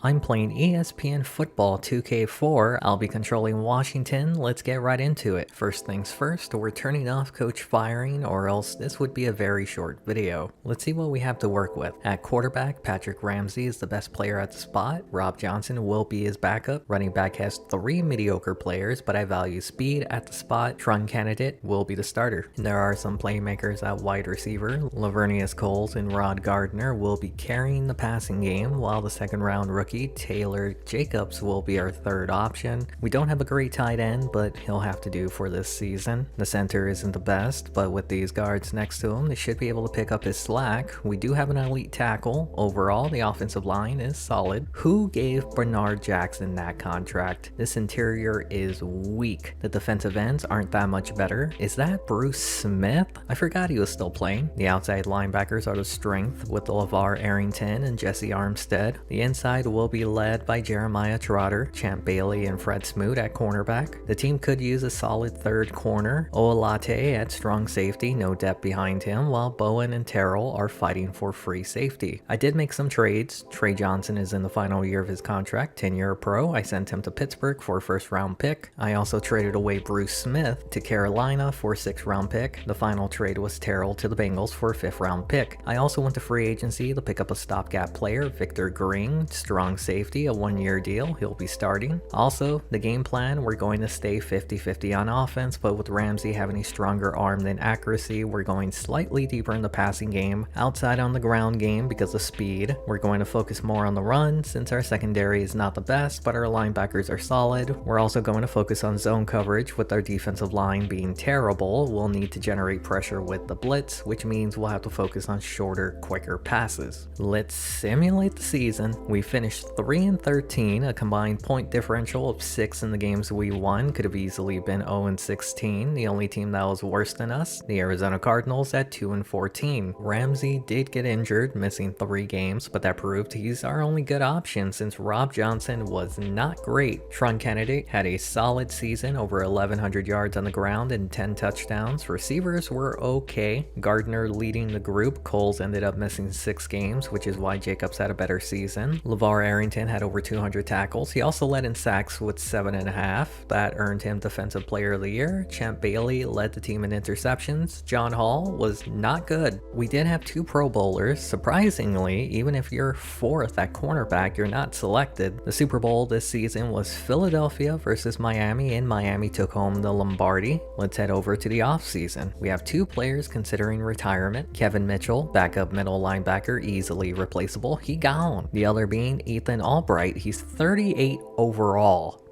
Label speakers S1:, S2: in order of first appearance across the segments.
S1: I'm playing ESPN Football 2K4. I'll be controlling Washington. Let's get right into it. First things first, we're turning off coach firing or else this would be a very short video. Let's see what we have to work with. At quarterback, Patrick Ramsey is the best player at the spot. Rob Johnson will be his backup. Running back has 3 mediocre players, but I value speed at the spot. Trun candidate will be the starter. There are some playmakers at wide receiver. Lavernius Coles and Rod Gardner will be carrying the passing game, while the second round rookie Taylor Jacobs will be our third option. We don't have a great tight end, but he'll have to do for this season. The center isn't the best, but with these guards next to him, they should be able to pick up his slack. We do have an elite tackle. Overall, the offensive line is solid. Who gave Bernard Jackson that contract? This interior is weak. The defensive ends aren't that much better. Is that Bruce Smith? I forgot he was still playing. The outside linebackers are the strength with LeVar Arrington and Jesse Armstead. The inside will be led by Jeremiah Trotter, Champ Bailey, and Fred Smoot at cornerback. The team could use a solid third corner. Oolate at strong safety, no depth behind him, while Bowen and Terrell are fighting for free safety. I did make some trades. Trey Johnson is in the final year of his contract, 10-year pro. I sent him to Pittsburgh for a first-round pick. I also traded away Bruce Smith to Carolina for a 6th-round pick. The final trade was Terrell to the Bengals for a 5th-round pick. I also went to free agency to pick up a stopgap player, Victor Green, strong safety, a 1-year deal. He'll be starting. Also, the game plan, we're going to stay 50-50 on offense, but with Ramsey having a stronger arm than accuracy, we're going slightly deeper in the passing game. Outside on the ground game because of speed, we're going to focus more on the run since our secondary is not the best, but our linebackers are solid. We're also going to focus on zone coverage with our defensive line being terrible. We'll need to generate pressure with the blitz, which means we'll have to focus on shorter, quicker passes. Let's simulate the season. We finished 3-13, a combined point differential of 6 in the games we won. Could have easily been 0-16. The only team that was worse than us, the Arizona Cardinals at 2-14. Ramsey did get injured, missing 3 games, but that proved he's our only good option since Rob Johnson was not great. Trun candidate had a solid season, over 1,100 yards on the ground and 10 touchdowns. Receivers were okay. Gardner leading the group. Coles ended up missing 6 games, which is why Jacobs had a better season. LeVar Arrington had over 200 tackles. He also led in sacks with 7.5. That earned him Defensive Player of the Year. Champ Bailey led the team in interceptions. John Hall was not good. We did have 2 Pro Bowlers. Surprisingly, even if you're 4th at cornerback, you're not selected. The Super Bowl this season was Philadelphia versus Miami, and Miami took home the Lombardi. Let's head over to the offseason. We have 2 players considering retirement. Kevin Mitchell, backup middle linebacker, easily replaceable. He gone. The other being Ethan Albright. He's 38 overall.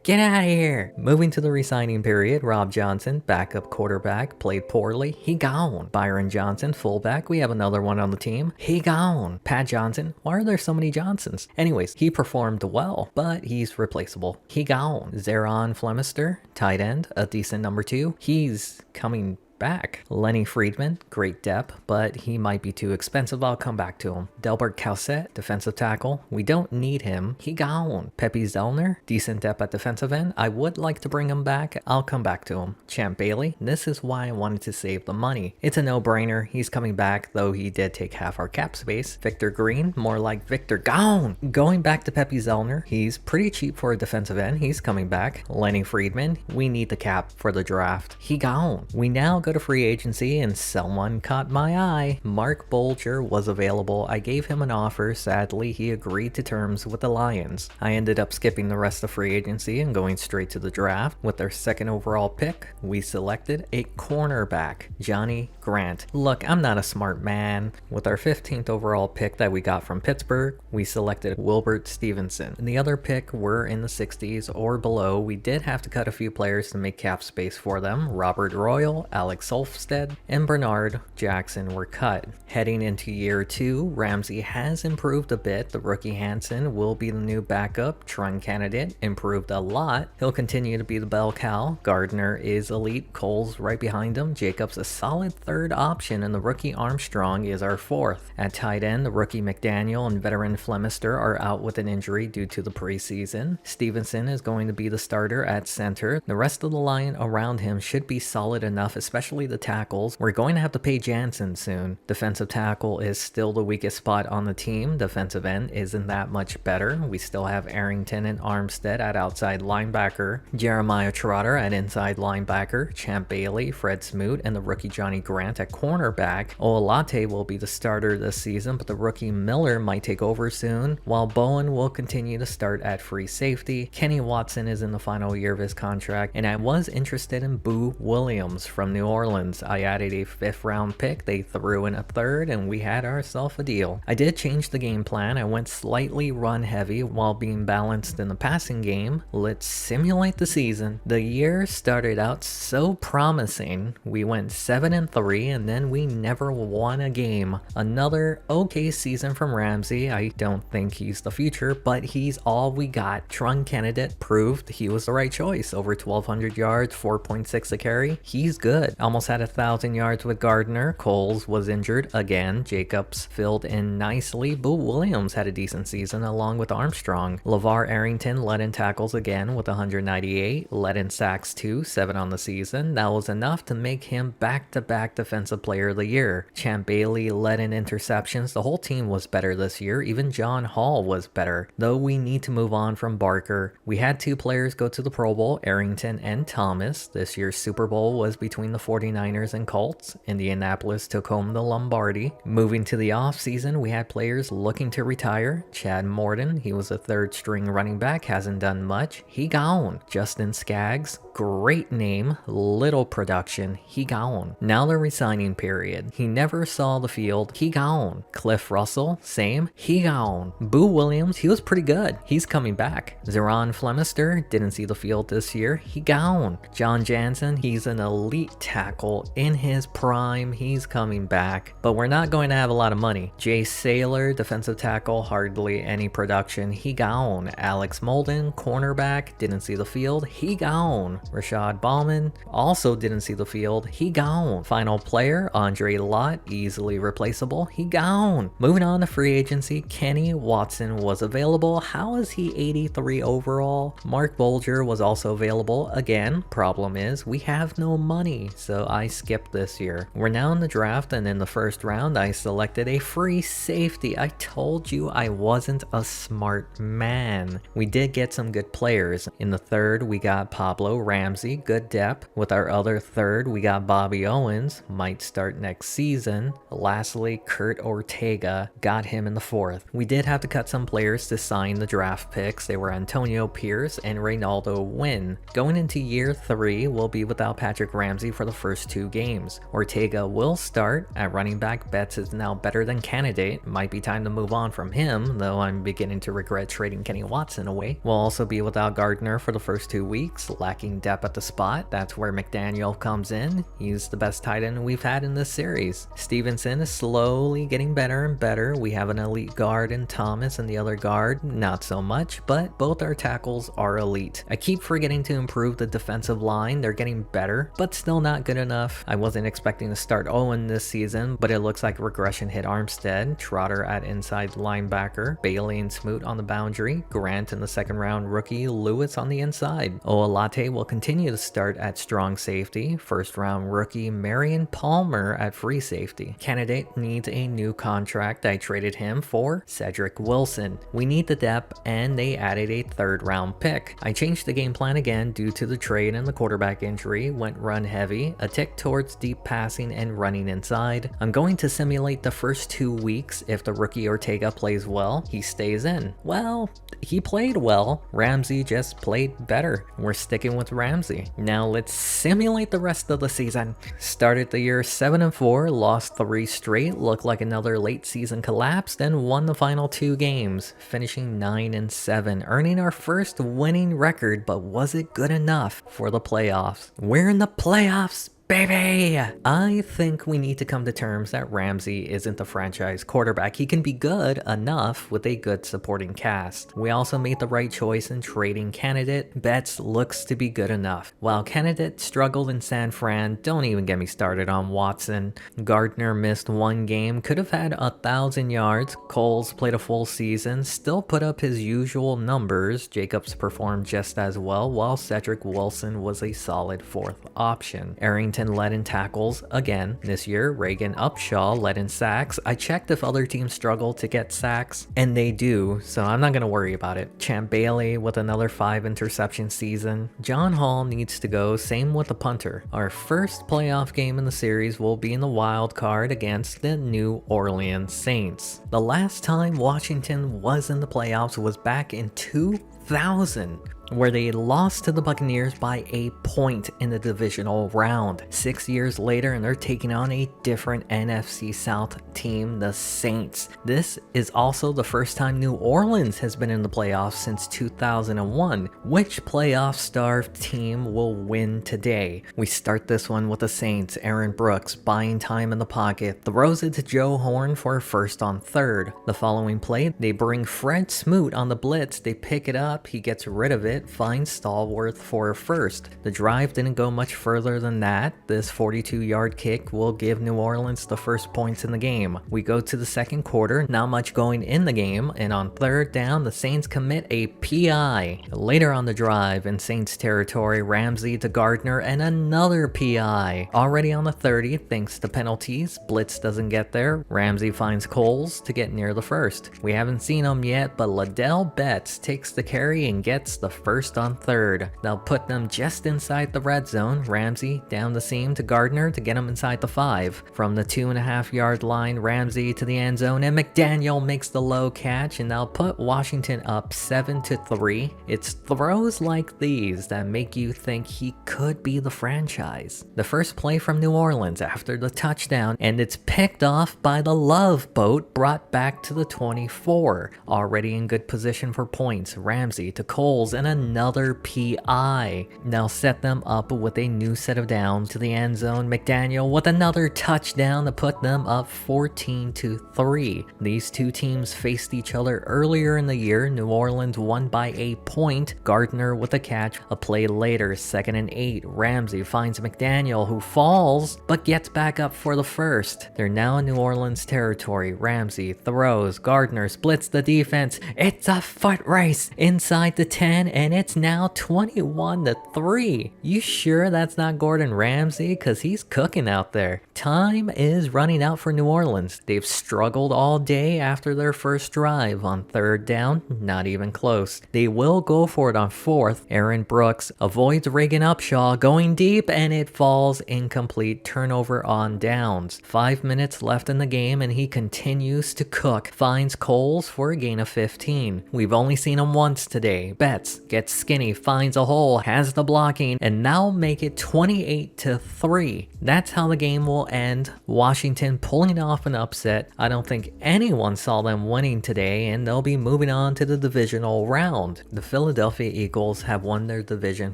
S1: Get out of here! Moving to the re-signing period, Rob Johnson, backup quarterback, played poorly. He gone. Byron Johnson, fullback. We have another one on the team. He gone. Pat Johnson. Why are there so many Johnsons? Anyways, he performed well, but he's replaceable. He gone. Zeron Flemister, tight end, a decent number 2. He's coming back. Lenny Friedman, great depth, but he might be too expensive. I'll come back to him. Delbert Cowsett, defensive tackle. We don't need him. He gone. Pepe Zellner, decent depth at defensive end. I would like to bring him back. I'll come back to him. Champ Bailey, this is why I wanted to save the money. It's a no-brainer. He's coming back, though he did take half our cap space. Victor Green, more like Victor gone. Going back to Pepe Zellner, he's pretty cheap for a defensive end. He's coming back. Lenny Friedman, we need the cap for the draft. He gone. We now go to free agency and someone caught my eye. Mark Bolger was available. I gave him an offer. Sadly, he agreed to terms with the Lions. I ended up skipping the rest of free agency and going straight to the draft. With our 2nd overall pick, we selected a cornerback, Johnny Grant. Look, I'm not a smart man. With our 15th overall pick that we got from Pittsburgh, we selected Wilbert Stevenson. And the other pick were in the 60s or below. We did have to cut a few players to make cap space for them. Robert Royal, Alex Solfstead, and Bernard Jackson were cut. Heading into year 2, Ramsey has improved a bit. The rookie Hansen will be the new backup. Trun candidate improved a lot. He'll continue to be the bell cow. Gardner is elite. Cole's right behind him. Jacobs a solid 3rd option, and the rookie Armstrong is our 4th. At tight end, the rookie McDaniel and veteran Flemister are out with an injury due to the preseason. Stevenson is going to be the starter at center. The rest of the line around him should be solid enough, especially especially the tackles. We're going to have to pay Jansen soon. Defensive tackle is still the weakest spot on the team. Defensive end isn't that much better. We still have Arrington and Armstead at outside linebacker, Jeremiah Trotter at inside linebacker, Champ Bailey, Fred Smoot, and the rookie Johnny Grant at cornerback. Olate will be the starter this season, but the rookie Miller might take over soon, while Bowen will continue to start at free safety. Kenny Watson is in the final year of his contract, and I was interested in Boo Williams from New Orleans. I added a 5th round pick, they threw in a 3rd, and we had ourselves a deal. I did change the game plan. I went slightly run heavy while being balanced in the passing game. Let's simulate the season. The year started out so promising. We went 7-3, and then we never won a game. Another okay season from Ramsey. I don't think he's the future, but he's all we got. Trung Candidate proved he was the right choice. Over 1,200 yards, 4.6 a carry. He's good. Almost had 1,000 yards with Gardner. Coles was injured again. Jacobs filled in nicely. Boo Williams had a decent season along with Armstrong. LeVar Arrington led in tackles again with 198. Led in sacks too, 7 on the season. That was enough to make him back-to-back Defensive Player of the Year. Champ Bailey led in interceptions. The whole team was better this year. Even John Hall was better. Though we need to move on from Barker. We had 2 players go to the Pro Bowl, Arrington and Thomas. This year's Super Bowl was between the 49ers and Colts. Indianapolis took home the Lombardi. Moving to the offseason, we had players looking to retire. Chad Morton, he was a 3rd string running back, hasn't done much. He gone. Justin Skaggs, great name, little production. He gone. Now the resigning period. He never saw the field. He gone. Cliff Russell, same. He gone. Boo Williams, he was pretty good. He's coming back. Zeron Flemister didn't see the field this year. He gone. John Jansen, he's an elite tackle in his prime. He's coming back. But we're not going to have a lot of money. Jay Saylor, defensive tackle, hardly any production. He gone. Alex Molden, cornerback, didn't see the field. He gone. Rashad Ballman also didn't see the field. He gone. Final player, Andre Lott, easily replaceable. He gone. Moving on to free agency, Kenny Watson was available. How is he 83 overall? Mark Bolger was also available. Again, problem is we have no money, so I skipped this year. We're now in the draft, and in the 1st round, I selected a free safety. I told you I wasn't a smart man. We did get some good players. In the 3rd, we got Pablo Ramsey, good depth. With our other 3rd, we got Bobby Owens, might start next season. Lastly, Kurt Ortega, got him in the 4th. We did have to cut some players to sign the draft picks. They were Antonio Pierce and Reynaldo Wynn. Going into year 3, we'll be without Patrick Ramsey for the first 2 games. Ortega will start. At running back, Betts is now better than Candidate. Might be time to move on from him, though I'm beginning to regret trading Kenny Watson away. We'll also be without Gardner for the first 2 weeks, lacking depth at the spot. That's where McDaniel comes in. He's the best tight end we've had in this series. Stevenson is slowly getting better and better. We have an elite guard in Thomas, and the other guard, not so much, but both our tackles are elite. I keep forgetting to improve the defensive line. They're getting better, but still not good enough. I wasn't expecting to start Owen this season, but it looks like regression hit Armstead. Trotter at inside linebacker, Bailey and Smoot on the boundary, Grant in the 2nd round rookie, Lewis on the inside. Olate will continue to start at strong safety. 1st round rookie Marion Palmer at free safety. Candidate needs a new contract. I traded him for Cedric Wilson. We need the depth, and they added a 3rd round pick. I changed the game plan again due to the trade and the quarterback injury. Went run heavy, a tick towards deep passing and running inside. I'm going to simulate the first 2 weeks. If the rookie Ortega plays well, he stays in. Well, he played well. Ramsey just played better. We're sticking with Ramsey. Now let's simulate the rest of the season. Started the year 7-4, lost 3 straight, looked like another late season collapse, then won the final 2 games, finishing 9-7, earning our first winning record, but was it good enough for the playoffs? We're in the playoffs, baby! I think we need to come to terms that Ramsey isn't the franchise quarterback. He can be good enough with a good supporting cast. We also made the right choice in trading Candidate. Betts looks to be good enough. While Candidate struggled in San Fran, don't even get me started on Watson. Gardner missed 1 game, could have had 1,000 yards. Coles played a full season, still put up his usual numbers. Jacobs performed just as well, while Cedric Wilson was a solid 4th option. Arrington Washington led in tackles again this year. Reagan Upshaw led in sacks. I checked if other teams struggle to get sacks, and they do, so I'm not going to worry about it. Champ Bailey with another 5 interception season. John Hall needs to go, same with the punter. Our first playoff game in the series will be in the wild card against the New Orleans Saints. The last time Washington was in the playoffs was back in 2000, where they lost to the Buccaneers by a point in the divisional round. 6 years later, and they're taking on a different NFC South team, the Saints. This is also the first time New Orleans has been in the playoffs since 2001. Which playoff-starved team will win today? We start this one with the Saints. Aaron Brooks buying time in the pocket, throws it to Joe Horn for a first on third. The following play, they bring Fred Smoot on the blitz. They pick it up, he gets rid of it, finds Stallworth for a first. The drive didn't go much further than that. This 42-yard kick will give New Orleans the first points in the game. We go to the second quarter, not much going in the game, and on third down, the Saints commit a PI. Later on the drive, in Saints territory, Ramsey to Gardner and another PI. Already on the 30, thanks to penalties, blitz doesn't get there. Ramsey finds Coles to get near the first. We haven't seen him yet, but Liddell Betts takes the carry and gets the first on third. They'll put them just inside the red zone. Ramsey down the seam to Gardner to get him inside the 5. From the 2.5-yard line, Ramsey to the end zone, and McDaniel makes the low catch, and they'll put Washington up 7-3. It's throws like these that make you think he could be the franchise. The first play from New Orleans after the touchdown, and it's picked off by the Love Boat, brought back to the 24. Already in good position for points, Ramsey to Coles and another PI. Now set them up with a new set of downs to the end zone. McDaniel with another touchdown to put them up 14-3. These two teams faced each other earlier in the year. New Orleans won by a point. Gardner with a catch. A play later, 2nd and 8. Ramsey finds McDaniel, who falls but gets back up for the first. They're now in New Orleans territory. Ramsey throws. Gardner splits the defense. It's a foot race inside the 10, and it's now 21-3. You sure that's not Gordon Ramsay? Cause he's cooking out there. Time is running out for New Orleans. They've struggled all day after their first drive. On third down, not even close. They will go for it on fourth. Aaron Brooks avoids Reagan Upshaw going deep, and it falls incomplete. Turnover on downs. 5 minutes left in the game, and he continues to cook. Finds Coles for a gain of 15. We've only seen him once today. Betts gets skinny, finds a hole, has the blocking, and now make it 28-3. That's how the game will end. Washington pulling off an upset. I don't think anyone saw them winning today, and they'll be moving on to the divisional round. The Philadelphia Eagles have won their division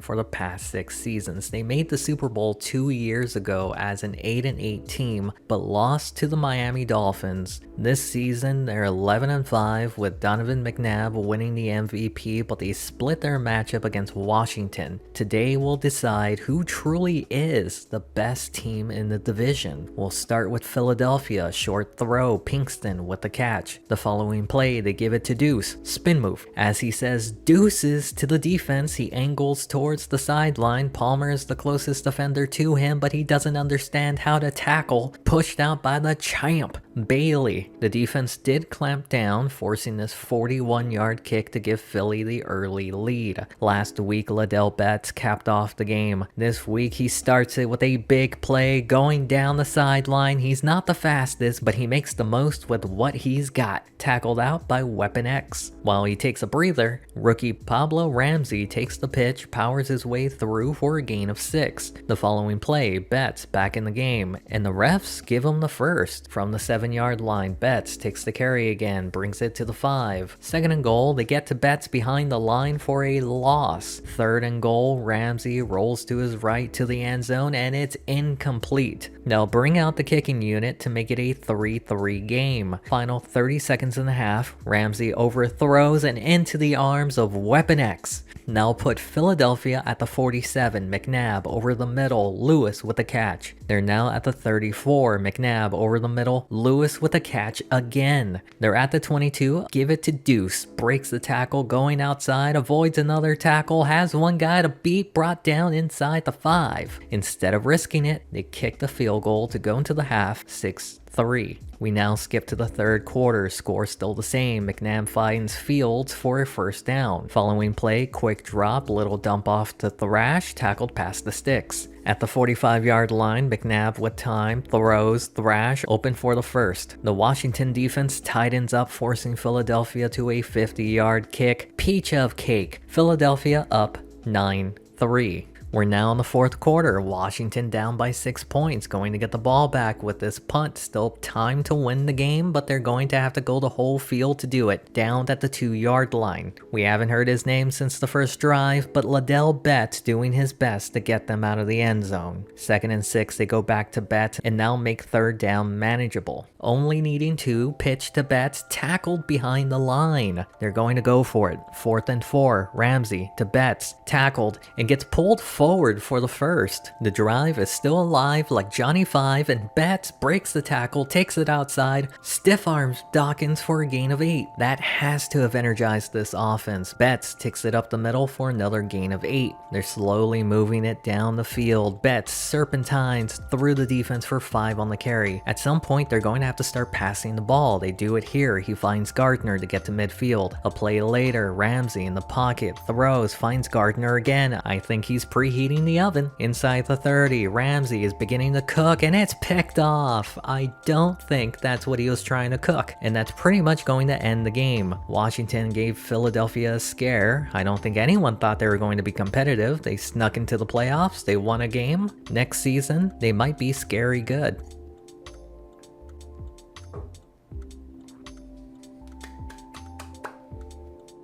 S1: for the past 6 seasons. They made the Super Bowl 2 years ago as an 8-8 team, but lost to the Miami Dolphins. This season, they're 11-5 with Donovan McNabb winning the MVP, but they split their matchup against Washington. Today will decide who truly is the best team in the division. We'll start with Philadelphia. Short throw, Pinkston with the catch. The following play, they give it to Deuce. Spin move. As he says deuces to the defense, he angles towards the sideline. Palmer is the closest defender to him, but he doesn't understand how to tackle. Pushed out by the champ, Bailey. The defense did clamp down, forcing this 41-yard kick to give Philly the early lead. Last week, Liddell Betts capped off the game. This week, he starts it with a big play going down the sideline. He's not the fastest, but he makes the most with what he's got. Tackled out by Weapon X. While he takes a breather, rookie Pablo Ramsey takes the pitch, powers his way through for a gain of 6. The following play, Betts back in the game, and the refs give him the first. From the 7-yard line, Betts takes the carry again, brings it to the 5. 2nd and goal, they get to Betts behind the line for a loss. 3rd and goal, Ramsey rolls to his right to the end zone, and it's incomplete. They'll bring out the kicking unit to make it a 3-3 game. Final 30 seconds in the half, Ramsey overthrows and into the arms of Weapon X. Now put Philadelphia at the 47, McNabb over the middle, Lewis with the catch. They're now at the 34, McNabb over the middle, Lewis with a catch again. They're at the 22, give it to Deuce, breaks the tackle, going outside, avoids another tackle, has one guy to beat, brought down inside the 5. Instead of risking it, they kick the field goal to go into the half, 6-3. We now skip to the third quarter, score still the same. McNabb finds Fields for a first down. Following play, quick drop, little dump off to Thrash, tackled past the sticks. At the 45-yard line, McNabb with time, throws, Thrash open for the first. The Washington defense tightens up, forcing Philadelphia to a 50-yard kick. Peach of cake. Philadelphia up 9-3. We're now in the fourth quarter, Washington down by 6 points, going to get the ball back with this punt. Still time to win the game, but they're going to have to go the whole field to do it, down at the 2-yard line. We haven't heard his name since the first drive, but Liddell Betts doing his best to get them out of the end zone. 2nd and 6, they go back to Betts and now make third down manageable. Only needing 2, pitch to Betts, tackled behind the line. They're going to go for it. 4th and 4, Ramsey to Betts, tackled, and gets pulled forward for the first. The drive is still alive like Johnny 5, and Betts breaks the tackle, takes it outside, stiff arms Dawkins for a gain of 8. That has to have energized this offense. Betts takes it up the middle for another gain of 8. They're slowly moving it down the field. Betts serpentines through the defense for 5 on the carry. At some point, they're going to have to start passing the ball. They do it here. He finds Gardner to get to midfield. A play later, Ramsey in the pocket, throws, finds Gardner again. I think he's preheating the oven. Inside the 30, Ramsey is beginning to cook, and it's picked off. I don't think that's what he was trying to cook, and that's pretty much going to end the game. Washington gave Philadelphia a scare. I don't think anyone thought they were going to be competitive. They snuck into the playoffs. They won a game. Next season, they might be scary good.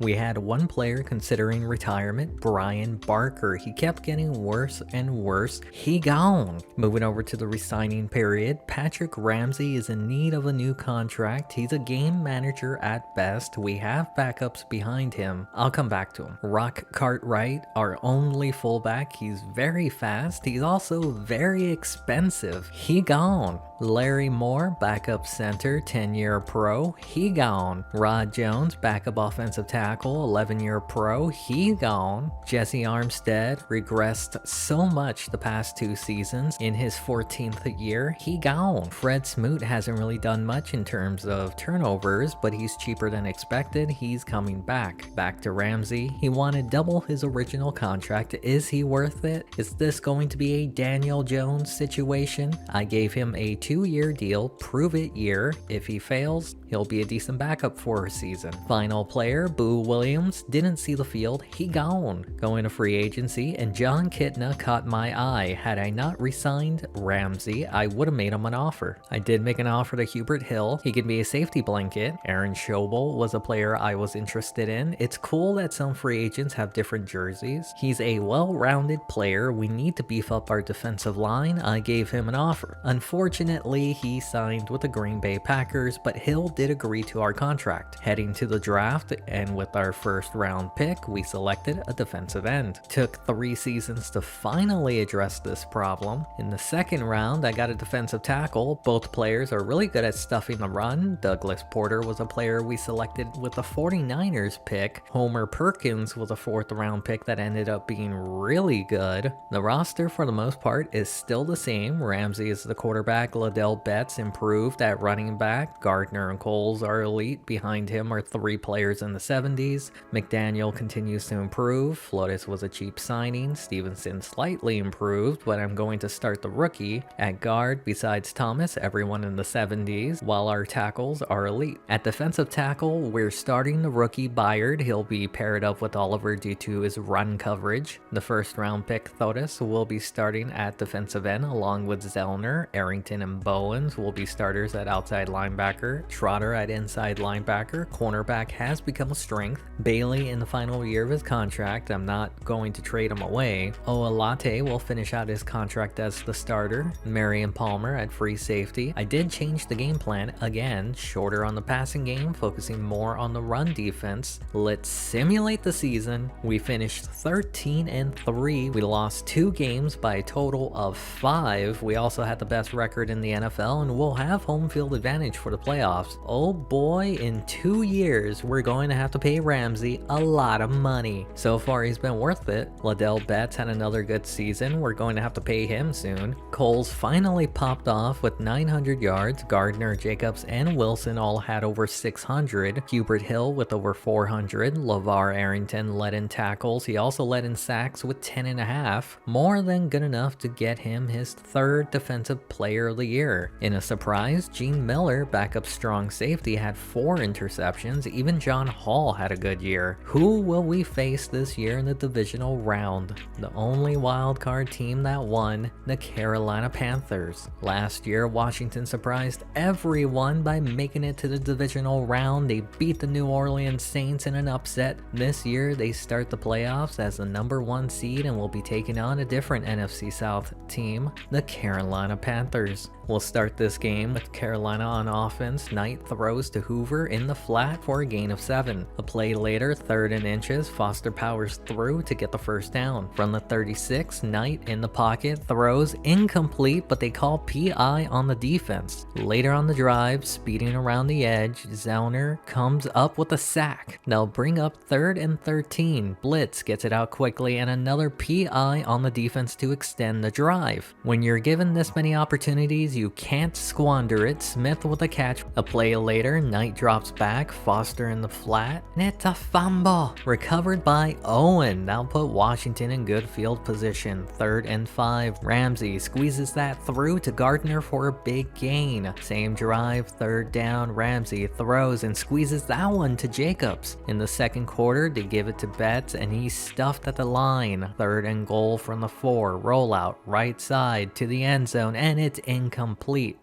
S1: We had one player considering retirement, Brian Barker. He kept getting worse and worse. He gone. Moving over to the resigning period, Patrick Ramsey is in need of a new contract. He's a game manager at best. We have backups behind him. I'll come back to him. Rock Cartwright, our only fullback. He's very fast. He's also very expensive. He gone. Larry Moore, backup center, 10-year pro. He gone. Rod Jones, backup offensive tackle, 11-year pro. He gone. Jesse Armstead regressed so much the past 2 seasons. In his 14th year, he gone. Fred Smoot hasn't really done much in terms of turnovers, but he's cheaper than expected. He's coming back. Back to Ramsey. He wanted double his original contract. Is he worth it? Is this going to be a Daniel Jones situation? I gave him a 2-year deal, prove it year. If he fails, he'll be a decent backup for a season. Final player, Boo Williams, didn't see the field. He gone. Going to free agency, and John Kitna caught my eye. Had I not re-signed Ramsey, I would have made him an offer. I did make an offer to Hubert Hill. He could be a safety blanket. Aaron Schobel was a player I was interested in. It's cool that some free agents have different jerseys. He's a well-rounded player. We need to beef up our defensive line. I gave him an offer. Unfortunately, he signed with the Green Bay Packers, but Hill did agree to our contract. Heading to the draft, and with our first round pick, we selected a defensive end. Took 3 seasons to finally address this problem. In the second round, I got a defensive tackle. Both players are really good at stuffing the run. Douglas Porter was a player we selected with the 49ers pick. Homer Perkins was a 4th round pick that ended up being really good. The roster for the most part is still the same. Ramsey is the quarterback. Liddell Betts improved at running back. Gardner and Coles are elite. Behind him are 3 players in the 70s. McDaniel continues to improve. Flores was a cheap signing. Stevenson slightly improved, but I'm going to start the rookie. At guard, besides Thomas, everyone in the 70s, while our tackles are elite. At defensive tackle, we're starting the rookie Byard. He'll be paired up with Oliver due to his run coverage. The first round pick Thotis will be starting at defensive end along with Zellner. Arrington and Bowens will be starters at outside linebacker. Trotter at inside linebacker. Cornerback has become a strength strength. Bailey in the final year of his contract, I'm not going to trade him away. Oalate will finish out his contract as the starter. Marion Palmer at free safety. I did change the game plan again, shorter on the passing game, focusing more on the run defense. Let's simulate the season. We finished 13-3. We lost 2 games by a total of 5. We also had the best record in the NFL, and we'll have home field advantage for the playoffs. Oh boy, in 2 years, we're going to have to pay Ramsey a lot of money. So far, he's been worth it. Liddell Betts had another good season. We're going to have to pay him soon. Coles finally popped off with 900 yards. Gardner, Jacobs, and Wilson all had over 600. Hubert Hill with over 400. LeVar Arrington led in tackles. He also led in sacks with 10.5. More than good enough to get him his 3rd Defensive Player of the Year. In a surprise, Gene Miller, backup strong safety, had 4 interceptions. Even John Hall had a good year. Who will we face this year in the divisional round? The only wildcard team that won, the Carolina Panthers. Last year, Washington surprised everyone by making it to the divisional round. They beat the New Orleans Saints in an upset. This year, they start the playoffs as the number 1 seed and will be taking on a different NFC South team, the Carolina Panthers. We'll start this game with Carolina on offense. Knight throws to Hoover in the flat for a gain of 7. A play later, 3rd and inches, Foster powers through to get the first down. From the 36, Knight in the pocket throws incomplete, but they call PI on the defense. Later on the drive, speeding around the edge, Zellner comes up with a sack. They'll bring up 3rd and 13. Blitz gets it out quickly and another PI on the defense to extend the drive. When you're given this many opportunities, you can't squander it. Smith with a catch. A play later, Knight drops back, Foster in the flat, and it's a fumble. Recovered by Owen. That'll put Washington in good field position. 3rd and 5. Ramsey squeezes that through to Gardner for a big gain. Same drive, 3rd down. Ramsey throws and squeezes that one to Jacobs. In the second quarter, they give it to Betts, and he's stuffed at the line. 3rd and goal from the 4. Rollout, right side to the end zone, and it's incomplete.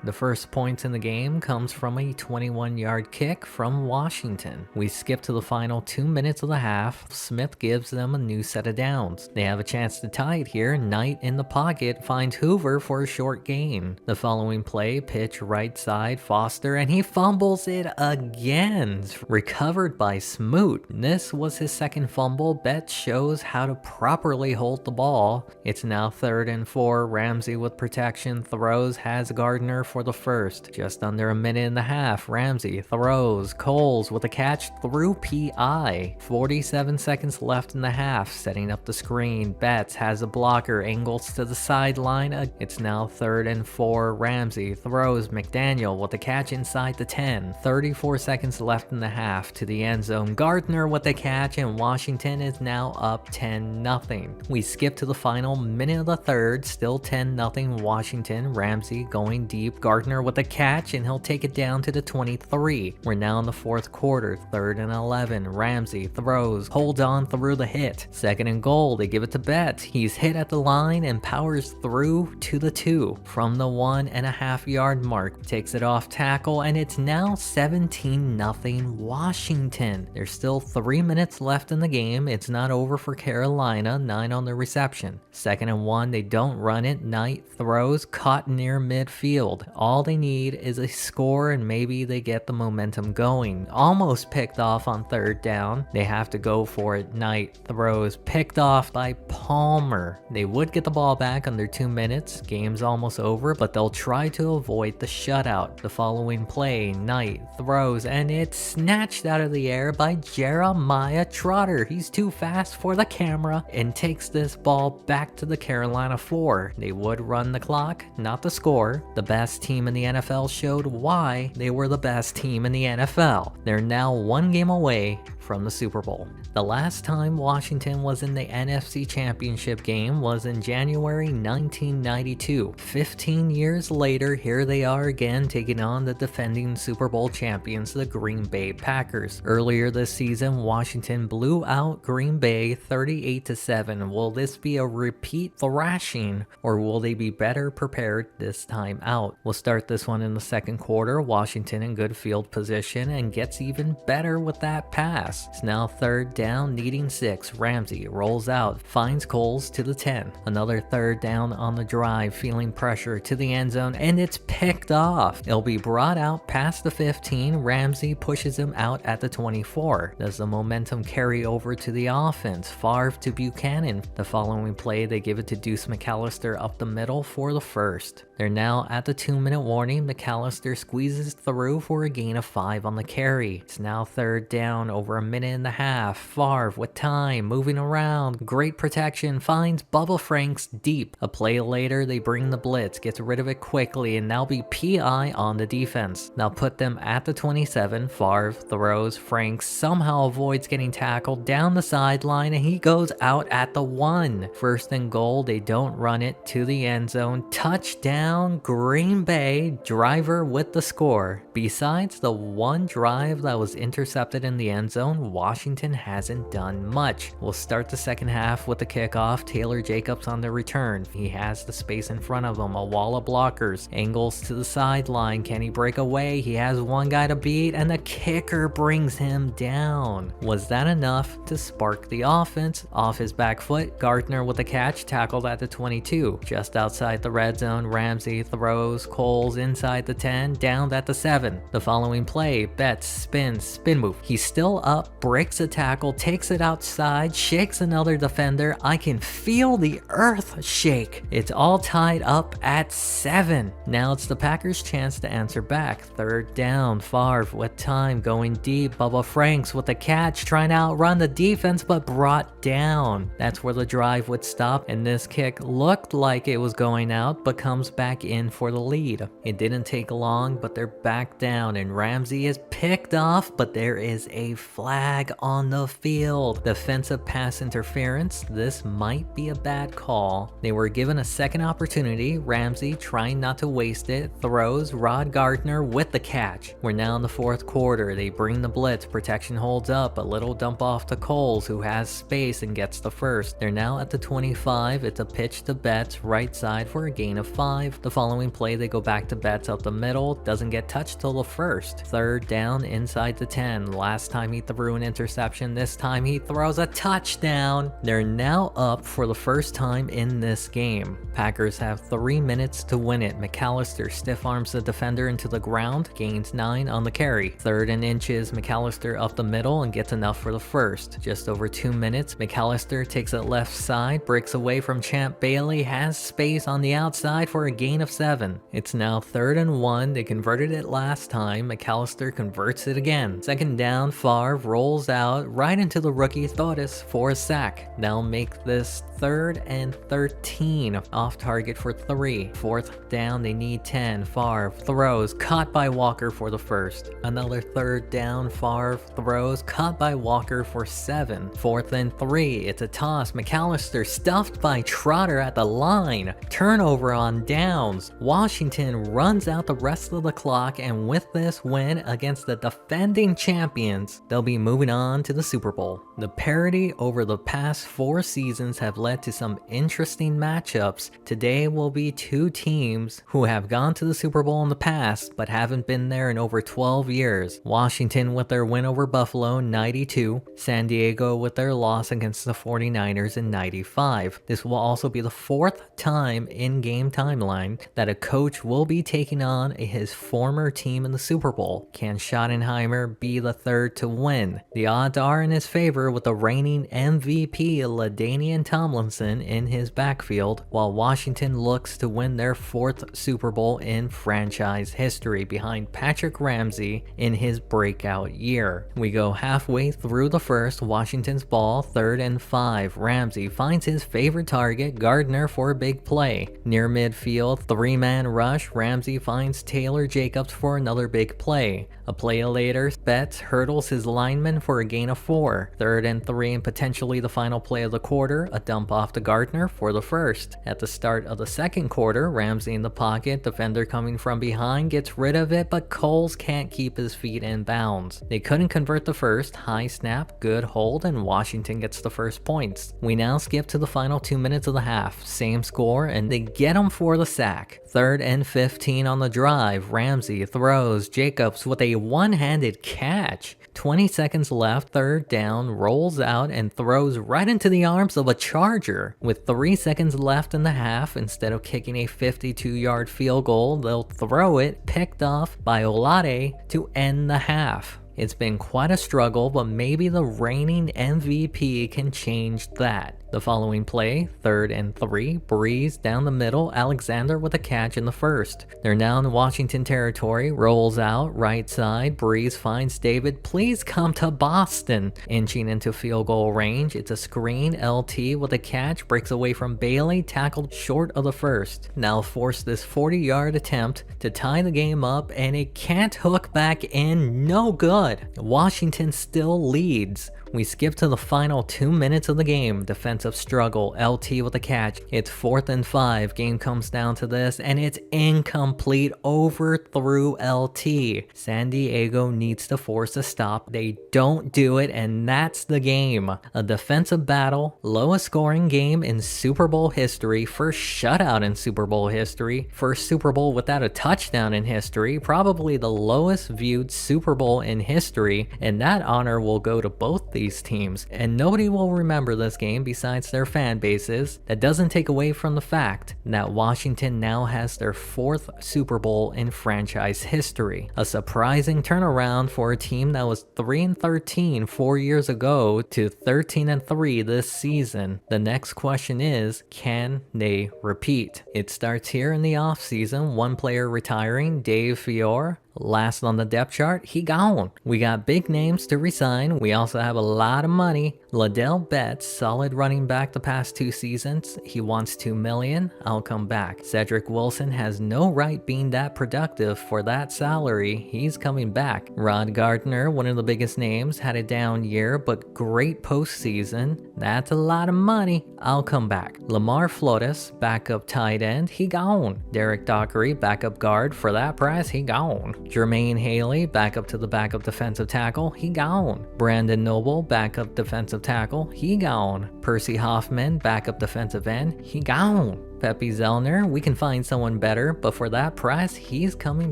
S1: The first points in the game comes from a 21-yard kick from Washington. We skip to the final 2 minutes of the half. Smith gives them a new set of downs. They have a chance to tie it here. Knight in the pocket finds Hoover for a short gain. The following play, pitch right side, Foster, and he fumbles it again. Recovered by Smoot. This was his second fumble. Betts shows how to properly hold the ball. It's now 3rd and 4. Ramsey with protection throws, has Gardner for the first. Just under a minute and a half, Ramsey throws. Coles with a catch through PI. 47 seconds left in the half, setting up the screen. Betts has a blocker, angles to the sideline. It's now 3rd and 4. Ramsey throws. McDaniel with a catch inside the 10. 34 seconds left in the half to the end zone. Gardner with the catch, and Washington is now up 10-0. We skip to the final minute of the 3rd, still 10-0 Washington. Ramsey going deep. Gardner with a catch, and he'll take it down to the 23. We're now in the 4th quarter, 3rd and 11. Ramsey throws, holds on through the hit. 2nd and goal, they give it to Betts. He's hit at the line and powers through to the 2. From the 1.5-yard mark, takes it off tackle, and it's now 17-0 Washington. There's still 3 minutes left in the game. It's not over for Carolina. 9 on the reception. 2nd and 1, they don't run it. Knight throws, caught near midfield. All they need is a score, and maybe they get the momentum going. Almost picked off on 3rd down. They have to go for it. Knight throws, picked off by Palmer. They would get the ball back under 2 minutes. Game's almost over, but they'll try to avoid the shutout. The following play, Knight throws, and it's snatched out of the air by Jeremiah Trotter. He's too fast for the camera and takes this ball back to the Carolina 4. They would run the clock, not the score. The best team in the NFL showed why they were the best team in the NFL. They're now 1 game away from the Super Bowl. The last time Washington was in the NFC Championship game was in January 1992. 15 years later, here they are again taking on the defending Super Bowl champions, the Green Bay Packers. Earlier this season, Washington blew out Green Bay 38-7. Will this be a repeat thrashing, or will they be better prepared this time out? We'll start this one in the second quarter. Washington in good field position and gets even better with that pass. toss. It's now 3rd down, needing 6. Ramsey rolls out, finds Coles to the 10. Another 3rd down on the drive, feeling pressure to the end zone, and it's picked off. It'll be brought out past the 15. Ramsey pushes him out at the 24. Does the momentum carry over to the offense? Favre to Buchanan. The following play, they give it to Deuce McAllister up the middle for the first. They're now at the 2-minute warning. McAllister squeezes through for a gain of 5 on the carry. It's now 3rd down, over a minute and a half. Favre with time, moving around. Great protection, finds Bubba Franks deep. A play later, they bring the blitz, gets rid of it quickly, and now be PI on the defense. Now put them at the 27. Favre throws. Franks somehow avoids getting tackled down the sideline, and he goes out at the 1. 1st and goal, they don't run it to the end zone. Touchdown, Green Bay. Driver with the score. Besides the one drive that was intercepted in the end zone, Washington hasn't done much. We'll start the second half with the kickoff. Taylor Jacobs on the return. He has the space in front of him, a wall of blockers. Angles to the sideline. Can he break away? He has one guy to beat, and the kicker brings him down. Was that enough to spark the offense? Off his back foot, Gardner with a catch, tackled at the 22. Just outside the red zone, Ramsey throws. Coles inside the 10, downed at the 7. The following play, Betts spins, spin move. He's still up, breaks a tackle, takes it outside, shakes another defender. I can feel the earth shake. It's all tied up at 7. Now it's the Packers' chance to answer back. 3rd down, Favre with time, going deep. Bubba Franks with a catch, trying to outrun the defense, but brought down. That's where the drive would stop, and this kick looked like it was going out, but comes back in for the lead. It didn't take long, but they're back down, and Ramsey is picked off, but there is a flag on the field. Defensive pass interference. This might be a bad call. They were given a second opportunity. Ramsey, trying not to waste it, throws. Rod Gardner with the catch. We're now in the 4th quarter. They bring the blitz. Protection holds up. A little dump off to Coles, who has space and gets the first. They're now at the 25. It's a pitch to Betts, right side, for a gain of 5. The following play, they go back to Betts up the middle. Doesn't get touched till the 1st. 3rd down inside the 10. Last time he threw an interception. This time he throws a touchdown. They're now up for the first time in this game. Packers have 3 minutes to win it. McAllister stiff arms the defender into the ground, gains 9 on the carry. 3rd and inches, McAllister up the middle and gets enough for the first. Just over 2 minutes, McAllister takes it left side, breaks away from Champ Bailey, has space on the outside for a gain of 7. It's now 3rd and 1. They converted it last time. McAllister converts it again. 2nd down, Favre rolls out right into the rookie Thotis for a sack. They'll make this 3rd and 13. Off target for 3. 4th down, they need 10. Favre throws, caught by Walker for the first. Another 3rd down, Favre throws, caught by Walker for 7. 4th and 3. It's a toss. McAllister stuffed by Trotter at the line. Turnover on downs. Washington runs out the rest of the clock, and with this win against the defending champions, they'll be moving on to the Super Bowl. The parity over the past 4 seasons have led to some interesting matchups. Today will be 2 teams who have gone to the Super Bowl in the past but haven't been there in over 12 years. Washington with their win over Buffalo 92, San Diego with their loss against the 49ers in 95. This will also be the 4th time in-game timeline that a coach will be taking on his former team in the Super Bowl. Can Schottenheimer be the 3rd to win? The odds are in his favor with the reigning MVP LaDainian Tomlinson in his backfield, while Washington looks to win their 4th Super Bowl in franchise history behind Patrick Ramsey in his breakout year. We go halfway through the first. Washington's ball, 3rd and 5. Ramsey finds his favorite target, Gardner, for a big play. Near midfield, 3-man rush. Ramsey finds Taylor Jacobs for another big play. A play later, Betts hurdles his lineman for a gain of 4. 3rd and 3 and potentially the final play of the quarter, a dump off to Gardner for the first. At the start of the 2nd quarter, Ramsey in the pocket, defender coming from behind gets rid of it, but Coles can't keep his feet in bounds. They couldn't convert the first. High snap, good hold, and Washington gets the first points. We now skip to the final 2 minutes of the half. Same score, and they get him for the sack. 3rd and 15 on the drive. Ramsey throws. Jacobs with a one-handed catch. 20 seconds left, 3rd down, rolls out and throws right into the arms of a Charger. With 3 seconds left in the half, instead of kicking a 52-yard field goal, they'll throw it, picked off by Olave to end the half. It's been quite a struggle, but maybe the reigning MVP can change that. The following play, 3rd and 3, Breeze down the middle, Alexander with a catch in the 1st. They're now in Washington territory, rolls out, right side, Breeze finds David, please come to Boston. Inching into field goal range, it's a screen, LT with a catch, breaks away from Bailey, tackled short of the 1st. Now force this 40-yard attempt to tie the game up, and it can't hook back in, no good. Washington still leads. We skip to the final 2 minutes of the game. Defensive struggle, LT with a catch. It's 4th and 5. Game comes down to this, and it's incomplete. Overthrew LT. San Diego needs to force a stop. They don't do it, and that's the game. A defensive battle, lowest scoring game in Super Bowl history, first shutout in Super Bowl history, first Super Bowl without a touchdown in history, probably the lowest viewed Super Bowl in history, and that honor will go to both these teams, and nobody will remember this game besides their fan bases. That doesn't take away from the fact that Washington now has their 4th Super Bowl in franchise history. A surprising turnaround for a team that was 3-13 4 years ago to 13-3 this season. The next question is, can they repeat? It starts here in the offseason, one player retiring, Dave Fiore. Last on the depth chart, he gone. We got big names to resign. We also have a lot of money. Ladell Betts, solid running back the past 2 seasons. He wants $2 million. I'll come back. Cedric Wilson has no right being that productive for that salary. He's coming back. Rod Gardner, one of the biggest names, had a down year, but great postseason. That's a lot of money. I'll come back. Lamar Flores, backup tight end. He gone. Derek Dockery, backup guard. For that price, he gone. Jermaine Haley, backup to the backup defensive tackle, he gone. Brandon Noble, backup defensive tackle, he gone. Percy Hoffman, backup defensive end, he gone. Pepe Zellner, we can find someone better, but for that price, he's coming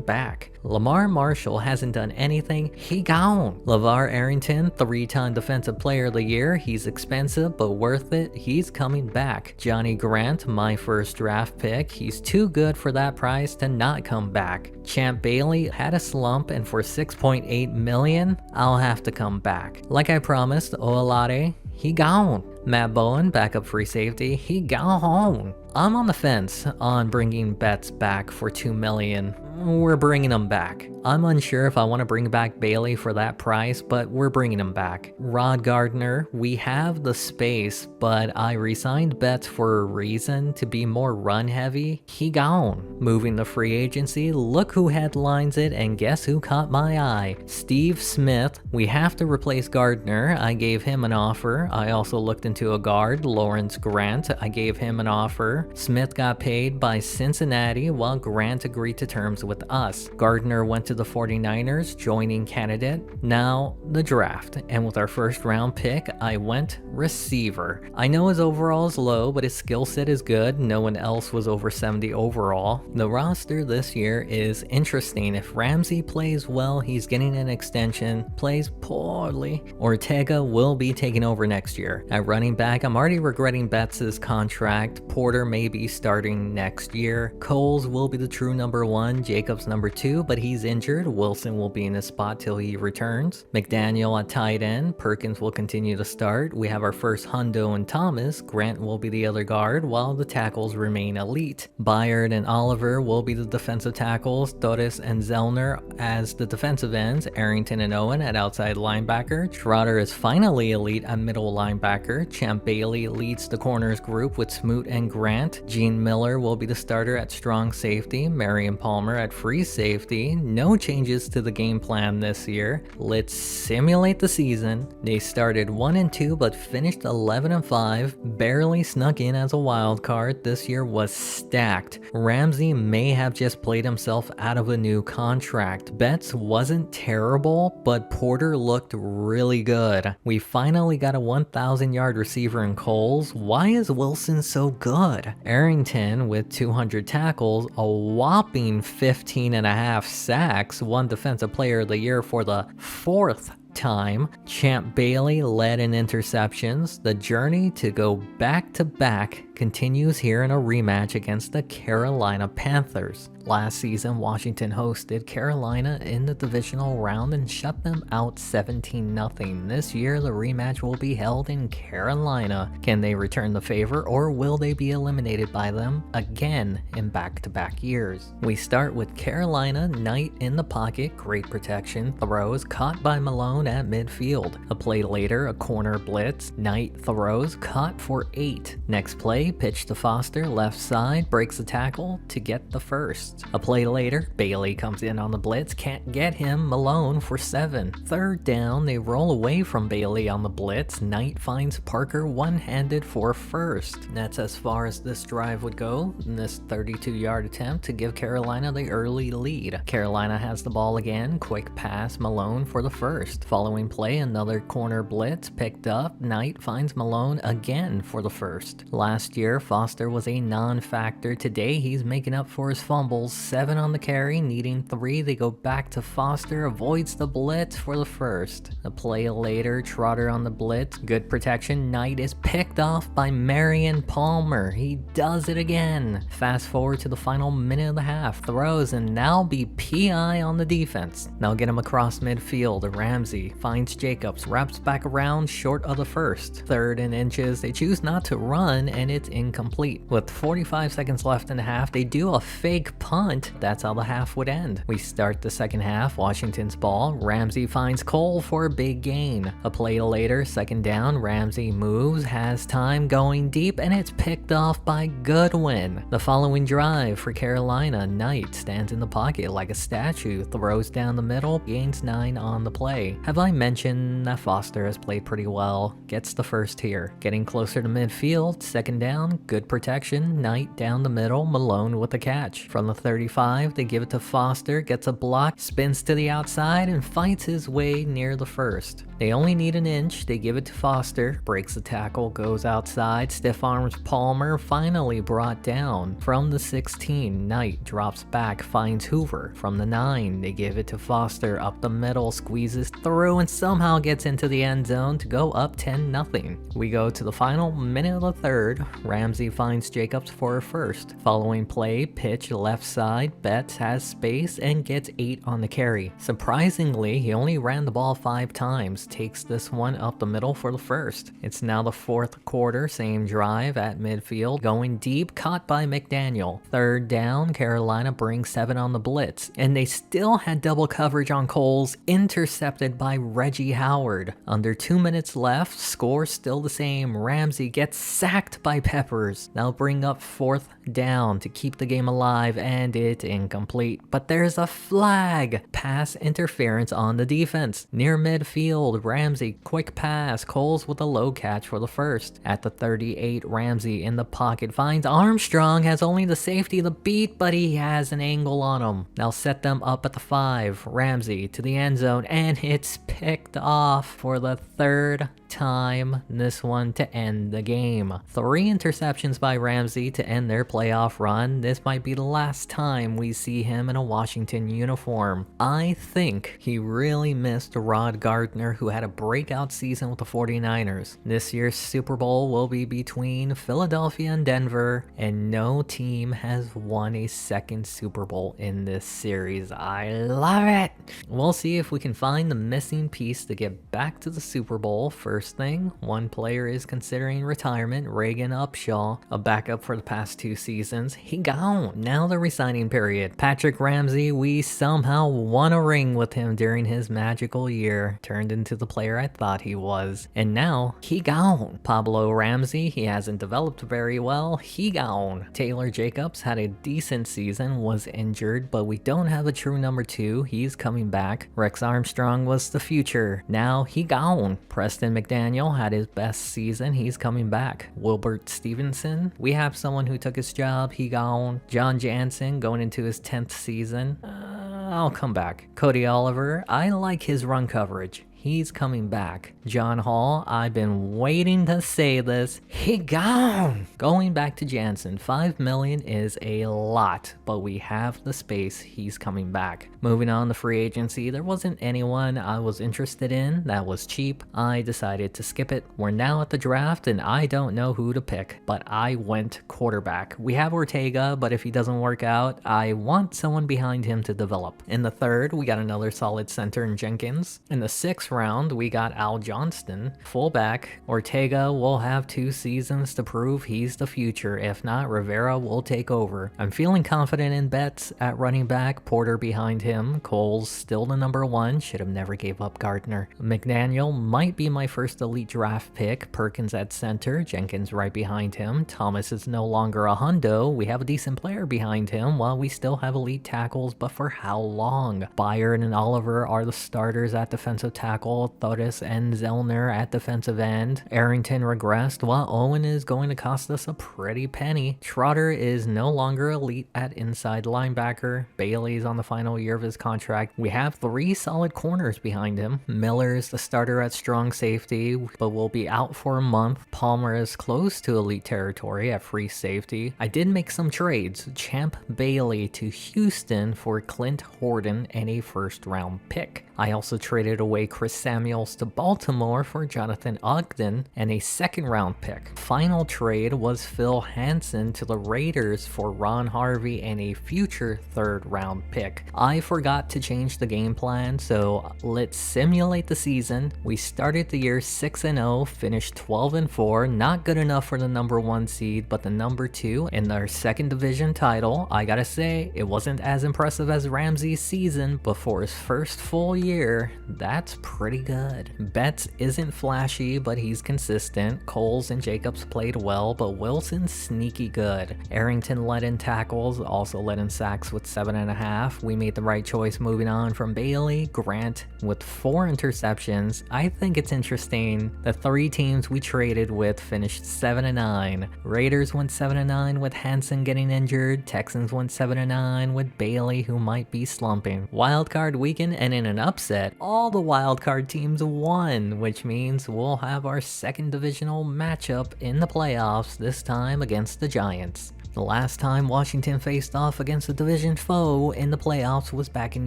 S1: back. Lamar Marshall hasn't done anything, he gone. LeVar Arrington, 3-time defensive player of the year, he's expensive but worth it, he's coming back. Johnny Grant, my first draft pick, he's too good for that price to not come back. Champ Bailey had a slump, and for $6.8 million, I'll have to come back. Like I promised, Olave, he gone. Matt Bowen, backup free safety, he gone. I'm on the fence on bringing Betts back for $2 million. We're bringing him back. I'm unsure if I want to bring back Bailey for that price, but we're bringing him back. Rod Gardner, we have the space, but I re-signed Betts for a reason, to be more run heavy. He gone. Moving the free agency, look who headlines it, and guess who caught my eye? Steve Smith. We have to replace Gardner. I gave him an offer. I also looked into a guard, Lawrence Grant. I gave him an offer. Smith got paid by Cincinnati while Grant agreed to terms with us. Gardner went to the 49ers, joining candidate. Now the draft, and with our first round pick, I went receiver. I know his overall is low, but his skill set is good. No one else was over 70 overall. The roster this year is interesting. If Ramsey plays well, he's getting an extension. Plays poorly, Ortega will be taking over next year. At running back, I'm already regretting Betts' contract. Porter may be starting next year. Coles will be the true number 1, Jacobs number 2, but he's injured. Wilson will be in his spot till he returns. McDaniel at tight end. Perkins will continue to start. We have our first Hundo and Thomas. Grant will be the other guard, while the tackles remain elite. Byard and Oliver will be the defensive tackles. Torres and Zellner as the defensive ends. Arrington and Owen at outside linebacker. Trotter is finally elite at middle linebacker. Champ Bailey leads the corners group with Smoot and Grant. Gene Miller will be the starter at strong safety. Marion Palmer at free safety. No changes to the game plan this year. Let's simulate the season. They started 1-2 but finished 11-5. Barely snuck in as a wild card. This year was stacked. Ramsey may have just played himself out of a new contract. Betts wasn't terrible, but Porter looked really good. We finally got a 1,000-yard receiver in Coles. Why is Wilson so good? Arrington with 200 tackles, a whopping 15.5 sacks, won Defensive Player of the Year for the 4th time. Champ Bailey led in interceptions. The journey to go back-to-back continues here in a rematch against the Carolina Panthers. Last season, Washington hosted Carolina in the divisional round and shut them out 17-0. This year, the rematch will be held in Carolina. Can they return the favor, or will they be eliminated by them again in back-to-back years? We start with Carolina. Knight in the pocket, great protection, throws, caught by Malone at midfield. A play later, a corner blitz. Knight throws, caught for 8. Next play, pitch to Foster, left side, breaks the tackle to get the first. A play later, Bailey comes in on the blitz, can't get him, Malone for 7. Third down, they roll away from Bailey on the blitz. Knight finds Parker one-handed for first. That's as far as this drive would go in this 32-yard attempt to give Carolina the early lead. Carolina has the ball again, quick pass, Malone for the first. Following play, another corner blitz picked up. Knight finds Malone again for the first. Last year, Foster was a non-factor. Today, he's making up for his fumbles. 7 on the carry, needing 3. They go back to Foster, avoids the blitz for the first. A play later, Trotter on the blitz, good protection. Knight is picked off by Marion Palmer. He does it again. Fast forward to the final minute of the half, throws, and now be PI on the defense. Now get him across midfield. Ramsey finds Jacobs, wraps back around short of the first. 3rd and inches, they choose not to run, and it's incomplete. With 45 seconds left in the half, they do a fake punt. That's how the half would end. We start the second half, Washington's ball. Ramsey finds Cole for a big gain. A play later, 2nd down, Ramsey moves, has time going deep, and it's picked off by Goodwin. The following drive for Carolina, Knight stands in the pocket like a statue, throws down the middle, gains 9 on the play. Have I mentioned that Foster has played pretty well? Gets the first here. Getting closer to midfield, 2nd down, good protection, Knight down the middle, Malone with the catch. From the 35, they give it to Foster, gets a block, spins to the outside, and fights his way near the first. They only need an inch, they give it to Foster, breaks the tackle, goes outside, stiff arms Palmer, finally brought down. From the 16, Knight drops back, finds Hoover. From the 9, they give it to Foster, up the middle, squeezes through, and somehow gets into the end zone to go up 10-0. We go to the final minute of the third. Ramsey finds Jacobs for a first. Following play, pitch left side, Betts has space and gets 8 on the carry. Surprisingly, he only ran the ball 5 times, takes this one up the middle for the first. It's now the 4th quarter, same drive at midfield, going deep, caught by McDaniel. 3rd down, Carolina brings 7 on the blitz, and they still had double coverage on Coles, intercepted by Reggie Howard. Under 2 minutes left, score still the same. Ramsey gets sacked by Peppers. Now bring up 4th down to keep the game alive, and it's incomplete. But there's a flag! Pass interference on the defense. Near midfield, Ramsey, quick pass, Coles with a low catch for the first. At the 38, Ramsey in the pocket finds Armstrong, has only the safety to beat, but he has an angle on him. Now set them up at the 5, Ramsey to the end zone, and it's picked off for the 3rd time, this one to end the game. 3 interceptions by Ramsey to end their playoff run. This might be the last time we see him in a Washington uniform. I think he really missed Rod Gardner, who had a breakout season with the 49ers. This year's Super Bowl will be between Philadelphia and Denver, and no team has won a 2nd Super Bowl in this series. I love it! We'll see if we can find the missing piece to get back to the Super Bowl. First thing, one player is considering retirement, Reagan Upshaw, a backup for the past 2 seasons. He gone. Now the resigning period. Patrick Ramsey, we somehow won a ring with him during his magical year. Turned into the player I thought he was. And now, he gone. Pablo Ramsey, he hasn't developed very well. He gone. Taylor Jacobs had a decent season, was injured, but we don't have a true number 2. He's coming back. Rex Armstrong was the future. Now he gone. Preston McDaniel had his best season. He's coming back. Wilbert Stevenson, we have someone who took his job. He gone. John Jansen going into his 10th season. I'll come back. Cody Oliver, I like his run coverage. he's coming back. John Hall, I've been waiting to say this, he gone! Going back to Jansen, $5 million is a lot, but we have the space, he's coming back. Moving on to free agency, there wasn't anyone I was interested in that was cheap. I decided to skip it. We're now at the draft and I don't know who to pick, but I went quarterback. We have Ortega, but if he doesn't work out, I want someone behind him to develop. In the third, we got another solid center in Jenkins. In the sixth round, we got Al Johnston. Fullback, Ortega will have 2 seasons to prove he's the future. If not, Rivera will take over. I'm feeling confident in Betts at running back, Porter behind him, Cole's still the number 1, should have never gave up Gardner. McDaniel might be my first elite draft pick, Perkins at center, Jenkins right behind him, Thomas is no longer a hundo, we have a decent player behind him while we still have elite tackles, but for how long? Byron and Oliver are the starters at defensive tackle, Thotis and Zellner at defensive end, Arrington regressed while Owen is going to cost us a pretty penny. Trotter is no longer elite at inside linebacker, Bailey's on the final year of his contract. We have 3 solid corners behind him. Miller is the starter at strong safety, but will be out for a month. Palmer is close to elite territory at free safety. I did make some trades. Champ Bailey to Houston for Clint Horton and a first round pick. I also traded away Chris Samuels to Baltimore for Jonathan Ogden and a second round pick. Final trade was Phil Hansen to the Raiders for Ron Harvey and a future third round pick. I forgot to change the game plan, so let's simulate the season. We started the year 6-0, finished 12-4, not good enough for the number 1 seed, but the number 2 in our second division title. I gotta say, it wasn't as impressive as Ramsey's season, but for his first full year, that's pretty good. Betts isn't flashy, but he's consistent. Coles and Jacobs played well, but Wilson's sneaky good. Arrington led in tackles, also led in sacks with 7.5. We made the right choice moving on from Bailey. Grant with 4 interceptions. I think it's interesting the 3 teams we traded with finished 7-9. Raiders went 7-9 with Hansen getting injured. Texans went 7-9 with Bailey, who might be slumping. Wildcard weekend, and in an upset, all the wildcard teams won, which means we'll have our second divisional matchup in the playoffs, this time against the Giants. The last time Washington faced off against a division foe in the playoffs was back in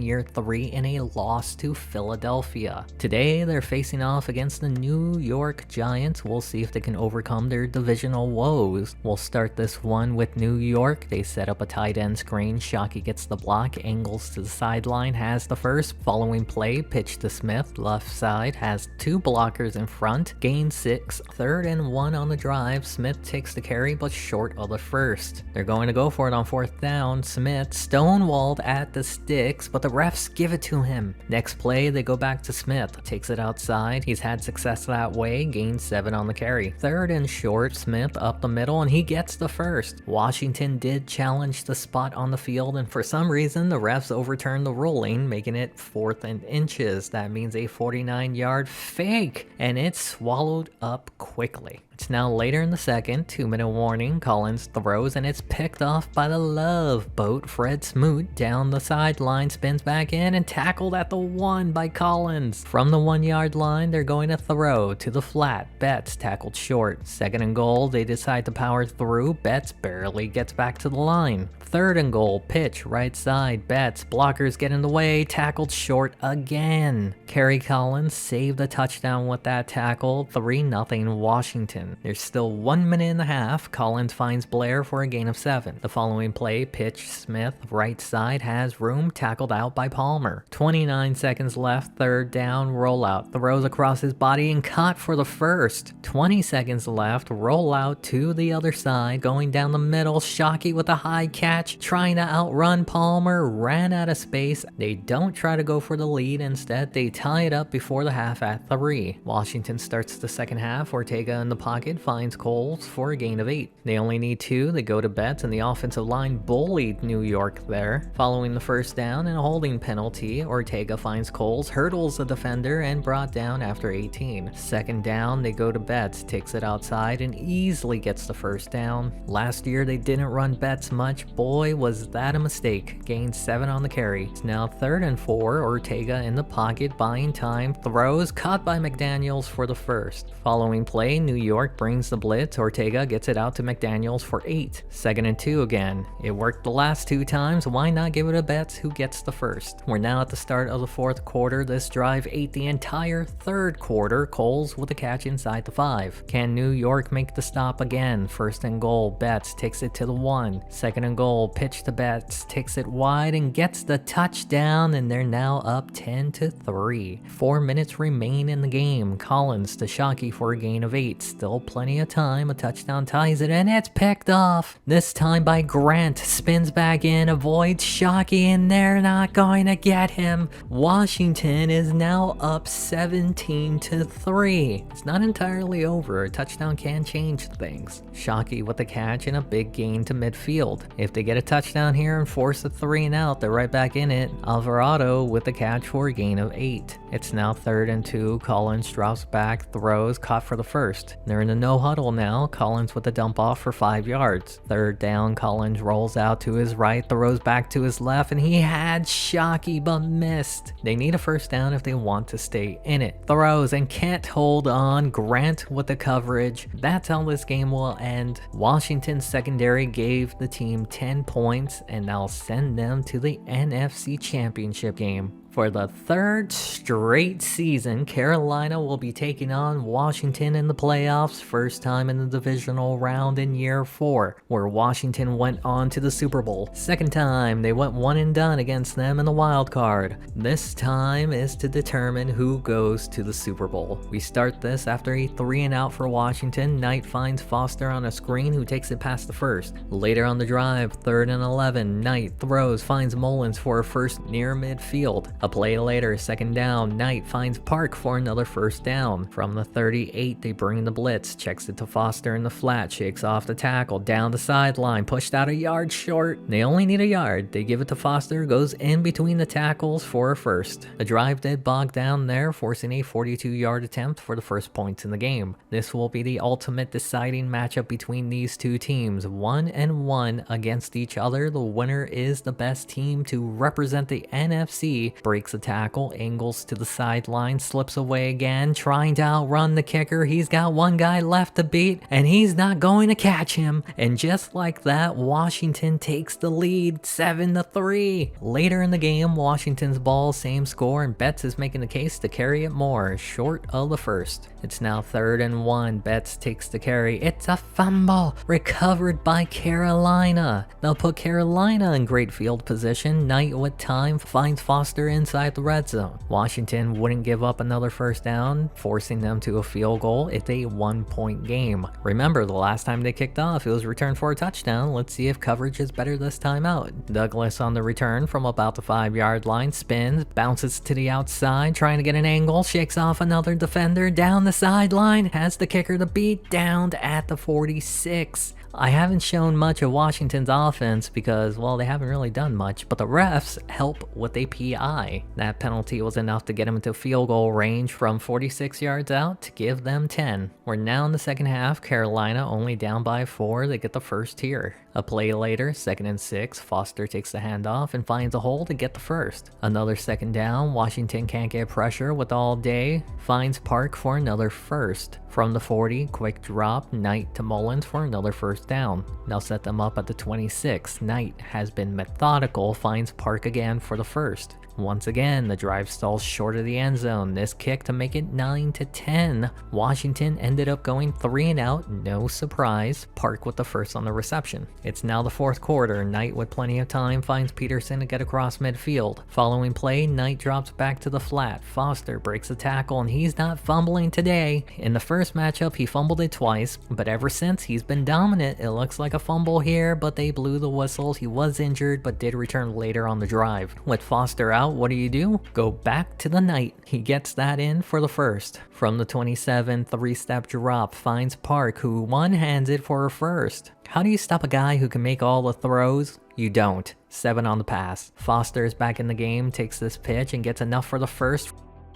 S1: year 3 in a loss to Philadelphia. Today, they're facing off against the New York Giants. We'll see if they can overcome their divisional woes. We'll start this one with New York. They set up a tight end screen. Shockey gets the block, angles to the sideline, has the first. Following play, pitch to Smith, left side, has 2 blockers in front, gain 6, 3rd and 1 on the drive. Smith takes the carry, but short of the first. They're going to go for it on 4th down. Smith stonewalled at the sticks, but the refs give it to him. Next play, they go back to Smith. Takes it outside. He's had success that way. Gains 7 on the carry. 3rd and short. Smith up the middle, and he gets the first. Washington did challenge the spot on the field, and for some reason, the refs overturned the ruling, making it 4th and inches. That means a 49-yard fake, and it's swallowed up quickly. It's now later in the second, 2-minute warning. Collins throws and it's picked off by the Love Boat. Fred Smoot down the sideline, spins back in and tackled at the 1 by Collins. From the 1-yard line, they're going to throw to the flat. Betts tackled short. 2nd and goal, they decide to power through. Betts barely gets back to the line. 3rd and goal, pitch right side. Betts, blockers get in the way, tackled short again. Kerry Collins saved a touchdown with that tackle. 3-0 Washington. There's still 1 minute and a half. Collins finds Blair for a gain of 7. The following play, pitch Smith, right side, has room, tackled out by Palmer. 29 seconds left, 3rd down, rollout. Throws across his body and caught for the first. 20 seconds left, rollout to the other side, going down the middle. Shockey with a high catch, trying to outrun Palmer, ran out of space. They don't try to go for the lead, instead they tie it up before the half at 3. Washington starts the second half. Ortega in the pocket pocket finds Coles for a gain of 8. They only need 2, they go to Betts, and the offensive line bullied New York there. Following the first down and a holding penalty, Ortega finds Coles, hurdles the defender, and brought down after 18. Second down, they go to Betts, takes it outside, and easily gets the first down. Last year, they didn't run Betts much. Boy, was that a mistake. Gained 7 on the carry. It's now 3rd and 4, Ortega in the pocket, buying time, throws, caught by McDaniels for the first. Following play, New York brings the blitz, Ortega gets it out to McDaniels for 8. 2nd and 2 again. It worked the last 2 times, why not give it to Betts who gets the first? We're now at the start of the 4th quarter. This drive ate the entire 3rd quarter. Coles with a catch inside the 5. Can New York make the stop again? 1st and goal, Betts takes it to the 1. 2nd and goal, pitch to Betts, takes it wide and gets the touchdown, and they're now up 10-3. 4 minutes remain in the game. Collins to Shockey for a gain of 8. Still plenty of time. A touchdown ties it, and it's picked off. This time by Grant. Spins back in, avoids Shockey, and they're not going to get him. Washington is now up 17-3. It's not entirely over. A touchdown can change things. Shockey with the catch and a big gain to midfield. If they get a touchdown here and force a 3 and out, they're right back in it. Alvarado with the catch for a gain of 8. It's now 3rd and 2. Collins drops back, throws, caught for the first. They're in the no huddle now. Collins with the dump off for 5 yards. 3rd down, Collins rolls out to his right, throws back to his left, and he had Shockey but missed. They need a first down if they want to stay in it. Throws and can't hold on. Grant with the coverage. That's how this game will end. Washington's secondary gave the team 10 points, and they'll send them to the NFC Championship game. For the 3rd straight season, Carolina will be taking on Washington in the playoffs, first time in the divisional round in year 4, where Washington went on to the Super Bowl. Second time, they went one and done against them in the wild card. This time is to determine who goes to the Super Bowl. We start this after a 3 and out for Washington. Knight finds Foster on a screen, who takes it past the first. Later on the drive, 3rd and 11, Knight throws, finds Mullins for a first near midfield. A play later, 2nd down, Knight finds Park for another first down. From the 38, they bring the blitz, checks it to Foster in the flat, shakes off the tackle, down the sideline, pushed out a yard short. They only need a yard. They give it to Foster, goes in between the tackles for a first. The drive did bog down there, forcing a 42-yard attempt for the first points in the game. This will be the ultimate deciding matchup between these two teams, 1-1 against each other. The winner is the best team to represent the NFC. Breaks a tackle, angles to the sideline, slips away again, trying to outrun the kicker. He's got one guy left to beat, and he's not going to catch him. And just like that, Washington takes the lead, 7-3. Later in the game, Washington's ball, same score, and Betts is making the case to carry it more, short of the first. It's now 3rd and 1. Betts takes the carry. It's a fumble, recovered by Carolina. They'll put Carolina in great field position. Knight with time finds Foster inside the red zone. Washington wouldn't give up another first down, forcing them to a field goal. It's a 1-point game. Remember, the last time they kicked off, it was returned for a touchdown. Let's see if coverage is better this time out. Douglas on the return from about the 5-yard line, spins, bounces to the outside, trying to get an angle, shakes off another defender down the sideline, has the kicker to beat, downed at the 46. I haven't shown much of Washington's offense because, well, they haven't really done much, but the refs help with a PI. That penalty was enough to get them into field goal range from 46 yards out to give them 10. We're now in the second half. Carolina only down by 4. They get the first here. A play later, 2nd and 6, Foster takes the handoff and finds a hole to get the first. Another 2nd down, Washington can't get pressure with all day, finds Park for another first. From the 40, quick drop, Knight to Mullins for another first down. They'll set them up at the 26. Knight has been methodical, finds Park again for the first. Once again, the drive stalls short of the end zone. This kick to make it 9-10. Washington ended up going 3 and out, no surprise. Park with the first on the reception. It's now the 4th quarter. Knight with plenty of time finds Peterson to get across midfield. Following play, Knight drops back to the flat. Foster breaks a tackle, and he's not fumbling today. In the first matchup, he fumbled it twice, but ever since, he's been dominant. It looks like a fumble here, but they blew the whistle. He was injured, but did return later on the drive. With Foster out, out, what do? Go back to the night. He gets that in for the first. From the 27, three-step drop, finds Park, who one-hands it for a first. How do you stop a guy who can make all the throws? You don't. 7 on the pass. Foster is back in the game, takes this pitch and gets enough for the first.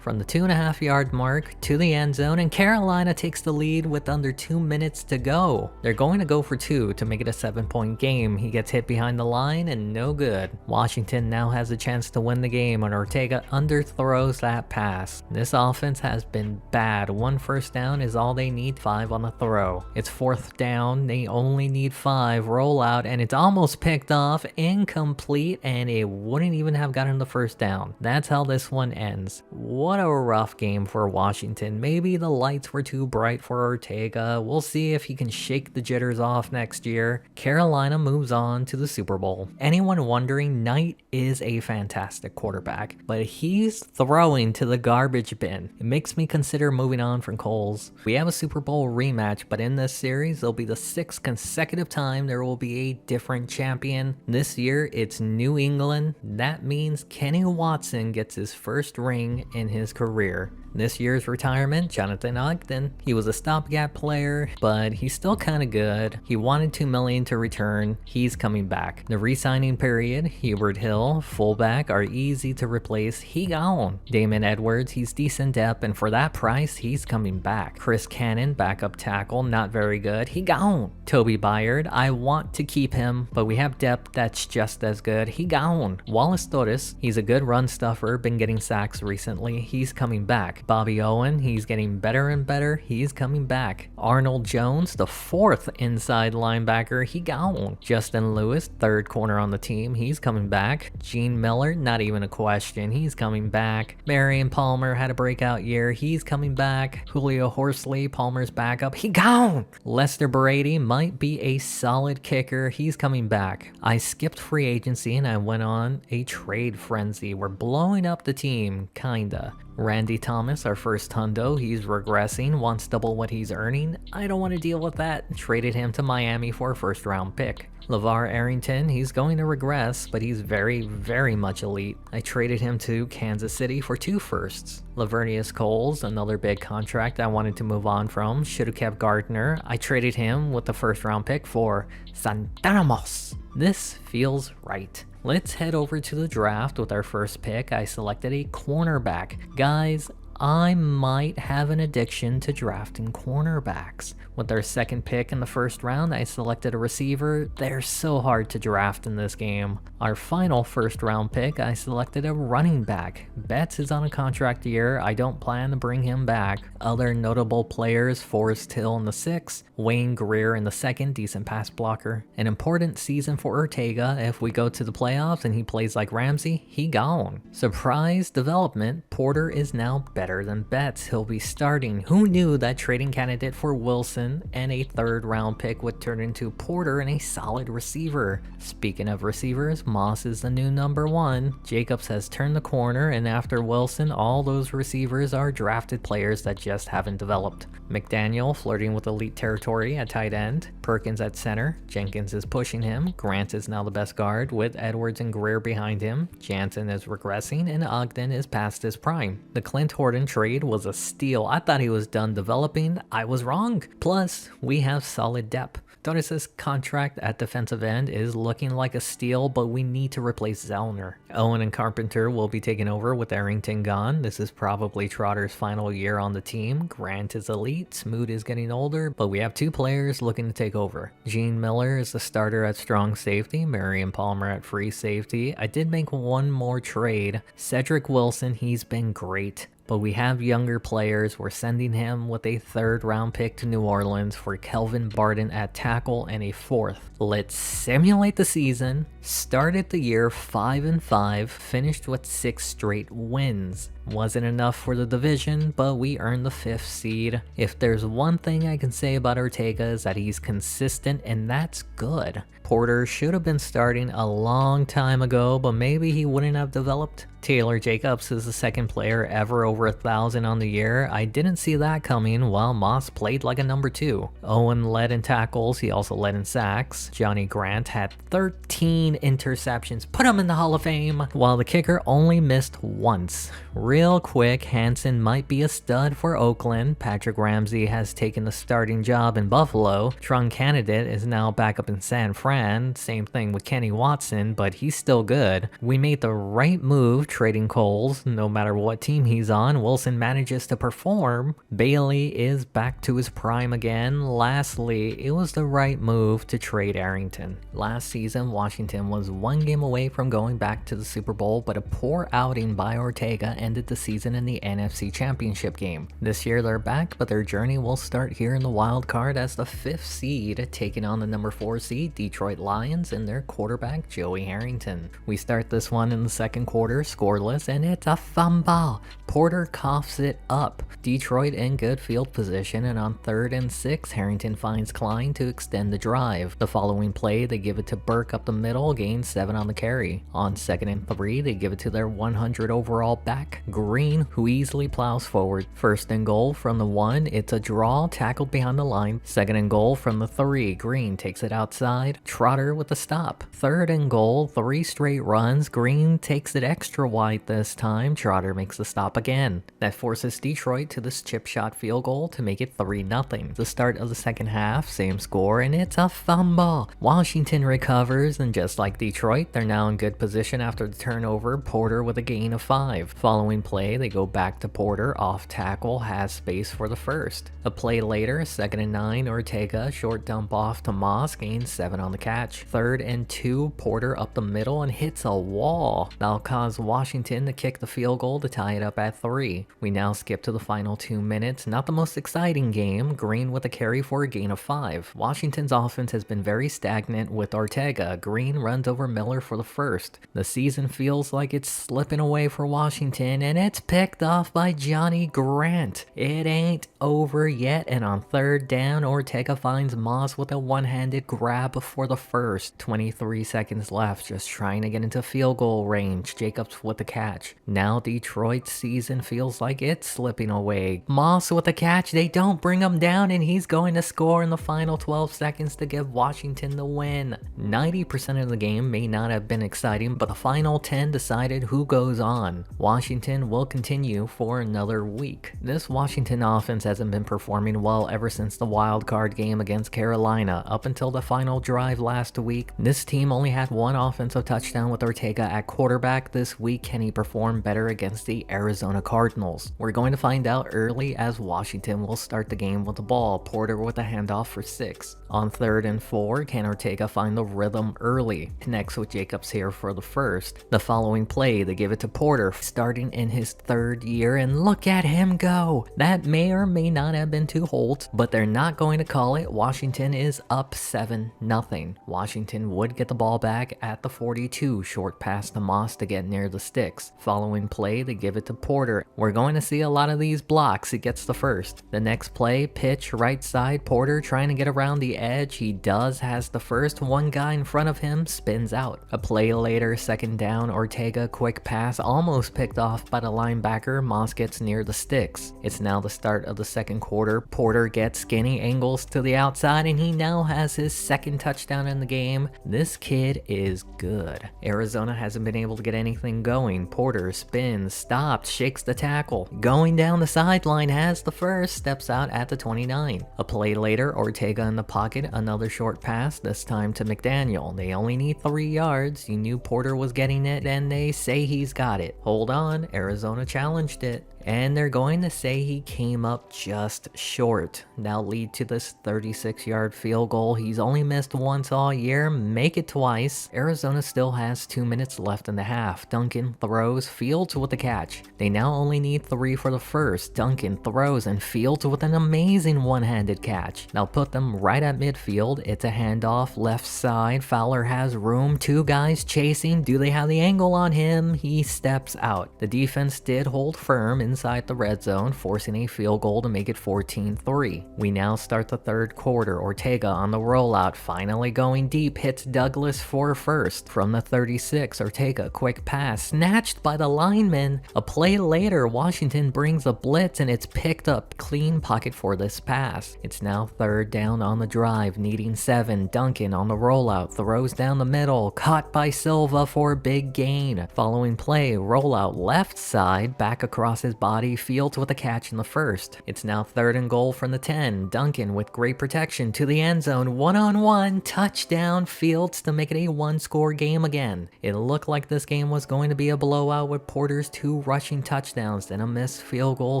S1: From the 2.5-yard mark to the end zone, and Carolina takes the lead with under 2 minutes to go. They're going to go for 2 to make it a 7-point game. He gets hit behind the line and no good. Washington now has a chance to win the game, and Ortega underthrows that pass. This offense has been bad. 1 first down is all they need, 5 on the throw. It's 4th down, they only need 5. Rollout, and it's almost picked off, incomplete, and it wouldn't even have gotten the first down. That's how this one ends. What a rough game for Washington. Maybe the lights were too bright for Ortega. We'll see if he can shake the jitters off next year. Carolina moves on to the Super Bowl. Anyone wondering, Knight is a fantastic quarterback, but he's throwing to the garbage bin. It makes me consider moving on from Coles. We have a Super Bowl rematch, but in this series, it'll be the 6th consecutive time there will be a different champion. This year, it's New England. That means Kenny Watson gets his first ring in his career. This year's retirement, Jonathan Ogden. He was a stopgap player, but he's still kind of good. He wanted $2 million to return. He's coming back. The re-signing period, Hubert Hill, fullback, are easy to replace. He gone. Damon Edwards, he's decent depth, and for that price, he's coming back. Chris Cannon, backup tackle, not very good. He gone. Toby Byard, I want to keep him, but we have depth that's just as good. He gone. Wallace Torres, he's a good run stuffer, been getting sacks recently. He's coming back. Bobby Owen, he's getting better and better. He's coming back. Arnold Jones, the 4th inside linebacker, he gone. Justin Lewis, 3rd corner on the team, he's coming back. Gene Miller, not even a question, he's coming back. Marion Palmer had a breakout year, he's coming back. Julio Horsley, Palmer's backup, he gone. Lester Brady might be a solid kicker, he's coming back. I skipped free agency and I went on a trade frenzy. We're blowing up the team, kinda. Randy Thomas, our first hundo, he's regressing, wants double what he's earning. I don't want to deal with that. Traded him to Miami for a 1st round pick. LeVar Arrington, he's going to regress, but he's very, very much elite. I traded him to Kansas City for 2 firsts. Lavernius Coles, another big contract I wanted to move on from. Should have kept Gardner. I traded him with the 1st round pick for Santana Moss. This feels right. Let's head over to the draft. With our first pick, I selected a cornerback. Guys, I might have an addiction to drafting cornerbacks. With our second pick in the 1st round, I selected a receiver. They're so hard to draft in this game. Our final 1st round pick, I selected a running back. Betts is on a contract year. I don't plan to bring him back. Other notable players, Forrest Hill in the 6th, Wayne Greer in the 2nd, decent pass blocker. An important season for Ortega. If we go to the playoffs and he plays like Ramsey, he gone. Surprise development, Porter is now better than Betts. He'll be starting. Who knew that trading candidate for Wilson and a 3rd round pick would turn into Porter and a solid receiver? Speaking of receivers, Moss is the new number 1. Jacobs has turned the corner, and after Wilson, all those receivers are drafted players that just haven't developed. McDaniel flirting with elite territory at tight end. Perkins at center. Jenkins is pushing him. Grant is now the best guard with Edwards and Greer behind him. Jansen is regressing, and Ogden is past his prime. The Clint Horton trade was a steal. I thought he was done developing. I was wrong. Plus, we have solid depth. Torres' contract at defensive end is looking like a steal, but we need to replace Zellner. Owen and Carpenter will be taking over with Arrington gone. This is probably Trotter's final year on the team. Grant is elite, Smoot is getting older, but we have 2 players looking to take over. Gene Miller is the starter at strong safety, Marion Palmer at free safety. I did make one more trade. Cedric Wilson, he's been great. But we have younger players. We're sending him with a 3rd round pick to New Orleans for Kelvin Barton at tackle and a 4th. Let's simulate the season. Started the year 5-5, finished with 6 straight wins. Wasn't enough for the division, but we earned the 5th seed. If there's one thing I can say about Ortega is that he's consistent, and that's good. Porter should have been starting a long time ago, but maybe he wouldn't have developed. Taylor Jacobs is the 2nd player ever over 1,000 on the year. I didn't see that coming, while Moss played like a number 2. Owen led in tackles, he also led in sacks. Johnny Grant had 13 9 interceptions. Put him in the Hall of Fame. While the kicker only missed once. Real quick, Hansen might be a stud for Oakland. Patrick Ramsey has taken the starting job in Buffalo. Trung Candidate is now back up in San Fran. Same thing with Kenny Watson, but he's still good. We made the right move trading Coles. No matter what team he's on, Wilson manages to perform. Bailey is back to his prime again. Lastly, it was the right move to trade Arrington. Last season, Washington was one game away from going back to the Super Bowl, but a poor outing by Ortega ended the season in the NFC Championship game. This year they're back, but their journey will start here in the wild card as the 5th seed, taking on the number 4 seed Detroit Lions and their quarterback Joey Harrington. We start this one in the second quarter, scoreless, and it's a fumble. Porter coughs it up. Detroit in good field position, and on 3rd and 6, Harrington finds Klein to extend the drive. The following play, they give it to Burke up the middle, gain 7 on the carry. On 2nd and 3, they give it to their 100 overall back, Green, who easily plows forward. 1st and goal from the 1, it's a draw, tackled behind the line. 2nd and goal from the 3, Green takes it outside, Trotter with a stop. 3rd and goal, 3 straight runs, Green takes it extra wide this time, Trotter makes the stop again. That forces Detroit to this chip shot field goal to make it 3-0. The start of the second half, same score, and it's a fumble. Washington recovers, and just like Detroit, they're now in good position after the turnover. Porter with a gain of 5. Following play, they go back to Porter, off tackle, has space for the first. A play later, 2nd and 9, Ortega, short dump off to Moss, gains 7 on the catch. 3rd and 2, Porter up the middle and hits a wall. That'll cause Washington to kick the field goal to tie it up at 3. We now skip to the final 2 minutes. Not the most exciting game. Green with a carry for a gain of 5. Washington's offense has been very stagnant with Ortega. Green runs over Miller for the first. The season feels like it's slipping away for Washington, and it's picked off by Johnny Grant. It ain't over yet, and on 3rd down, Ortega finds Moss with a one-handed grab for the first. 23 seconds left, just trying to get into field goal range. Jacobs with the catch. Now Detroit's season feels like it's slipping away. Moss with a catch, they don't bring him down, and he's going to score in the final 12 seconds to give Washington the win. 90% of the game may not have been exciting, but the final 10 decided who goes on. Washington will continue for another week. This Washington offense hasn't been performing well ever since the wild card game against Carolina. Up until the final drive last week, this team only had 1 offensive touchdown with Ortega at quarterback. This week, can he perform better against the Arizona Cardinals? We're going to find out early, as Washington will start the game with the ball. Porter with a handoff for 6. On 3rd and 4, can Ortega find the rhythm early? Connects with Jacobs here for the first. The following play, they give it to Porter, starting in his 3rd year, and look at him go! That may or may not have been 2 holds, but they're not going to call it. Washington is up 7-0. Washington would get the ball back at the 42, short pass to Moss to get near the sticks. Following play, they give it to Porter. We're going to see a lot of these blocks. He gets the first. The next play, pitch right side, Porter trying to get around the edge. He does, has the first. One guy in front of him spins out. A play later, 2nd down, Ortega, quick pass, almost picked off by the linebacker. Moss gets near the sticks. It's now the start of the second quarter. Porter gets skinny angles to the outside, and he now has his 2nd touchdown in the game. This kid is good. Arizona hasn't been able to get anything going. Porter spins, stopped, shakes the tackle. Going down the sideline, has the first, steps out at the 29. A play later, Ortega in the pocket, another short pass, this time to McDaniel. They only need 3 yards. You knew Porter was getting it, and they say he's got it. Hold on, Arizona challenged it. And they're going to say he came up just short. That'll lead to this 36-yard field goal. He's only missed once all year, make it twice. Arizona still has 2 minutes left in the half. Duncan throws, Fields with the catch. They now only need 3 for the first. Duncan throws, and Fields with an amazing one-handed catch. They'll put them right at midfield. It's a handoff, left side. Fowler has room, 2 guys chasing. Do they have the angle on him? He steps out. The defense did hold firm in inside the red zone, forcing a field goal to make it 14-3. We now start the third quarter. Ortega on the rollout, finally going deep, hits Douglas for first. From the 36, Ortega, quick pass, snatched by the lineman. A play later, Washington brings a blitz and it's picked up. Clean pocket for this pass. It's now third down on the drive, needing 7. Duncan on the rollout, throws down the middle, caught by Silva for a big gain. Following play, rollout left side, back across his body, Fields with a catch in the first. It's now third and goal from the 10. Duncan with great protection to the end zone, one-on-one, touchdown Fields to make it a one-score game again. It looked like this game was going to be a blowout with Porter's 2 rushing touchdowns, then a missed field goal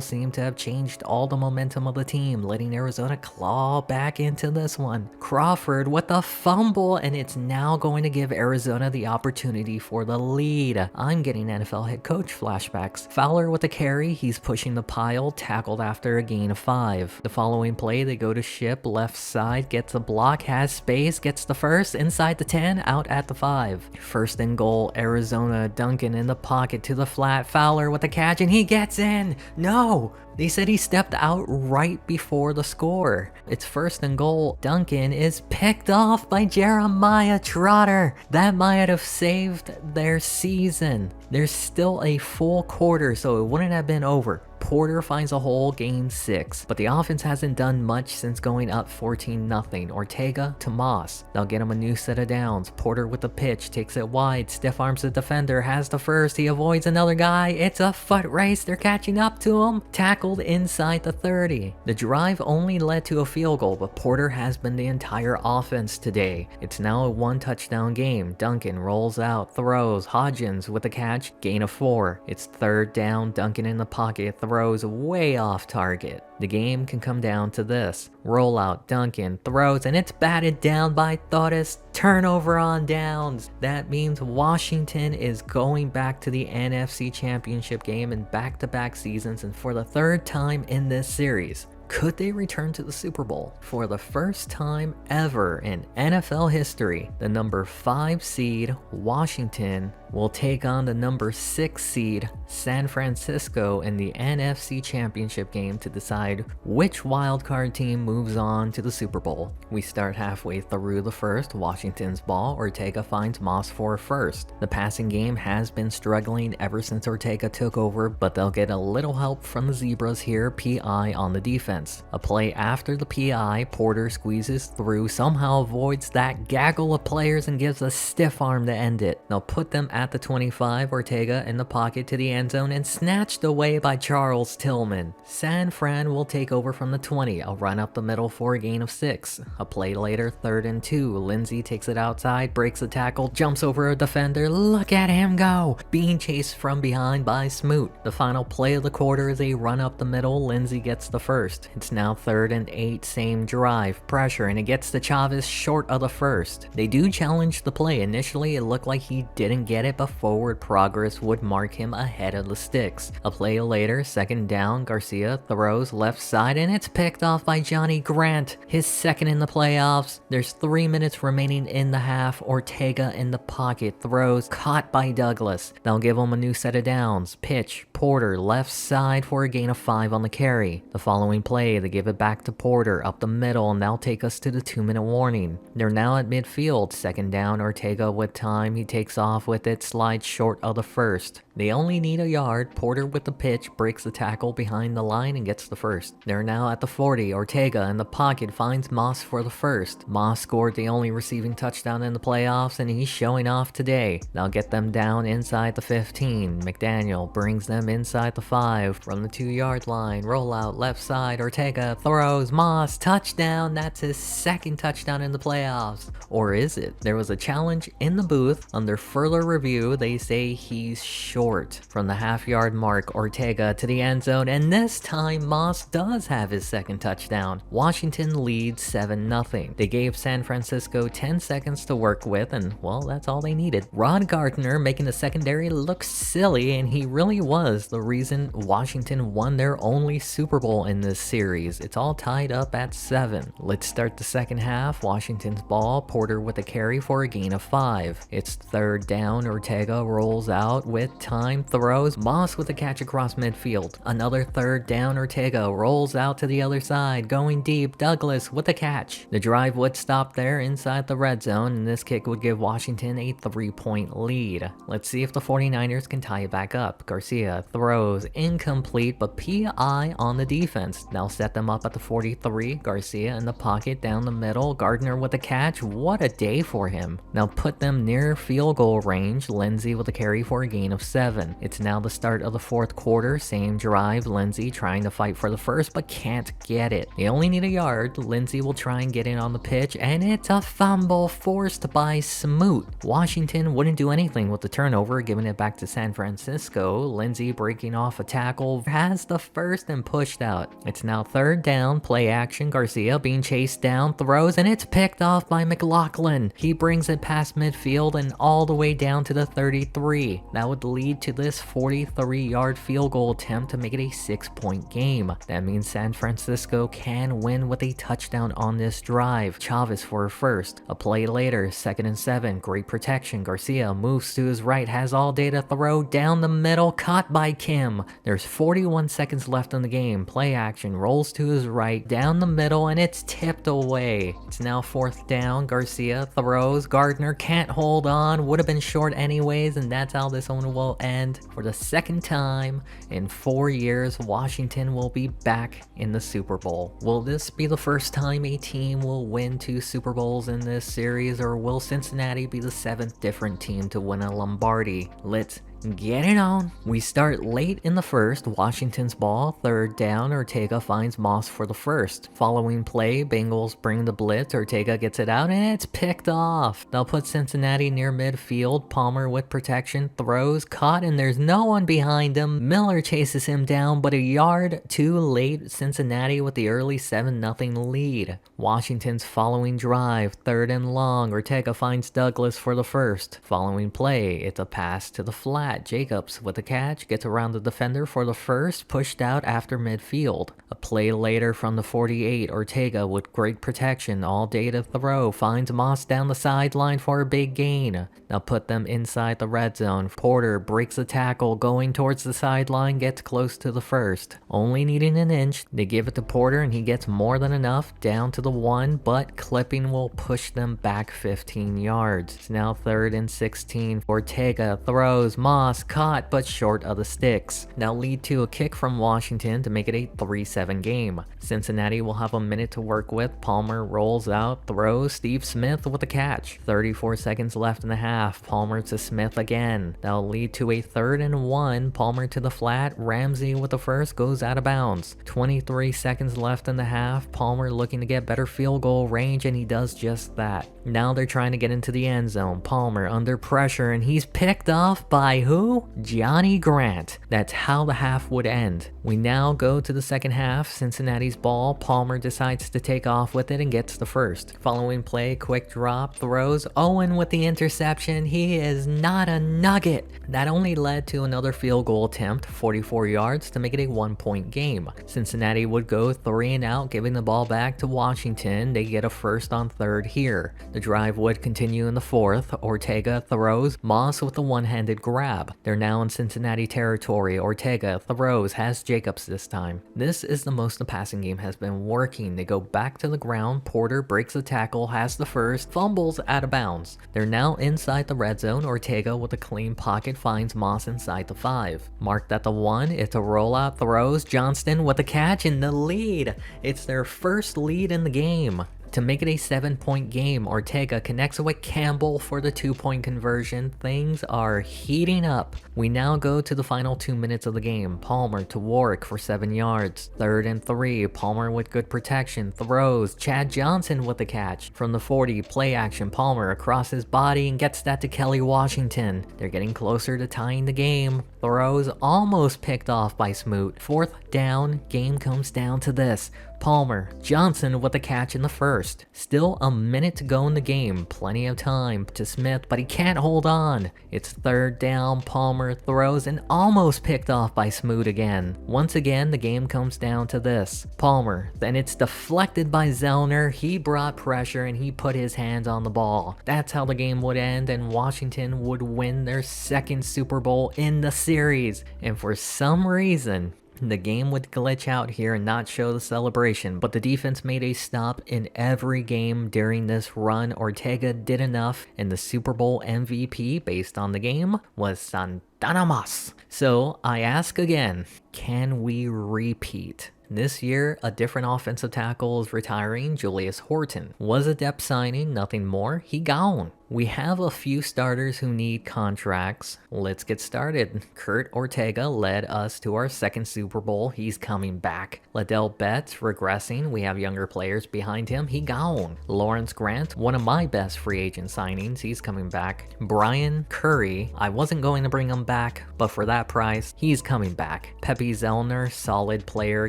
S1: seemed to have changed all the momentum of the team, letting Arizona claw back into this one. Crawford with a fumble, and it's now going to give Arizona the opportunity for the lead. I'm getting NFL head coach flashbacks. Fowler with a carry, he's pushing the pile, tackled after a gain of 5. The following play, they go to Ship, left side, gets a block, has space, gets the first, inside the 10, out at the 5. First and goal, Arizona. Duncan in the pocket to the flat, Fowler with a catch, and he gets in! No! They said he stepped out right before the score. It's first and goal. Duncan is picked off by Jeremiah Trotter. That might have saved their season. There's still a full quarter, so it wouldn't have been over. Porter finds a hole, game 6, but the offense hasn't done much since going up 14-0. Ortega to Moss. They'll get him a new set of downs. Porter with the pitch, takes it wide, stiff arms the defender, has the first, he avoids another guy, it's a foot race, they're catching up to him, tackled inside the 30. The drive only led to a field goal, but Porter has been the entire offense today. It's now a 1-touchdown game. Duncan rolls out, throws, Hodgins with a catch, gain of 4. It's third down, Duncan in the pocket, throws way off target. The game can come down to this. Rollout, Duncan throws, and it's batted down by Thotis. Turnover on downs. That means Washington is going back to the NFC Championship game in back-to-back seasons, and for the 3rd time in this series. Could they return to the Super Bowl? For the first time ever in NFL history, the number 5 seed, Washington, will take on the number 6 seed, San Francisco, in the NFC Championship game to decide which wildcard team moves on to the Super Bowl. We start halfway through the first, Washington's ball, Ortega finds Moss for first. The passing game has been struggling ever since Ortega took over, but they'll get a little help from the Zebras here, PI on the defense. A play after the PI, Porter squeezes through, somehow avoids that gaggle of players and gives a stiff arm to end it. They'll put them at the 25, Ortega in the pocket to the end zone and snatched away by Charles Tillman. San Fran will take over from the 20, a run up the middle for a gain of 6. A play later, 3rd and 2, Lindsey takes it outside, breaks a tackle, jumps over a defender, look at him go, being chased from behind by Smoot. The final play of the quarter is a run up the middle, Lindsey gets the first. It's now 3rd and 8, same drive, pressure, and it gets to Chavez short of the first. They do challenge the play. Initially it looked like he didn't get it, but forward progress would mark him ahead of the sticks. A play later, 2nd down, Garcia throws left side and it's picked off by Johnny Grant, his 2nd in the playoffs. There's 3 minutes remaining in the half. Ortega in the pocket throws, caught by Douglas. They'll give him a new set of downs. Pitch, Porter left side for a gain of 5 on the carry. The following play, they give it back to Porter up the middle, and that'll take us to the 2-minute warning. They're now at midfield, 2nd down, Ortega with time, he takes off with it, slides short of the first. They only need a yard. Porter with the pitch, breaks the tackle behind the line and gets the first. They're now at the 40, Ortega in the pocket finds Moss for the first. Moss scored the only receiving touchdown in the playoffs and he's showing off today. They'll get them down inside the 15. McDaniel brings them inside the 5 from the 2-yard line. Rollout left side, Ortega throws, Moss, touchdown. That's his 2nd touchdown in the playoffs. Or is it? There was a challenge in the booth. Under further review, they say he's short from the half-yard mark. Ortega to the end zone, and this time Moss does have his 2nd touchdown. Washington leads 7-0. They gave San Francisco 10 seconds to work with, and well, that's all they needed. Ron Gardner making the secondary look silly, and he really was the reason Washington won their only Super Bowl in this series. It's all tied up at 7. Let's start the second half. Washington's ball, Porter with a carry for a gain of 5. It's third down, Ortega rolls out with time, throws, Moss with a catch across midfield. Another third down, Ortega rolls out to the other side, going deep, Douglas with a catch. The drive would stop there inside the red zone, and this kick would give Washington a 3-point lead. Let's see if the 49ers can tie it back up. Garcia throws, incomplete, but PI on the defense. Now set them up at the 43, Garcia in the pocket down the middle, Gardner with a catch. What a day for him. Now put them near field goal range, Lindsey with a carry for a gain of 7. It's now the start of the fourth quarter, same drive, Lindsey trying to fight for the first but can't get it. They only need a yard, Lindsey will try and get in on the pitch, and it's a fumble forced by Smoot. Washington wouldn't do anything with the turnover, giving it back to San Francisco. Lindsey breaking off a tackle, has the first and pushed out. It's now third down, play action, Garcia being chased down, throws, and it's picked off by McLaughlin. He brings it past midfield and all the way down to the 33. That would lead to this 43-yard field goal attempt to make it a 6-point game. That means San Francisco can win with a touchdown on this drive. Chavez for a first. A play later, 2nd and 7, great protection. Garcia moves to his right, has all day to throw down the middle, caught by Kim. There's 41 seconds left in the game. Play action, rolls to his right, down the middle, and it's tipped away. It's now 4th down. Garcia throws, Gardner can't hold on, would have been short anyways, and that's how this one will end. For the second time in 4 years, Washington will be back in the Super Bowl. Will this be the first time a team will win 2 Super Bowls in this series, or will Cincinnati be the 7th different team to win a Lombardi? Let's get it on. We start late in the first, Washington's ball, third down, Ortega finds Moss for the first. Following play, Bengals bring the blitz, Ortega gets it out and it's picked off. They'll put Cincinnati near midfield, Palmer with protection, throws, caught, and there's no one behind him. Miller chases him down, but a yard too late, Cincinnati with the early 7-0 lead. Washington's following drive, third and long, Ortega finds Douglas for the first. Following play, it's a pass to the flat. Jacobs with a catch, gets around the defender for the first, pushed out after midfield. A play later from the 48, Ortega with great protection, all day to throw, finds Moss down the sideline for a big gain. Now put them inside the red zone. Porter breaks a tackle, going towards the sideline, gets close to the first. Only needing an inch, they give it to Porter and he gets more than enough, down to the 1, but clipping will push them back 15 yards. It's now 3rd and 16. Ortega throws, Moss caught but short of the sticks. Now lead to a kick from Washington to make it a 3-7 game. Cincinnati will have a minute to work with. Palmer rolls out, throws, Steve Smith with a catch. 34 seconds left in the half. Palmer to Smith again. That'll lead to a 3rd and 1. Palmer to the flat. Ramsey with the first goes out of bounds. 23 seconds left in the half. Palmer looking to get better field goal range, and he does just that. Now they're trying to get into the end zone. Palmer under pressure, and he's picked off by who? Johnny Grant. That's how the half would end. We now go to the second half. Cincinnati's ball. Palmer decides to take off with it and gets the first. Following play, quick drop, throws. Owen with the interception. He is not a nugget. That only led to another field goal attempt, 44 yards, to make it a 1-point game. Cincinnati would go 3 and out, giving the ball back to Washington. They get a first on 3rd here. The drive would continue in the 4th. Ortega throws, Moss with the one-handed grab. They're now in Cincinnati territory. Ortega throws, has Jacobs this time. This is the most the passing game has been working. They go back to the ground. Porter breaks a tackle, has the first, fumbles out of bounds. They're now inside the red zone. Ortega with a clean pocket finds Moss inside the 5. Marked at the 1, it's a rollout, throws, Johnston with a catch in the lead. It's their first lead in the game. To make it a 7-point game, Ortega connects with Campbell for the 2-point conversion. Things are heating up. We now go to the final 2 minutes of the game. Palmer to Warwick for 7 yards. 3rd and 3. Palmer with good protection. Throws. Chad Johnson with the catch. From the 40, play action. Palmer across his body and gets that to Kelly Washington. They're getting closer to tying the game. Throws almost picked off by Smoot. 4th down. Game comes down to this. Palmer, Johnson with a catch in the first. Still a minute to go in the game, plenty of time to Smith, but he can't hold on. It's third down, Palmer throws and almost picked off by Smoot again. Once again, the game comes down to this. Palmer, then it's deflected by Zellner. He brought pressure and he put his hands on the ball. That's how the game would end and Washington would win their second Super Bowl in the series. And for some reason, the game would glitch out here and not show the celebration, but the defense made a stop in every game during this run. Ortega did enough, and the Super Bowl MVP based on the game was Santana Moss. So I ask again, can we repeat? This year, a different offensive tackle is retiring. Julius Horton was a depth signing, nothing more. He gone. We have a few starters who need contracts. Let's get started. Kurt Ortega led us to our second Super Bowl. He's coming back. Liddell Betts regressing. We have younger players behind him. He gone. Lawrence Grant, one of my best free agent signings. He's coming back. Brian Curry, I wasn't going to bring him back, but for that price, he's coming back. Pepe Zellner, solid player,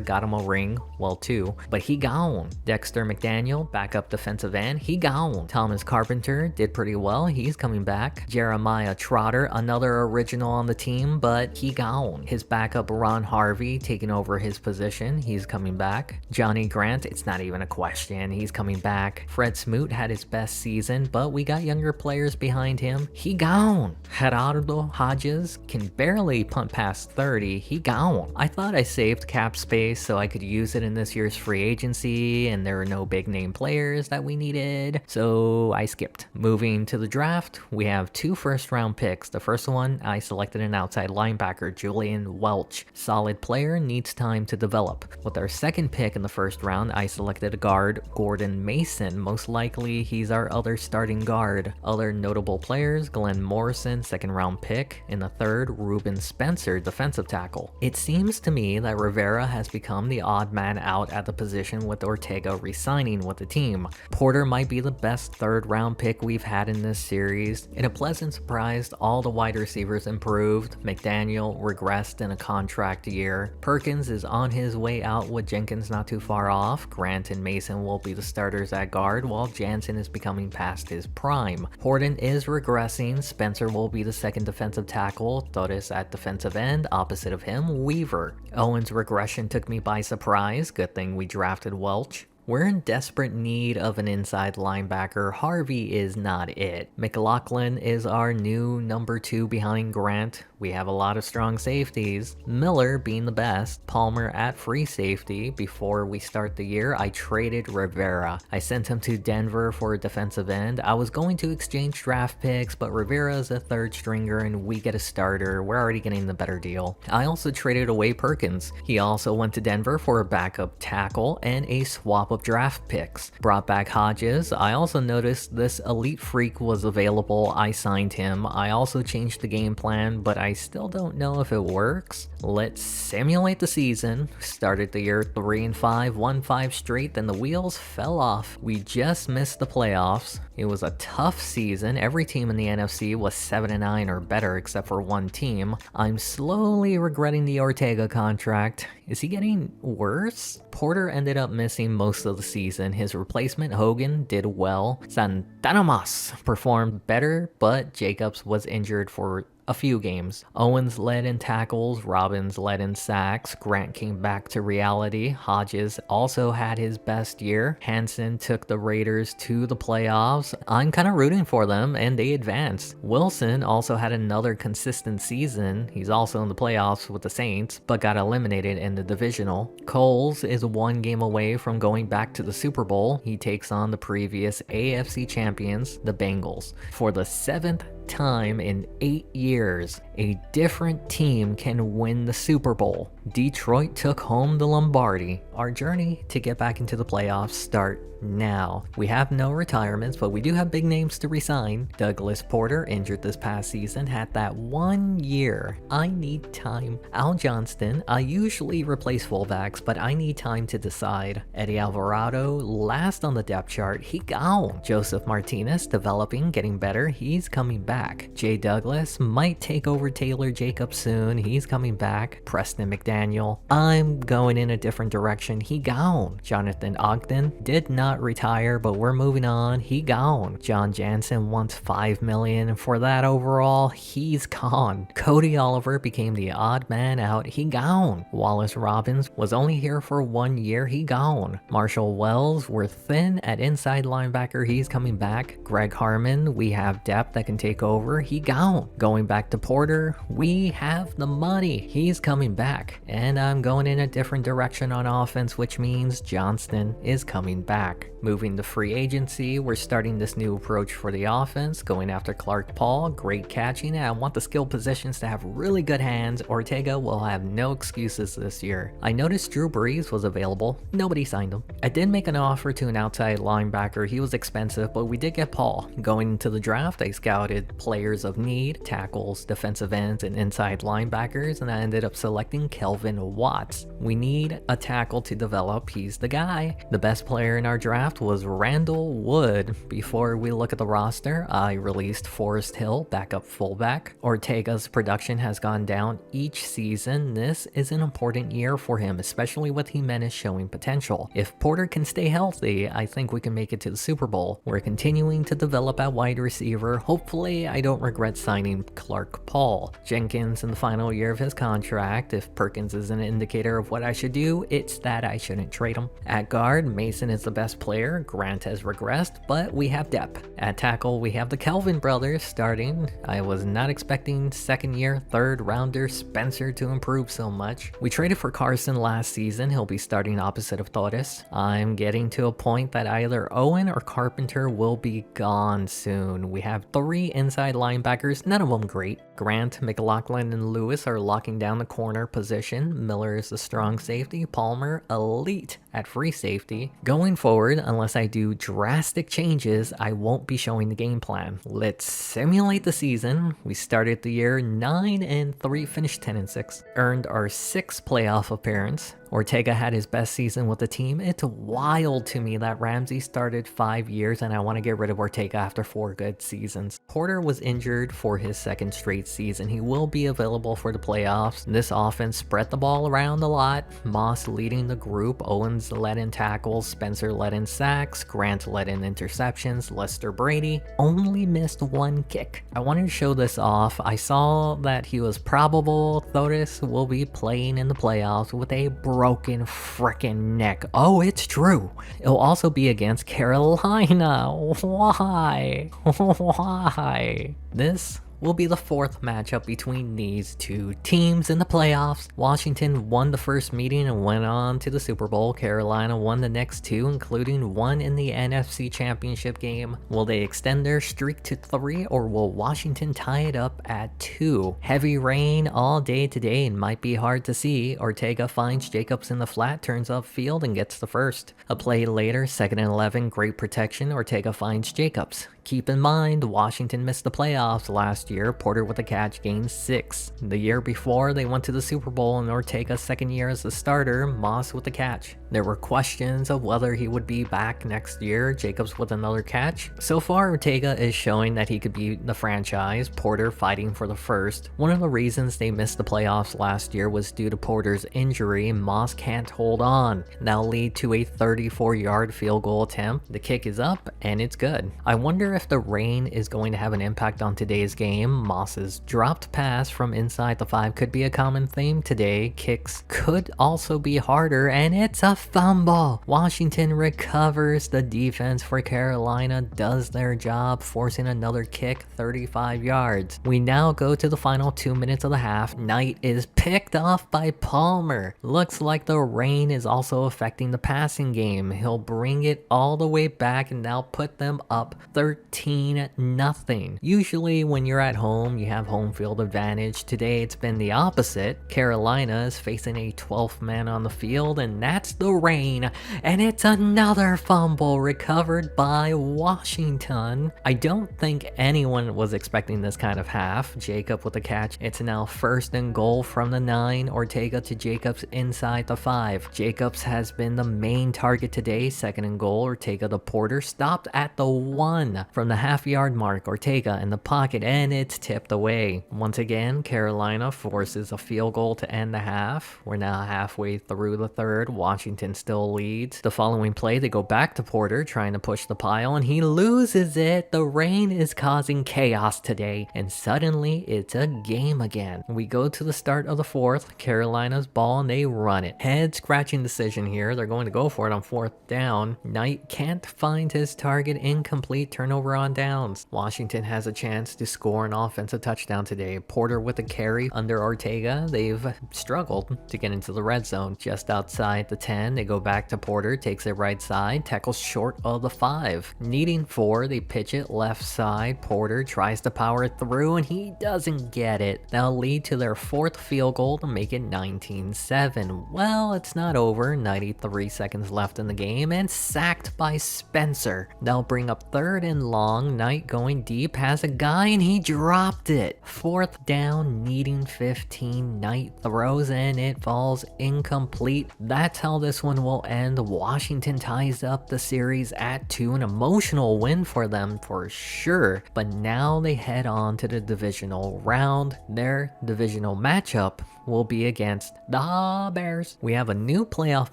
S1: got him a ring. Well, two, but he gone. Dexter McDaniel, backup defensive end. He gone. Thomas Carpenter did pretty well, he's coming back. Jeremiah Trotter, another original on the team, but he gone. His backup Ron Harvey taking over his position, he's coming back. Johnny Grant, it's not even a question, he's coming back. Fred Smoot had his best season, but we got younger players behind him, he gone. Gerardo Hodges can barely punt past 30, he gone. I thought I saved cap space so I could use it in this year's free agency, and there were no big name players that we needed, so I skipped. Moving to the draft, we have 2 first-round picks. The first one, I selected an outside linebacker, Julian Welch. Solid player, needs time to develop. With our second pick in the first round, I selected a guard, Gordon Mason. Most likely, he's our other starting guard. Other notable players, Glenn Morrison, second-round pick. In the third, Ruben Spencer, defensive tackle. It seems to me that Rivera has become the odd man out at the position with Ortega re-signing with the team. Porter might be the best third-round pick we've had in this series. In a pleasant surprise, all the wide receivers improved. McDaniel regressed in a contract year. Perkins is on his way out with Jenkins not too far off. Grant and Mason will be the starters at guard, while Jansen is becoming past his prime. Horton is regressing. Spencer will be the second defensive tackle. Torres at defensive end. Opposite of him, Weaver. Owens' regression took me by surprise. Good thing we drafted Welch. We're in desperate need of an inside linebacker. Harvey is not it. McLaughlin is our new number 2 behind Grant. We have a lot of strong safeties. Miller being the best. Palmer at free safety. Before we start the year, I traded Rivera. I sent him to Denver for a defensive end. I was going to exchange draft picks, but Rivera is a third stringer and we get a starter. We're already getting the better deal. I also traded away Perkins. He also went to Denver for a backup tackle and a swap of draft picks. Brought back Hodges. I also noticed this elite freak was available. I signed him. I also changed the game plan, but I still don't know if it works. Let's simulate the season. Started the year 3-5, won 5 straight, then the wheels fell off. We just missed the playoffs. It was a tough season. Every team in the NFC was 7-9 or better except for one team. I'm slowly regretting the Ortega contract. Is he getting worse? Porter ended up missing most of the season. His replacement, Hogan, did well. Santana Moss performed better, but Jacobs was injured for a few games. Owens led in tackles, Robbins led in sacks, Grant came back to reality, Hodges also had his best year, Hansen took the Raiders to the playoffs. I'm kind of rooting for them and they advanced. Wilson also had another consistent season. He's also in the playoffs with the Saints, but got eliminated in the divisional. Coles is 1 game away from going back to the Super Bowl. He takes on the previous AFC champions, the Bengals. For the 7th time in 8 years, a different team can win the Super Bowl. Detroit took home the Lombardi. Our journey to get back into the playoffs start now. We have no retirements, but we do have big names to resign. Douglas Porter, injured this past season, had that 1 year. I need time. Al Johnston, I usually replace fullbacks, but I need time to decide. Eddie Alvarado, last on the depth chart, he gone. Joseph Martinez, developing, getting better, he's coming back. Jay Douglas might take over over Taylor Jacobs soon. He's coming back. Preston McDaniel. I'm going in a different direction. He gone. Jonathan Ogden did not retire, but we're moving on. He gone. John Jansen wants $5 million for that overall. He's gone. Cody Oliver became the odd man out. He gone. Wallace Robbins was only here for 1 year. He gone. Marshall Wells, we're thin at inside linebacker. He's coming back. Greg Harmon, we have depth that can take over. He gone. Going back to Porter, we have the money. He's coming back. And I'm going in a different direction on offense, which means Johnston is coming back. Moving to free agency, we're starting this new approach for the offense, going after Clark Paul, great catching, and I want the skill positions to have really good hands. Ortega will have no excuses this year. I noticed Drew Brees was available. Nobody signed him. I did make an offer to an outside linebacker. He was expensive, but we did get Paul. Going into the draft, I scouted players of need, tackles, defensive ends, and inside linebackers, and I ended up selecting Kelvin Watts. We need a tackle to develop. He's the guy. The best player in our draft was Randall Wood. Before we look at the roster, I released Forrest Hill, backup fullback. Ortega's production has gone down each season. This is an important year for him, especially with Jimenez showing potential. If Porter can stay healthy, I think we can make it to the Super Bowl. We're continuing to develop at wide receiver. Hopefully, I don't regret signing Clark Paul. Jenkins in the final year of his contract. If Perkins is an indicator of what I should do, it's that I shouldn't trade him. At guard, Mason is the best player. Grant has regressed, but we have depth. At tackle, we have the Kelvin brothers starting. I was not expecting second year, third rounder Spencer to improve so much. We traded for Carson last season. He'll be starting opposite of Torres. I'm getting to a point that either Owen or Carpenter will be gone soon. We have 3 inside linebackers, none of them great. Grant, McLaughlin, and Lewis are locking down the corner position. Miller is the strong safety. Palmer, elite at free safety. Going forward, unless I do drastic changes, I won't be showing the game plan. Let's simulate the season. We started the year 9-3, finished 10-6. Earned our 6th playoff appearance. Ortega had his best season with the team. It's wild to me that Ramsey started 5 years and I want to get rid of Ortega after 4 good seasons. Porter was injured for his 2nd straight season. He will be available for the playoffs. This offense spread the ball around a lot. Moss leading the group. Owens led in tackles. Spencer led in sacks. Grant led in interceptions. Lester Brady only missed 1 kick. I wanted to show this off. I saw that he was probable. Thotis will be playing in the playoffs with a broken frickin' neck. Oh, it's true. It'll also be against Carolina. Why? Why? This will be the 4th matchup between these 2 teams in the playoffs. Washington won the first meeting and went on to the Super Bowl. Carolina won the next 2, including 1 in the NFC Championship game. Will they extend their streak to 3, or will Washington tie it up at 2? Heavy rain all day today and might be hard to see. Ortega finds Jacobs in the flat, turns upfield, and gets the first. A play later, 2nd and 11, great protection. Ortega finds Jacobs. Keep in mind, Washington missed the playoffs last year. Porter with a catch gained 6. The year before, they went to the Super Bowl in Ortega's 2nd year as the starter. Moss with the catch. There were questions of whether he would be back next year. Jacobs with another catch. So far, Ortega is showing that he could be the franchise. Porter fighting for the first. One of the reasons they missed the playoffs last year was due to Porter's injury. Moss can't hold on. That'll lead to a 34-yard field goal attempt. The kick is up, and it's good. I wonder if the rain is going to have an impact on today's game. Moss's dropped pass from inside the 5 could be a common theme today. Kicks could also be harder, and it's a fumble. Washington recovers. The defense for Carolina does their job, forcing another kick 35 yards. We now go to the final 2 minutes of the half. Knight is picked off by Palmer. Looks like the rain is also affecting the passing game. He'll bring it all the way back and now put them up 13-0. Usually when you're at home, you have home field advantage. Today it's been the opposite. Carolina is facing a 12th man on the field, and that's the rain, and it's another fumble recovered by Washington. I don't think anyone was expecting this kind of half. Jacob with the catch. It's now 1st and goal from the 9. Ortega to Jacobs inside the 5. Jacobs has been the main target today. 2nd and goal. Ortega to Porter, stopped at the 1 from the half-yard mark. Ortega in the pocket, and it's tipped away. Once again, Carolina forces a field goal to end the half. We're now halfway through the 3rd. Washington still leads. The following play, they go back to Porter, trying to push the pile, and he loses it. The rain is causing chaos today, and suddenly it's a game again. We go to the start of the 4th. Carolina's ball, and they run it. Head-scratching decision here. They're going to go for it on 4th down. Knight can't find his target. Incomplete. Turnover on downs. Washington has a chance to score an offensive touchdown today. Porter with a carry under Ortega. They've struggled to get into the red zone. Just outside the 10, they go back to Porter, takes it right side, tackles short of the 5. Needing 4, they pitch it left side. Porter tries to power it through, and he doesn't get it. That'll lead to their 4th field goal to make it 19-7. Well, it's not over. 93 seconds left in the game, and sacked by Spencer. They'll bring up 3rd and long. Knight going deep, has a guy, and he dropped it. 4th down, needing 15. Knight throws, and it falls incomplete. That's how this one will end. Washington ties up the series at 2. An emotional win for them for sure, but now they head on to the divisional round. Their divisional matchup will be against the Bears. We have a new playoff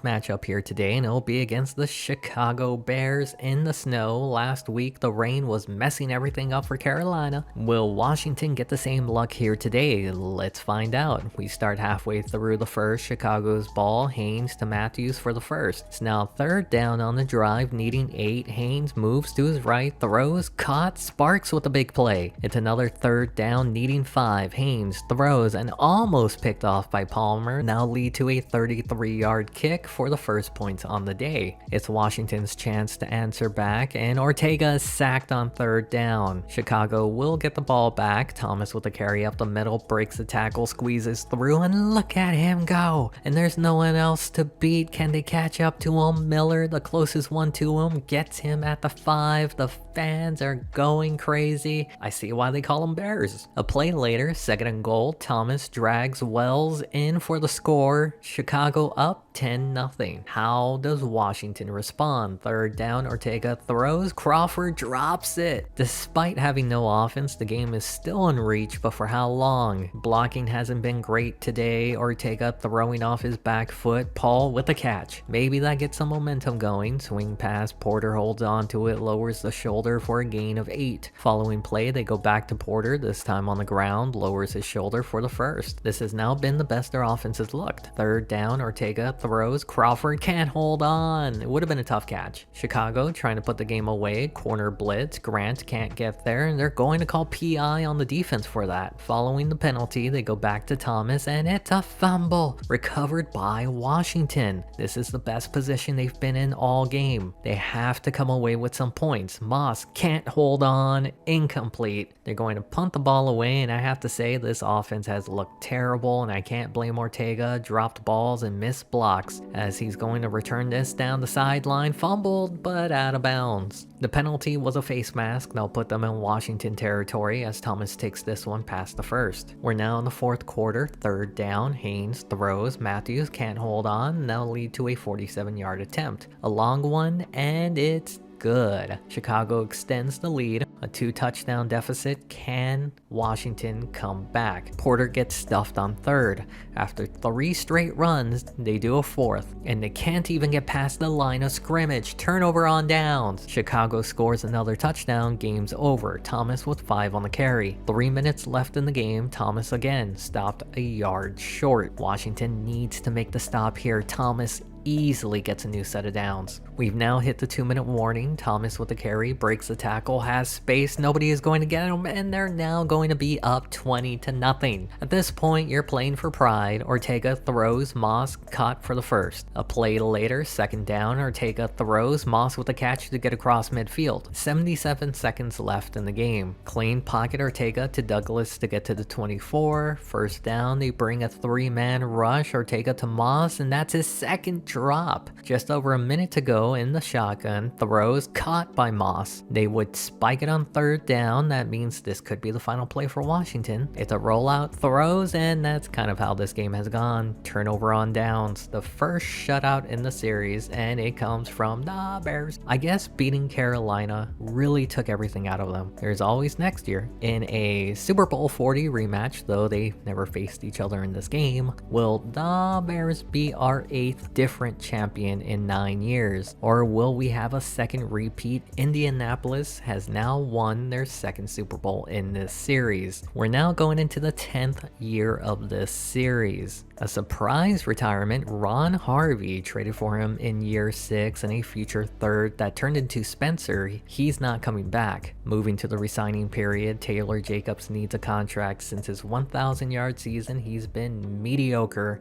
S1: matchup here today, and it'll be against the Chicago Bears in the snow. Last week, the rain was messing everything up for Carolina. Will Washington get the same luck here today? Let's find out. We start halfway through the 1st. Chicago's ball. Haynes to Matthews for the 1st. It's now 3rd down on the drive, needing 8. Haynes moves to his right, throws, caught. Sparks with a big play. It's another 3rd down, needing 5. Haynes throws and almost picked off by Palmer. Now lead to a 33-yard kick for the 1st points on the day. It's Washington's chance to answer back, and Ortega is sacked on 3rd down. Chicago will get the ball back. Thomas with a carry up the middle, breaks the tackle, squeezes through, and look at him go. And there's no one else to beat. Can they catch up to him? Miller, the closest one to him, gets him at the 5. The fans are going crazy. I see why they call them Bears. A play later, 2nd and goal. Thomas drags Wells in for the score. Chicago up 10-0. How does Washington respond? 3rd down, Ortega throws. Crawford drops it. Despite having no offense, the game is still in reach, but for how long? Blocking hasn't been great today. Ortega throwing off his back foot. Paul with the catch. Maybe that gets some momentum going. Swing pass. Porter holds on to it, lowers the shoulder for a gain of 8. Following play, they go back to Porter, this time on the ground, lowers his shoulder for the 1st. This has now been the best their offense has looked. 3rd down, Ortega throws. Crawford can't hold on. It would have been a tough catch. Chicago trying to put the game away. Corner blitz. Grant can't get there, and they're going to call PI on the defense for that. Following the penalty, they go back to Thomas, and it's a fumble recovered by Washington. This is the best position they've been in all game. They have to come away with some points. Moss can't hold on. Incomplete. They're going to punt the ball away, and I have to say this offense has looked terrible, and I can't blame Ortega. Dropped balls and missed blocks as he's going to return this down the sideline. Fumbled, but out of bounds. The penalty was a face mask. They'll put them in Washington territory as Thomas takes this one past the 1st. We're now in the 4th quarter. 3rd down. Haynes throws. Matthews can't hold on. That'll lead to a 47-yard attempt. A long one, and it's good. Chicago extends the lead. A 2-touchdown deficit. Can Washington come back? Porter gets stuffed on 3rd. After 3 straight runs, they do a 4th, and they can't even get past the line of scrimmage. Turnover on downs. Chicago scores another touchdown. Game's over. Thomas with 5 on the carry. 3 minutes left in the game. Thomas again stopped a yard short. Washington needs to make the stop here. Thomas easily gets a new set of downs. We've now hit the 2-minute warning. Thomas with the carry, breaks the tackle, has space, nobody is going to get him, and they're now going to be up 20-0. At this point, you're playing for pride. Ortega throws, Moss caught for the 1st. A play later, 2nd down, Ortega throws, Moss with a catch to get across midfield. 77 seconds left in the game. Clean pocket Ortega to Douglas to get to the 24. 1st down, they bring a 3-man rush, Ortega to Moss, and that's his 2nd drop. Just over a minute to go in the shotgun, throws caught by Moss. They would spike it on third down. That means this could be the final play for Washington. It's a rollout, throws, and that's kind of how this game has gone. Turnover on downs, the first shutout in the series, and it comes from the Bears. I guess beating Carolina really took everything out of them. There's always next year. In a Super Bowl 40 rematch, though they never faced each other in this game, will the Bears be our 8th different champion in 9 years? Or will we have a second repeat? Indianapolis has now won their second Super Bowl in this series. We're now going into the 10th year of this series. A surprise retirement, Ron Harvey traded for him in year 6 and a future third that turned into Spencer. He's not coming back. Moving to the resigning period, Taylor Jacobs needs a contract. Since his 1,000-yard season, he's been mediocre.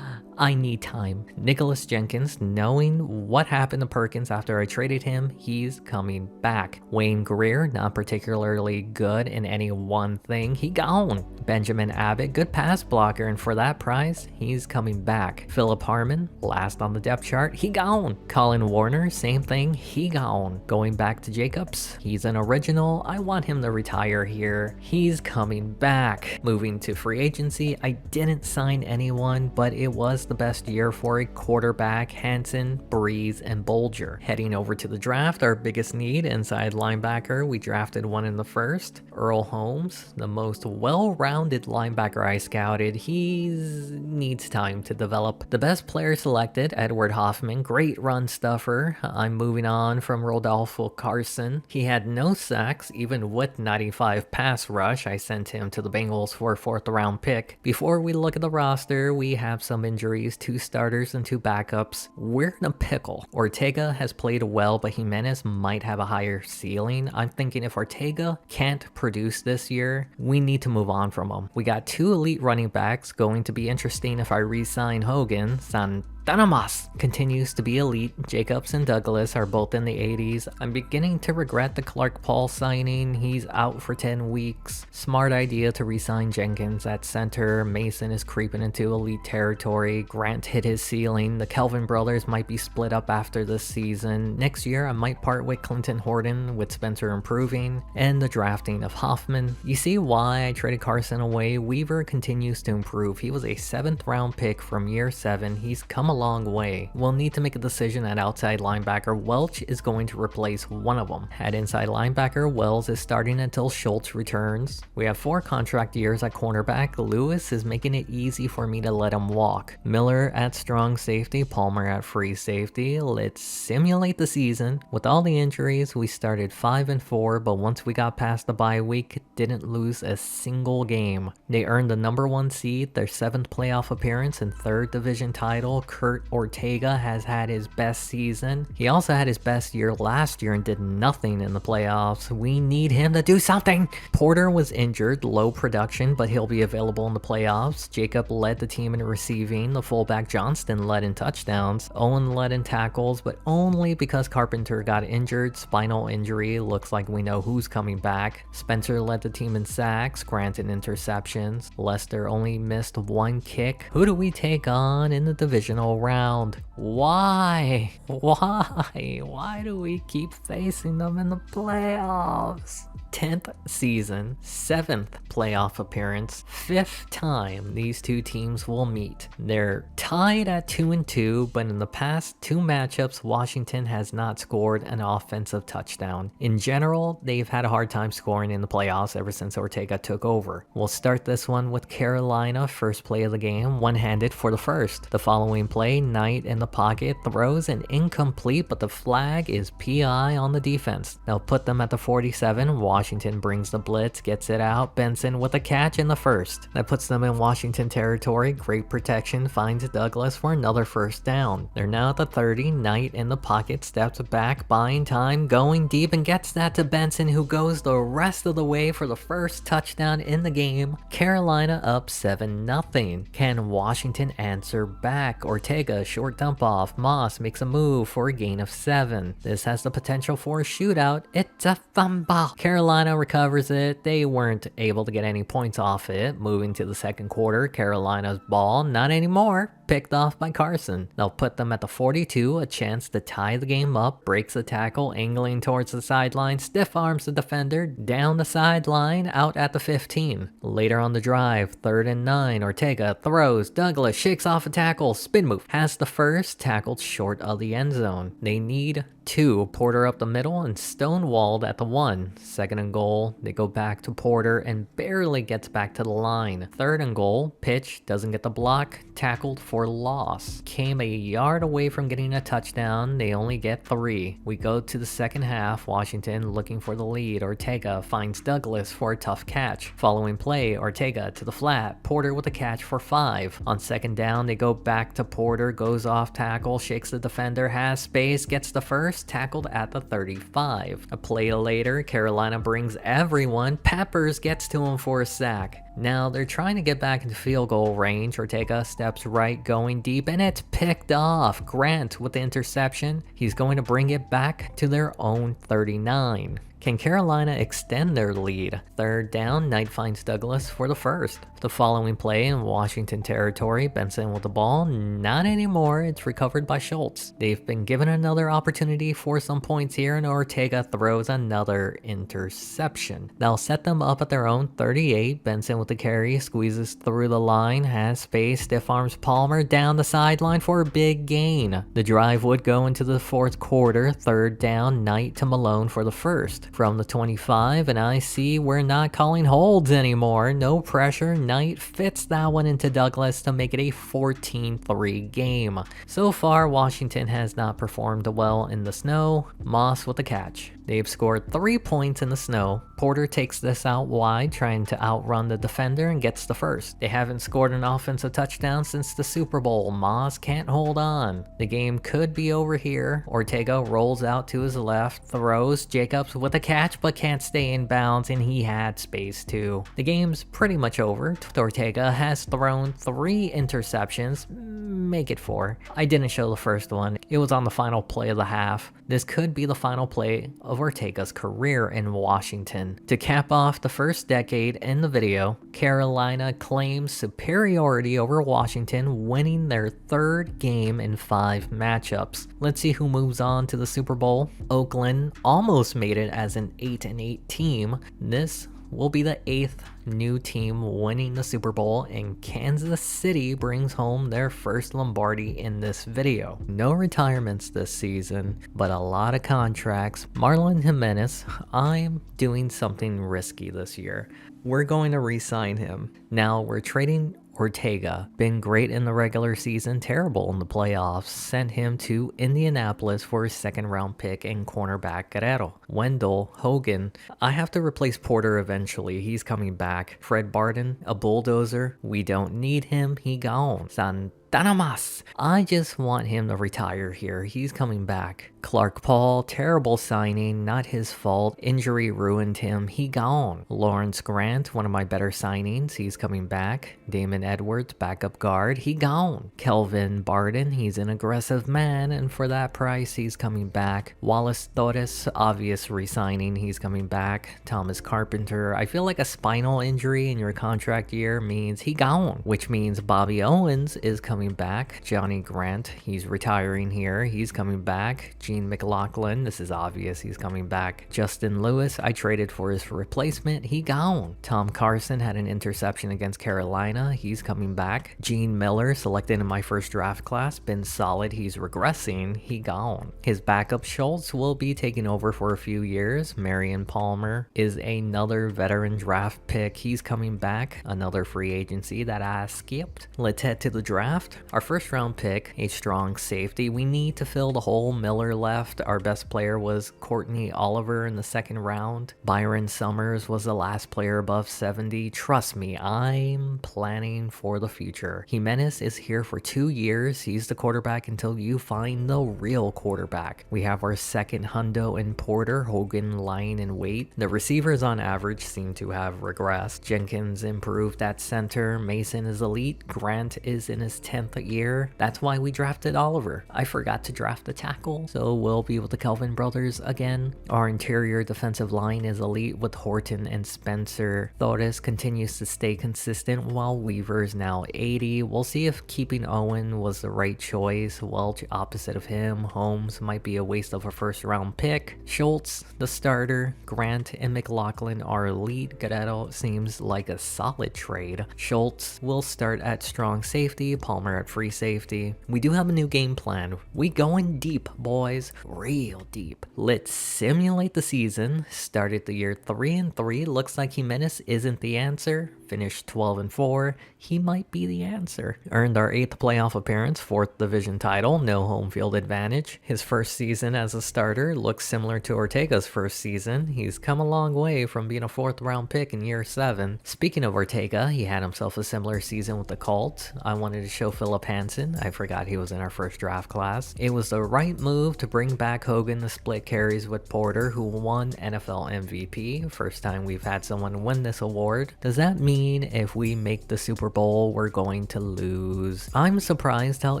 S1: I need time. Nicholas Jenkins, knowing what happened to Perkins after I traded him, he's coming back. Wayne Greer, not particularly good in any one thing, he gone. Benjamin Abbott, good pass blocker, and for that price, he's coming back. Philip Harmon, last on the depth chart, he gone. Colin Warner, same thing, he gone. Going back to Jacobs, he's an original, I want him to retire here. He's coming back. Moving to free agency, I didn't sign anyone, but it was the best year for a quarterback. Hansen, Breeze, and Bolger. Heading over to the draft, our biggest need, inside linebacker, we drafted one in the first. Earl Holmes, the most well-rounded linebacker I scouted. He needs time to develop. The best player selected, Edward Hoffman, great run stuffer. I'm moving on from Rodolfo Carson. He had no sacks, even with 95 pass rush. I sent him to the Bengals for a 4th round pick. Before we look at the roster, we have some injuries, 2 starters and 2 backups. We're in a pickle. Ortega has played well, but Jimenez might have a higher ceiling. I'm thinking if Ortega can't produce this year, we need to move on from him. We got 2 elite running backs. Going to be interesting if I re-sign Hogan. Santanamas continues to be elite. Jacobs and Douglas are both in the 80s. I'm beginning to regret the Clark Paul signing. He's out for 10 weeks. Smart idea to re-sign Jenkins at center. Mason is creeping into elite territory. Grant hit his ceiling. The Kelvin brothers might be split up after this season. Next year, I might part with Clinton Horton, with Spencer improving, and the drafting of Hoffman. You see why I traded Carson away? Weaver continues to improve. He was a 7th round pick from year 7. He's come a long way. We'll need to make a decision at outside linebacker. Welch is going to replace one of them. At inside linebacker, Wells is starting until Schultz returns. We have 4 contract years at cornerback. Lewis is making it easy for me to let him walk. Miller at strong safety, Palmer at free safety. Let's simulate the season. With all the injuries, we started 5-4, but once we got past the bye week, didn't lose a single game. They earned the number 1 seed, their 7th playoff appearance, and 3rd division title. Kurt Ortega has had his best season. He also had his best year last year and did nothing in the playoffs. We need him to do something. Porter was injured, low production, but he'll be available in the playoffs. Jacob led the team in receiving. The fullback Johnston led in touchdowns. Owen led in tackles, but only because Carpenter got injured. Spinal injury, looks like we know who's coming back. Spencer led the team in sacks, Grant in interceptions. Lester only missed 1 kick. Who do we take on in the divisional round? Why? Why do we keep facing them in the playoffs? 10th season, 7th playoff appearance, 5th time these 2 teams will meet. They're tied at 2-2, but in the past 2 matchups, Washington has not scored an offensive touchdown. In general, they've had a hard time scoring in the playoffs ever since Ortega took over. We'll start this one with Carolina, first play of the game, one-handed for the first. The following play, Knight in the pocket, throws an incomplete, but the flag is PI on the defense. They'll put them at the 47, Washington brings the blitz, gets it out, Benson with a catch in the first. That puts them in Washington territory, great protection, finds Douglas for another first down. They're now at the 30, Knight in the pocket, steps back, buying time, going deep, and gets that to Benson, who goes the rest of the way for the first touchdown in the game. Carolina up 7-0. Can Washington answer back? Ortega, short dump off, Moss makes a move for a gain of 7. This has the potential for a shootout. It's a fumble. Carolina recovers it. They weren't able to get any points off it. Moving to the second quarter, Carolina's ball, not anymore. picked off by Carson. They'll put them at the 42, a chance to tie the game up, breaks the tackle, angling towards the sideline, stiff arms the defender, down the sideline, out at the 15. Later on the drive, 3rd and 9, Ortega throws, Douglas shakes off a tackle, spin move, has the first, tackled short of the end zone. They need 2, Porter up the middle and stonewalled at the 1. 2nd and goal, they go back to Porter and barely gets back to the line. 3rd and goal, pitch, doesn't get the block, tackled for loss. Came a yard away from getting a touchdown, they only get 3. We go to the second half, Washington looking for the lead. Ortega finds Douglas for a tough catch. Following play, Ortega to the flat, Porter with a catch for 5. On 2nd down, they go back to Porter, goes off tackle, shakes the defender, has space, gets the first, tackled at the 35. A play later, Carolina brings everyone, Peppers gets to him for a sack. Now they're trying to get back into field goal range. Ortega steps right, going deep, and it's picked off. Grant with the interception. He's going to bring it back to their own 39. Can Carolina extend their lead? 3rd down, Knight finds Douglas for the first. The following play in Washington territory, Benson with the ball, not anymore, it's recovered by Schultz. They've been given another opportunity for some points here, and Ortega throws another interception. They'll set them up at their own 38, Benson with the carry, squeezes through the line, has space, stiff arms Palmer down the sideline for a big gain. The drive would go into the 4th quarter, 3rd down, Knight to Malone for the first. From the 25, and I see we're not calling holds anymore. No pressure. Knight fits that one into Douglas to make it a 14-3 game. So far, Washington has not performed well in the snow. Moss with the catch. They've scored 3 points in the snow. Porter takes this out wide, trying to outrun the defender, and gets the first. They haven't scored an offensive touchdown since the Super Bowl. Moss can't hold on. The game could be over here. Ortega rolls out to his left, throws, Jacobs with a catch, but can't stay in bounds, and he had space too. The game's pretty much over. Ortega has thrown 3 interceptions, make it 4. I didn't show the first one. It was on the final play of the half. This could be the final play of Ortega's career in Washington. To cap off the first decade in the video, Carolina claims superiority over Washington, winning their 3rd game in 5 matchups. Let's see who moves on to the Super Bowl. Oakland almost made it as an 8-8 team. This will be the 8th new team winning the Super Bowl, and Kansas City brings home their first Lombardi in this video. No retirements this season, but a lot of contracts. Marlon Jimenez, I'm doing something risky this year. We're going to re-sign him. Now we're trading Ortega, been great in the regular season, terrible in the playoffs, sent him to Indianapolis for his 2nd round pick and cornerback Guerrero. Wendell, Hogan, I have to replace Porter eventually, he's coming back. Fred Barton, a bulldozer, we don't need him, he gone. Santanamas, I just want him to retire here, he's coming back. Clark Paul, terrible signing, not his fault, injury ruined him, he gone. Lawrence Grant, one of my better signings, he's coming back. Damon Edwards, backup guard, he gone. Kelvin Barden, he's an aggressive man, and for that price, he's coming back. Wallace Torres, obvious re-signing, he's coming back. Thomas Carpenter, I feel like a spinal injury in your contract year means he gone, which means Bobby Owens is coming back. Johnny Grant, he's retiring here, he's coming back. Gene McLaughlin, this is obvious, he's coming back. Justin Lewis, I traded for his replacement, he gone. Tom Carson had an interception against Carolina, he's coming back. Gene Miller, selected in my first draft class, been solid, he's regressing, he gone. His backup Schultz will be taking over for a few years. Marion Palmer is another veteran draft pick, he's coming back. Another free agency that I skipped. Let's head to the draft. Our first round pick, a strong safety. We need to fill the hole. Miller left. Our best player was Courtney Oliver in the 2nd round. Byron Summers was the last player above 70. Trust me, I'm planning for the future. Jimenez is here for 2 years. He's the quarterback until you find the real quarterback. We have our 2nd hundo in Porter, Hogan lying in wait. The receivers on average seem to have regressed. Jenkins improved at center. Mason is elite. Grant is in his 10th 10th year. That's why we drafted Oliver. I forgot to draft the tackle, so we'll be with the Kelvin brothers again. Our interior defensive line is elite with Horton and Spencer. Thoris continues to stay consistent while Weaver is now 80. We'll see if keeping Owen was the right choice. Welch opposite of him. Holmes might be a waste of a first round pick. Schultz, the starter. Grant and McLaughlin are elite. Guerrero seems like a solid trade. Schultz will start at strong safety, Palmer at free safety. We do have a new game plan. We going deep, boys. Real deep. Let's simulate the season. Started the year 3-3. Looks like Jimenez isn't the answer. Finished 12-4. He might be the answer. Earned our 8th playoff appearance, 4th division title, no home field advantage. His first season as a starter looks similar to Ortega's first season. He's come a long way from being a 4th round pick in year 7. Speaking of Ortega, he had himself a similar season with the Colts. I wanted to show Philip Hansen. I forgot he was in our first draft class. It was the right move to bring back Hogan to split carries with Porter, who won NFL MVP. First time we've had someone win this award. Does that mean if we make the Super Bowl, we're going to lose? I'm surprised how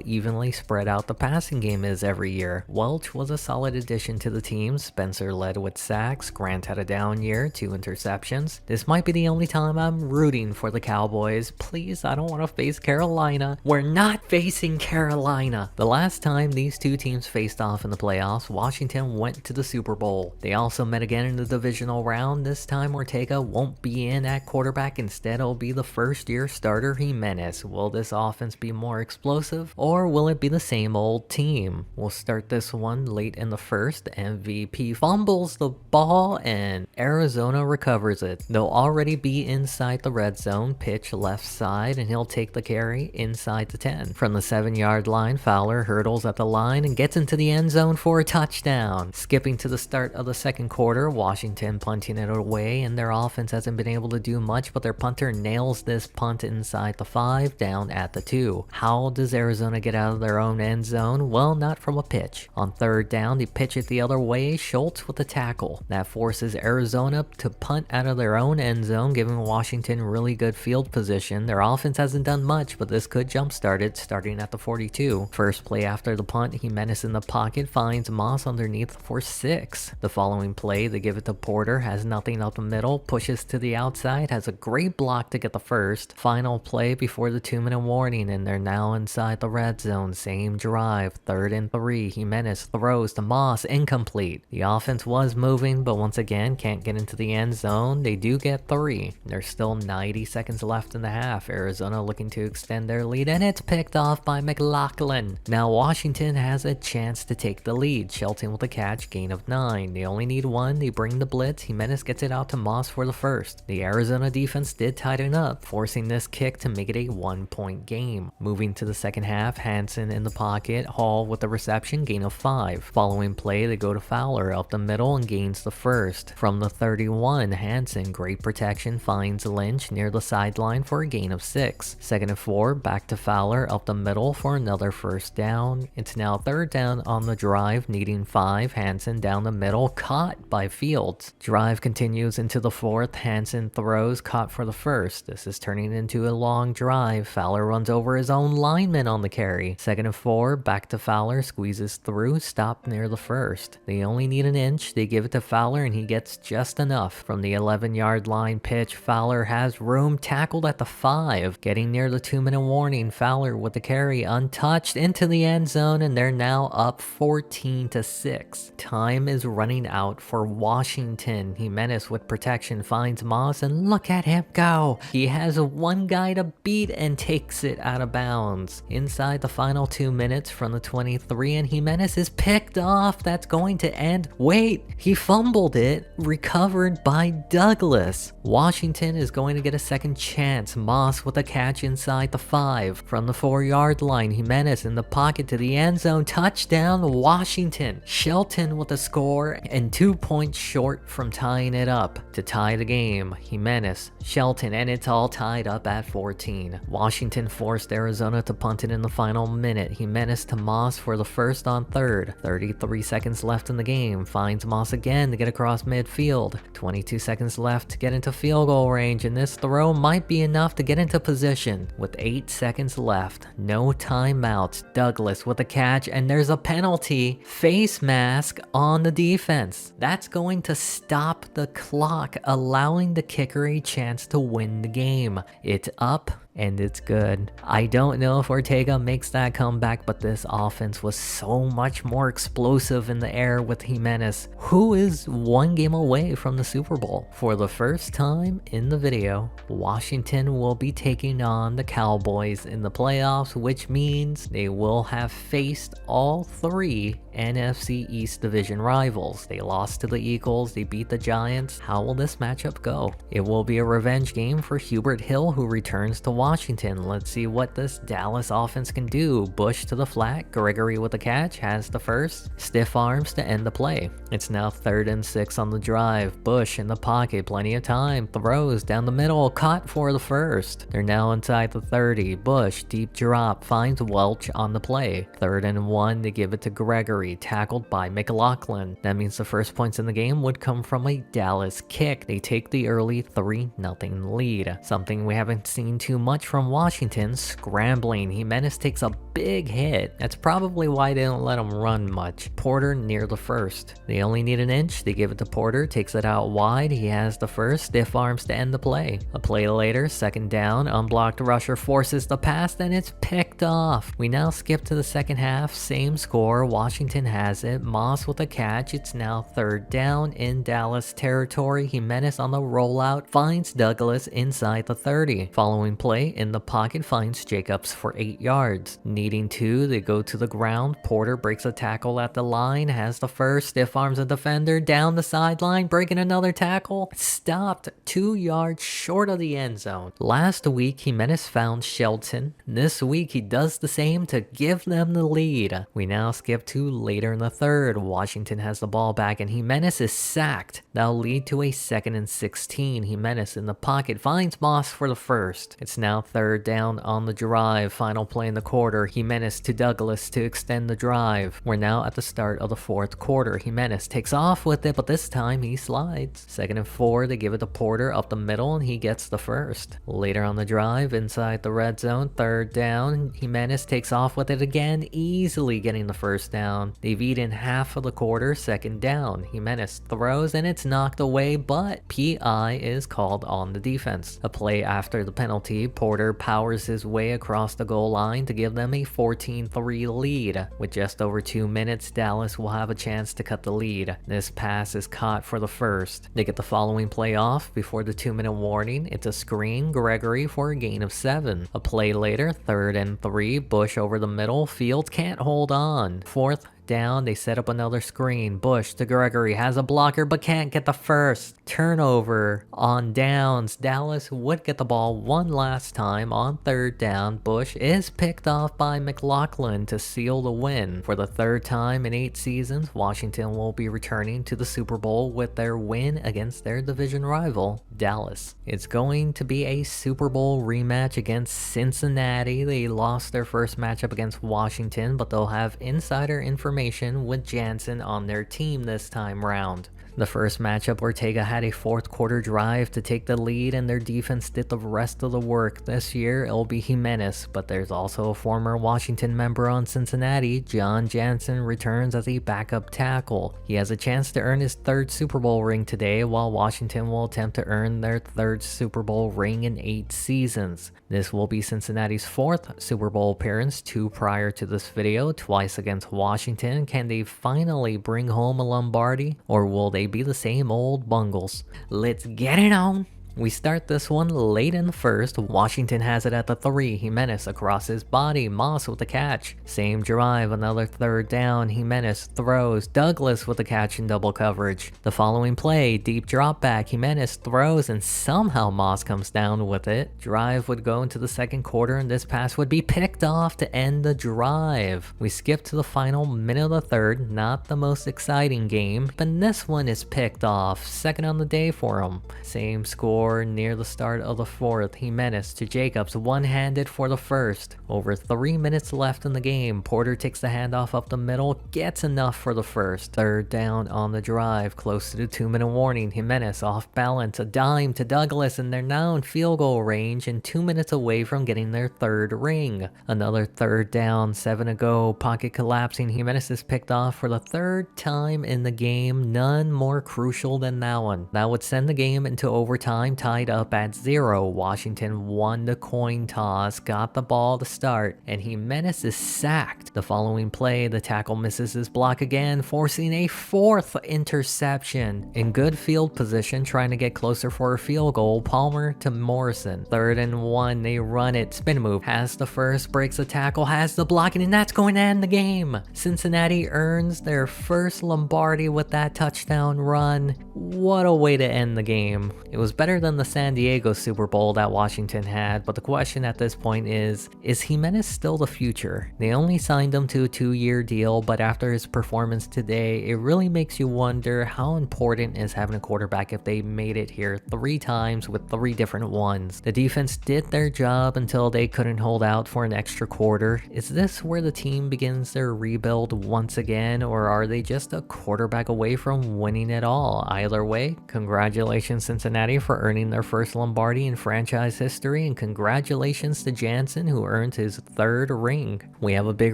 S1: evenly spread out the passing game is every year. Welch was a solid addition to the team. Spencer led with sacks. Grant had a down year, 2 interceptions. This might be the only time I'm rooting for the Cowboys. Please, I don't want to face Carolina. We're not facing Carolina. The last time these two teams faced off in the playoffs, Washington went to the Super Bowl. They also met again in the divisional round. This time Ortega won't be in at quarterback. Instead, it'll be the first-year starter Jimenez. Will this offense be more explosive, or will it be the same old team? We'll start this one late in the first. MVP fumbles the ball, and Arizona recovers it. They'll already be inside the red zone. Pitch left side, and he'll take the carry inside the 10. From the 7-yard line, Fowler hurdles at the line and gets into the end zone for a touchdown. Skipping to the start of the second quarter, Washington punting it away, and their offense hasn't been able to do much, but their punter nails this punt inside the 5, down at the 2. How does Arizona get out of their own end zone? Well, not from a pitch. On third down, they pitch it the other way. Schultz with a tackle. That forces Arizona to punt out of their own end zone, giving Washington really good field position. Their offense hasn't done much, but this could jumpstart it, starting at the 42. First play after the punt, Jimenez in the pocket finds Moss underneath for 6. The following play, they give it to Porter, has nothing up the middle, pushes to the outside, has a great block to get the first. Final play before the 2-minute warning, and they're now inside the red zone. Same drive, 3rd and 3. Jimenez throws to Moss, incomplete. The offense was moving, but once again can't get into the end zone. They do get 3. There's still 90 seconds left in the half. Arizona looking to extend their lead, and it's picked off by McLaughlin. Now Washington has a chance to take the lead. Shelton with a catch, gain of 9. They only need 1. They bring the blitz. Jimenez gets it out to Moss for the first. The Arizona defense did tighten up, forcing this kick to make it a 1-point game. Moving to the second half, Hansen in the pocket, Hall with the reception, gain of 5. Following play, they go to Fowler up the middle and gains the first. From the 31, Hansen, great protection, finds Lynch near the sideline for a gain of 6. 2nd and 4, back to Fowler up the middle for another first down. It's now 3rd down on the drive, needing 5. Hansen down the middle, caught by Fields. Drive continues into the 4th. Hansen throws, caught for the first. This is turning into a long drive. Fowler runs over his own lineman on the carry. 2nd and 4, back to Fowler, squeezes through, stopped near the first. They only need an inch. They give it to Fowler, and he gets just enough. From the 11-yard line pitch, Fowler has room, tackled at the 5. Getting near the 2-minute warning, Fowler with the carry untouched into the end zone, and they're now up 14-6. Time is running out for Washington. Jimenez with protection finds Moss, and look at him go. He has one guy to beat and takes it out of bounds. Inside the final 2 minutes from the 23, and Jimenez is picked off. That's going to end. Wait, he fumbled it. Recovered by Douglas. Washington is going to get a second chance. Moss with a catch inside the 5. From the 4-yard line, Jimenez in the pocket to the end zone. Touchdown, Washington. Shelton with a score, and 2 points short from tying it up. To tie the game, Jimenez, Shelton, and it's all tied up at 14. Washington forced Arizona to punt it in the final minute. Jimenez to Moss for the first on 3rd. 33 seconds left in the game. Finds Moss again to get across midfield. 22 seconds left to get into field goal range, and this throw might be enough to get into position. With 8 seconds left, no timeouts, Douglas with a catch, and there's a penalty, face mask on the defense. That's going to stop the clock, allowing the kicker a chance to win the game. It's up and it's good. I don't know if Ortega makes that comeback, but this offense was so much more explosive in the air with Jimenez, who is one game away from the Super Bowl. For the first time in the video, Washington will be taking on the Cowboys in the playoffs, which means they will have faced all three NFC East division rivals. They lost to the Eagles, they beat the Giants. How will this matchup go? It will be a revenge game for Hubert Hill, who returns to Washington. Let's see what this Dallas offense can do. Bush to the flat, Gregory with the catch, has the first, stiff arms to end the play. It's now 3rd and 6 on the drive. Bush in the pocket, plenty of time, throws down the middle, caught for the first. They're now inside the 30. Bush, deep drop, finds Welch on the play. 3rd and 1, they give it to Gregory, tackled by McLaughlin. That means the first points in the game would come from a Dallas kick. They take the early 3-0 lead. Something we haven't seen too much from Washington, scrambling. Jimenez takes a big hit. That's probably why they don't let him run much. Porter near the first. They only need an inch. They give it to Porter, takes it out wide. He has the first, stiff arms to end the play. A play later, 2nd down, unblocked rusher forces the pass, then it's picked off. We now skip to the second half, same score. Washington has it. Moss with a catch. It's now 3rd down in Dallas territory. Jimenez on the rollout finds Douglas inside the 30. Following play, in the pocket, finds Jacobs for 8 yards. Needing 2, they go to the ground. Porter breaks a tackle at the line, has the first, stiff arms a defender down the sideline, breaking another tackle. Stopped 2 yards short of the end zone. Last week, Jimenez found Shelton. This week, he does the same to give them the lead. We now skip to later in the 3rd. Washington has the ball back and Jimenez is sacked. That'll lead to a 2nd and 16. Jimenez in the pocket finds Moss for the first. It's now 3rd down on the drive. Final play in the quarter. Jimenez to Douglas to extend the drive. We're now at the start of the 4th quarter. Jimenez takes off with it, but this time he slides. 2nd and 4, they give it to Porter up the middle and he gets the first. Later on the drive, inside the red zone, 3rd down, Jimenez takes off with it again, easily getting the first down. They've eaten half of the quarter, 2nd down. Jimenez throws and it's knocked away, but PI is called on the defense. A play after the penalty, Porter powers his way across the goal line to give them a 14-3 lead. With just over 2 minutes, Dallas will have a chance to cut the lead. This pass is caught for the first. They get the following play off before the 2-minute warning. It's a screen, Gregory for a gain of 7. A play later, 3rd and 3, Bush over the middle, Fields can't hold on. 4th down, they set up another screen. Bush to Gregory, has a blocker but can't get the first. Turnover on downs. Dallas would get the ball one last time on 3rd down. Bush is picked off by McLaughlin to seal the win. For the 3rd time in 8 seasons, Washington will be returning to the Super Bowl with their win against their division rival, Dallas. It's going to be a Super Bowl rematch against Cincinnati. They lost their first matchup against Washington, but they'll have insider information with Jansen on their team this time round. The first matchup, Ortega had a 4th quarter drive to take the lead and their defense did the rest of the work. This year, it'll be Jimenez, but there's also a former Washington member on Cincinnati. John Jansen returns as a backup tackle. He has a chance to earn his 3rd Super Bowl ring today, while Washington will attempt to earn their 3rd Super Bowl ring in 8 seasons. This will be Cincinnati's 4th Super Bowl appearance, 2 prior to this video, twice against Washington. Can they finally bring home a Lombardi, or will they be the same old Bungles? Let's get it on! We start this one late in the first. Washington has it at the 3. Jimenez across his body. Moss with the catch. Same drive, another 3rd down. Jimenez throws. Douglas with the catch in double coverage. The following play, deep drop back. Jimenez throws and somehow Moss comes down with it. Drive would go into the 2nd quarter and this pass would be picked off to end the drive. We skip to the final minute of the 3rd. Not the most exciting game, but this one is picked off. 2nd on the day for him. Same score. score near the start of the fourth. Jimenez to Jacobs, one-handed for the first. Over 3 minutes left in the game. Porter takes the handoff up the middle, gets enough for the first. Third down on the drive, close to the 2-minute warning. Jimenez off balance, a dime to Douglas, and they're now in field goal range and 2 minutes away from getting their third ring. Another third down, 7 to go, pocket collapsing. Jimenez is picked off for the third time in the game. None more crucial than that one. That would send the game into overtime, tied up at 0. Washington won the coin toss, got the ball to start, and Jimenez is sacked. The following play, the tackle misses his block again, forcing a fourth interception. In good field position, trying to get closer for a field goal, Palmer to Morrison. 3rd and 1, they run it, spin move, has the first, breaks the tackle, has the blocking, and that's going to end the game. Cincinnati earns their first Lombardi with that touchdown run. What a way to end the game. It was better than the San Diego Super Bowl that Washington had, but the question at this point is Jimenez still the future? They only signed him to a 2-year deal, but after his performance today, it really makes you wonder how important is having a quarterback if they made it here 3 times with 3 different ones. The defense did their job until they couldn't hold out for an extra quarter. Is this where the team begins their rebuild once again, or are they just a quarterback away from winning it all? Either way, congratulations Cincinnati for earning their first Lombardi in franchise history, and congratulations to Jansen who earned his 3rd ring. We have a big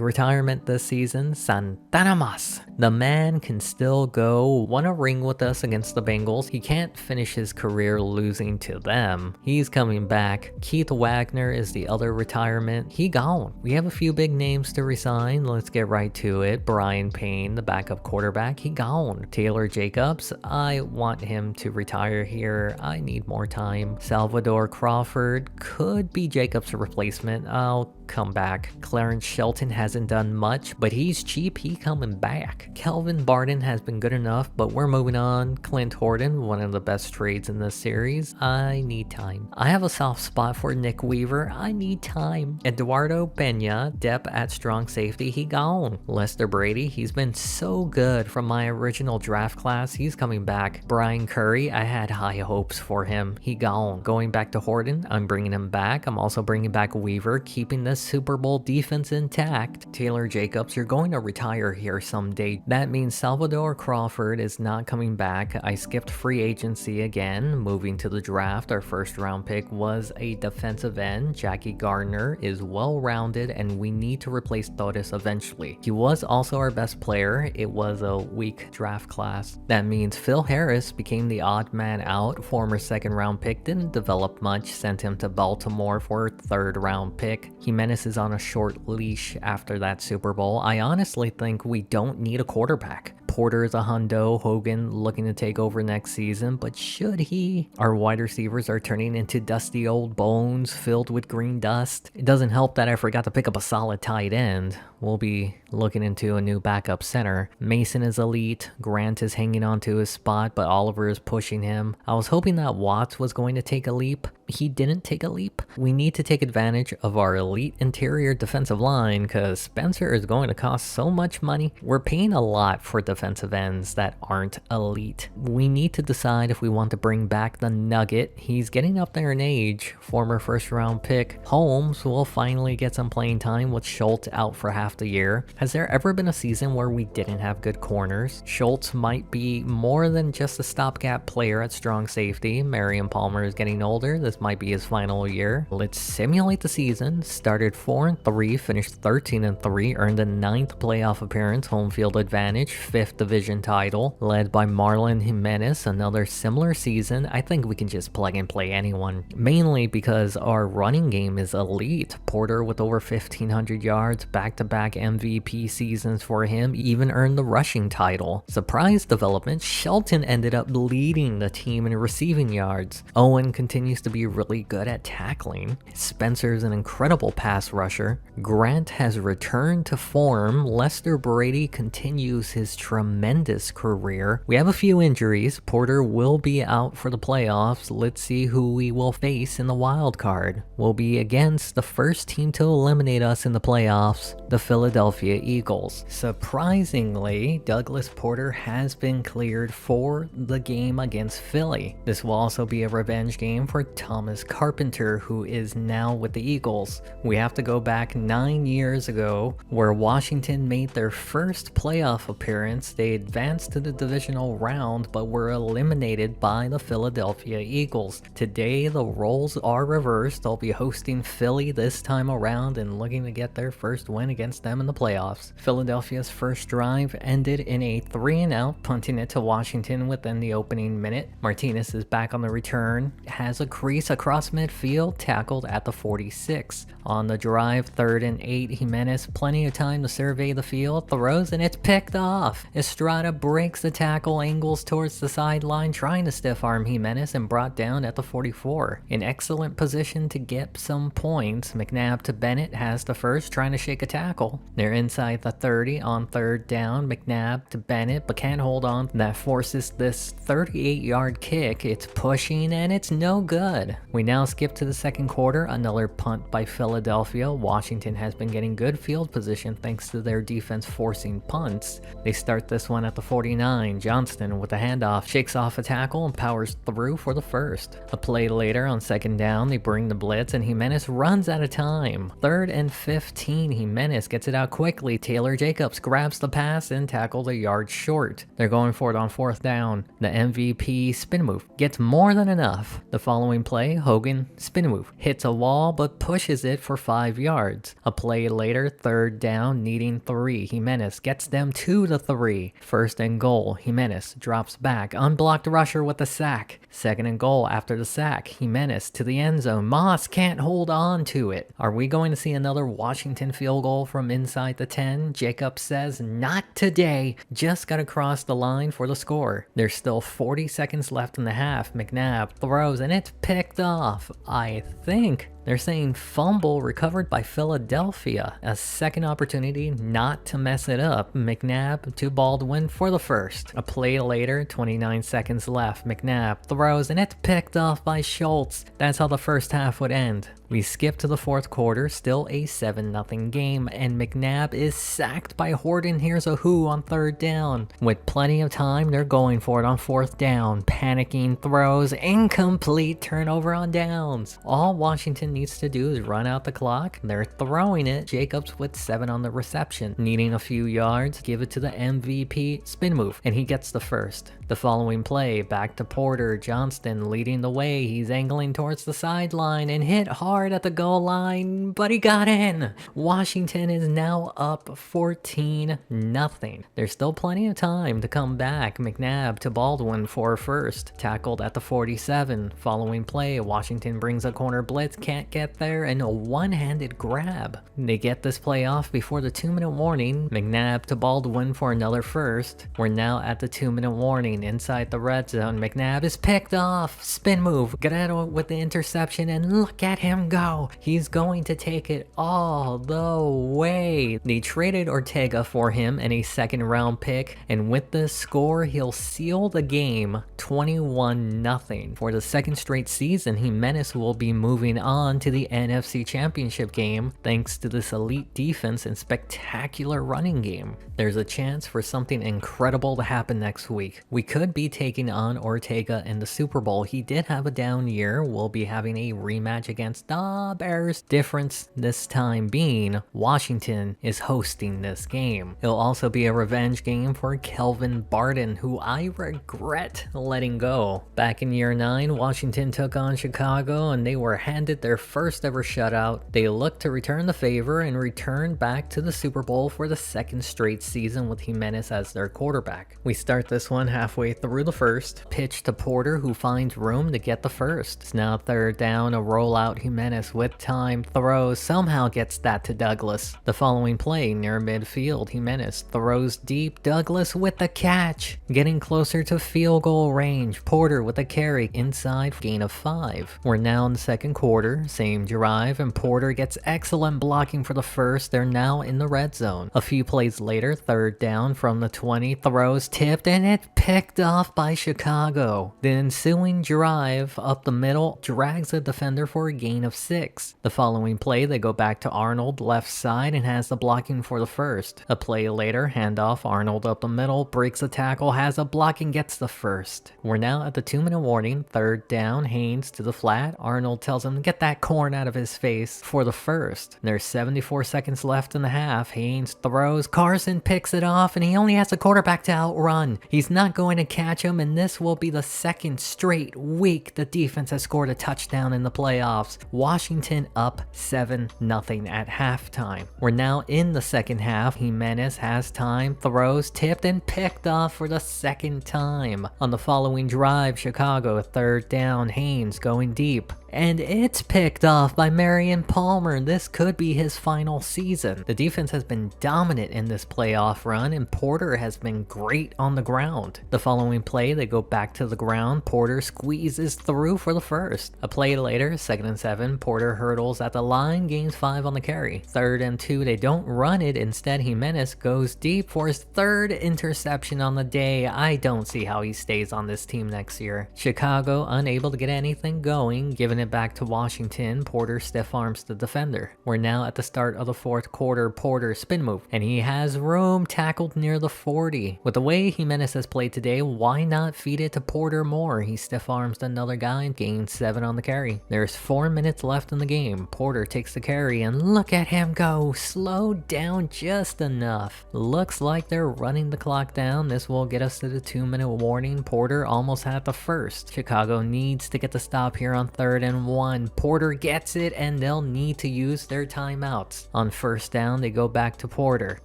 S1: retirement this season. Santana Mas. The man can still go, won a ring with us against the Bengals. He can't finish his career losing to them. He's coming back. Keith Wagner is the other retirement. He gone. We have a few big names to resign. Let's get right to it. Brian Payne, the backup quarterback, he gone. Taylor Jacobs, I want him to retire here. I need more time. Salvador Crawford could be Jacobs' replacement. I'll come back. Clarence Shelton hasn't done much, but he's cheap. He coming back. Kelvin Barden has been good enough, but we're moving on. Clint Horton, one of the best trades in this series. I need time. I have a soft spot for Nick Weaver. I need time. Eduardo Pena, depth at strong safety, he gone. Lester Brady, he's been so good from my original draft class. He's coming back. Brian Curry, I had high hopes for him. He gone. Going back to Horton, I'm bringing him back. I'm also bringing back Weaver, keeping this Super Bowl defense intact. Taylor Jacobs, you're going to retire here someday. That means Salvador Crawford is not coming back. I skipped free agency again, moving to the draft. Our first round pick was a defensive end. Jackie Gardner is well-rounded, and we need to replace Torres eventually. He was also our best player. It was a weak draft class. That means Phil Harris became the odd man out. Former 2nd round pick, didn't develop much, sent him to Baltimore for a 3rd round pick. Jimenez is on a short leash after that Super Bowl. I honestly think we don't need a quarterback. Porter is a hundo. Hogan looking to take over next season, but should he? Our wide receivers are turning into dusty old bones filled with green dust. It doesn't help that I forgot to pick up a solid tight end. We'll be looking into a new backup center. Mason is elite. Grant is hanging on to his spot, but Oliver is pushing him. I was hoping that Watts was going to take a leap. He didn't take a leap. We need to take advantage of our elite interior defensive line because Spencer is going to cost so much money. We're paying a lot for defensive ends that aren't elite. We need to decide if we want to bring back the Nugget. He's getting up there in age. Former 1st round pick. Holmes will finally get some playing time with Schultz out for half the year. Has there ever been a season where we didn't have good corners? Schultz might be more than just a stopgap player at strong safety. Marion Palmer is getting older. This might be his final year. Let's simulate the season. Started 4-3, finished 13-3, earned a 9th playoff appearance, home field advantage, 5th division title, led by Marlon Jimenez. Another similar season. I think we can just plug and play anyone, mainly because our running game is elite. Porter with over 1,500 yards, back-to-back MVP seasons for him, even earned the rushing title. Surprise development, Shelton ended up leading the team in receiving yards. Owen continues to be really good at tackling. Spencer's an incredible pass rusher. Grant has returned to form. Lester Brady continues his tremendous career. We have a few injuries. Porter will be out for the playoffs. Let's see who we will face in the wild card. We'll be against the first team to eliminate us in the playoffs. The Philadelphia Eagles. Surprisingly, Douglas Porter has been cleared for the game against Philly. This will also be a revenge game for Thomas Carpenter, who is now with the Eagles. We have to go back 9 years ago, where Washington made their first playoff appearance. They advanced to the divisional round, but were eliminated by the Philadelphia Eagles. Today, the roles are reversed. They'll be hosting Philly this time around and looking to get their first win against them in the playoffs. Philadelphia's first drive ended in a 3-and-out, punting it to Washington within the opening minute. Martinez is back on the return, has a crease across midfield, tackled at the 46. On the drive, 3rd and 8, Jimenez, plenty of time to survey the field, throws, and it's picked off. Estrada breaks the tackle, angles towards the sideline, trying to stiff arm Jimenez, and brought down at the 44. In excellent position to get some points. McNabb to Bennett, has the first, trying to shake a tackle. They're inside the 30 on 3rd down. McNabb to Bennett, but can't hold on. That forces this 38-yard kick. It's pushing, and it's no good. We now skip to the second quarter. Another punt by Philadelphia. Washington has been getting good field position thanks to their defense forcing punts. They start this one at the 49. Johnston with the handoff, shakes off a tackle and powers through for the first. A play later on 2nd down, they bring the blitz and Jimenez runs out of time. 3rd and 15, Jimenez gets it out quickly. Taylor Jacobs grabs the pass and tackled a yard short. They're going for it on 4th down. The MVP spin move gets more than enough. The following play, Hogan spin move hits a wall but pushes it for 5 yards. A play later, 3rd down, needing 3. Jimenez gets them to the 3. 1st and goal, Jimenez drops back, unblocked rusher with a sack. 2nd and goal after the sack, Jimenez to the end zone. Moss can't hold on to it. Are we going to see another Washington field goal from inside the 10? Jacobs says, not today. Just got to cross the line for the score. There's still 40 seconds left in the half. McNabb throws and it's picked off. I think they're saying fumble recovered by Philadelphia. A second opportunity not to mess it up. McNabb to Baldwin for the first. A play later, 29 seconds left. McNabb throws and it's picked off by Schultz. That's how the first half would end. We skip to the 4th quarter, still a 7-0 game, and McNabb is sacked by Horton. Here's a who on 3rd down. With plenty of time, they're going for it on 4th down. Panicking throws, incomplete, turnover on downs. All Washington needs to do is run out the clock. They're throwing it. Jacobs with 7 on the reception. Needing a few yards, give it to the MVP spin move, and he gets the first. The following play, back to Porter. Johnston leading the way. He's angling towards the sideline and hit hard at the goal line, but he got in. Washington is now up 14-0. There's still plenty of time to come back. McNabb to Baldwin for first, tackled at the 47. Following play, Washington brings a corner blitz, can't get there, and a one-handed grab. They get this play off before the 2-minute warning. McNabb to Baldwin for another first. We're now at the 2-minute warning inside the red zone. McNabb is picked off. Spin move. Guerrero with the interception, and look at him go. He's going to take it all the way. They traded Ortega for him and a 2nd-round pick, and with this score, he'll seal the game 21-0. For the 2nd straight season, Jimenez will be moving on to the NFC Championship game thanks to this elite defense and spectacular running game. There's a chance for something incredible to happen next week. We could be taking on Ortega in the Super Bowl. He did have a down year. We'll be having a rematch against the Bears. Difference this time being Washington is hosting this game. It'll also be a revenge game for Kelvin Barton, who I regret letting go. Back in year 9, Washington took on Chicago and they were handed their first ever shutout. They looked to return the favor and return back to the Super Bowl for the 2nd straight season with Jimenez as their quarterback. We start this one halfway through the first. Pitch to Porter, who finds room to get the first. It's now 3rd down, a rollout. Jimenez with time throws, somehow gets that to Douglas. The following play near midfield, Jimenez throws deep. Douglas with the catch. Getting closer to field goal range. Porter with a carry inside, gain of 5. We're now in the 2nd quarter. same drive, and Porter gets excellent blocking for the first. They're now in the red zone. A few plays later, third down from the 20, throws tipped, and it's picked off by Chicago. The ensuing drive up the middle drags the defender for a gain of 6. The following play, they go back to Arnold left side and has the blocking for the first. A play later, handoff, Arnold up the middle, breaks a tackle, has a block and gets the first. We're now at the 2-minute warning, third down, Haynes to the flat. Arnold tells him to get that corn out of his face for the first. There's 74 seconds left in the half. Haynes throws, Carson picks it off, and he only has the quarterback to outrun. He's not going to catch him, and this will be the second straight week the defense has scored a touchdown in the playoffs. Washington up 7-0 at halftime. We're now in the second half. Jimenez has time, throws, tipped, and picked off for the second time. On the following drive, Chicago, third down, Haynes going deep. And it's picked off by Marion Palmer. This could be his final season. The defense has been dominant in this playoff run, and Porter has been great on the ground. The following play, they go back to the ground. Porter squeezes through for the first. A play later, 2nd and 7, Porter hurdles at the line, gains 5 on the carry. 3rd and 2, they don't run it. Instead, Jimenez goes deep for his 3rd interception on the day. I don't see how he stays on this team next year. Chicago unable to get anything going, giving it back to Washington. Porter stiff arms the defender. We're now at the start of the 4th quarter. Porter spin move, and he has room, tackled near the 40. With the way Jimenez has played today, why not feed it to Porter more? He stiff arms another guy and gains 7 on the carry. There's 4 minutes left in the game. Porter takes the carry, and look at him go, slowed down just enough. Looks like they're running the clock down. This will get us to the 2-minute warning. Porter almost had the first. Chicago needs to get the stop here on 3rd and 1. Porter gets it, and they'll need to use their timeouts. On 1st down, they go back to Porter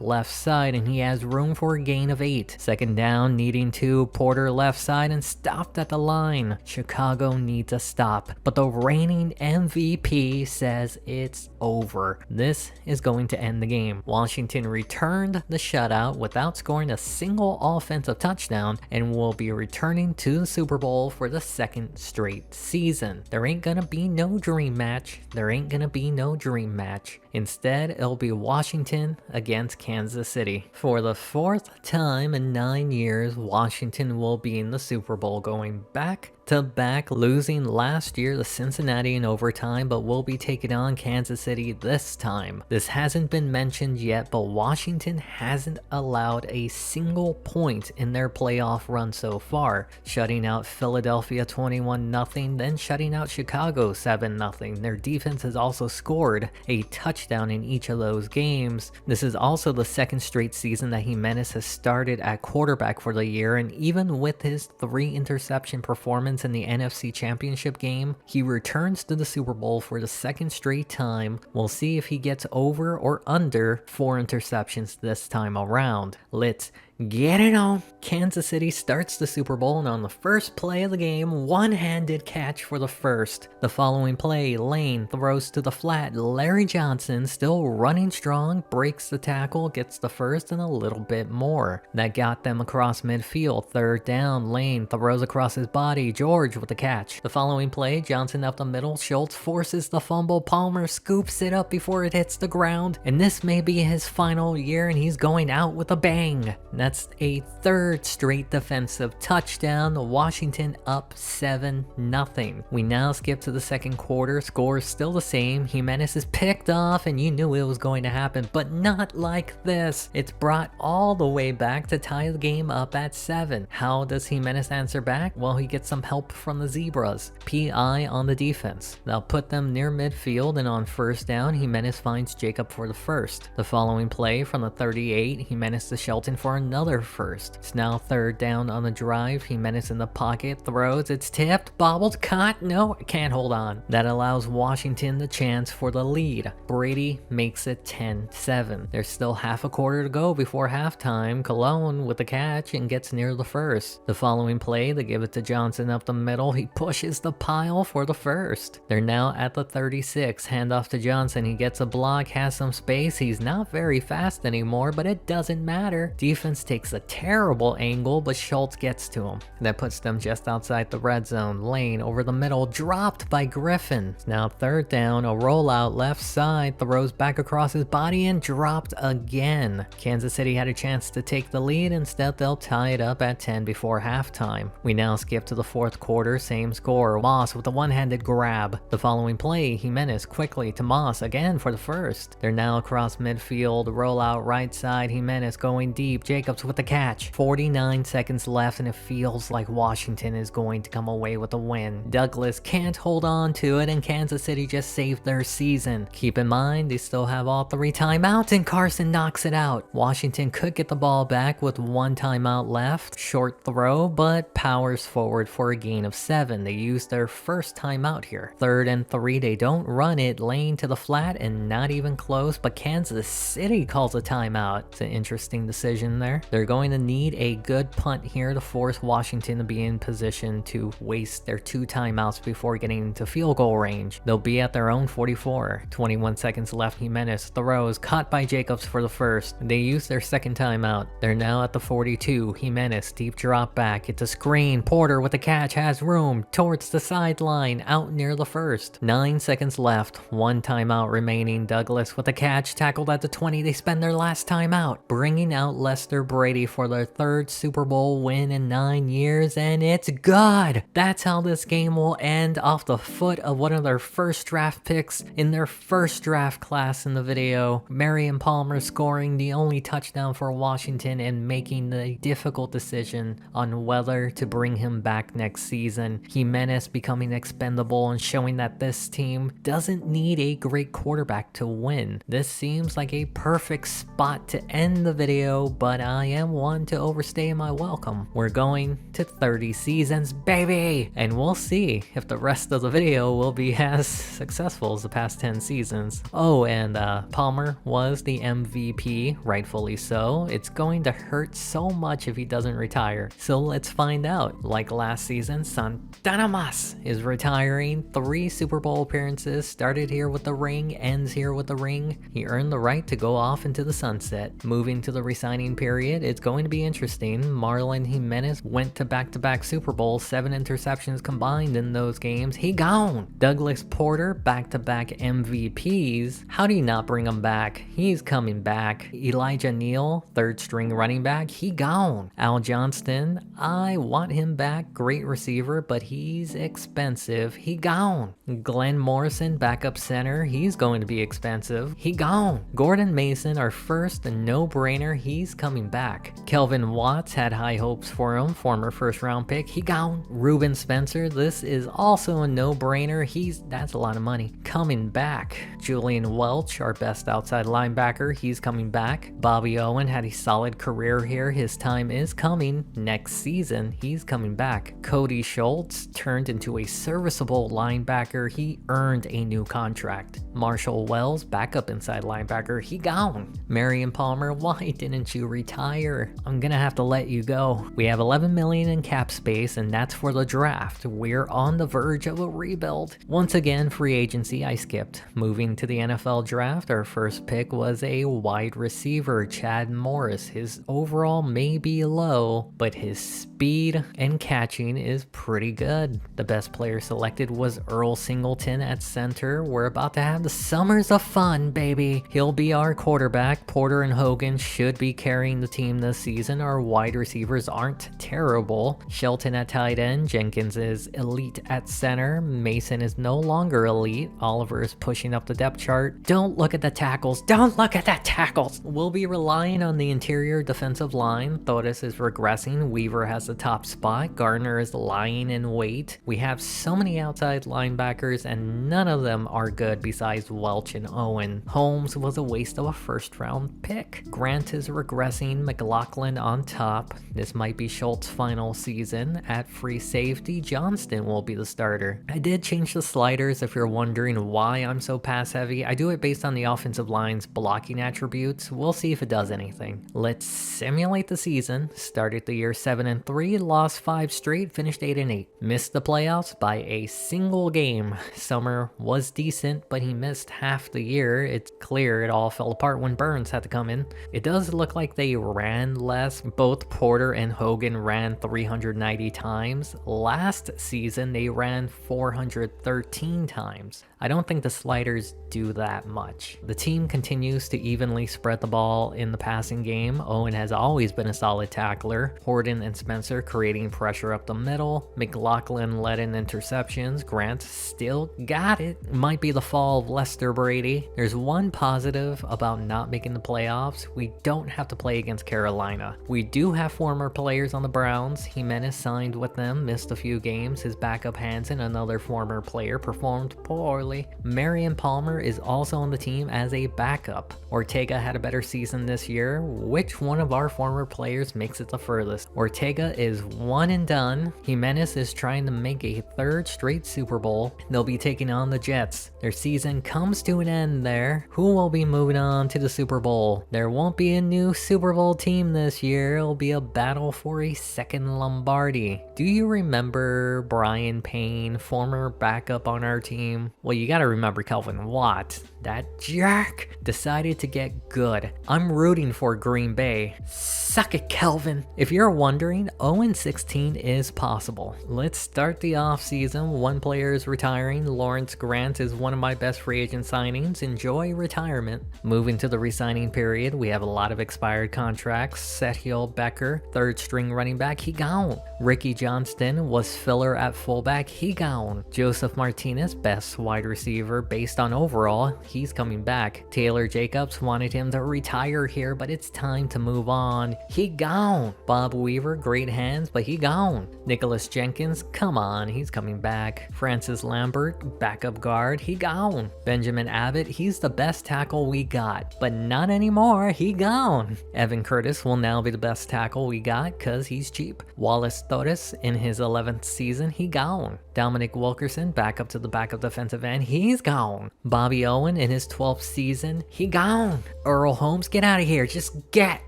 S1: left side, and he has room for a gain of 8. 2nd down, needing 2. Porter left side and stopped at the line. Chicago needs a stop, but the reigning MVP says it's over. This is going to end the game. Washington returned the shutout without scoring a single offensive touchdown and will be returning to the Super Bowl for the 2nd straight season. There ain't gonna be no dream match. There ain't gonna be no dream match. Instead, it'll be Washington against Kansas City. For the 4th time in 9 years, Washington will be in the Super Bowl, going back to back, losing last year to Cincinnati in overtime, but will be taking on Kansas City this time. This hasn't been mentioned yet, but Washington hasn't allowed a single point in their playoff run so far, shutting out Philadelphia 21-0, then shutting out Chicago 7-0. Their defense has also scored a touchdown in each of those games. This is also the 2nd straight season that Jimenez has started at quarterback for the year, and even with his 3 interception performance in the NFC Championship game, he returns to the Super Bowl for the 2nd straight time. We'll see if he gets over or under 4 interceptions this time around. Let's get it on. Kansas City starts the Super Bowl, and on the first play of the game, one-handed catch for the first. The following play, Lane throws to the flat. Larry Johnson, still running strong, breaks the tackle, gets the first and a little bit more. That got them across midfield. 3rd down, Lane throws across his body. George with the catch. The following play, Johnson up the middle. Schultz forces the fumble. Palmer scoops it up before it hits the ground, and this may be his final year, and he's going out with a bang. That's a 3rd straight defensive touchdown. Washington up 7-0. We now skip to the 2nd quarter. Score is still the same. Jimenez is picked off, and you knew it was going to happen, but not like this. It's brought all the way back to tie the game up at 7. How does Jimenez answer back? Well, he gets some help from the Zebras. PI on the defense. They'll put them near midfield, and on 1st down, Jimenez finds Jacob for the first. The following play from the 38, Jimenez to Shelton for another first. It's now 3rd down on the drive. Jimenez in the pocket, throws, it's tipped, bobbled, caught, no, can't hold on. That allows Washington the chance for the lead. Brady makes it 10-7. There's still half a quarter to go before halftime. Cologne with the catch and gets near the first. The following play, they give it to Johnson up the middle. He pushes the pile for the first. They're now at the 36. Handoff to Johnson. He gets a block, has some space. He's not very fast anymore, but it doesn't matter. Defense Burns takes a terrible angle, but Schultz gets to him. That puts them just outside the red zone. Lane over the middle, dropped by Griffin. Now 3rd down, a rollout left side, throws back across his body and dropped again. Kansas City had a chance to take the lead, instead they'll tie it up at 10 before halftime. We now skip to the 4th quarter, same score. Moss with a one-handed grab. The following play, Jimenez quickly to Moss again for the first. They're now across midfield, rollout right side, Jimenez going deep, Jacobs with the catch. 49 seconds left and it feels like Washington is going to come away with a win. Douglas can't hold on to it and Kansas City just saved their season. Keep in mind, they still have all 3 timeouts and Carson knocks it out. Washington could get the ball back with 1 timeout left. Short throw, but powers forward for a gain of 7. They use their first timeout here. 3rd and 3, they don't run it. Lane to the flat and not even close, but Kansas City calls a timeout. It's an interesting decision there. They're going to need a good punt here to force Washington to be in position to waste their 2 timeouts before getting into field goal range. They'll be at their own 44. 21 seconds left. Jimenez throws, caught by Jacobs for the first. They use their 2nd timeout. They're now at the 42. Jimenez, deep drop back. It's a screen. Porter with the catch, has room towards the sideline, out near the 1st. 9 seconds left. 1 timeout remaining. Douglas with the catch, tackled at the 20. They spend their last timeout, bringing out Lester Brady for their 3rd Super Bowl win in 9 years, and it's good. That's how this game will end, off the foot of one of their first draft picks in their first draft class in the video. Marion Palmer scoring the only touchdown for Washington and making the difficult decision on whether to bring him back next season. Jimenez becoming expendable and showing that this team doesn't need a great quarterback to win. This seems like a perfect spot to end the video, but I am one to overstay my welcome. We're going to 30 seasons, baby! And we'll see if the rest of the video will be as successful as the past 10 seasons. Oh, and Palmer was the MVP, rightfully so. It's going to hurt so much if he doesn't retire. So let's find out. Like last season, Santana Mas is retiring. 3 Super Bowl appearances, started here with the ring, ends here with the ring. He earned the right to go off into the sunset. Moving to the resigning period, it's going to be interesting. Marlon Jimenez went to back-to-back Super Bowls, 7 interceptions combined in those games. He gone. Douglas Porter, back-to-back MVPs. How do you not bring him back? He's coming back. Elijah Neal, 3rd string running back. He gone. Al Johnston, I want him back. Great receiver, but he's expensive. He gone. Glenn Morrison, backup center. He's going to be expensive. He gone. Gordon Mason, our first no-brainer. He's coming back. Kelvin Watts, had high hopes for him. Former 1st round pick. He gone. Ruben Spencer, this is also a no-brainer. That's a lot of money. Coming back. Julian Welch, our best outside linebacker. He's coming back. Bobby Owen had a solid career here. His time is coming. Next season, he's coming back. Cody Schultz turned into a serviceable linebacker. He earned a new contract. Marshall Wells, backup inside linebacker. He gone. Marion Palmer, why didn't you retire? I'm gonna have to let you go. We have $11 million in cap space, and that's for the draft. We're on the verge of a rebuild. Once again, free agency I skipped. Moving to the NFL draft, our first pick was a wide receiver, Chad Morris. His overall may be low, but his speed and catching is pretty good. The best player selected was Earl Singleton at center. We're about to have the summers of fun, baby. He'll be our quarterback. Porter and Hogan should be carrying the team this season. Our wide receivers aren't terrible. Shelton at tight end. Jenkins is elite at center. Mason is no longer elite. Oliver is pushing up the depth chart. Don't look at the tackles. Don't look at the tackles. We'll be relying on the interior defensive line. Thotis is regressing. Weaver has the top spot. Gardner is lying in wait. We have so many outside linebackers and none of them are good besides Welch and Owen. Holmes was a waste of a 1st round pick. Grant is regressing. McLaughlin on top. This might be Schultz's final season. At free safety, Johnston will be the starter. I did change the sliders if you're wondering why I'm so pass heavy. I do it based on the offensive line's blocking attributes. We'll see if it does anything. Let's simulate the season. Started the year 7-3, lost 5 straight, finished 8-8. Missed the playoffs by a single game. Summer was decent, but he missed half the year. It's clear it all fell apart when Burns had to come in. It does look like they ran less. Both Porter and Hogan ran 390 times. Last season, they ran 413 times. I don't think the sliders do that much. The team continues to evenly spread the ball in the passing game. Owen has always been a solid tackler. Horton and Spencer creating pressure up the middle. McLaughlin led in interceptions. Grant still got it. Might be the fall of Lester Brady. There's one positive about not making the playoffs. We don't have to play against Carolina. We do have former players on the Browns. Jimenez signed with them, missed a few games. His backup Hansen, another former player, performed poorly. Marion Palmer is also on the team as a backup. Ortega had a better season this year. Which one of our former players makes it the furthest? Ortega is one and done. Jimenez is trying to make a third straight Super Bowl. They'll be taking on the Jets. Their season comes to an end there. Who will be moving on to the Super Bowl? There won't be a new Super Bowl team this year. It'll be a battle for a second Lombardi. Do you remember Brian Payne, former backup on our team? Well, you gotta remember Kelvin Watt. That jerk decided to get good. I'm rooting for Green Bay. Suck it, Kelvin. If you're wondering, 0-16 is possible. Let's start the offseason. One player is retiring. Lawrence Grant is one of my best free agent signings. Enjoy retirement. Moving to the re-signing period, we have a lot of expired contracts. Sethiel Becker, third string running back, he gone. Ricky Johnston was filler at fullback, he gone. Joseph Martinez, best wide receiver based on overall, he's coming back. Taylor Jacobs wanted him to retire here, but it's time to move on. He gone. Bob Weaver, great hands, but he gone. Nicholas Jenkins, come on, he's coming back. Francis Lambert, backup guard, he gone. Benjamin Abbott, he's the best tackle we got, but not anymore, he gone. Evan Curtis will now be the best tackle we got cause he's cheap. Wallace Torres in his 11th season, he gone. Dominic Wilkerson, backup to the backup defensive end, he's gone. Bobby Owen in his 12th season, he gone. Earl Holmes, get out of here, just get.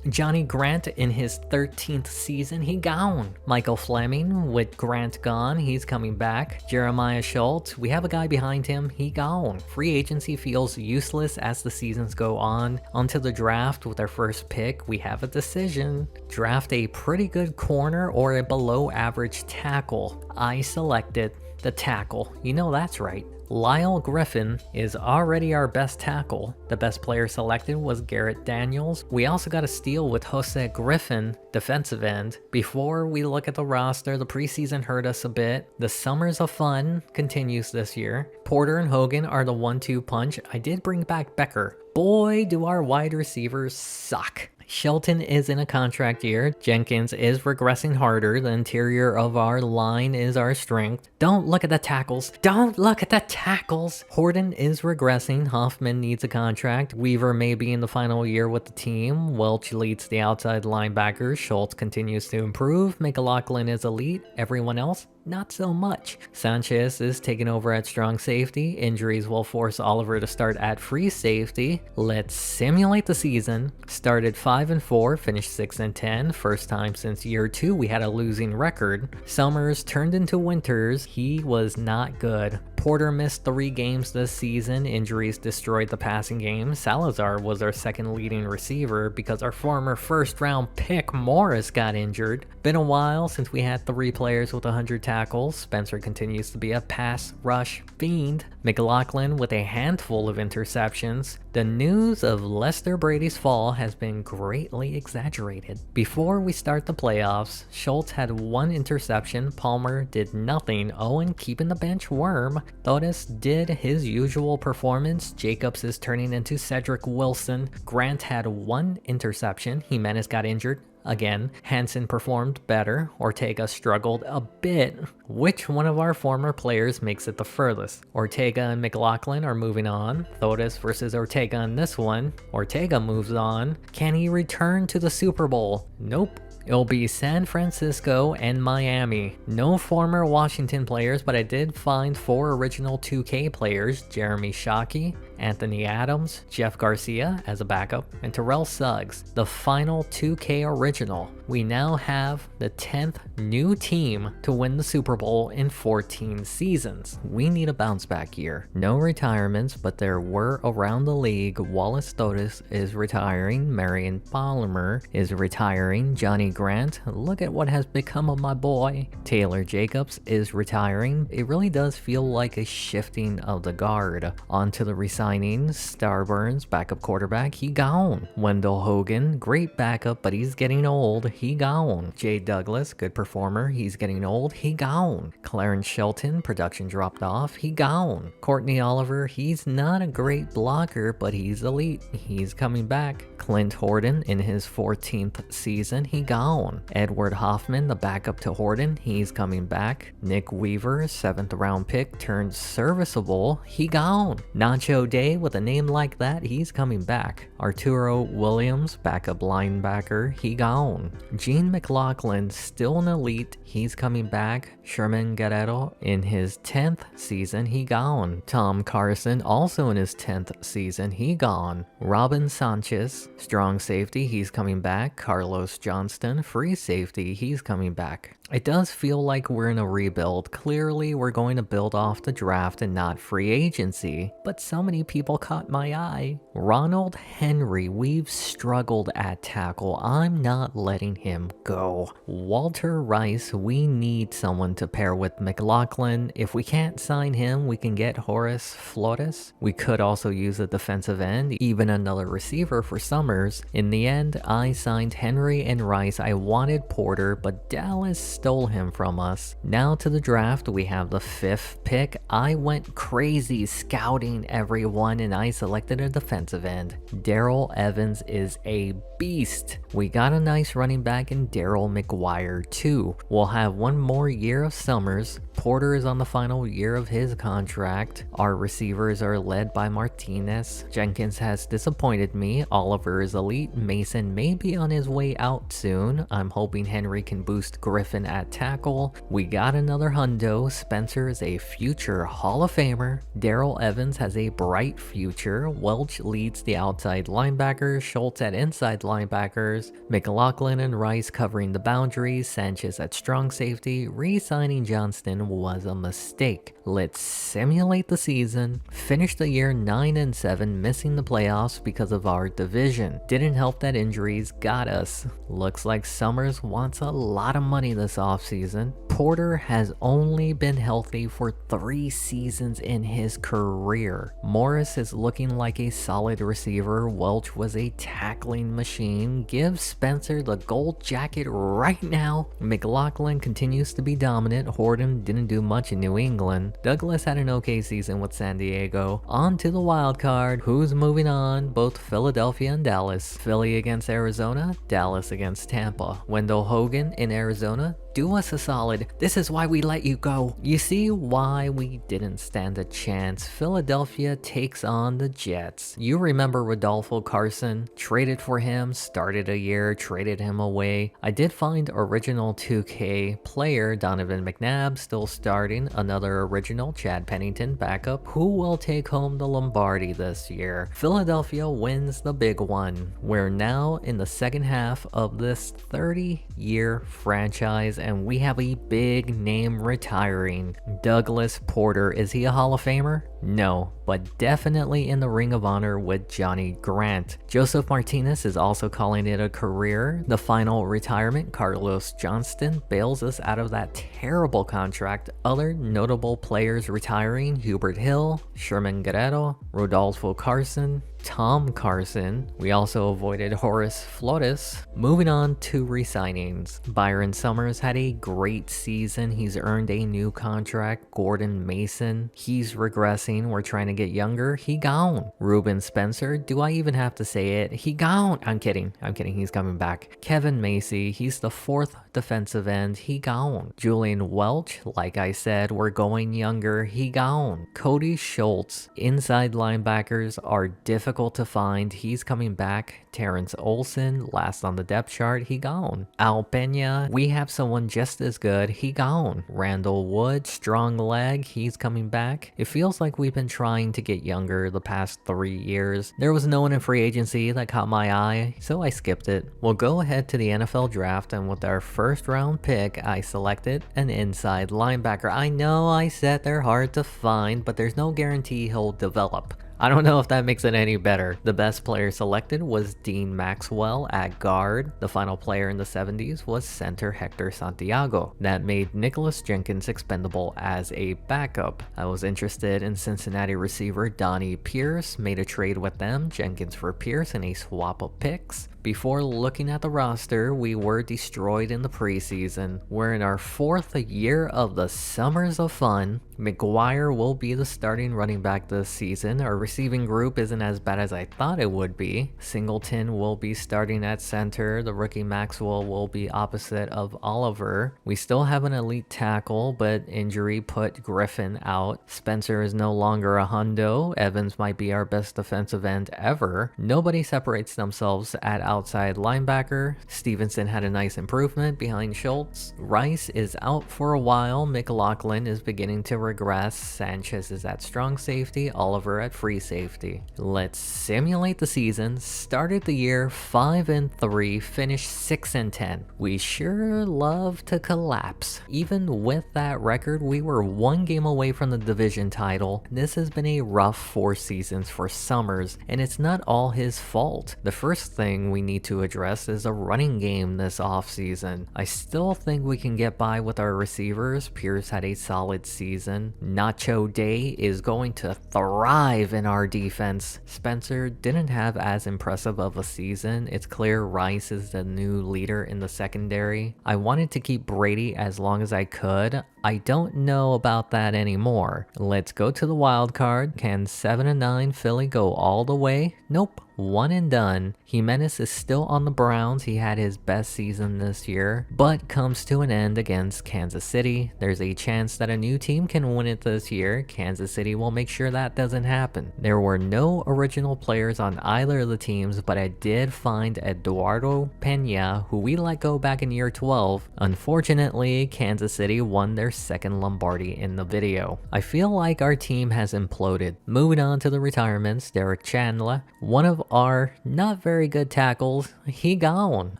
S1: Johnny Grant in his 13th season, he gone. Michael Fleming, with Grant gone, he's coming back. Jeremiah Schultz, we have a guy behind him, he gone. Free agency feels useless as the seasons go on. Onto the draft with our first pick, we have a decision. Draft a pretty good corner or a below average tackle. I selected the tackle. You know that's right. Lyle Griffin is already our best tackle. The best player selected was Garrett Daniels. We also got a steal with Jose Griffin, defensive end. Before we look at the roster, the preseason hurt us a bit. The summers of fun continues this year. Porter and Hogan are the 1-2 punch. I did bring back Becker. Boy, do our wide receivers suck. Shelton is in a contract year. Jenkins is regressing harder. The interior of our line is our strength. Don't look at the tackles. Don't look at the tackles. Horton is regressing. Hoffman needs a contract. Weaver may be in the final year with the team. Welch leads the outside linebackers. Schultz continues to improve. McLaughlin is elite. Everyone else, not so much. Sanchez is taking over at strong safety. Injuries will force Oliver to start at free safety. Let's simulate the season. Started 5-4, finished 6-10. First time since year 2 we had a losing record. Summers turned into winters. He was not good. Porter missed 3 games this season. Injuries destroyed the passing game. Salazar was our second leading receiver because our former first round pick Morris got injured. Been a while since we had 3 players with 100 tackles. Spencer continues to be a pass rush fiend. McLaughlin with a handful of interceptions. The news of Lester Brady's fall has been greatly exaggerated. Before we start the playoffs, Schultz had 1 interception. Palmer did nothing. Owen keeping the bench warm. Torres did his usual performance. Jacobs is turning into Cedric Wilson. Grant had 1 interception. Jimenez got injured again. Hansen performed better. Ortega struggled a bit. Which one of our former players makes it the furthest? Ortega and McLaughlin are moving on. Torres versus Ortega in this one. Ortega moves on. Can he return to the Super Bowl? Nope. It'll be San Francisco and Miami. No former Washington players, but I did find 4 original 2K players: Jeremy Shockey, Anthony Adams, Jeff Garcia as a backup, and Terrell Suggs, the final 2K original. We now have the 10th new team to win the Super Bowl in 14 seasons. We need a bounce back year. No retirements, but there were around the league. Wallace Stotis is retiring, Marion Palmer is retiring, Johnny Grant, look at what has become of my boy. Taylor Jacobs is retiring. It really does feel like a shifting of the guard. On to the resignings. Starburns, backup quarterback, he gone. Wendell Hogan, great backup, but he's getting old, he gone. Jay Douglas, good performer, he's getting old, he gone. Clarence Shelton, production dropped off, he gone. Courtney Oliver, he's not a great blocker, but he's elite, he's coming back. Clint Horton, in his 14th season, he gone. Edward Hoffman, the backup to Horton, he's coming back. Nick Weaver, 7th round pick, turned serviceable, he gone. Nacho Day, with a name like that, he's coming back. Arturo Williams, backup linebacker, he gone. Gene McLaughlin, still an elite, he's coming back. Sherman Guerrero, in his 10th season, he gone. Tom Carson, also in his 10th season, he gone. Robin Sanchez, strong safety, he's coming back. Carlos Johnston, free safety, he's coming back. It does feel like we're in a rebuild. Clearly, we're going to build off the draft and not free agency, but so many people caught my eye. Ronald Henry, we've struggled at tackle. I'm not letting him go. Walter Rice, we need someone to pair with McLaughlin. If we can't sign him, we can get Horace Flores. We could also use a defensive end, even another receiver for Summers. In the end, I signed Henry and Rice. I wanted Porter, but Dallas stole him from us. Now to the draft, we have the 5th pick. I went crazy scouting everyone and I selected a defensive end. Darrell Evans is a beast. We got a nice running back in Daryl McGuire too. We'll have one more year of Summers. Porter is on the final year of his contract. Our receivers are led by Martinez. Jenkins has disappointed me. Oliver is elite. Mason may be on his way out soon. I'm hoping Henry can boost Griffin at tackle. We got another hundo. Spencer is a future Hall of Famer. Darrell Evans has a bright future. Welch leads the outside linebackers. Schultz at inside linebackers. McLaughlin and Rice covering the boundaries. Sanchez at strong safety. Re-signing Johnston was a mistake. Let's simulate the season. Finished the year 9-7, missing the playoffs because of our division. Didn't help that injuries got us. Looks like Summers wants a lot of money this offseason. Porter has only been healthy for 3 seasons in his career. Morris is looking like a solid receiver. Welch was a tackling machine. Give Spencer the gold jacket right now. McLaughlin continues to be dominant. Horton didn't do much in New England. Douglas had an okay season with San Diego. On to the wild card. Who's moving on? Both Philadelphia and Dallas. Philly against Arizona, Dallas against Tampa. Wendell Hogan in Arizona. Do us a solid. This is why we let you go. You see why we didn't stand a chance. Philadelphia takes on the Jets. You remember Rodolfo Carson? Traded for him, started a year, traded him away. I did find original 2K player Donovan McNabb still starting. Another original, Chad Pennington, backup. Who will take home the Lombardi this year? Philadelphia wins the big one. We're now in the second half of this 30-year franchise and we have a big name retiring. Douglas Porter, is he a Hall of Famer? No, but definitely in the Ring of Honor with Johnny Grant. Joseph Martinez is also calling it a career. The final retirement, Carlos Johnston bails us out of that terrible contract. Other notable players retiring, Hubert Hill, Sherman Guerrero, Rodolfo Carson, Tom Carson. We also avoided Horace Flores. Moving on to re-signings. Byron Summers had a great season. He's earned a new contract. Gordon Mason, he's regressing. We're trying to get younger. He gone. Ruben Spencer, do I even have to say it? He gone. I'm kidding. He's coming back. Kevin Macy, he's the 4th defensive end, he gone. Julian Welch, like I said, we're going younger, he gone. Cody Schultz, inside linebackers are difficult to find, he's coming back. Terrence Olsen, last on the depth chart, he gone. Al Pena, we have someone just as good, he gone. Randall Wood, strong leg, he's coming back. It feels like we've been trying to get younger the past 3 years. There was no one in free agency that caught my eye, so I skipped it. We'll go ahead to the NFL draft, and with our first round pick, I selected an inside linebacker. I know I said they're hard to find, but there's no guarantee he'll develop. I don't know if that makes it any better. The best player selected was Dean Maxwell at guard. The final player in the 70s was center Hector Santiago. That made Nicholas Jenkins expendable as a backup. I was interested in Cincinnati receiver Donnie Pierce, made a trade with them, Jenkins for Pierce in a swap of picks. Before looking at the roster, we were destroyed in the preseason. We're in our 4th year of the Summers of Fun. McGuire will be the starting running back this season. Our receiving group isn't as bad as I thought it would be. Singleton will be starting at center. The rookie Maxwell will be opposite of Oliver. We still have an elite tackle, but injury put Griffin out. Spencer is no longer a hundo. Evans might be our best defensive end ever. Nobody separates themselves at outside linebacker. Stevenson had a nice improvement behind Schultz. Rice is out for a while. McLaughlin is beginning to regress. Sanchez is at strong safety. Oliver at free safety. Let's simulate the season. Started the year 5-3, finished 6-10. We sure love to collapse. Even with that record, we were 1 game away from the division title. This has been a rough 4 seasons for Summers, and it's not all his fault. The first thing we need to address is a running game this offseason. I still think we can get by with our receivers. Pierce had a solid season. Nacho Day is going to thrive in our defense. Spencer didn't have as impressive of a season. It's clear Rice is the new leader in the secondary. I wanted to keep Brady as long as I could. I don't know about that anymore. Let's go to the wild card. Can 7-9 Philly go all the way? Nope. 1 and done. Jimenez is still on the Browns. He had his best season this year, but comes to an end against Kansas City. There's a chance that a new team can win it this year. Kansas City will make sure that doesn't happen. There were no original players on either of the teams, but I did find Eduardo Pena, who we let go back in year 12. Unfortunately, Kansas City won their 2nd Lombardi in the video. I feel like our team has imploded. Moving on to the retirements, Derek Chandler, one of our not very good tackles, he gone.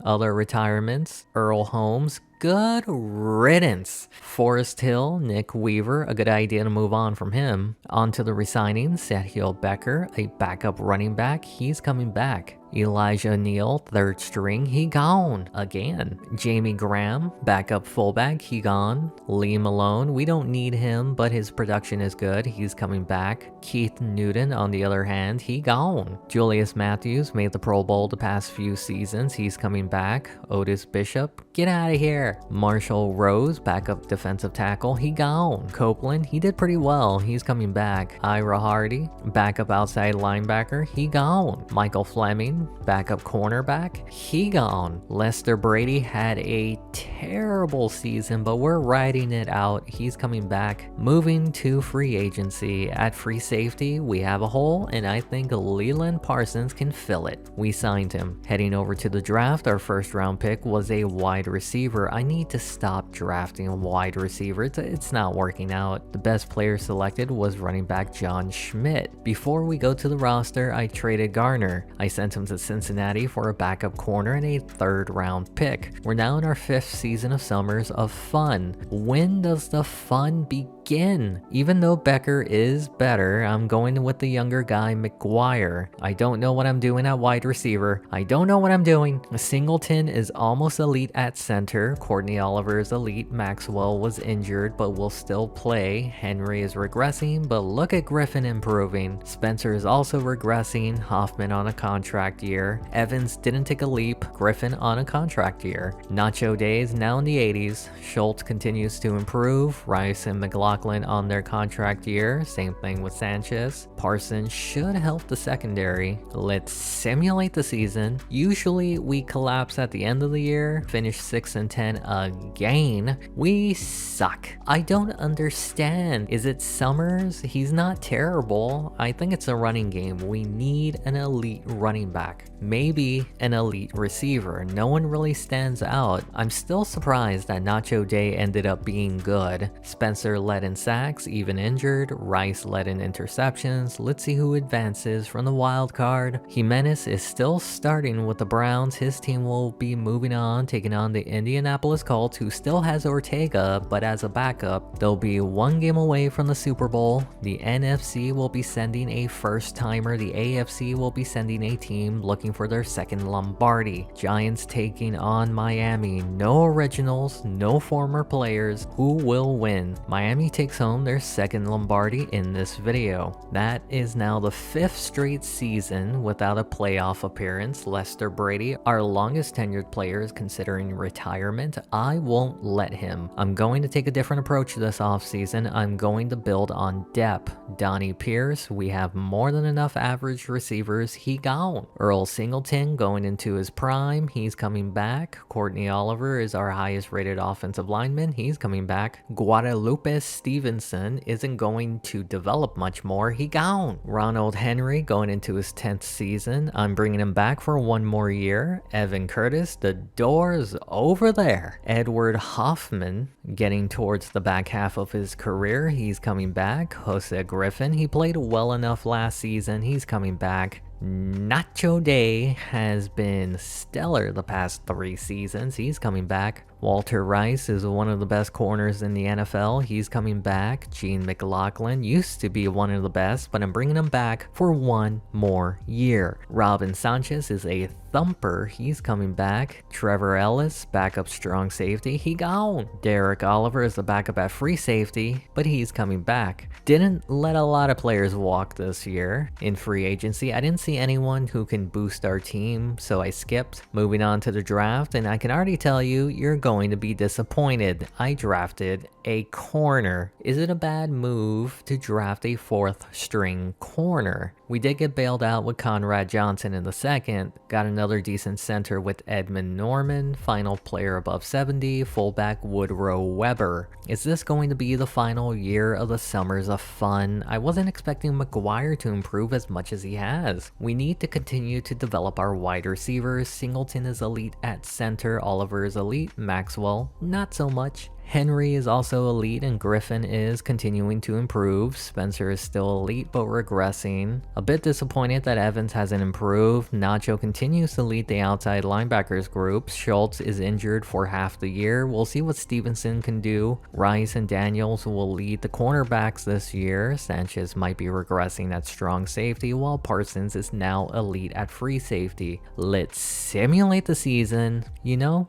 S1: Other retirements, Earl Holmes, good riddance. Forrest Hill, Nick Weaver, a good idea to move on from him. On to the resigning, Sergio Becker, a backup running back, he's coming back. Elijah Neal, 3rd string, he gone again. Jamie Graham, backup fullback, he gone. Lee Malone, we don't need him, but his production is good, he's coming back. Keith Newton, on the other hand, he gone. Julius Matthews made the Pro Bowl the past few seasons, he's coming back. Otis Bishop, get out of here. Marshall Rose, backup defensive tackle, he gone. Copeland, he did pretty well, he's coming back. Ira Hardy, backup outside linebacker, he gone. Michael Fleming, backup cornerback, he gone. Lester Brady had a terrible season, but we're riding it out. He's coming back. Moving to free agency. At free safety, we have a hole, and I think Leland Parsons can fill it. We signed him. Heading over to the draft, our 1st round pick was a wide receiver. I need to stop drafting wide receivers. It's not working out. The best player selected was running back John Schmidt. Before we go to the roster, I traded Garner. I sent him to Cincinnati for a backup corner and a 3rd round pick. We're now in our 5th season of Summers of Fun. When does the fun begin? Even though Becker is better, I'm going with the younger guy, McGuire. I don't know what I'm doing at wide receiver. I don't know what I'm doing. Singleton is almost elite at center. Courtney Oliver is elite. Maxwell was injured but will still play. Henry is regressing, but look at Griffin improving. Spencer is also regressing. Hoffman on a contract contract year. Evans didn't take a leap. Griffin on a contract year. Nacho Day is now in the 80s. Schultz continues to improve. Rice and McLaughlin on their contract year. Same thing with Sanchez. Parsons should help the secondary. Let's simulate the season. Usually we collapse at the end of the year, finish 6-10 again. We suck. I don't understand. Is it Summers? He's not terrible. I think it's a running game. We need an elite running back. Maybe an elite receiver. No one really stands out. I'm still surprised that Nacho Day ended up being good. Spencer led in sacks, even injured. Rice led in interceptions. Let's see who advances from the wild card. Jimenez is still starting with the Browns. His team will be moving on, taking on the Indianapolis Colts, who still has Ortega, but as a backup. They'll be one game away from the Super Bowl. The NFC will be sending a first-timer. The AFC will be sending a team looking for their second Lombardi. Giants taking on Miami. No originals, no former players. Who will win? Miami takes home their second Lombardi in this video. That is now the 5th straight season without a playoff appearance. Lester Brady, our longest tenured player, is considering retirement. I won't let him. I'm going to take a different approach this offseason. I'm going to build on depth. Donnie Pierce, we have more than enough average receivers. He gone. Earl Singleton going into his prime. He's coming back. Courtney Oliver is our highest rated offensive lineman. He's coming back. Guadalupe Stevenson isn't going to develop much more. He gone. Ronald Henry going into his 10th season. I'm bringing him back for one more year. Evan Curtis, the door's over there. Edward Hoffman getting towards the back half of his career. He's coming back. Jose Griffin, he played well enough last season. He's coming back. Nacho Day has been stellar the past 3 seasons. He's coming back. Walter Rice is one of the best corners in the NFL. He's coming back. Gene McLaughlin used to be one of the best, but I'm bringing him back for one more year. Robin Sanchez is a thumper. He's coming back. Trevor Ellis, backup strong safety. He gone. Derek Oliver is the backup at free safety, but he's coming back. Didn't let a lot of players walk this year. In free agency, I didn't see anyone who can boost our team, so I skipped. Moving on to the draft, and I can already tell you, you're going to be disappointed. I drafted a corner. Is it a bad move to draft a 4th string corner? We did get bailed out with Conrad Johnson in the 2nd, got another decent center with Edmund Norman, final player above 70, fullback Woodrow Weber. Is this going to be the final year of the Summers of Fun? I wasn't expecting McGuire to improve as much as he has. We need to continue to develop our wide receivers. Singleton is elite at center, Oliver is elite, Maxwell not so much. Henry is also elite and Griffin is continuing to improve. Spencer is still elite but regressing. A bit disappointed that Evans hasn't improved. Nacho continues to lead the outside linebackers group. Schultz is injured for half the year. We'll see what Stevenson can do. Rice and Daniels will lead the cornerbacks this year. Sanchez might be regressing at strong safety while Parsons is now elite at free safety. Let's simulate the season. You know,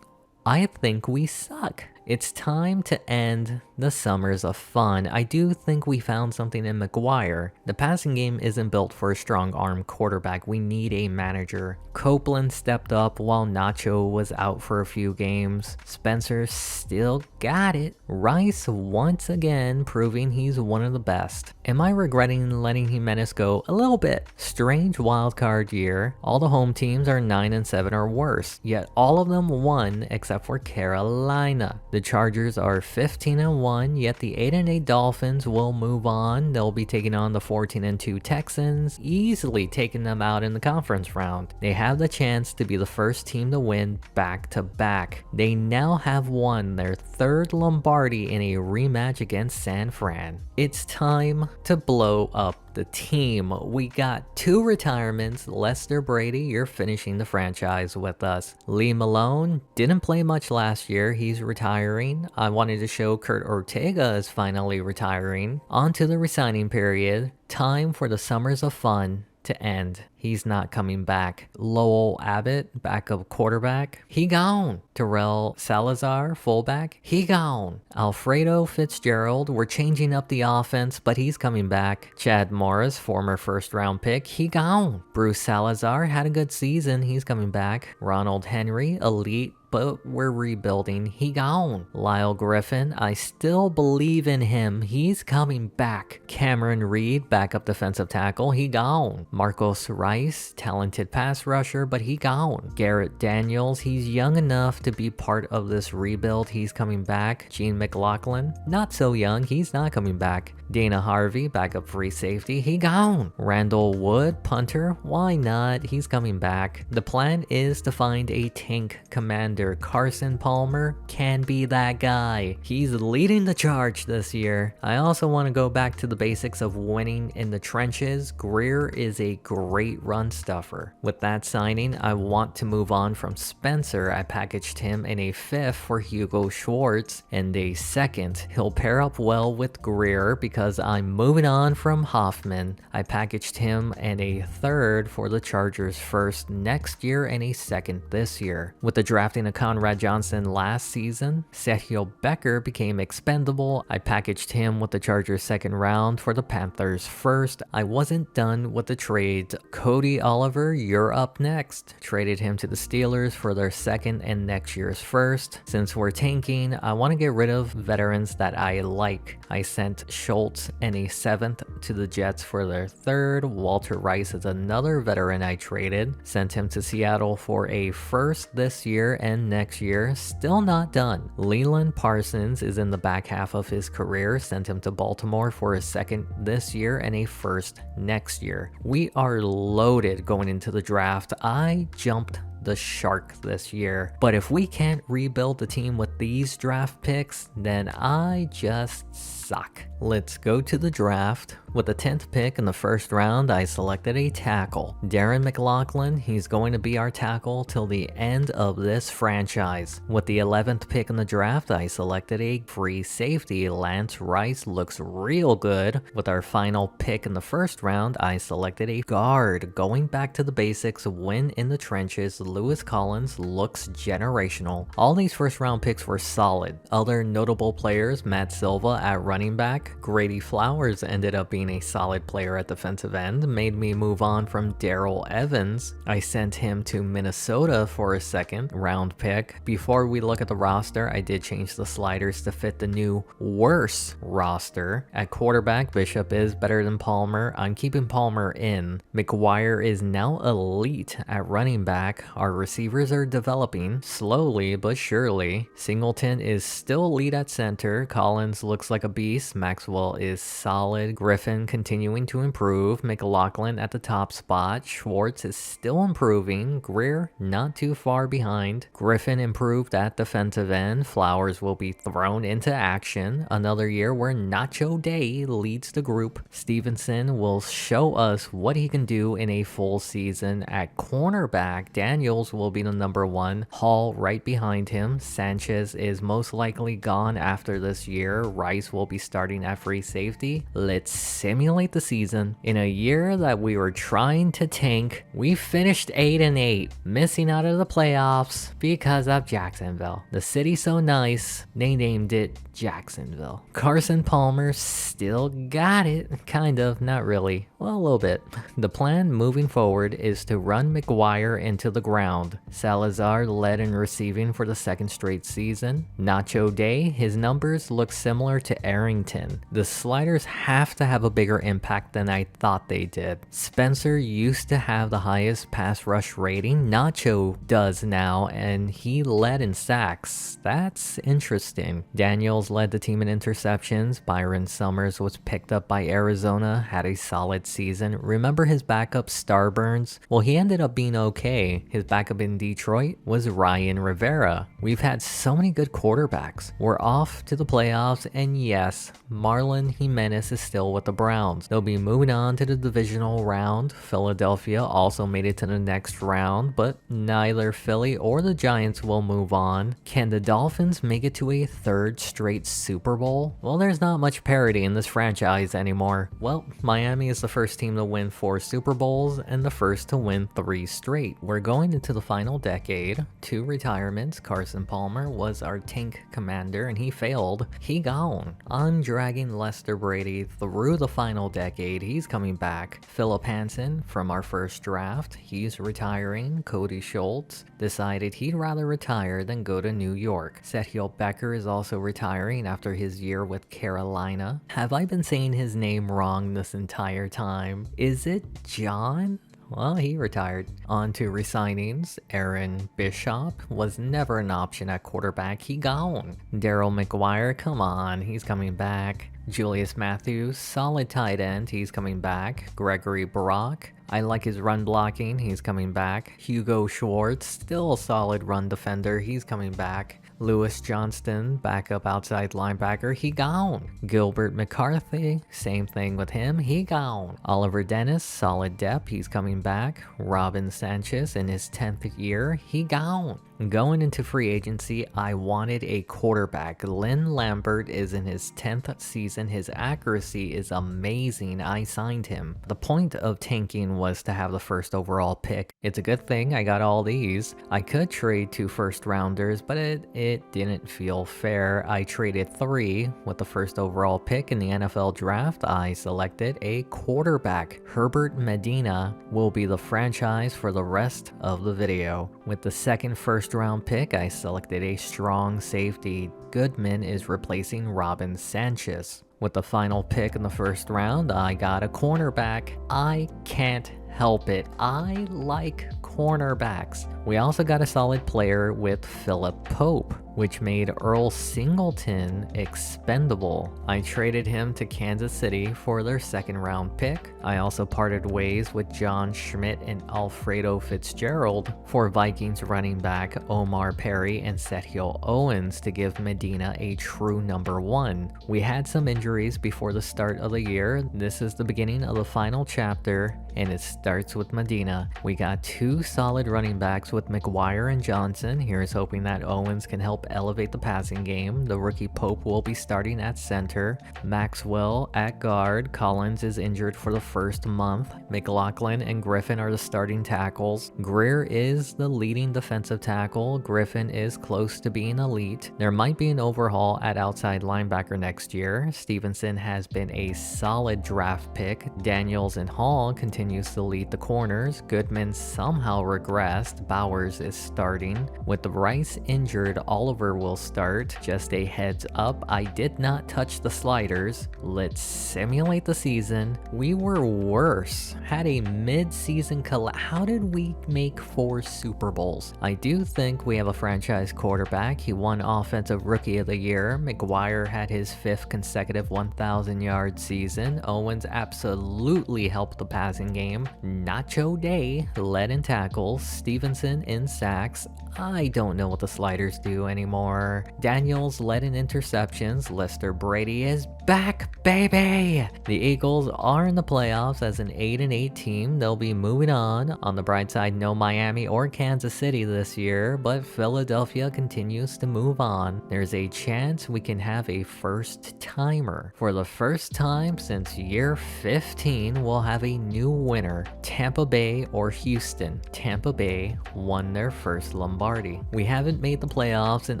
S1: I think we suck. It's time to end the Summers of Fun. I do think we found something in McGuire. The passing game isn't built for a strong arm quarterback. We need a manager. Copeland stepped up while Nacho was out for a few games. Spencer still got it. Rice once again proving he's one of the best. Am I regretting letting Jimenez go? A little bit. Strange wildcard year. All the home teams are 9-7 or worse, yet all of them won except for Carolina. The Chargers are 15-1, yet the 8-8 Dolphins will move on. They'll be taking on the 14-2 Texans, easily taking them out in the conference round. They have the chance to be the first team to win back-to-back. They now have won their 3rd Lombardi in a rematch against San Fran. It's time to blow up the team. We got 2 retirements. Lester Brady, you're finishing the franchise with us. Lee Malone didn't play much last year. He's retiring. I wanted to show Kurt Ortega is finally retiring. On to the resigning period. Time for the Summers of Fun to end. He's not coming back. Lowell Abbott, backup quarterback, he gone. Terrell Salazar, fullback, he gone. Alfredo Fitzgerald, we're changing up the offense, but he's coming back. Chad Morris, former first-round pick, he gone. Bruce Salazar had a good season, he's coming back. Ronald Henry, elite, but we're rebuilding, he gone. Lyle Griffin, I still believe in him, he's coming back. Cameron Reed, backup defensive tackle, he gone. Marcos Rice, talented pass rusher, but he gone. Garrett Daniels, he's young enough to be part of this rebuild, he's coming back. Gene McLaughlin, not so young, he's not coming back. Dana Harvey, backup free safety, he gone. Randall Wood, punter, why not, he's coming back. The plan is to find a tank commander. Carson Palmer can be that guy. He's leading the charge this year. I also want to go back to the basics of winning in the trenches. Greer is a great run stuffer. With that signing, I want to move on from Spencer. I packaged him in a 5th for Hugo Schwartz and a 2nd. He'll pair up well with Greer because I'm moving on from Hoffman. I packaged him and a 3rd for the Chargers 1st next year and a 2nd this year. With the drafting of Conrad Johnson last season, Sergio Becker became expendable. I packaged him with the Chargers 2nd round for the Panthers 1st. I wasn't done with the trades. Cody Oliver, you're up next. Traded him to the Steelers for their 2nd and next year's 1st. Since we're tanking, I want to get rid of veterans that I like. I sent Schultz and a 7th to the Jets for their 3rd. Walter Rice is another veteran I traded. Sent him to Seattle for a 1st this year and next year. Still not done. Leland Parsons is in the back half of his career. Sent him to Baltimore for a 2nd this year and a 1st next year. We are loaded going into the draft. I jumped the shark this year, but if we can't rebuild the team with these draft picks, then I just suck. Let's go to the draft. With the 10th pick in the 1st round, I selected a tackle. Darren McLaughlin, he's going to be our tackle till the end of this franchise. With the 11th pick in the draft, I selected a free safety. Lance Rice looks real good. With our final pick in the 1st round, I selected a guard. Going back to the basics, win in the trenches, Lewis Collins looks generational. All these 1st round picks were solid. Other notable players, Matt Silva at running back. Grady Flowers ended up being a solid player at defensive end, made me move on from Darrell Evans. I sent him to Minnesota for a 2nd round pick. Before we look at the roster, I did change the sliders to fit the new worse roster. At quarterback, Bishop is better than Palmer. I'm keeping Palmer in. McGuire is now elite at running back. Our receivers are developing slowly but surely. Singleton is still elite at center. Collins looks like a beast. Maxwell is solid. Griffin continuing to improve. McLaughlin at the top spot. Schwartz is still improving. Greer not too far behind. Griffin improved at defensive end. Flowers will be thrown into action. Another year where Nacho Day leads the group. Stevenson will show us what he can do in a full season. At cornerback, Daniels will be the number 1. Hall right behind him. Sanchez is most likely gone after this year. Rice will be starting at free safety. Let's simulate the season. In a year that we were trying to tank, we finished 8-8, missing out of the playoffs because of Jacksonville. The city so nice, they named it Jacksonville. Carson Palmer still got it. Kind of, not really. Well, a little bit. The plan moving forward is to run McGuire into the ground. Salazar led in receiving for the 2nd straight season. Nacho Day, his numbers look similar to Arrington. The sliders have to have a bigger impact than I thought they did. Spencer used to have the highest pass rush rating. Nacho does now, and he led in sacks. That's interesting. Daniels led the team in interceptions. Byron Summers was picked up by Arizona, had a solid season. Remember his backup Starburns? Well, he ended up being okay. His backup in Detroit was Ryan Rivera. We've had so many good quarterbacks. We're off to the playoffs, and yes, Marlon Jimenez is still with the Browns. They'll be moving on to the divisional round. Philadelphia also made it to the next round, but neither Philly or the Giants will move on. Can the Dolphins make it to a 3rd straight Super Bowl? Well, there's not much parity in this franchise anymore. Well, Miami is the first first team to win 4 Super Bowls and the first to win 3 straight. We're going into the final decade. 2 retirements. Carson Palmer was our tank commander and he failed. He gone. I'm dragging Lester Brady through the final decade. He's coming back. Philip Hansen from our first draft. He's retiring. Cody Schultz decided he'd rather retire than go to New York. Sethiel Becker is also retiring after his year with Carolina. Have I been saying his name wrong this entire time? Is it John? Well, he retired. On to resignings. Aaron Bishop was never an option at quarterback. He gone. Daryl McGuire, come on, he's coming back. Julius Matthews, solid tight end, he's coming back. Gregory Brock, I like his run blocking, he's coming back. Hugo Schwartz, still a solid run defender, he's coming back. Lewis Johnston, backup outside linebacker, he gone. Gilbert McCarthy, same thing with him, he gone. Oliver Dennis, solid depth, he's coming back. Robin Sanchez in his 10th year, he gone. Going into free agency, I wanted a quarterback. Lynn Lambert is in his 10th season. His accuracy is amazing. I signed him. The point of tanking was to have the first overall pick. It's a good thing I got all these. I could trade 2 first rounders, but it didn't feel fair. I traded 3 with the first overall pick in the NFL draft. I selected a quarterback. Herbert Medina will be the franchise for the rest of the video. With the second first round pick, I selected a strong safety. Goodman is replacing Robin Sanchez. With the final pick in the first round, I got a cornerback. I can't help it. I like cornerbacks. We also got a solid player with Philip Pope, which made Earl Singleton expendable. I traded him to Kansas City for their second round pick. I also parted ways with John Schmidt and Alfredo Fitzgerald for Vikings running back Omar Perry and Sethiel Owens to give Medina a true number 1. We had some injuries before the start of the year. This is the beginning of the final chapter, and it starts with Medina. We got 2 solid running backs with McGuire and Johnson. Here's hoping that Owens can help elevate the passing game. The rookie Pope will be starting at center. Maxwell at guard. Collins is injured for the first month. McLaughlin and Griffin are the starting tackles. Greer is the leading defensive tackle. Griffin is close to being elite. There might be an overhaul at outside linebacker next year. Stevenson has been a solid draft pick. Daniels and Hall continues to lead the corners. Goodman somehow regressed. Bowers is starting. With the Rice injured, Oliver will start. Just a heads up, I did not touch the sliders. Let's simulate the season. We were worse. Had a mid-season How did we make 4 Super Bowls? I do think we have a franchise quarterback. He won Offensive Rookie of the Year. McGuire had his 5th consecutive 1,000-yard season. Owens absolutely helped the passing game. Nacho Day led in tackles. Stevenson in sacks. I don't know what the sliders do anymore. Daniels led in interceptions. Lester Brady is back, baby! The Eagles are in the playoffs as an 8-8 team. They'll be moving on. On the bright side, no Miami or Kansas City this year, but Philadelphia continues to move on. There's a chance we can have a first timer. For the first time since year 15, we'll have a new winner. Tampa Bay or Houston. Tampa Bay won their first Lombardi. We haven't made the playoffs in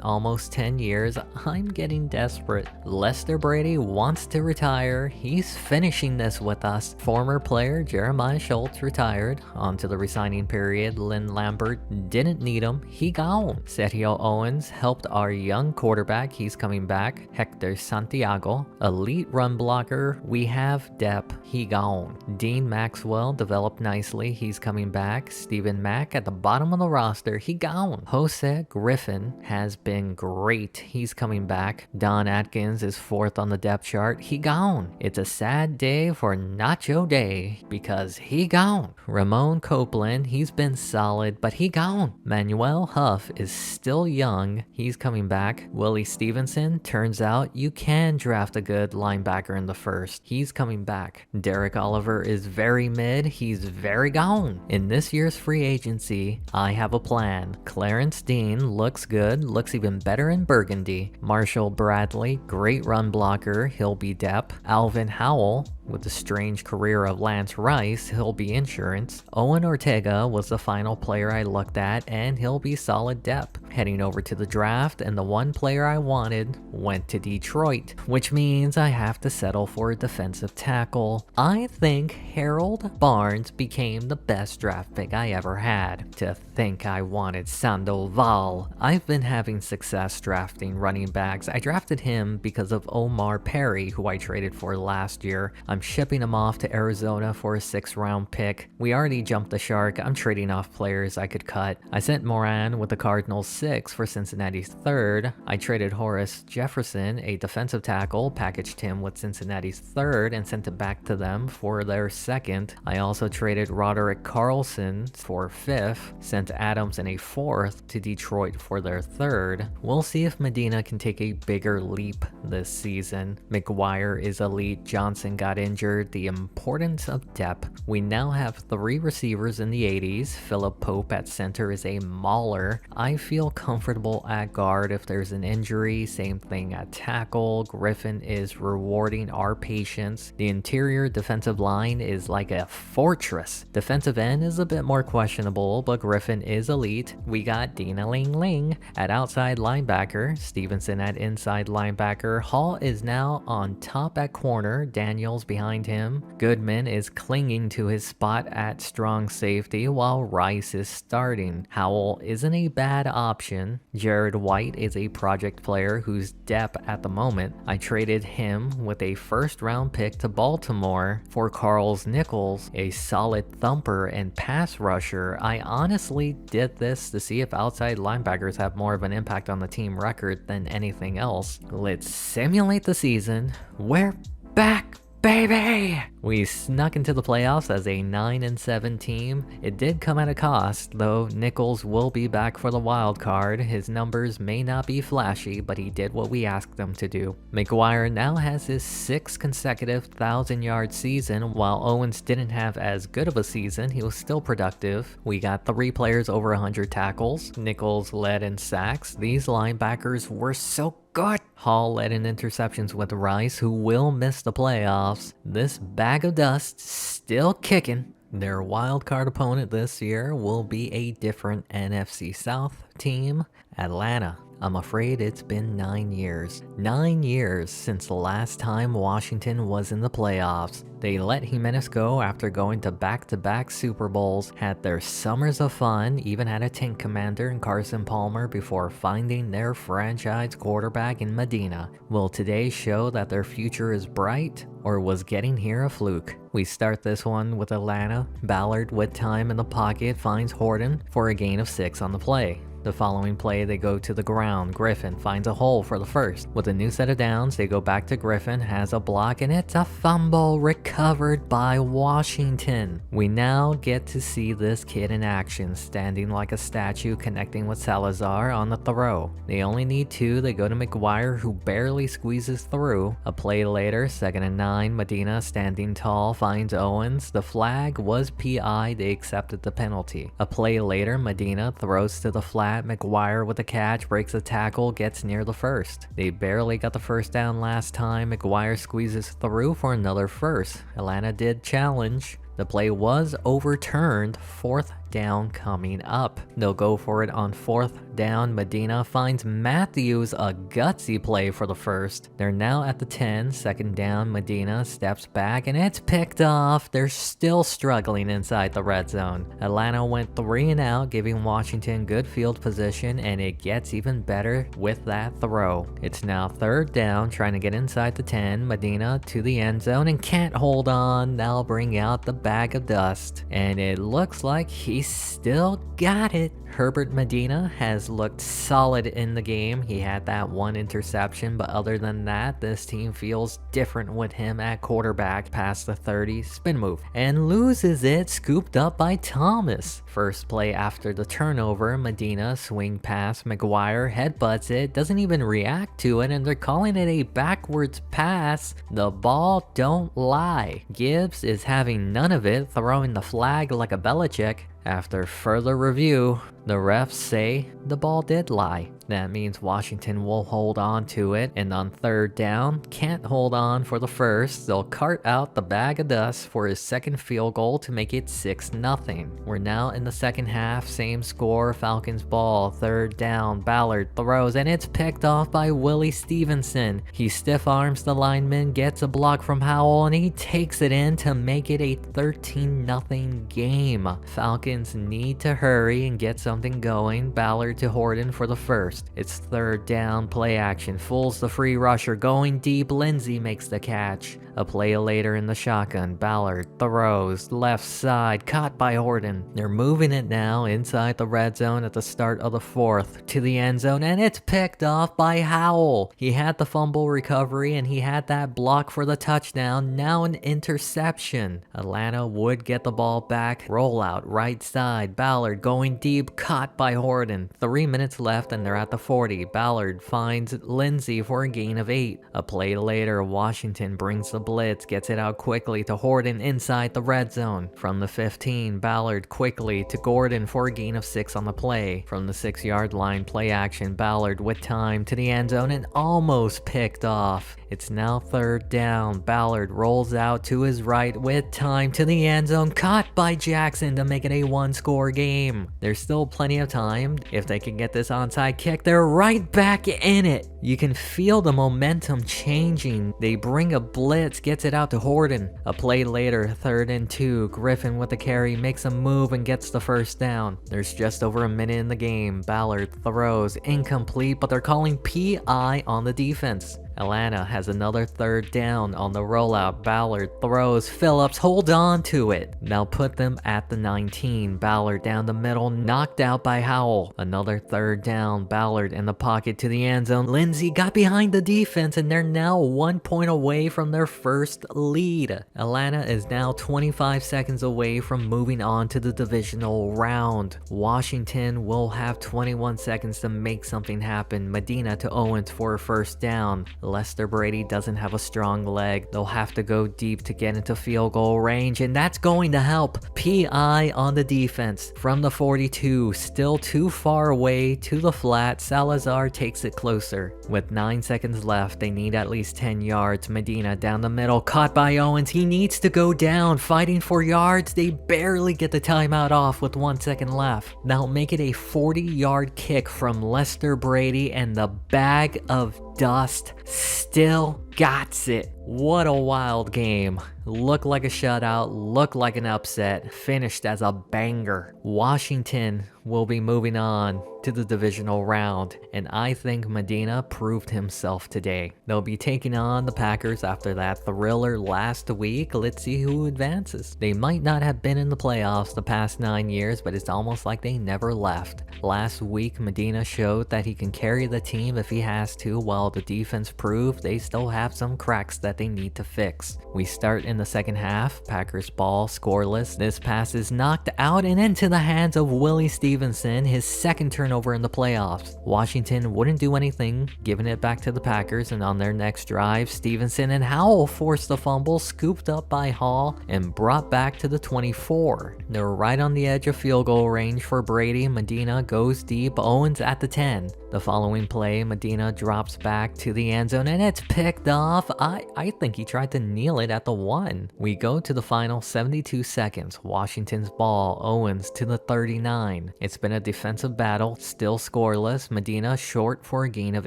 S1: almost 10 years. I'm getting desperate. Lester Brady wants to retire. He's finishing this with us. Former player Jeremiah Schultz retired. Onto the resigning period. Lynn Lambert didn't need him. He gone. Sethiel Owens helped our young quarterback. He's coming back. Hector Santiago, elite run blocker. We have depth. He gone. Dean Maxwell developed nicely. He's coming back. Stephen Mack at the bottom of the roster. He gone. Jose Griffin has been great. He's coming back. Don Atkins is 4th on the depth chart. He gone. It's a sad day for Nacho Day because he gone. Ramon Copeland, he's been solid, but he gone. Manuel Huff is still young. He's coming back. Willie Stevenson, turns out you can draft a good linebacker in the first. He's coming back. Derek Oliver is very mid. He's very gone. In this year's free agency, I have a plan. Clarence Dean looks good, looks even better in burgundy. Marshall Bradley, great run blocker, he'll be depth. Alvin Howell, with the strange career of Lance Rice, he'll be insurance. Owen Ortega was the final player I looked at, and he'll be solid depth. Heading over to the draft, and the one player I wanted went to Detroit, which means I have to settle for a defensive tackle. I think Harold Barnes became the best draft pick I ever had. To think I wanted Sandoval. I've been having success drafting running backs. I drafted him because of Omar Perry, who I traded for last year. I'm shipping him off to Arizona for a 6th round pick. We already jumped the shark. I'm trading off players I could cut. I sent Moran with the Cardinals 6 for Cincinnati's 3rd. I traded Horace Jefferson, a defensive tackle, packaged him with Cincinnati's 3rd and sent it back to them for their 2nd. I also traded Roderick Carlson for 5th, sent Adams in a 4th to Detroit for their 3rd. We'll see if Medina can take a bigger leap this season. McGuire is elite. Johnson got injured. The importance of depth. We now have 3 receivers in the 80s. Philip Pope at center is a mauler. I feel comfortable at guard if there's an injury. Same thing at tackle. Griffin is rewarding our patience. The interior defensive line is like a fortress. Defensive end is a bit more questionable, but Griffin is elite. We got Dina Ling Ling at outside linebacker. Stevenson at inside linebacker. Hall is now on top at corner. Daniels behind him. Goodman is clinging to his spot at strong safety while Rice is starting. Howell isn't a bad option. Jared White is a project player who's depth at the moment. I traded him with a 1st round pick to Baltimore for Carl's Nichols, a solid thumper and pass rusher. I honestly did this to see if outside linebackers have more of an impact on the team record than anything else. Let's simulate the season. We're back, baby! We snuck into the playoffs as a 9-7 team. It did come at a cost, though Nichols will be back for the wild card. His numbers may not be flashy, but he did what we asked him to do. McGuire now has his 6th consecutive 1,000-yard season. While Owens didn't have as good of a season, he was still productive. We got 3 players over 100 tackles. Nichols led in sacks. These linebackers were so good. Hall led in interceptions with Rice, who will miss the playoffs. This bag of dust still kicking. Their wildcard opponent this year will be a different NFC South team, Atlanta. I'm afraid it's been 9 years. 9 years since the last time Washington was in the playoffs. They let Jimenez go after going to back-to-back Super Bowls, had their summers of fun, even had a tank commander in Carson Palmer before finding their franchise quarterback in Medina. Will today show that their future is bright, or was getting here a fluke? We start this one with Atlanta. Ballard, with time in the pocket, finds Horton for a gain of 6 on the play. The following play, they go to the ground. Griffin finds a hole for the 1st. With a new set of downs, they go back to Griffin, has a block, and it's a fumble recovered by Washington. We now get to see this kid in action, standing like a statue, connecting with Salazar on the throw. They only need 2. They go to McGuire, who barely squeezes through. A play later, 2nd and 9, Medina, standing tall, finds Owens. The flag was PI. They accepted the penalty. A play later, Medina throws to the flag. McGuire with a catch, breaks a tackle, gets near the 1st. They barely got the 1st down last time. McGuire squeezes through for another 1st. Atlanta did challenge. The play was overturned. 4th down coming up. They'll go for it on 4th down. Medina finds Matthews, a gutsy play for the 1st. They're now at the 10. 2nd down. Medina steps back and it's picked off. They're still struggling inside the red zone. Atlanta went 3 and out, giving Washington good field position, and it gets even better with that throw. It's now 3rd down, trying to get inside the 10. Medina to the end zone and can't hold on. They'll bring out the bag of dust, and it looks like he still got it. Herbert Medina has looked solid in the game. He had that 1 interception, but other than that, this team feels different with him at quarterback. Past the 30, spin move, and loses it, scooped up by Thomas. First play after the turnover, Medina swing pass, McGuire headbutts it, doesn't even react to it, and they're calling it a backwards pass. The ball don't lie. Gibbs is having none of it, throwing the flag like a Belichick. After further review, the refs say the ball did lie. That means Washington will hold on to it, and on third down, can't hold on for the first. They'll cart out the bag of dust for his second field goal to make it 6-0. We're now in the second half, same score, Falcons ball, third down, Ballard throws, and it's picked off by Willie Stevenson. He stiff arms the lineman, gets a block from Howell, and he takes it in to make it a 13-0 game. Falcons need to hurry and get something going. Ballard to Horton for the first. It's third down, play action, fools the free rusher, going deep, Lindsey makes the catch. A play later in the shotgun, Ballard throws, left side, caught by Horton. They're moving it now inside the red zone at the start of the fourth, to the end zone, and it's picked off by Howell. He had the fumble recovery and he had that block for the touchdown, now an interception. Atlanta would get the ball back, rollout, right side, Ballard going deep, caught by Horton. 3 minutes left and they're at the 40. Ballard finds Lindsey for a gain of 8. A play later, Washington brings the blitz, gets it out quickly to Horton inside the red zone. From the 15, Ballard quickly to Gordon for a gain of 6 on the play. From the 6-yard line, play action, Ballard with time to the end zone and almost picked off. It's now third down. Ballard rolls out to his right with time to the end zone, caught by Jackson to make it a 1-score game. There's still plenty of time. If they can get this onside kick, they're right back in it. You can feel the momentum changing. They bring a blitz, gets it out to Horton. A play later, 3rd and 2. Griffin with the carry, makes a move and gets the first down. There's just over a minute in the game. Ballard throws, incomplete, but they're calling PI on the defense. Atlanta has another third down on the rollout. Ballard throws, Phillips holds on to it. Now put them at the 19. Ballard down the middle, knocked out by Howell. Another third down. Ballard in the pocket to the end zone. Lindsey got behind the defense and they're now 1 point away from their first lead. Atlanta is now 25 seconds away from moving on to the divisional round. Washington will have 21 seconds to make something happen. Medina to Owens for a first down. Lester Brady doesn't have a strong leg. They'll have to go deep to get into field goal range, and that's going to help. PI on the defense. From the 42, still too far away to the flat, Salazar takes it closer. With 9 seconds left, they need at least 10 yards. Medina down the middle, caught by Owens. He needs to go down, fighting for yards. They barely get the timeout off with 1 second left. Now make it a 40-yard kick from Lester Brady, and the bag of dust still got it. What a wild game. Looked like a shutout, looked like an upset, finished as a banger. Washington will be moving on to the divisional round, and I think Medina proved himself today. They'll be taking on the Packers after that thriller last week. Let's see who advances. They might not have been in the playoffs the past 9 years, but it's almost like they never left. Last week, Medina showed that he can carry the team if he has to, while the defense proved they still have some cracks that they need to fix. We start in the second half. Packers ball, scoreless. This pass is knocked out and into the hands of Willie Stevenson, his second turnover in the playoffs. Washington wouldn't do anything, giving it back to the Packers, and on their next drive, Stevenson and Howell forced the fumble, scooped up by Hall, and brought back to the 24. They're right on the edge of field goal range for Brady. Medina goes deep, Owens at the 10. The following play, Medina drops back to the end zone and it's picked off. I think he tried to kneel it at the 1. We go to the final 72 seconds. Washington's ball, Owens to the 39. It's been a defensive battle, still scoreless. Medina short for a gain of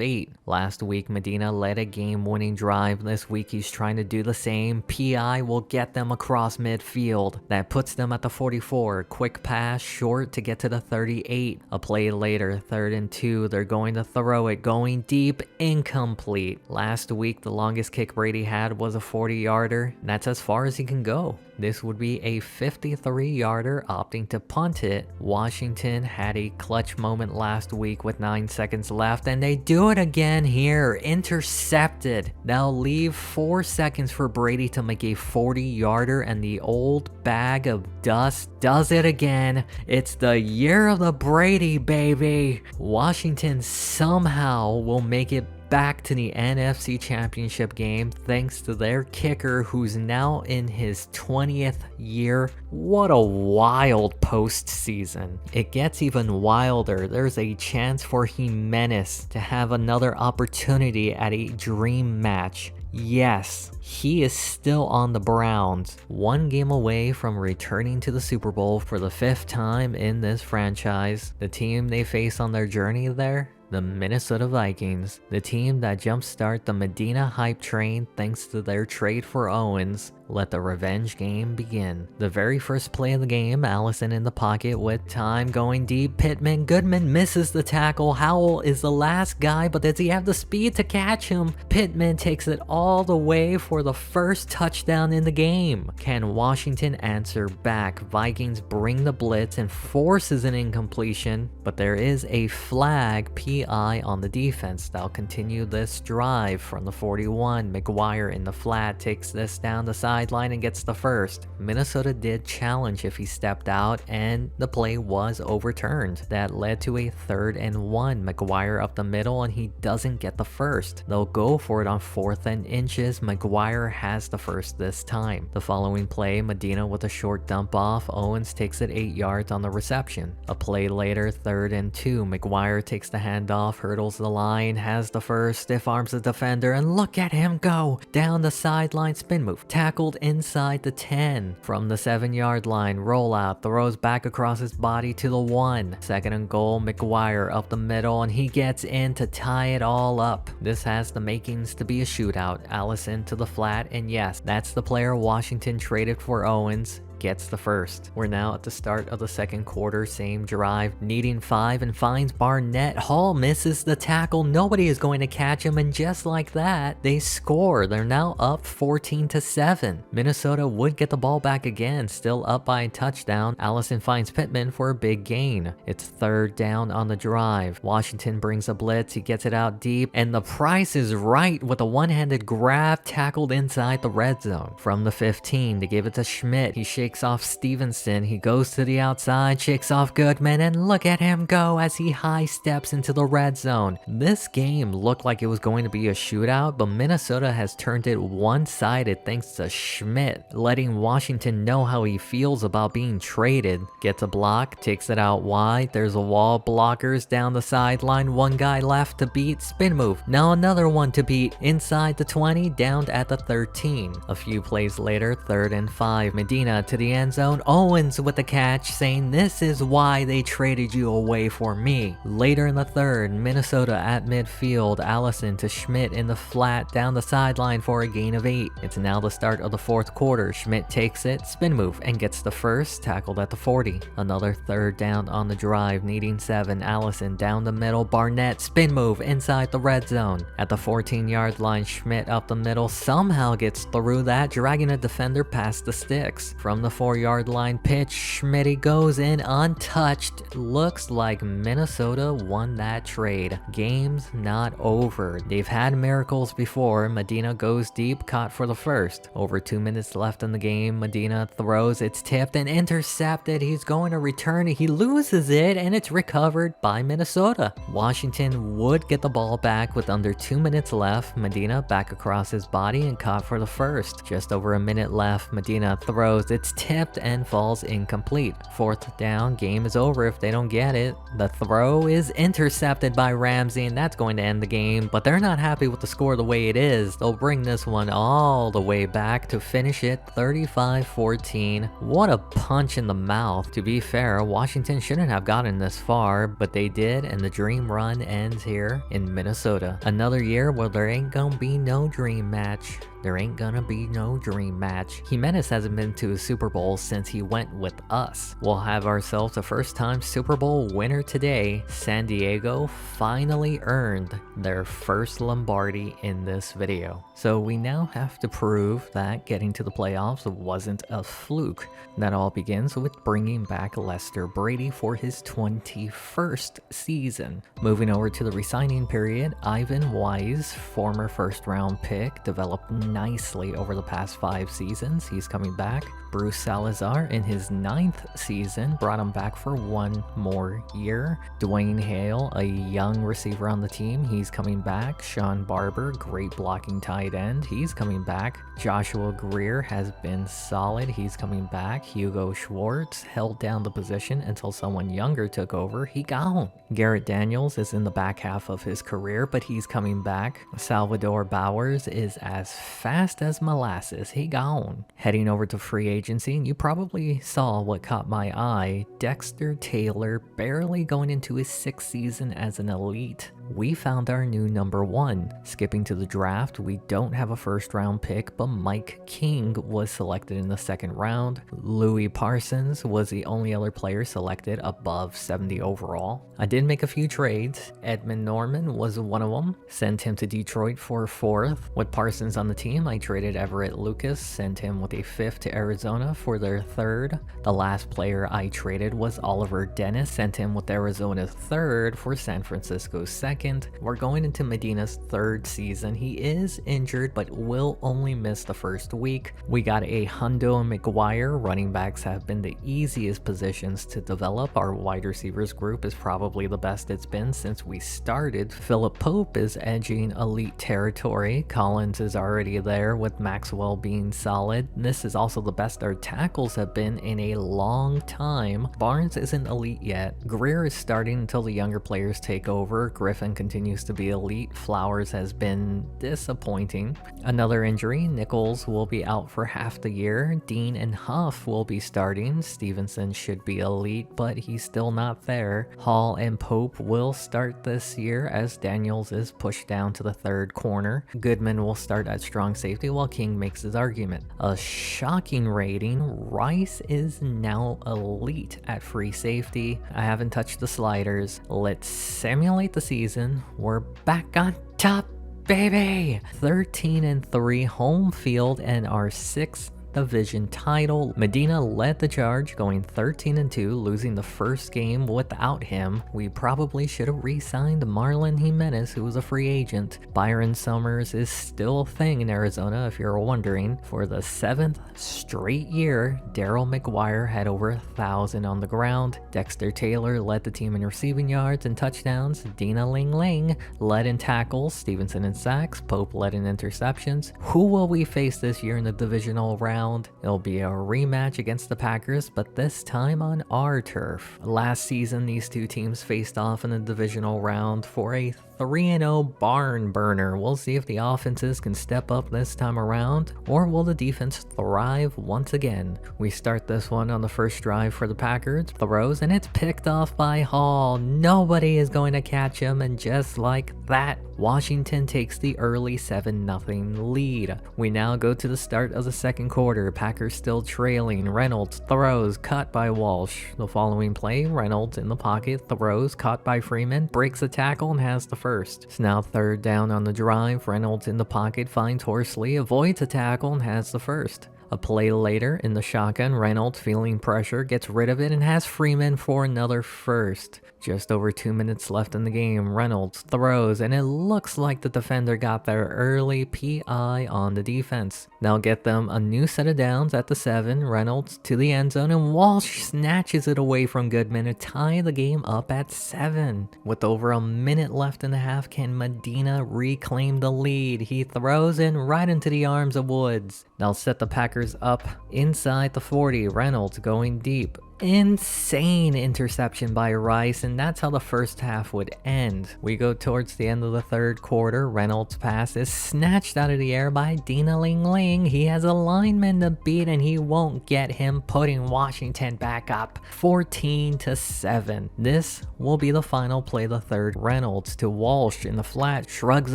S1: 8. Last week, Medina led a game-winning drive. This week, he's trying to do the same. PI will get them across midfield. That puts them at the 44. Quick pass, short to get to the 38. A play later, 3rd and 2. They're going to throw it, going deep, incomplete. Last week, the longest kick Brady had was a 40-yarder. That's as far as he can go. This would be a 53-yarder, opting to punt it. Washington had a clutch moment last week with 9 seconds left, and they do it again here. Intercepted. They'll leave 4 seconds for Brady to make a 40-yarder, and the old bag of dust does it again. It's the year of the Brady, baby. Washington somehow will make it back to the NFC Championship game thanks to their kicker, who's now in his 20th year. What a wild postseason. It gets even wilder. There's a chance for Jimenez to have another opportunity at a dream match. Yes, he is still on the Browns, one game away from returning to the Super Bowl for the 5th time in this franchise. The team they face on their journey there? The Minnesota Vikings, the team that jumpstart the Medina hype train thanks to their trade for Owens. Let the revenge game begin. The very first play of the game, Allison in the pocket with time going deep. Pittman, Goodman misses the tackle. Howell is the last guy, but does he have the speed to catch him? Pittman takes it all the way for the first touchdown in the game. Can Washington answer back? Vikings bring the blitz and forces an incompletion, but there is a flag PI on the defense. They'll continue this drive from the 41. McGuire in the flat takes this down the sideline and gets the first. Minnesota did challenge if he stepped out, and the play was overturned. That led to a 3rd and 1. McGuire up the middle, and he doesn't get the first. They'll go for it on 4th and inches. McGuire has the first this time. The following play, Medina with a short dump off. Owens takes it 8 yards on the reception. A play later, 3rd and 2. McGuire takes the handoff, hurdles the line, has the first, stiff arms the defender, and look at him go! Down the sideline, spin move, tackled inside the 10. From the 7-yard line, rollout, throws back across his body to the 1. 2nd and goal, McGuire up the middle, and he gets in to tie it all up. This has the makings to be a shootout. Allison to the flat, and yes, that's the player Washington traded for Owens. Gets the first. We're now at the start of the 2nd quarter, same drive, needing 5 and finds Barnett. Hall misses the tackle, nobody is going to catch him, and just like that, they score. They're now up 14-7. Minnesota would get the ball back again, still up by a touchdown. Allison finds Pittman for a big gain. It's 3rd down on the drive. Washington brings a blitz, he gets it out deep, and the price is right with a one-handed grab, tackled inside the red zone. From the 15, they give it to Schmidt. He shakes off Stevenson, he goes to the outside, shakes off Goodman, and look at him go as he high steps into the red zone. This game looked like it was going to be a shootout, but Minnesota has turned it one-sided thanks to Schmidt, letting Washington know how he feels about being traded. Gets a block, takes it out wide, there's a wall, blockers down the sideline, one guy left to beat, spin move, now another one to beat, inside the 20, down at the 13. A few plays later, 3rd and 5, Medina to the end zone. Owens with the catch, saying this is why they traded you away for me. Later in the 3rd, Minnesota at midfield, Allison to Schmidt in the flat down the sideline for a gain of 8. It's now the start of the 4th quarter. Schmidt takes it, spin move, and gets the first, tackled at the 40. Another 3rd down on the drive, needing 7. Allison down the middle, Barnett, spin move inside the red zone. At the 14-yard line, Schmidt up the middle, somehow gets through that, dragging a defender past the sticks. From the 4-yard line pitch, Schmitty goes in untouched. Looks like Minnesota won that trade. Game's not over. They've had miracles before. Medina goes deep, caught for the first. Over 2 minutes left in the game. Medina throws, it's tipped and intercepted. He's going to return it. He loses it, and it's recovered by Minnesota. Washington would get the ball back with under 2 minutes left. Medina back across his body and caught for the first. Just over a minute left. Medina throws, it's tipped and falls incomplete. 4th down, game is over if they don't get it. The throw is intercepted by Ramsey, and that's going to end the game, but they're not happy with the score the way it is. They'll bring this one all the way back to finish it 35-14. What a punch in the mouth. To be fair, Washington shouldn't have gotten this far, but they did, and the dream run ends here in Minnesota. Another year where there ain't gonna be no dream match. There ain't gonna be no dream match. Jimenez hasn't been to a Super Bowl since he went with us. We'll have ourselves a first-time Super Bowl winner today. San Diego finally earned their first Lombardi in this video. So we now have to prove that getting to the playoffs wasn't a fluke. That all begins with bringing back Lester Brady for his 21st season. Moving over to the re-signing period, Ivan Wise, former first-round pick, developed nicely over the past 5 seasons. He's coming back. Bruce Salazar in his 9th season brought him back for 1 more year. Dwayne Hale, a young receiver on the team, he's coming back. Sean Barber, great blocking tight end, he's coming back. Joshua Greer has been solid, he's coming back. Hugo Schwartz held down the position until someone younger took over, he gone. Garrett Daniels is in the back half of his career, but he's coming back. Salvador Bowers is as fast as molasses, he gone. Heading over to free agency, and you probably saw what caught my eye, Dexter Taylor barely going into his 6th season as an elite. We found our new number 1. Skipping to the draft, we don't have a 1st round pick, but Mike King was selected in the 2nd round. Louis Parsons was the only other player selected above 70 overall. I did make a few trades. Edmund Norman was one of them. Sent him to Detroit for a 4th. With Parsons on the team, I traded Everett Lucas, sent him with a 5th to Arizona for their 3rd. The last player I traded was Oliver Dennis, sent him with Arizona's 3rd for San Francisco's 2nd. We're going into Medina's 3rd season. He is injured, but will only miss the 1st week. We got a Hundo and McGuire. Running backs have been the easiest positions to develop. Our wide receivers group is probably the best it's been since we started. Phillip Pope is edging elite territory. Collins is already there, with Maxwell being solid. This is also the best our tackles have been in a long time. Barnes isn't elite yet. Greer is starting until the younger players take over. Griffin continues to be elite. Flowers has been disappointing. Another injury, Nichols will be out for half the year. Dean and Huff will be starting. Stevenson should be elite, but he's still not there. Hall and Pope will start this year as Daniels is pushed down to the 3rd corner. Goodman will start at strong safety while King makes his argument. A shocking rating, Rice is now elite at free safety. I haven't touched the sliders. Let's simulate the season. We're back on top, baby! 13-3 home field and our 6th division title. Medina led the charge, going 13-2, losing the 1st game without him. We probably should have re-signed Marlon Jimenez, who was a free agent. Byron Summers is still a thing in Arizona, if you're wondering. For the 7th straight year, Daryl McGuire had over 1,000 on the ground. Dexter Taylor led the team in receiving yards and touchdowns. Dina Ling Ling led in tackles. Stevenson in sacks. Pope led in interceptions. Who will we face this year in the divisional round? It'll be a rematch against the Packers, but this time on our turf. Last season, these two teams faced off in the divisional round for a 3-0 barn burner. We'll see if the offenses can step up this time around, or will the defense thrive once again. We start this one on the first drive for the Packers. Throws, and it's picked off by Hall. Nobody is going to catch him, and just like that, Washington takes the early 7-0 lead. We now go to the start of the 2nd quarter. Packers still trailing. Reynolds throws, caught by Walsh. The following play, Reynolds in the pocket, throws, caught by Freeman, breaks a tackle and has the first. It's now 3rd down on the drive. Reynolds in the pocket finds Horsley, avoids a tackle and has the first. A play later, in the shotgun, Reynolds, feeling pressure, gets rid of it and has Freeman for another first. Just over 2 minutes left in the game. Reynolds throws, and it looks like the defender got there early. PI on the defense. They'll get them a new set of downs at the 7. Reynolds to the end zone, and Walsh snatches it away from Goodman to tie the game up at 7. With over a minute left in the half, can Medina reclaim the lead? He throws in right into the arms of Woods. They'll set the Packers up inside the 40. Reynolds going deep. Insane interception by Rice, and that's how the first half would end. We go towards the end of the 3rd quarter. Reynolds' pass is snatched out of the air by Dina Ling Ling. He has a lineman to beat, and he won't get him, putting Washington back up 14-7. This will be the final play of the 3rd. Reynolds to Walsh in the flat, shrugs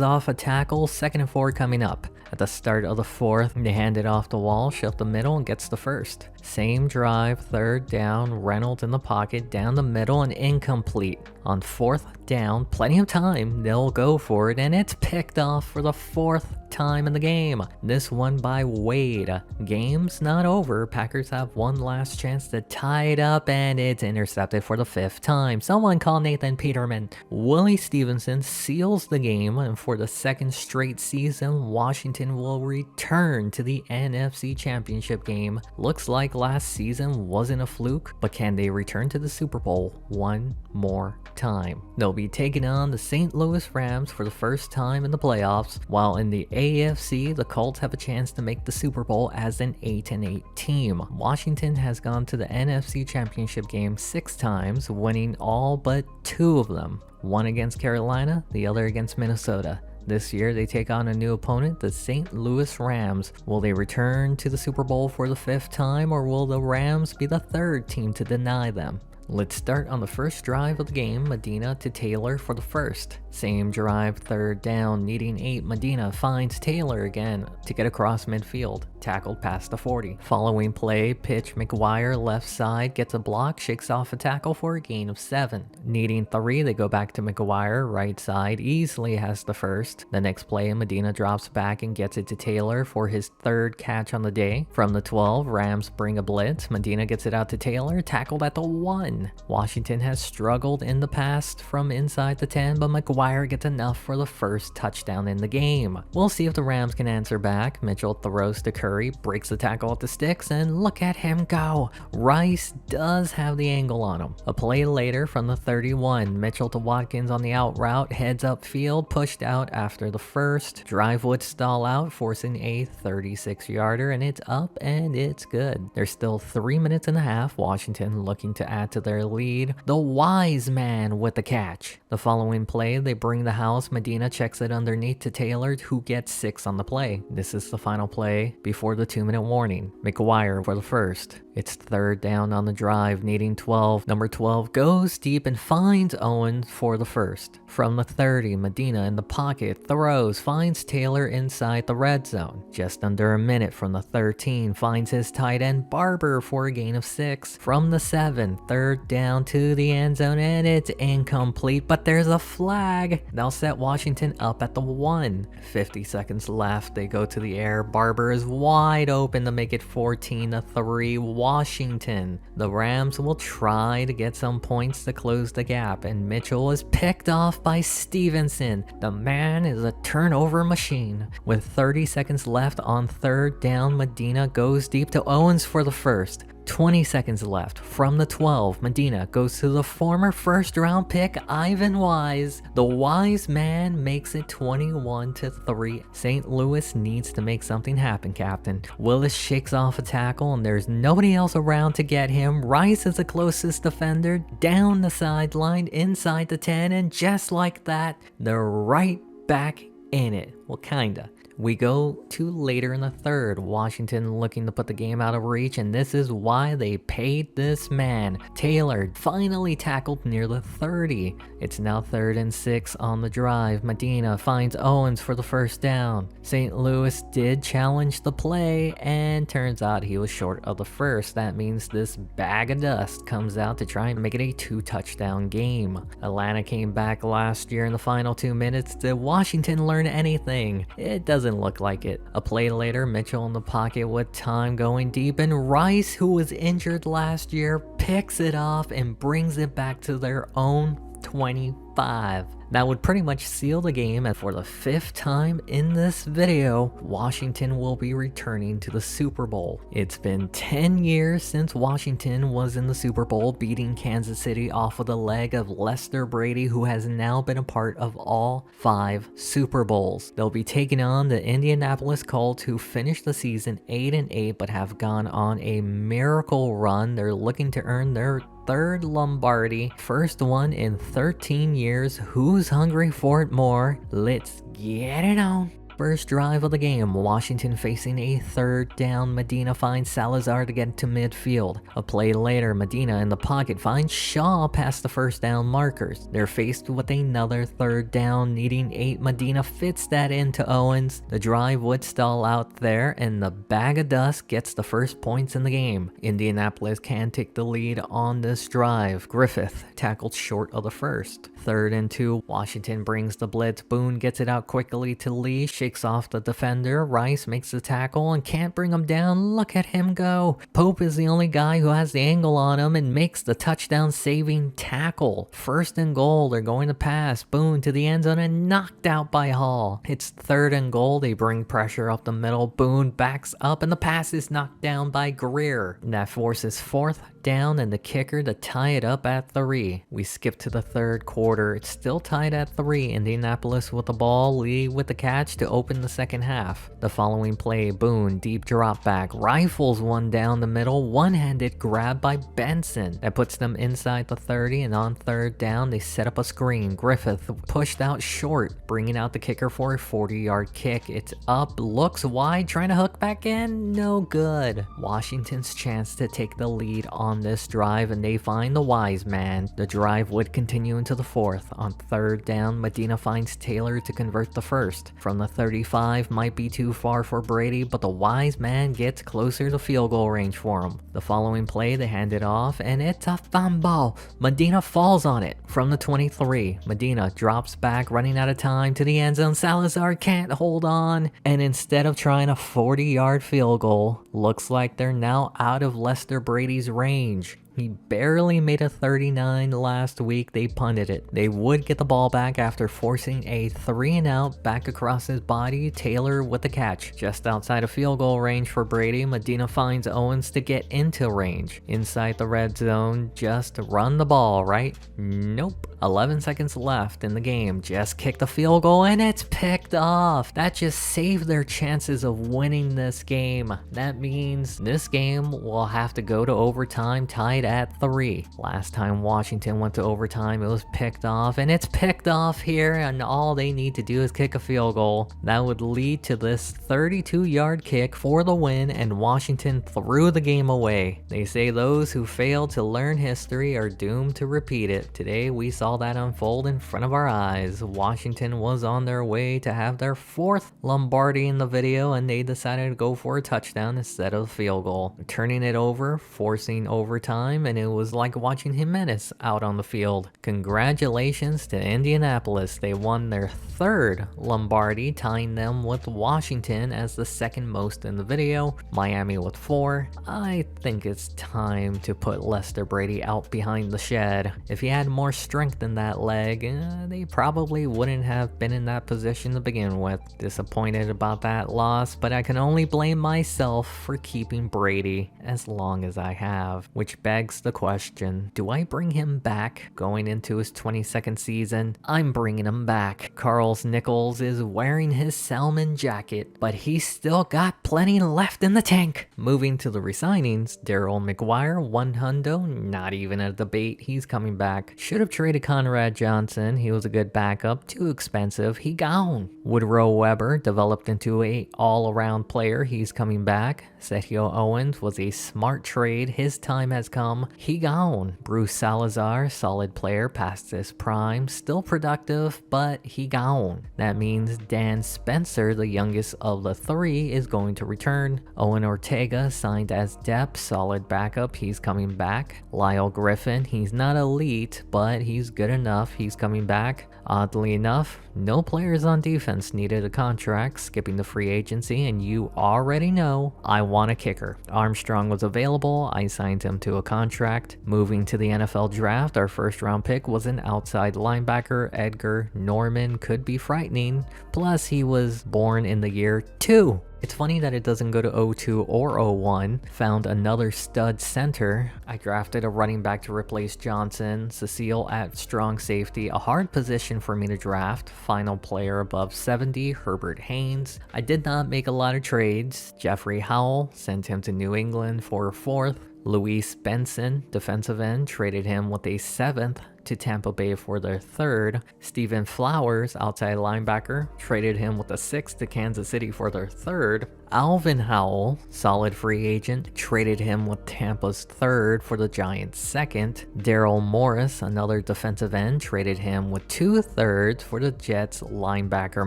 S1: off a tackle. 2nd and 4 coming up. At the start of the 4th, they hand it off to Walsh up the middle and gets the first. Same drive, third down, Reynolds in the pocket, down the middle and incomplete. On fourth down, plenty of time, they'll go for it and it's picked off for the fourth time in the game. This one by Wade. Game's not over. Packers have one last chance to tie it up and it's intercepted for the fifth time. Someone call Nathan Peterman. Willie Stevenson seals the game, and for the second straight season, Washington will return to the NFC Championship game. Looks like last season wasn't a fluke, but can they return to the Super Bowl one more time? They'll be taking on the St. Louis Rams for the first time in the playoffs, while in the AFC, the Colts have a chance to make the Super Bowl as an 8-8 team. Washington has gone to the NFC Championship game 6 times, winning all but 2 of them. One against Carolina, the other against Minnesota. This year, they take on a new opponent, the St. Louis Rams. Will they return to the Super Bowl for the 5th time, or will the Rams be the 3rd team to deny them? Let's start on the first drive of the game, Medina to Taylor for the first. Same drive, third down, needing 8, Medina finds Taylor again to get across midfield, tackled past the 40. Following play, pitch McGuire left side, gets a block, shakes off a tackle for a gain of 7. Needing 3, they go back to McGuire, right side, easily has the first. The next play, Medina drops back and gets it to Taylor for his 3rd catch on the day. From the 12, Rams bring a blitz, Medina gets it out to Taylor, tackled at the 1. Washington has struggled in the past from inside the 10, but McGuire gets enough for the first touchdown in the game. We'll see if the Rams can answer back. Mitchell throws to Curry, breaks the tackle at the sticks, and look at him go. Rice does have the angle on him. A play later from the 31, Mitchell to Watkins on the out route, heads upfield, pushed out after the first. Drive would stall out, forcing a 36-yarder, and it's up and it's good. There's still 3 minutes and a half. Washington looking to add to their lead. The wise man with the catch. The following play, they bring the house. Medina checks it underneath to Taylor, who gets 6 on the play. This is the final play before the 2-minute warning. McGuire for the first. It's 3rd down on the drive, needing 12. Number 12 goes deep and finds Owens for the first. From the 30, Medina in the pocket, throws, finds Taylor inside the red zone. Just under a minute from the 13, finds his tight end Barber for a gain of 6. From the 7, 3rd down to the end zone, and it's incomplete, but there's a flag. They'll set Washington up at the 1. 50 seconds left, they go to the air. Barber is wide open to make it 14-3. Washington. The Rams will try to get some points to close the gap, and Mitchell is picked off by Stevenson. The man is a turnover machine. With 30 seconds left on 3rd down, Medina goes deep to Owens for the first. 20 seconds left. From the 12, Medina goes to the former first-round pick, Ivan Wise. The wise man makes it 21-3. St. Louis needs to make something happen, Captain. Willis shakes off a tackle, and there's nobody else around to get him. Rice is the closest defender, down the sideline, inside the 10, and just like that, they're right back in it. Well, kinda. We go to later in the 3rd, Washington looking to put the game out of reach, and this is why they paid this man. Taylor finally tackled near the 30. It's now 3rd and 6 on the drive. Medina finds Owens for the first down. St. Louis did challenge the play, and turns out he was short of the first. That means this bag of dust comes out to try and make it a 2-touchdown game. Atlanta came back last year in the final 2 minutes. Did Washington learn anything? It doesn't look like it. A play later, Mitchell in the pocket with time going deep, and Rice, who was injured last year, picks it off and brings it back to their own 25. That would pretty much seal the game, and for the 5th time in this video, Washington will be returning to the Super Bowl. It's been 10 years since Washington was in the Super Bowl, beating Kansas City off of the leg of Lester Brady, who has now been a part of all 5 Super Bowls. They'll be taking on the Indianapolis Colts, who finished the season 8-8 but have gone on a miracle run. They're looking to earn their 3rd Lombardi, first one in 13 years. Who's hungry for it more? Let's get it on. first drive of the game, Washington facing a third down. Medina finds Salazar to get to midfield. A play later, Medina in the pocket finds Shaw past the first down markers. They're faced with another third down, needing 8. Medina fits that into Owens. The drive would stall out there, and the bag of dust gets the first points in the game. Indianapolis can take the lead on this drive. Griffith tackled short of the first. 3rd and 2, Washington brings the blitz. Boone gets it out quickly to Lee, shakes off the defender. Rice makes the tackle and can't bring him down. Look at him go. Pope is the only guy who has the angle on him and makes the touchdown saving tackle. 1st and goal, they're going to pass. Boone to the end zone and knocked out by Hall. It's 3rd and goal, they bring pressure up the middle. Boone backs up and the pass is knocked down by Greer. And that forces 4th down and the kicker to tie it up at 3. We skip to the 3rd quarter. It's still tied at 3. Indianapolis with the ball, Lee with the catch to open the 2nd half. The following play, Boone, deep drop back, rifles one down the middle, one-handed grab by Benson. That puts them inside the 30, and on 3rd down, they set up a screen. Griffith pushed out short, bringing out the kicker for a 40-yard kick. It's up, looks wide, trying to hook back in, no good. Washington's chance to take the lead on this drive, and they find the wise man. The drive would continue into the 4th. On 3rd down, Medina finds Taylor to convert the 1st. From the 35, might be too far for Brady, but the wise man gets closer to field goal range for him. The following play, they hand it off, and it's a fumble. Medina falls on it from the 23. Medina drops back, running out of time to the end zone. Salazar can't hold on, and instead of trying a 40-yard field goal, looks like they're now out of Lester Brady's range. He barely made a 39 last week. They punted it. They would get the ball back after forcing a 3-and-out back across his body. Taylor with the catch. Just outside of field goal range for Brady, Medina finds Owens to get into range. Inside the red zone, just run the ball, right? Nope. 11 seconds left in the game. Just kick the field goal and it's picked off. That just saved their chances of winning this game. That means this game will have to go to overtime, tied at 3. Last time Washington went to overtime, it was picked off, and it's picked off here, and all they need to do is kick a field goal. That would lead to this 32-yard kick for the win, and Washington threw the game away. They say those who fail to learn history are doomed to repeat it. Today we saw that unfold in front of our eyes. Washington was on their way to have their 4th Lombardi in the video, and they decided to go for a touchdown instead of a field goal, turning it over, forcing overtime, and it was like watching Jimenez out on the field. Congratulations to Indianapolis. They won their 3rd Lombardi, tying them with Washington as the 2nd most in the video. Miami with 4. I think it's time to put Lester Brady out behind the shed. If he had more strength in that leg, they probably wouldn't have been in that position to begin with. Disappointed about that loss, but I can only blame myself for keeping Brady as long as I have. Which begs the question, do I bring him back going into his 22nd season? I'm bringing him back. Carl Nichols is wearing his salmon jacket, but he's still got plenty left in the tank. Moving to the resignings, Daryl McGuire, $100, not even a debate, he's coming back. Should have traded Conrad Johnson, he was a good backup, too expensive, he gone. Woodrow Weber developed into a all-around player, he's coming back. Sergio Owens was a smart trade, his time has come, he gone. Bruce Salazar, solid player past his prime, still productive, but he gone. That means Dan Spencer, the youngest of the 3, is going to return. Owen Ortega signed as depth, solid backup, he's coming back. Lyle Griffin, he's not elite, but he's good enough, he's coming back. Oddly enough, no players on defense needed a contract, skipping the free agency, and you already know I want a kicker. Armstrong was available, I signed him to a contract. Moving to the NFL draft, our 1st round pick was an outside linebacker. Edgar Norman could be frightening, plus he was born in the year 2. It's funny that it doesn't go to 02 or 01. Found another stud center. I drafted a running back to replace Johnson. Cecile at strong safety, a hard position for me to draft. Final player above 70, Herbert Haynes. I did not make a lot of trades. Jeffrey Howell, sent him to New England for a 4th. Luis Benson, defensive end, traded him with a 7th. to Tampa Bay for their 3rd. Stephen Flowers, outside linebacker, traded him with a 6th to Kansas City for their 3rd. Alvin Howell, solid free agent, traded him with Tampa's 3rd for the Giants' 2nd. Daryl Morris, another defensive end, traded him with 2 thirds for the Jets linebacker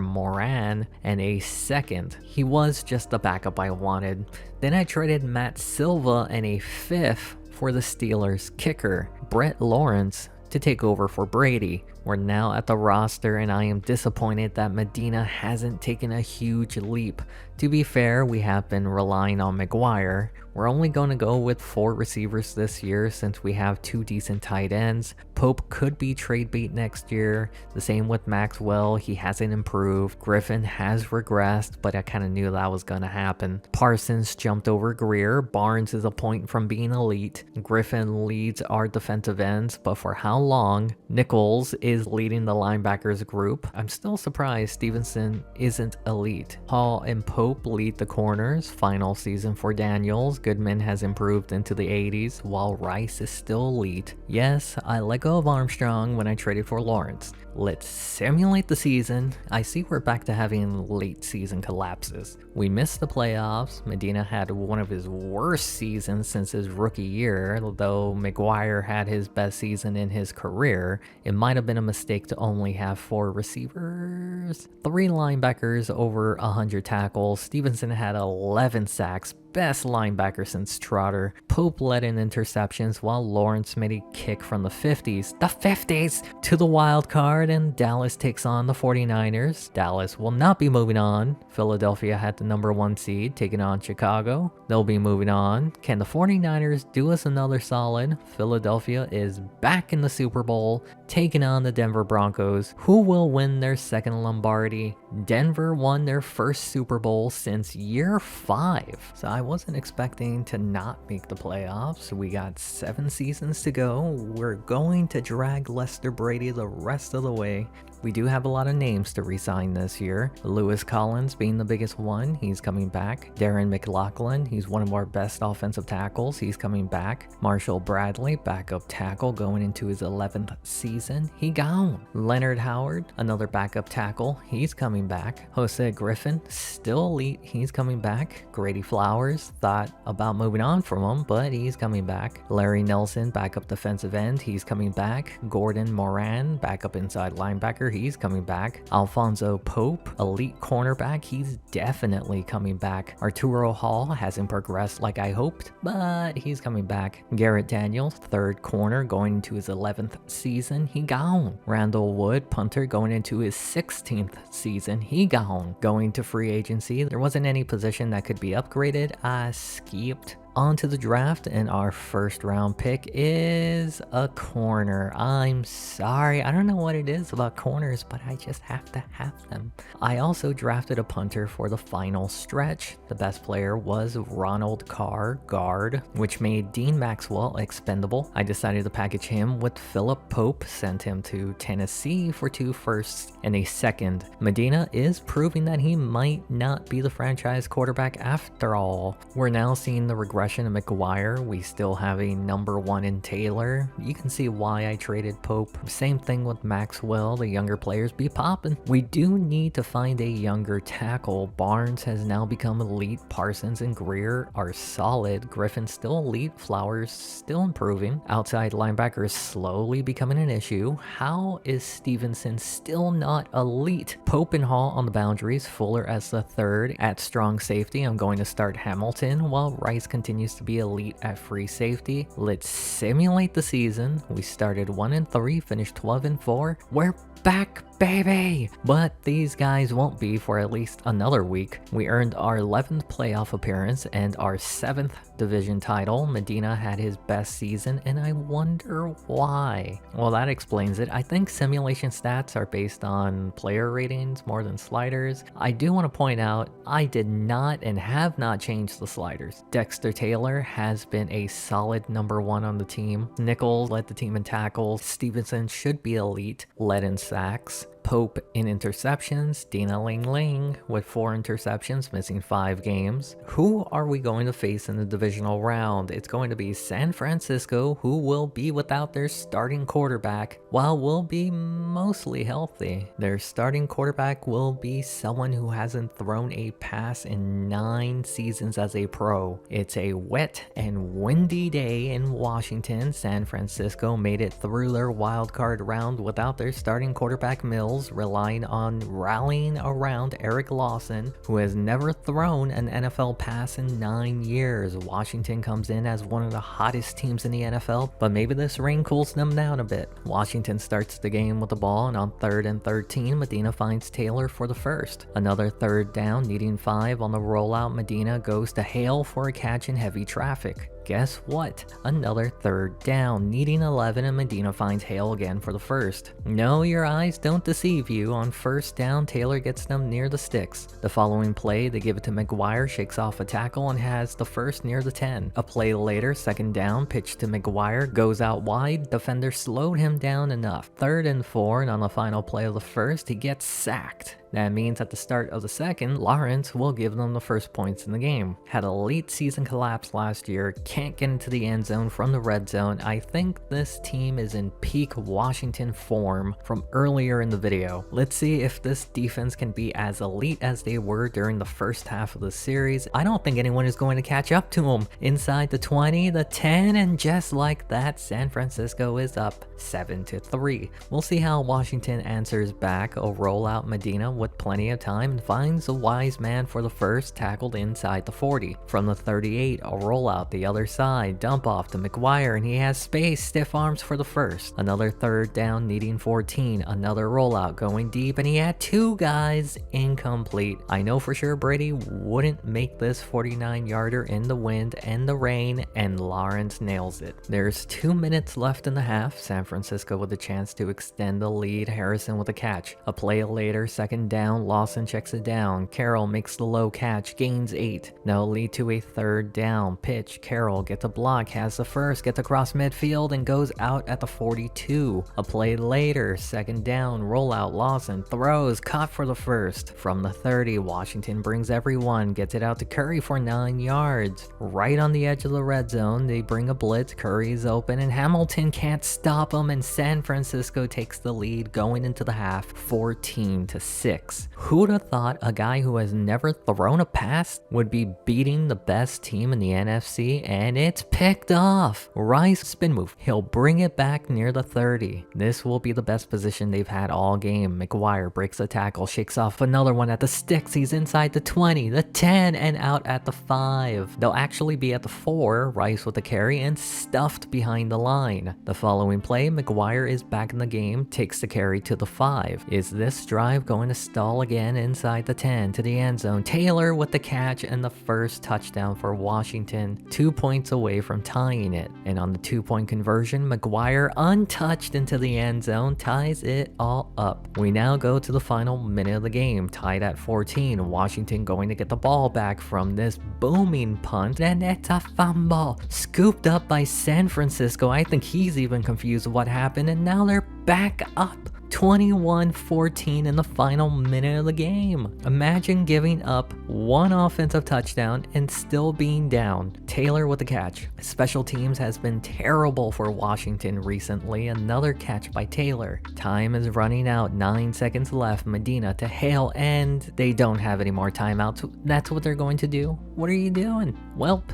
S1: Moran and a 2nd. He was just the backup I wanted. Then I traded Matt Silva and a 5th for the Steelers kicker Brett Lawrence to take over for Brady. We're now at the roster and I am disappointed that Medina hasn't taken a huge leap. To be fair, we have been relying on McGuire. We're only going to go with 4 receivers this year since we have 2 decent tight ends. Pope could be trade bait next year. The same with Maxwell, he hasn't improved. Griffin has regressed, but I kind of knew that was going to happen. Parsons jumped over Greer. Barnes is a point from being elite. Griffin leads our defensive ends, but for how long? Nichols is leading the linebackers group. I'm still surprised Stevenson isn't elite. Hall and Pope lead the corners. Final season for Daniels. Goodman has improved into the 80s, while Rice is still elite. Yes, I let go of Armstrong when I traded for Lawrence. Let's simulate the season. I see we're back to having late season collapses. We missed the playoffs. Medina had one of his worst seasons since his rookie year, though McGuire had his best season in his career. It might have been a mistake to only have 4 receivers. 3 linebackers over 100 tackles. Stevenson had 11 sacks. Best linebacker since Trotter. Pope led in interceptions while Lawrence made a kick from the 50s. The 50s! To the wild card, and Dallas takes on the 49ers. Dallas will not be moving on. Philadelphia had the number 1 seed, taking on Chicago. They'll be moving on. Can the 49ers do us another solid? Philadelphia is back in the Super Bowl, taking on the Denver Broncos. Who will win their 2nd Lombardi? Denver won their 1st Super Bowl since year 5. So I wasn't expecting to not make the playoffs. We got 7 seasons to go. We're going to drag Lester Brady the rest of the way. We do have a lot of names to re-sign this year. Lewis Collins being the biggest one, he's coming back. Darren McLaughlin, he's one of our best offensive tackles, he's coming back. Marshall Bradley, backup tackle going into his 11th season, he gone. Leonard Howard, another backup tackle, he's coming back. Jose Griffin, still elite, he's coming back. Grady Flowers, thought about moving on from him, but he's coming back. Larry Nelson, backup defensive end, he's coming back. Gordon Moran, backup inside linebacker, he's coming back. Alfonso Pope, elite cornerback, he's definitely coming back. Arturo Hall hasn't progressed like I hoped, but he's coming back. Garrett Daniels, 3rd corner, going into his 11th season, he gone. Randall Wood, punter, going into his 16th season, he gone. Going to free agency, there wasn't any position that could be upgraded. I skipped on to the draft, and our 1st round pick is a corner. I'm sorry, I don't know what it is about corners, but I just have to have them. I also drafted a punter for the final stretch. The best player was Ronald Carr, guard, which made Dean Maxwell expendable. I decided to package him with Philip Pope, sent him to Tennessee for 2 firsts and a 2nd. Medina is proving that he might not be the franchise quarterback after all. We're now seeing the regression of McGuire. We still have a number 1 in Taylor. You can see why I traded Pope. Same thing with Maxwell. The younger players be popping. We do need to find a younger tackle. Barnes has now become elite. Parsons and Greer are solid. Griffin still elite. Flowers still improving. Outside linebacker is slowly becoming an issue. How is Stevenson still not elite? Pope and Hall on the boundaries. Fuller as the 3rd. At strong safety, I'm going to start Hamilton, while Rice continues to be elite at free safety. Let's simulate the season. We started 1-3, finished 12-4. We're back, baby! But these guys won't be for at least another week. We earned our 11th playoff appearance and our 7th division title. Medina had his best season, and I wonder why. Well, that explains it. I think simulation stats are based on player ratings more than sliders. I do want to point out, I did not and have not changed the sliders. Dexter Taylor has been a solid number 1 on the team. Nichols led the team in tackles. Stevenson should be elite, led in sacks. Pope in interceptions, Dina Ling Ling with 4 interceptions, missing 5 games. Who are we going to face in the divisional round? It's going to be San Francisco, who will be without their starting quarterback, while will be mostly healthy. Their starting quarterback will be someone who hasn't thrown a pass in 9 seasons as a pro. It's a wet and windy day in Washington. San Francisco made it through their wildcard round without their starting quarterback Mills, relying on rallying around Eric Lawson, who has never thrown an NFL pass in 9 years. Washington comes in as one of the hottest teams in the NFL, but maybe this rain cools them down a bit. Washington starts the game with the ball, and on 3rd and 13, Medina finds Taylor for the first. Another 3rd down, needing 5 on the rollout, Medina goes to Hale for a catch in heavy traffic. Guess what? Another 3rd down, needing 11, and Medina finds Hale again for the first. No, your eyes don't deceive you. On 1st down, Taylor gets them near the sticks. The following play, they give it to McGuire, shakes off a tackle, and has the first near the 10. A play later, 2nd down, pitch to McGuire, goes out wide, defender slowed him down enough. 3rd and 4, and on the final play of the first, he gets sacked. That means at the start of the second, Lawrence will give them the first points in the game. Had a late season collapse last year, can't get into the end zone from the red zone. I think this team is in peak Washington form from earlier in the video. Let's see if this defense can be as elite as they were during the first half of the series. I don't think anyone is going to catch up to them. Inside the 20, the 10, and just like that, San Francisco is up 7-3. We'll see how Washington answers back. A rollout, Medina with plenty of time and finds a wise man for the first, tackled inside the 40. From the 38, a rollout the other side, dump off to McGuire, and he has space, stiff arms for the first. Another 3rd down, needing 14, another rollout going deep, and he had 2 guys incomplete. I know for sure Brady wouldn't make this 49-yarder in the wind and the rain, and Lawrence nails it. There's 2 minutes left in the half. San Francisco with a chance to extend the lead. Harrison with a catch. A play later, 2nd down, Lawson checks it down. Carroll makes the low catch, gains 8. Now lead to a 3rd down. Pitch, Carroll gets a block, has the first, gets across midfield, and goes out at the 42. A play later, 2nd down, rollout, Lawson throws, caught for the first. From the 30, Washington brings everyone, gets it out to Curry for 9 yards. Right on the edge of the red zone, they bring a blitz, Curry's open, and Hamilton can't stop him, and San Francisco takes the lead going into the half, 14-6. Who'd have thought a guy who has never thrown a pass would be beating the best team in the NFC, and it's picked off. Rice spin move. He'll bring it back near the 30. This will be the best position they've had all game. McGuire breaks a tackle, shakes off another one at the sticks. He's inside the 20, the 10, and out at the 5. They'll actually be at the 4, Rice with the carry, and stuffed behind the line. The following play, McGuire is back in the game, takes the carry to the 5. Is this drive going to stall again inside the 10 to the end zone? Taylor with the catch and the first touchdown for Washington, 2 points away from tying it. And on the 2-point conversion, McGuire, untouched into the end zone, ties it all up. We now go to the final minute of the game, tied at 14. Washington going to get the ball back from this booming punt, and it's a fumble, scooped up by San Francisco. I think he's even confused what happened, and now they're back up 21-14 in the final minute of the game. Imagine giving up 1 offensive touchdown and still being down. Taylor with the catch. Special teams has been terrible for Washington recently. Another catch by Taylor. Time is running out, 9 seconds left. Medina to Hale, and they don't have any more timeouts. That's what they're going to do? What are you doing? Welp,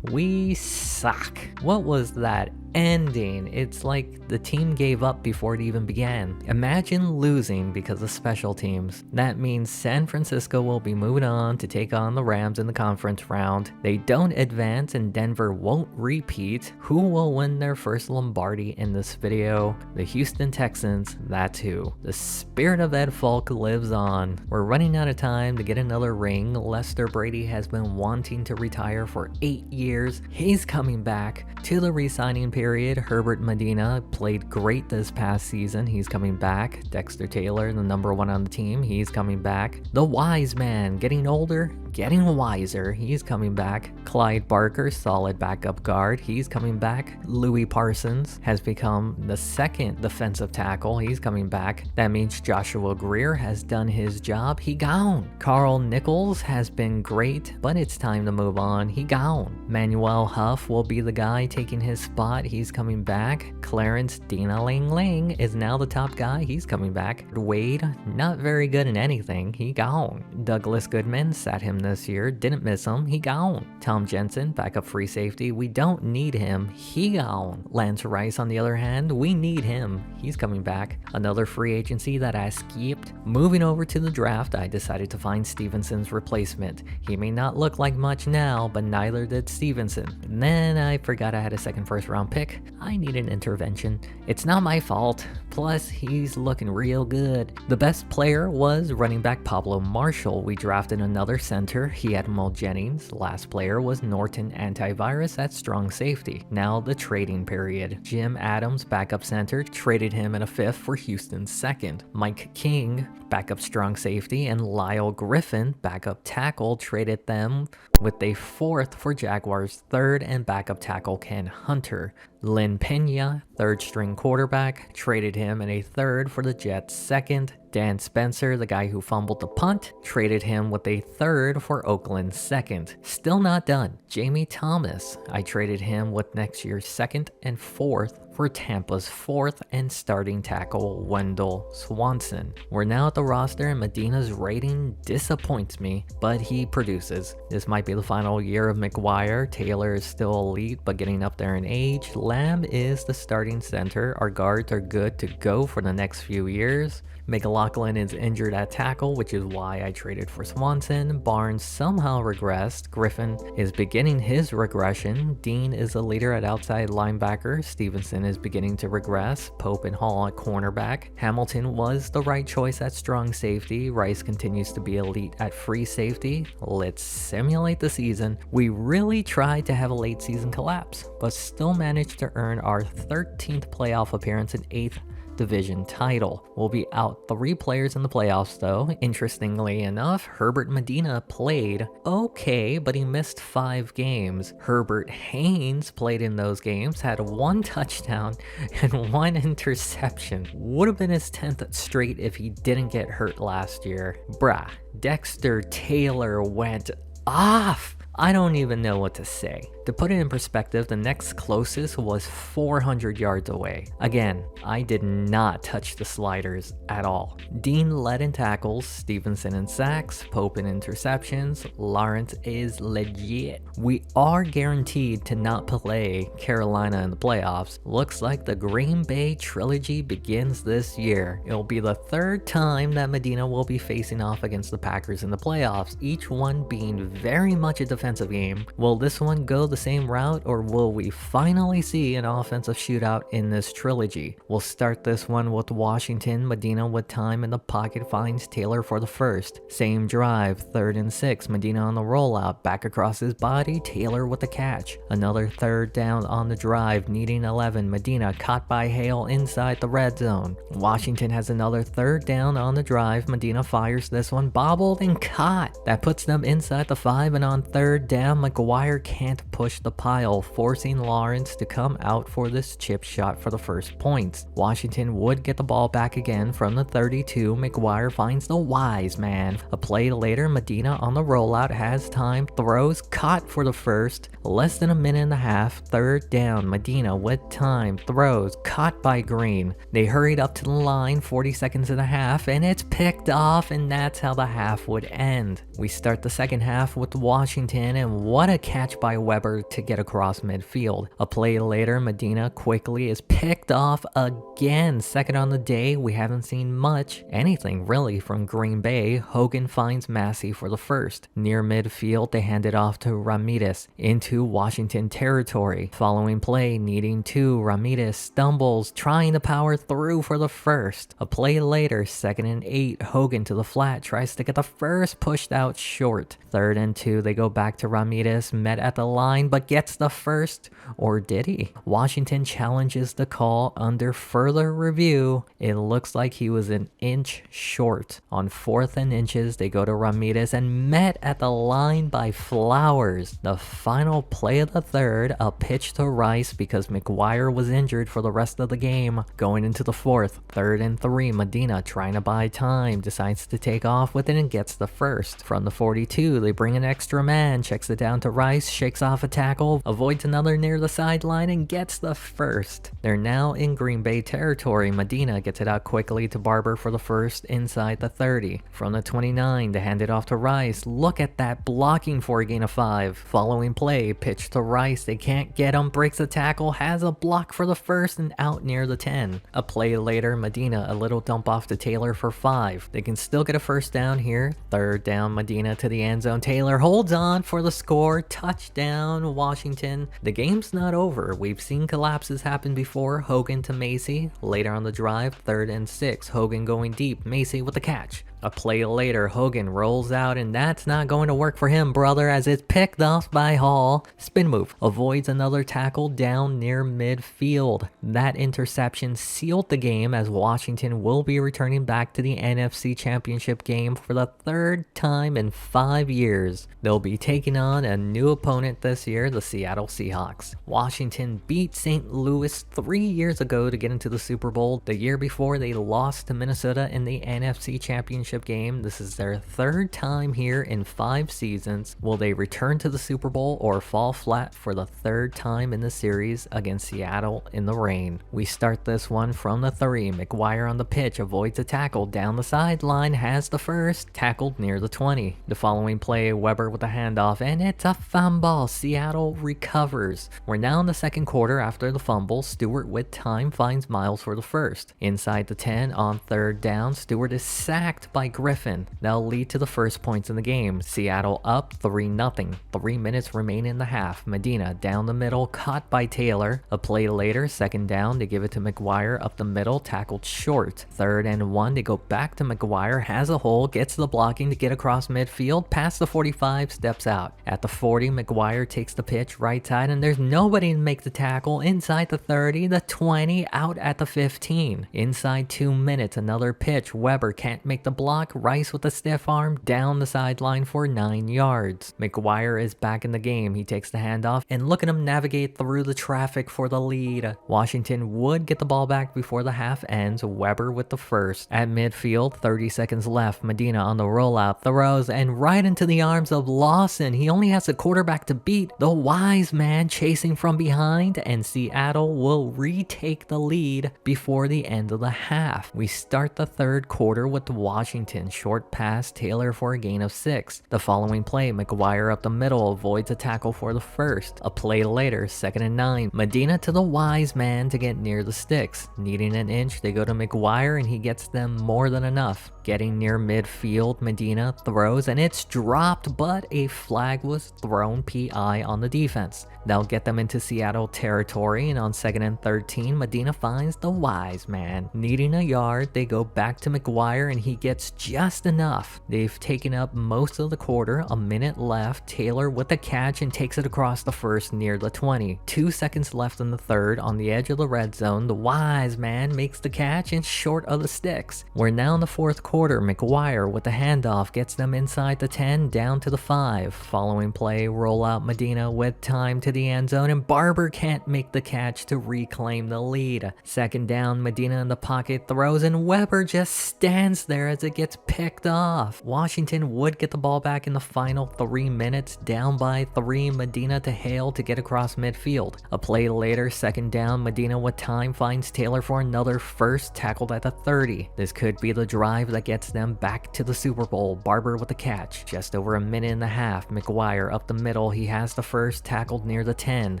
S1: we suck. What was that ending? It's like the team gave up before it even began. Imagine losing because of special teams. That means San Francisco will be moving on to take on the Rams in the conference round. They don't advance and Denver won't repeat. Who will win their first Lombardi in this video? The Houston Texans, that's who. The spirit of Ed Falk lives on. We're running out of time to get another ring. Lester Brady has been wanting to retire for 8 years. He's coming back to the re-signing period, Herbert Medina played great this past season. He's coming back. Dexter Taylor, the number 1 on the team, he's coming back. The wise man, getting older, getting wiser, he's coming back. Clyde Barker, solid backup guard, he's coming back. Louis Parsons has become the second defensive tackle, he's coming back. That means Joshua Greer has done his job, he gone. Carl Nichols has been great, but it's time to move on, he gone. Manuel Huff will be the guy taking his spot, he's coming back. Clarence Dina Ling Ling is now the top guy, he's coming back. Wade, not very good in anything, he gone. Douglas Goodman sat him this year, didn't miss him, he gone. Tom Jensen, backup free safety, we don't need him, he gone. Lance Rice on the other hand, we need him, he's coming back. Another free agency that I skipped. Moving over to the draft, I decided to find Stevenson's replacement. He may not look like much now, but neither did Stevenson. And then I forgot I had a second first round pick. I need an intervention. It's not my fault. Plus, he's looking real good. The best player was running back Pablo Marshall. We drafted another center. He had Mo Jennings. Last player was Norton Antivirus at strong safety. Now the trading period. Jim Adams, backup center, traded him in a 5th for Houston's 2nd. Mike King, backup strong safety, and Lyle Griffin, backup tackle, traded them with a 4th for Jaguars' 3rd and backup tackle Ken Hunter. Lynn Pena, 3rd string quarterback, traded him in a 3rd for the Jets' 2nd. Dan Spencer, the guy who fumbled the punt, traded him with a 3rd for Oakland's 2nd. Still not done. Jamie Thomas, I traded him with next year's 2nd and 4th for Tampa's 4th and starting tackle Wendell Swanson. We're now at the roster and Medina's rating disappoints me, but he produces. This might be the final year of McGuire. Taylor is still elite but getting up there in age. Lamb is the starting center. Our guards are good to go for the next few years. McLaughlin is injured at tackle, which is why I traded for Swanson. Barnes somehow regressed. Griffin is beginning his regression. Dean is a leader at outside linebacker. Stevenson is beginning to regress. Pope and Hall at cornerback. Hamilton was the right choice at strong safety. Rice continues to be elite at free safety. Let's simulate the season. We really tried to have a late season collapse, but still managed to earn our 13th playoff appearance and 8th division title. We'll be out 3 players in the playoffs though. Interestingly enough, Herbert Medina played okay, but he missed 5 games. Herbert Haynes played in those games, had 1 touchdown and 1 interception. Would have been his 10th straight if he didn't get hurt last year. Bruh, Dexter Taylor went off. I don't even know what to say. To put it in perspective, the next closest was 400 yards away. Again, I did not touch the sliders at all. Dean led in tackles, Stevenson in sacks, Pope in interceptions. Lawrence is legit. We are guaranteed to not play Carolina in the playoffs. Looks like the Green Bay trilogy begins this year. It'll be the 3rd time that Medina will be facing off against the Packers in the playoffs, each one being very much a defensive game. Will this one go the same route, or will we finally see an offensive shootout in this trilogy? We'll start this one with Washington. Medina with time in the pocket finds Taylor for the 1st. Same drive, 3rd and 6. Medina on the rollout, back across his body, Taylor with the catch. Another 3rd down on the drive, needing 11. Medina caught by Hale inside the red zone. Washington has another 3rd down on the drive. Medina fires this one, bobbled and caught. That puts them inside the 5, and on 3rd down, McGuire can't push the pile, forcing Lawrence to come out for this chip shot for the 1st points. Washington would get the ball back again from the 32. McGuire finds the wise man. A play later, Medina on the rollout has time, throws, caught for the 1st. Less than a minute and a half, 3rd down. Medina with time, throws, caught by Green. They hurried up to the line, 40 seconds and a half, and it's picked off, and that's how the half would end. We start the 2nd half with Washington, and what a catch by Weber to get across midfield. A play later, Medina quickly is picked off again. 2nd on the day. We haven't seen much, anything really, from Green Bay. Hogan finds Massey for the 1st. Near midfield, they hand it off to Ramirez into Washington territory. Following play, needing 2. Ramirez stumbles, trying to power through for the 1st. A play later, 2nd and 8. Hogan to the flat, tries to get the 1st pushed out short. 3rd and 2. They go back to Ramirez, met at the line. line but gets the first, or did he? Washington challenges the call under further review. It looks like he was an inch short. On 4th and inches, they go to Ramirez and met at the line by Flowers. The final play of the third, a pitch to Rice because McGuire was injured for the rest of the game. Going into the 4th, 3rd and 3, Medina trying to buy time, decides to take off with it and gets the first. From the 42, they bring an extra man, checks it down to Rice, shakes off a tackle, avoids another near the sideline and gets the first. They're now in Green Bay territory. Medina gets it out quickly to Barber for the first inside the 30. From the 29, they hand it off to Rice. Look at that blocking for a gain of 5. Following play, pitch to Rice, they can't get him, breaks a tackle, has a block for the first and out near the 10. A play later, Medina a little dump off to Taylor for 5. They can still get a first down here. 3rd down, Medina to the end zone. Taylor holds on for the score. Touchdown, Washington. The game's not over. We've seen collapses happen before. Hogan to Macy. Later on the drive, 3rd and 6. Hogan going deep. Macy with the catch. A play later, Hogan rolls out, and that's not going to work for him, brother, as it's picked off by Hall. Spin move, avoids another tackle down near midfield. That interception sealed the game, as Washington will be returning back to the NFC Championship game for the 3rd time in 5 years. They'll be taking on a new opponent this year, the Seattle Seahawks. Washington beat St. Louis 3 years ago to get into the Super Bowl. The year before, they lost to Minnesota in the NFC Championship game. This is their 3rd time here in 5 seasons. Will they return to the Super Bowl or fall flat for the 3rd time in the series against Seattle in the rain? We start this one from the 3. McGuire on the pitch, avoids a tackle down the sideline, has the first, tackled near the 20. The following play, Weber with a handoff, and it's a fumble. Seattle recovers. We're now in the 2nd quarter after the fumble. Stewart with time finds Miles for the first. Inside the 10 on 3rd down, Stewart is sacked by Griffin. That'll lead to the first points in the game. Seattle up 3-0. 3 minutes remain in the half. Medina down the middle, caught by Taylor. A play later, 2nd down, they give it to McGuire up the middle, tackled short. 3rd and 1, they go back to McGuire, has a hole, gets the blocking to get across midfield, past the 45, steps out. At the 40, McGuire takes the pitch right side, and there's nobody to make the tackle. Inside the 30, the 20, out at the 15. Inside 2 minutes, another pitch. Weber can't make the block. Rice with a stiff arm down the sideline for 9 yards. McGuire is back in the game. He takes the handoff, and look at him navigate through the traffic for the lead. Washington would get the ball back before the half ends. Weber with the first. At midfield, 30 seconds left. Medina on the rollout, throws, and right into the arms of Lawson. He only has a quarterback to beat. The wise man chasing from behind, and Seattle will retake the lead before the end of the half. We start the 3rd quarter with Washington. Short pass, Taylor for a gain of 6. The following play, McGuire up the middle, avoids a tackle for the first. A play later, 2nd and 9. Medina to the wise man to get near the sticks. Needing an inch, they go to McGuire, and he gets them more than enough. Getting near midfield, Medina throws, and it's dropped, but a flag was thrown, PI, on the defense. That'll get them into Seattle territory, and on 2nd and 13, Medina finds the wise man. Needing a yard, they go back to McGuire, and he gets just enough. They've taken up most of the quarter, a minute left. Taylor with the catch and takes it across the first near the 20. 2 seconds left in the 3rd, on the edge of the red zone. The wise man makes the catch and short of the sticks. We're now in the 4th quarter. McGuire with the handoff gets them inside the 10 down to the 5. Following play, roll out Medina with time to the end zone, and Barber can't make the catch to reclaim the lead. 2nd down, Medina in the pocket throws, and Weber just stands there as it gets picked off. Washington would get the ball back in the final 3 minutes, down by 3. Medina to Hale to get across midfield. A play later, 2nd down, Medina with time finds Taylor for another first, tackled at the 30. This could be the drive that gets them back to the Super Bowl. Barber with the catch. Just over a minute and a half. McGuire up the middle. He has the first, tackled near the 10.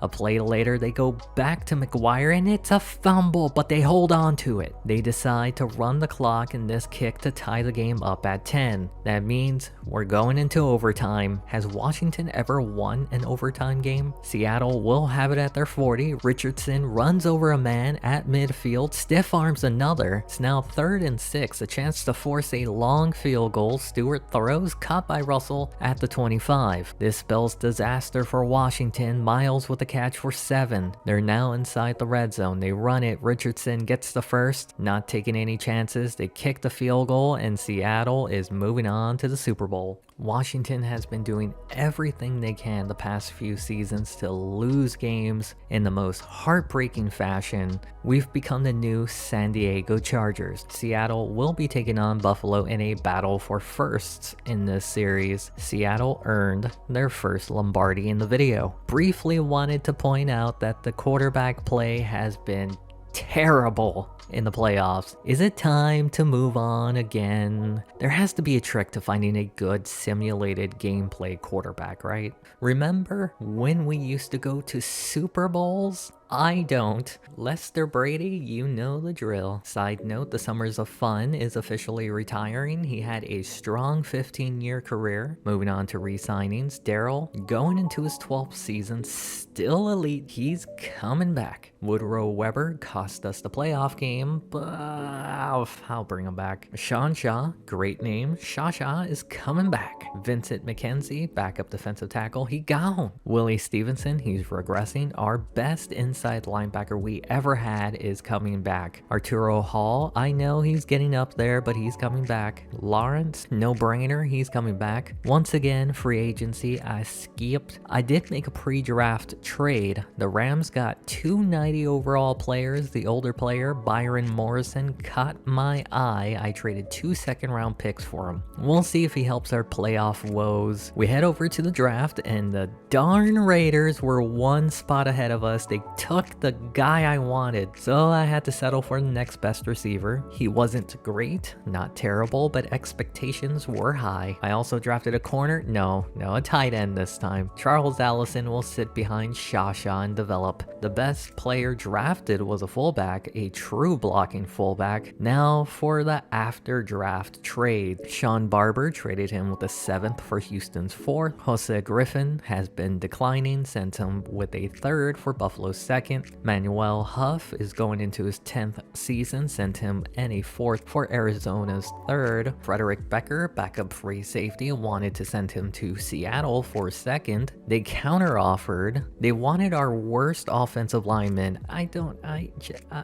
S1: A play later, they go back to McGuire, and it's a fumble, but they hold on to it. They decide to run the clock, and this kick to tie tie the game up at 10. That means we're going into overtime. Has Washington ever won an overtime game? Seattle will have it at their 40. Richardson runs over a man at midfield, stiff arms another. It's now 3rd and 6, a chance to force a long field goal. Stewart throws, caught by Russell at the 25. This spells disaster for Washington. Miles with the catch for 7. They're now inside the red zone. They run it. Richardson gets the first, not taking any chances. They kick the field goal, and Seattle is moving on to the Super Bowl. Washington has been doing everything they can the past few seasons to lose games in the most heartbreaking fashion. We've become the new San Diego Chargers. Seattle will be taking on Buffalo in a battle for firsts in this series. Seattle earned their first Lombardi in the video. Briefly wanted to point out that the quarterback play has been terrible in the playoffs. Is it time to move on again? There has to be a trick to finding a good simulated gameplay quarterback, right? Remember when we used to go to Super Bowls? I don't. Lester Brady, you know the drill. Side note, the Summers of Fun is officially retiring. He had a strong 15-year career. Moving on to re-signings, Darryl, going into his 12th season, still elite. He's coming back. Woodrow Weber cost us the playoff game, but I'll bring him back. Sean Shaw, great name. Shaw is coming back. Vincent McKenzie, backup defensive tackle, he gone. Willie Stevenson, he's regressing. Our best inside linebacker we ever had is coming back. Arturo Hall, I know he's getting up there, but he's coming back. Lawrence, no brainer, he's coming back. Once again, free agency, I skipped. I did make a pre-draft trade. The Rams got 290 overall players. The older player, Byron Morrison, caught my eye. I traded 2 second-round picks for him. We'll see if he helps our playoff woes. We head over to the draft, and the darn Raiders were 1 spot ahead of us. They took the guy I wanted, so I had to settle for the next best receiver. He wasn't great, not terrible, but expectations were high. I also drafted a corner, no, a tight end this time. Charles Allison will sit behind Shaw and develop. The best player drafted was a fullback, a true blocking fullback. Now for the after draft trade. Sean Barber traded him with the 7th for Houston's 4th. Jose Griffin has been declining, sent him with a 3rd for Buffalo's 2nd. Manuel Huff is going into his 10th season, sent him and a 4th for Arizona's 3rd. Frederick Becker, backup free safety, wanted to send him to Seattle for 2nd. They counter-offered. They wanted our worst offensive lineman.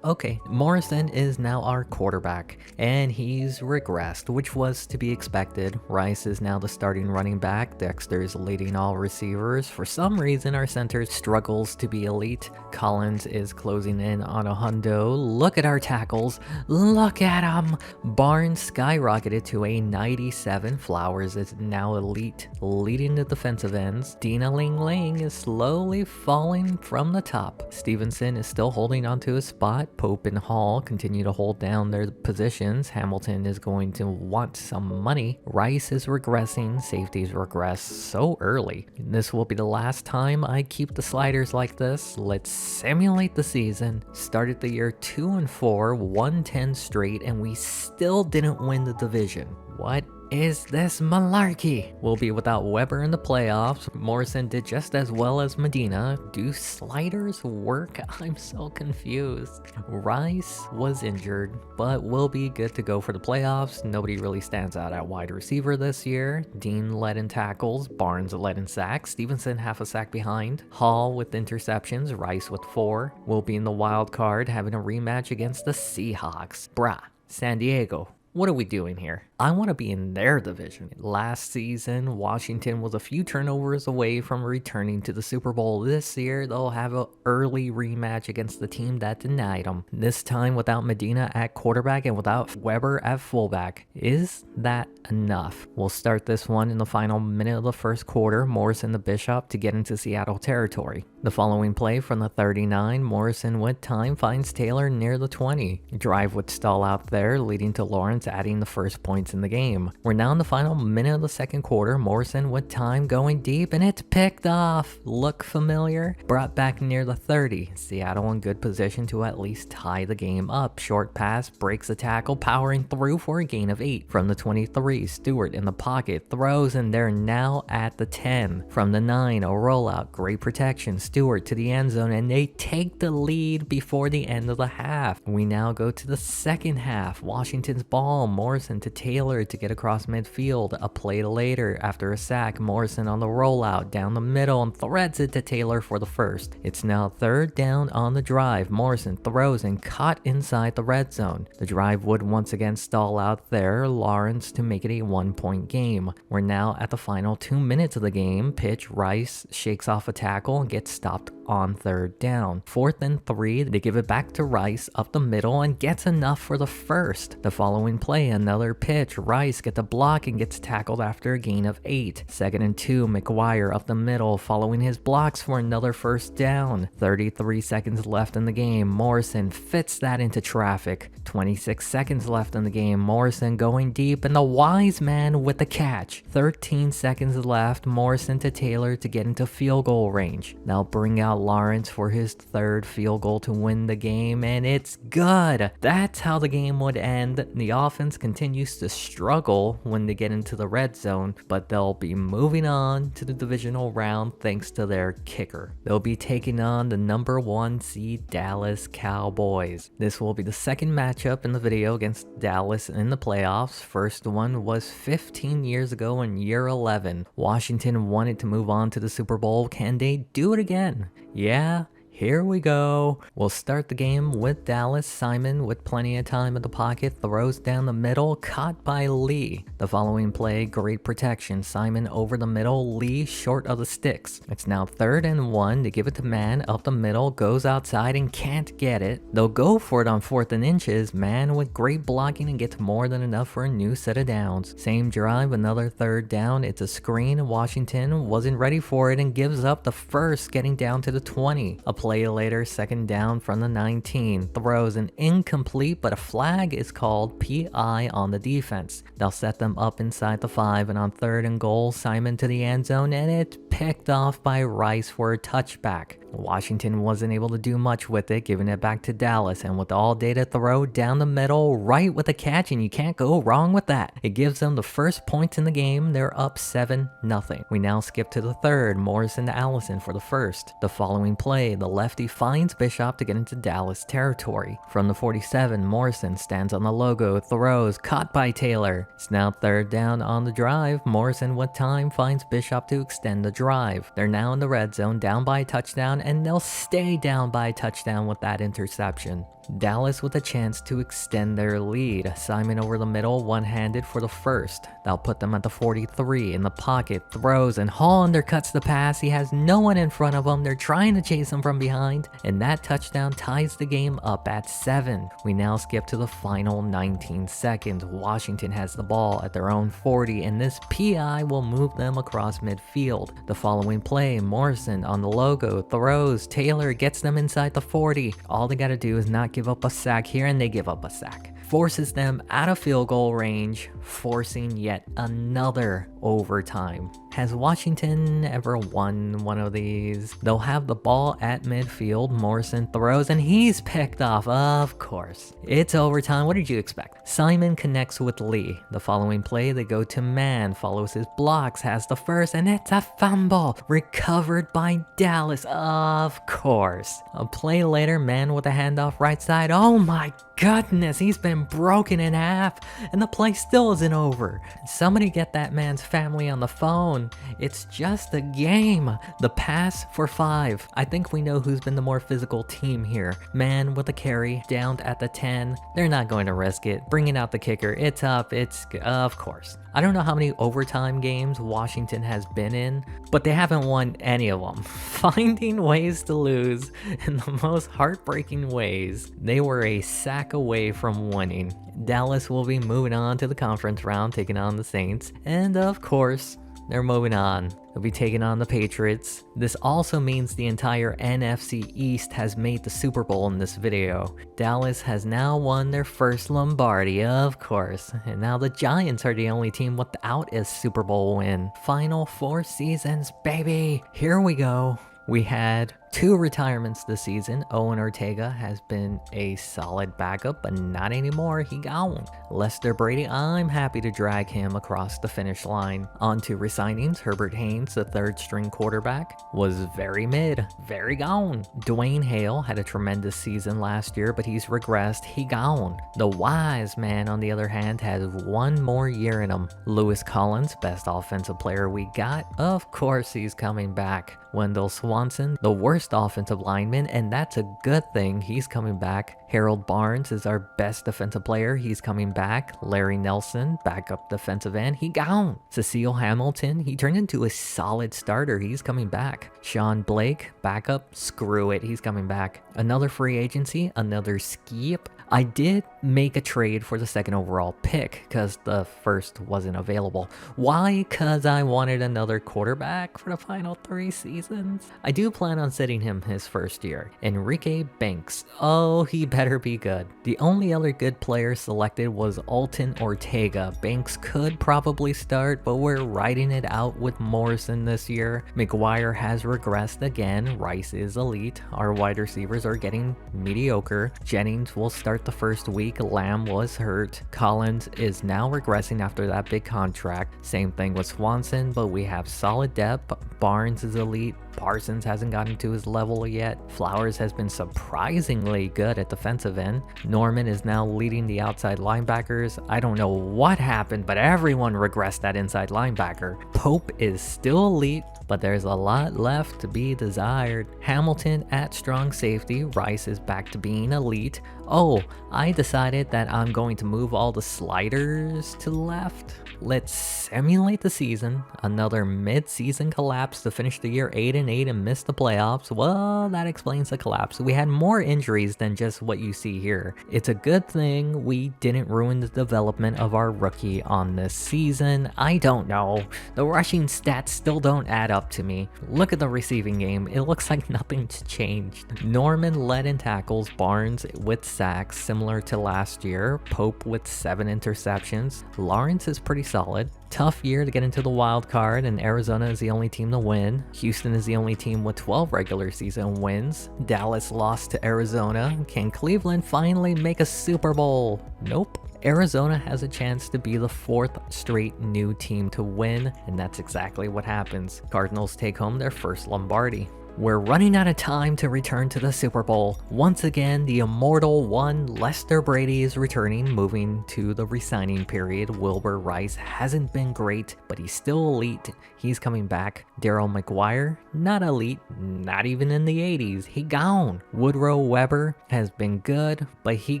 S1: Okay. Morrison is now our quarterback, and he's regressed, which was to be expected. Rice is now the starting running back. Dexter is leading all receivers. For some reason, our center struggles to be elite. Collins is closing in on a hundo. Look at our tackles. Look at them. Barnes skyrocketed to a 97. Flowers is now elite, leading the defensive ends. Dina Ling is slowly falling from the top. Stevenson is still holding onto his spot. Pope and Hall continue to hold down their positions. Hamilton is going to want some money. Rice is regressing. Safeties regress so early. This will be the last time I keep the sliders like this. Let's simulate the season. Started the year 2-4, won 10 straight, and we still didn't win the division. What is this malarkey? We'll be without Weber in the playoffs. Morrison did just as well as Medina. Do sliders work? I'm so confused. Rice was injured, but will be good to go for the playoffs. Nobody really stands out at wide receiver this year. Dean led in tackles. Barnes led in sacks. Stevenson half a sack behind. Hall with interceptions. Rice with 4. Will be in the wild card, having a rematch against the Seahawks. Brah, San Diego. What are we doing here? I want to be in their division. Last season, Washington was a few turnovers away from returning to the Super Bowl. This year, they'll have an early rematch against the team that denied them. This time without Medina at quarterback and without Weber at fullback. Is that enough? We'll start this one in the final minute of the first quarter. Morrison to Bishop to get into Seattle territory. The following play from the 39, Morrison with time finds Taylor near the 20. Drive would stall out there, leading to Lawrence adding the first points points in the game. We're now in the final minute of the second quarter. Morrison with time going deep, and it's picked off. Look familiar? Brought back near the 30. Seattle in good position to at least tie the game up. Short pass, breaks the tackle, powering through for a gain of 8. From the 23, Stewart in the pocket, throws, and they're now at the 10. From the 9, a rollout, great protection, Stewart to the end zone, and they take the lead before the end of the half. We now go to the second half. Washington's ball, Morrison to Taylor to get across midfield. A play later, after a sack, Morrison on the rollout down the middle and threads it to Taylor for the first. It's now third down on the drive. Morrison throws and caught inside the red zone. The drive would once again stall out there. Lawrence to make it a 1-point game. We're now at the final 2 minutes of the game. Pitch, Rice shakes off a tackle and gets stopped on third down. 4th and 3, they give it back to Rice up the middle and gets enough for the first. The following play, another pitch, Rice gets a block and gets tackled after a gain of 8. 2nd and 2, McGuire up the middle following his blocks for another first down. 33 seconds left in the game. Morrison fits that into traffic. 26 seconds left in the game. Morrison going deep and the wise man with the catch. 13 seconds left. Morrison to Taylor to get into field goal range. They'll bring out Lawrence for his third field goal to win the game, and it's good. That's how the game would end. The offense continues to struggle when they get into the red zone, but they'll be moving on to the divisional round thanks to their kicker. They'll be taking on the number 1 seed Dallas Cowboys. This will be the second matchup in the video against Dallas in the playoffs. First one was 15 years ago in year 11. Washington wanted to move on to the Super Bowl. Can they do it again? Yeah. Here we go. We'll start the game with Dallas. Simon, with plenty of time in the pocket, throws down the middle, caught by Lee. The following play, great protection. Simon over the middle, Lee short of the sticks. It's now 3rd and 1. They give it to Man up the middle, goes outside and can't get it. They'll go for it on 4th and inches. Man with great blocking and gets more than enough for a new set of downs. Same drive, another 3rd down. It's a screen. Washington wasn't ready for it and gives up the first, getting down to the 20. A play later, 2nd down from the 19. Throws an incomplete, but a flag is called PI on the defense. They'll set them up inside the 5, and on 3rd and goal, Simon to the end zone, and it's picked off by Rice for a touchback. Washington wasn't able to do much with it, giving it back to Dallas, and with all day to throw down the middle, right with a catch, and you can't go wrong with that. It gives them the first points in the game. They're up 7-0. We now skip to the 3rd. Morrison to Allison for the first. The following play, the lefty finds Bishop to get into Dallas territory. From the 47, Morrison stands on the logo, throws, caught by Taylor. It's now 3rd down on the drive. Morrison with time finds Bishop to extend the drive. They're now in the red zone, down by a touchdown, and they'll stay down by a touchdown with that interception. Dallas with a chance to extend their lead. Simon over the middle, one-handed for the first. They'll put them at the 43, in the pocket, throws, and Hall undercuts the pass. He has no one in front of him. They're trying to chase him from behind, and that touchdown ties the game up at 7. We now skip to the final 19 seconds. Washington has the ball at their own 40, and this PI will move them across midfield. The following play, Morrison on the logo, throws, Taylor gets them inside the 40. All they gotta do is not give up a sack here, and they give up a sack. Forces them out of field goal range, forcing yet another overtime. Has Washington ever won one of these? They'll have the ball at midfield. Morrison throws, and he's picked off. Of course. It's overtime. What did you expect? Simon connects with Lee. The following play, they go to Man, follows his blocks, has the first, and it's a fumble. Recovered by Dallas. Of course. A play later, Man with a handoff right side. Oh my goodness, he's been broken in half, and the play still isn't over. Somebody get that man's family on the phone. It's just a game. The pass for 5. I think we know who's been the more physical team here. Man with a carry, downed at the 10. They're not going to risk it. Bringing out the kicker. It's up. It's of course. I don't know how many overtime games Washington has been in, but they haven't won any of them. Finding ways to lose in the most heartbreaking ways. They were a sack away from winning. Dallas will be moving on to the conference round, taking on the Saints, and of course, they're moving on. They'll be taking on the Patriots. This also means the entire NFC East has made the Super Bowl in this video. Dallas has now won their first Lombardi, of course, and now the Giants are the only team without a Super Bowl win. Final 4 seasons, baby! Here we go. We had 2 retirements this season. Owen Ortega has been a solid backup, but not anymore, he gone. Lester Brady, I'm happy to drag him across the finish line. On to resignings, Herbert Haynes, the 3rd string quarterback, was very mid, very gone. Dwayne Hale had a tremendous season last year, but he's regressed, he gone. The wise man, on the other hand, has 1 more year in him. Lewis Collins, best offensive player we got, of course he's coming back. Wendell Swanson, the worst offensive lineman, and that's a good thing, he's coming back. Harold Barnes is our best defensive player, he's coming back. Larry Nelson, backup defensive end, he gone. Cecile Hamilton, he turned into a solid starter, he's coming back. Sean Blake, backup, screw it, he's coming back. Another free agency, another skip. I did make a trade for the 2nd overall pick because the 1st wasn't available. Why? Because I wanted another quarterback for the final 3 seasons. I do plan on sitting him his 1st year. Enrique Banks. Oh, he better be good. The only other good player selected was Alton Ortega. Banks could probably start, but we're riding it out with Morrison this year. McGuire has regressed again. Rice is elite. Our wide receivers are getting mediocre. Jennings will start the 1st week. Lamb was hurt. Collins is now regressing after that big contract. Same thing with Swanson, but we have solid depth. Barnes is elite. Parsons hasn't gotten to his level yet. Flowers has been surprisingly good at defensive end. Norman is now leading the outside linebackers. I don't know what happened, but everyone regressed at inside linebacker. Pope is still elite, but there's a lot left to be desired. Hamilton at strong safety. Rice is back to being elite. Oh, I decided that I'm going to move all the sliders to the left. Let's simulate the season. Another mid-season collapse to finish the year 8-8 and miss the playoffs. Well, that explains the collapse. We had more injuries than just what you see here. It's a good thing we didn't ruin the development of our rookie on this season. I don't know. The rushing stats still don't add up to me. Look at the receiving game. It looks like nothing's changed. Norman led in tackles. Barnes with sacks, similar to last year. Pope with 7 interceptions. Lawrence is pretty solid. Tough year to get into the wild card, and Arizona is the only team to win. Houston is the only team with 12 regular season wins. Dallas lost to Arizona. Can Cleveland finally make a Super Bowl? Nope. Arizona has a chance to be the 4th straight new team to win, and that's exactly what happens. Cardinals take home their 1st Lombardi. We're running out of time to return to the Super Bowl. Once again, the immortal one, Lester Brady, is returning, moving to the resigning period. Wilbur Rice hasn't been great, but he's still elite. He's coming back. Darryl McGuire, not elite, not even in the 80s. He gone. Woodrow Weber has been good, but he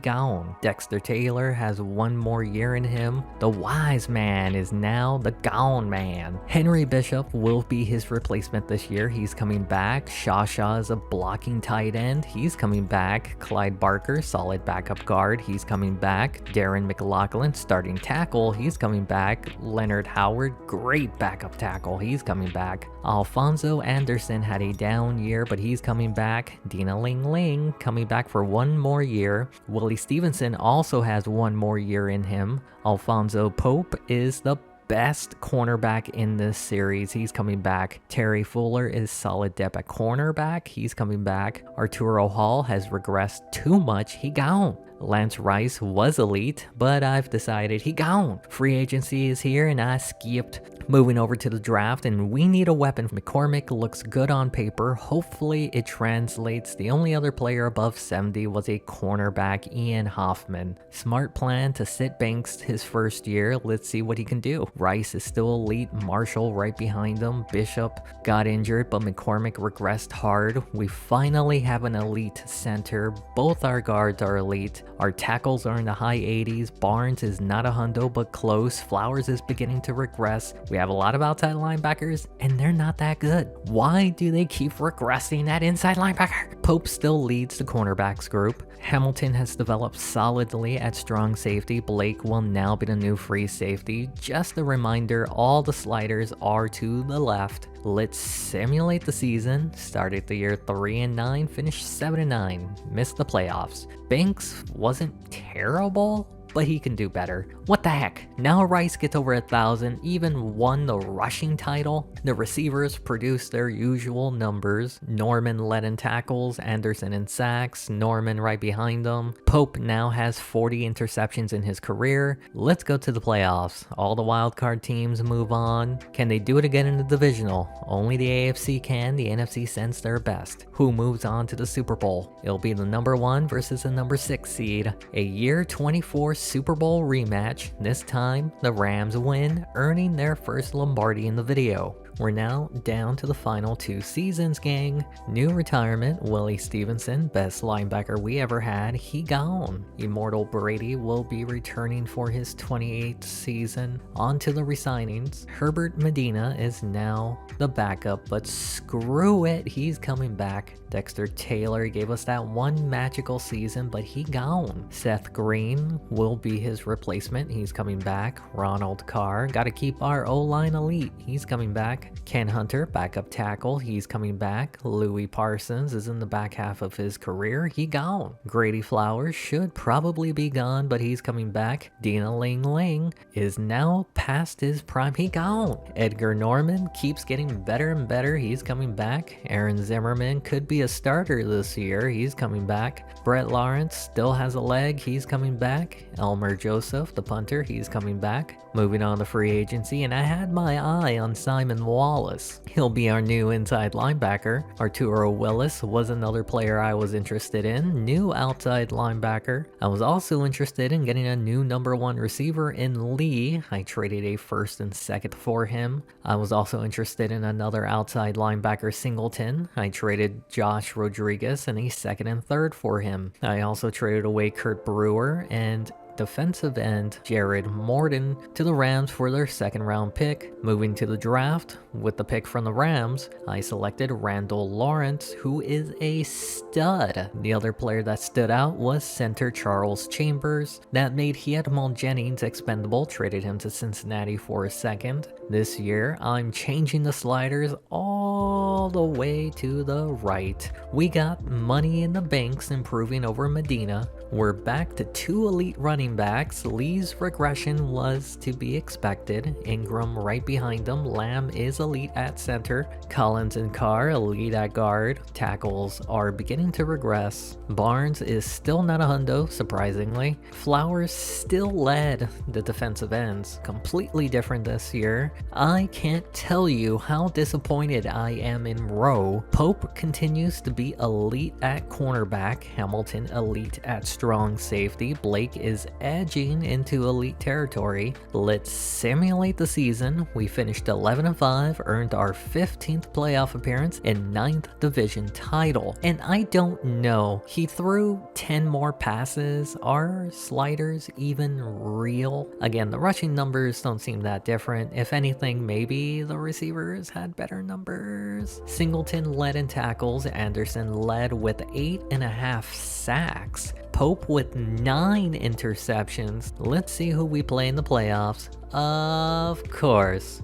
S1: gone. Dexter Taylor has 1 more year in him. The wise man is now the gone man. Henry Bishop will be his replacement this year. He's coming back. Shaw is a blocking tight end. He's coming back. Clyde Barker, solid backup guard. He's coming back. Darren McLaughlin, starting tackle. He's coming back. Leonard Howard, great backup tackle. He's coming back. Alfonso Anderson had a down year, but he's coming back. Dina Ling coming back for 1 more year. Willie Stevenson also has 1 more year in him. Alfonso Pope is the best cornerback in this series. He's coming back. Terry Fuller is solid depth at cornerback. He's coming back. Arturo Hall has regressed too much. He gone. Lance Rice was elite, but I've decided he gone. Free agency is here and I skipped. Moving over to the draft, and we need a weapon. McCormick looks good on paper. Hopefully it translates. The only other player above 70 was a cornerback, Ian Hoffman. Smart plan to sit Banks his 1st year. Let's see what he can do. Rice is still elite. Marshall right behind him. Bishop got injured, but McCormick regressed hard. We finally have an elite center. Both our guards are elite. Our tackles are in the high 80s. Barnes is not a hundo, but close. Flowers is beginning to regress. We have a lot of outside linebackers, and they're not that good. Why do they keep regressing at inside linebacker? Pope still leads the cornerbacks group. Hamilton has developed solidly at strong safety. Blake will now be the new free safety. Just a reminder, all the sliders are to the left. Let's simulate the season. Started the year 3-9, finished 7-9, missed the playoffs. Banks wasn't terrible, but he can do better. What the heck? Now Rice gets over 1,000, even won the rushing title. The receivers produced their usual numbers. Norman led in tackles, Anderson in sacks, Norman right behind him. Pope now has 40 interceptions in his career. Let's go to the playoffs. All the wildcard teams move on. Can they do it again in the divisional? Only the AFC can. The NFC sends their best. Who moves on to the Super Bowl? It'll be the number 1 versus the number 6 seed. A year 24 Super Bowl rematch. This time, the Rams win, earning their first Lombardi in the video. We're now down to the final 2 seasons, gang. New retirement, Willie Stevenson, best linebacker we ever had, he gone. Immortal Brady will be returning for his 28th season. On to the resignings. Herbert Medina is now the backup, but screw it, he's coming back. Dexter Taylor gave us that one magical season, but he gone. Seth Green will be his replacement, he's coming back. Ronald Carr, gotta keep our O-line elite, he's coming back. Ken Hunter, backup tackle, he's coming back. Louis Parsons is in the back half of his career, he gone. Grady Flowers should probably be gone, but he's coming back. Dina Ling Ling is now past his prime, he gone. Edgar Norman keeps getting better and better, he's coming back. Aaron Zimmerman could be a starter this year, he's coming back. Brett Lawrence still has a leg, he's coming back. Elmer Joseph, the punter, he's coming back. Moving on to free agency, and I had my eye on Simon Wallace. He'll be our new inside linebacker. Arturo Willis was another player I was interested in, new outside linebacker. I was also interested in getting a new number 1 receiver in Lee. I traded a 1st and 2nd for him. I was also interested in another outside linebacker, Singleton. I traded Josh Rodriguez and a 2nd and 3rd for him. I also traded away Kurt Brewer and defensive end Jared Morton to the Rams for their 2nd round pick. Moving to the draft, with the pick from the Rams, I selected Randall Lawrence, who is a stud. The other player that stood out was center Charles Chambers. That made Hiadmon Jennings expendable, traded him to Cincinnati for a 2nd. This year, I'm changing the sliders all the way to the right. We got money in the banks improving over Medina. We're back to 2 elite running backs. Lee's regression was to be expected. Ingram right behind him. Lamb is elite at center. Collins and Carr elite at guard. Tackles are beginning to regress. Barnes is still not a hundo, surprisingly. Flowers still led the defensive ends. Completely different this year. I can't tell you how disappointed I am in Rowe. Pope continues to be elite at cornerback. Hamilton elite at strong safety. Blake is edging into elite territory. Let's simulate the season. We finished 11-5, earned our 15th playoff appearance and 9th division title. And I don't know, he threw 10 more passes. Are sliders even real? Again, the rushing numbers don't seem that different. If anything, maybe the receivers had better numbers. Singleton led in tackles. Anderson led with 8.5 sacks. Pope with 9 interceptions. Let's see who we play in the playoffs. Of course.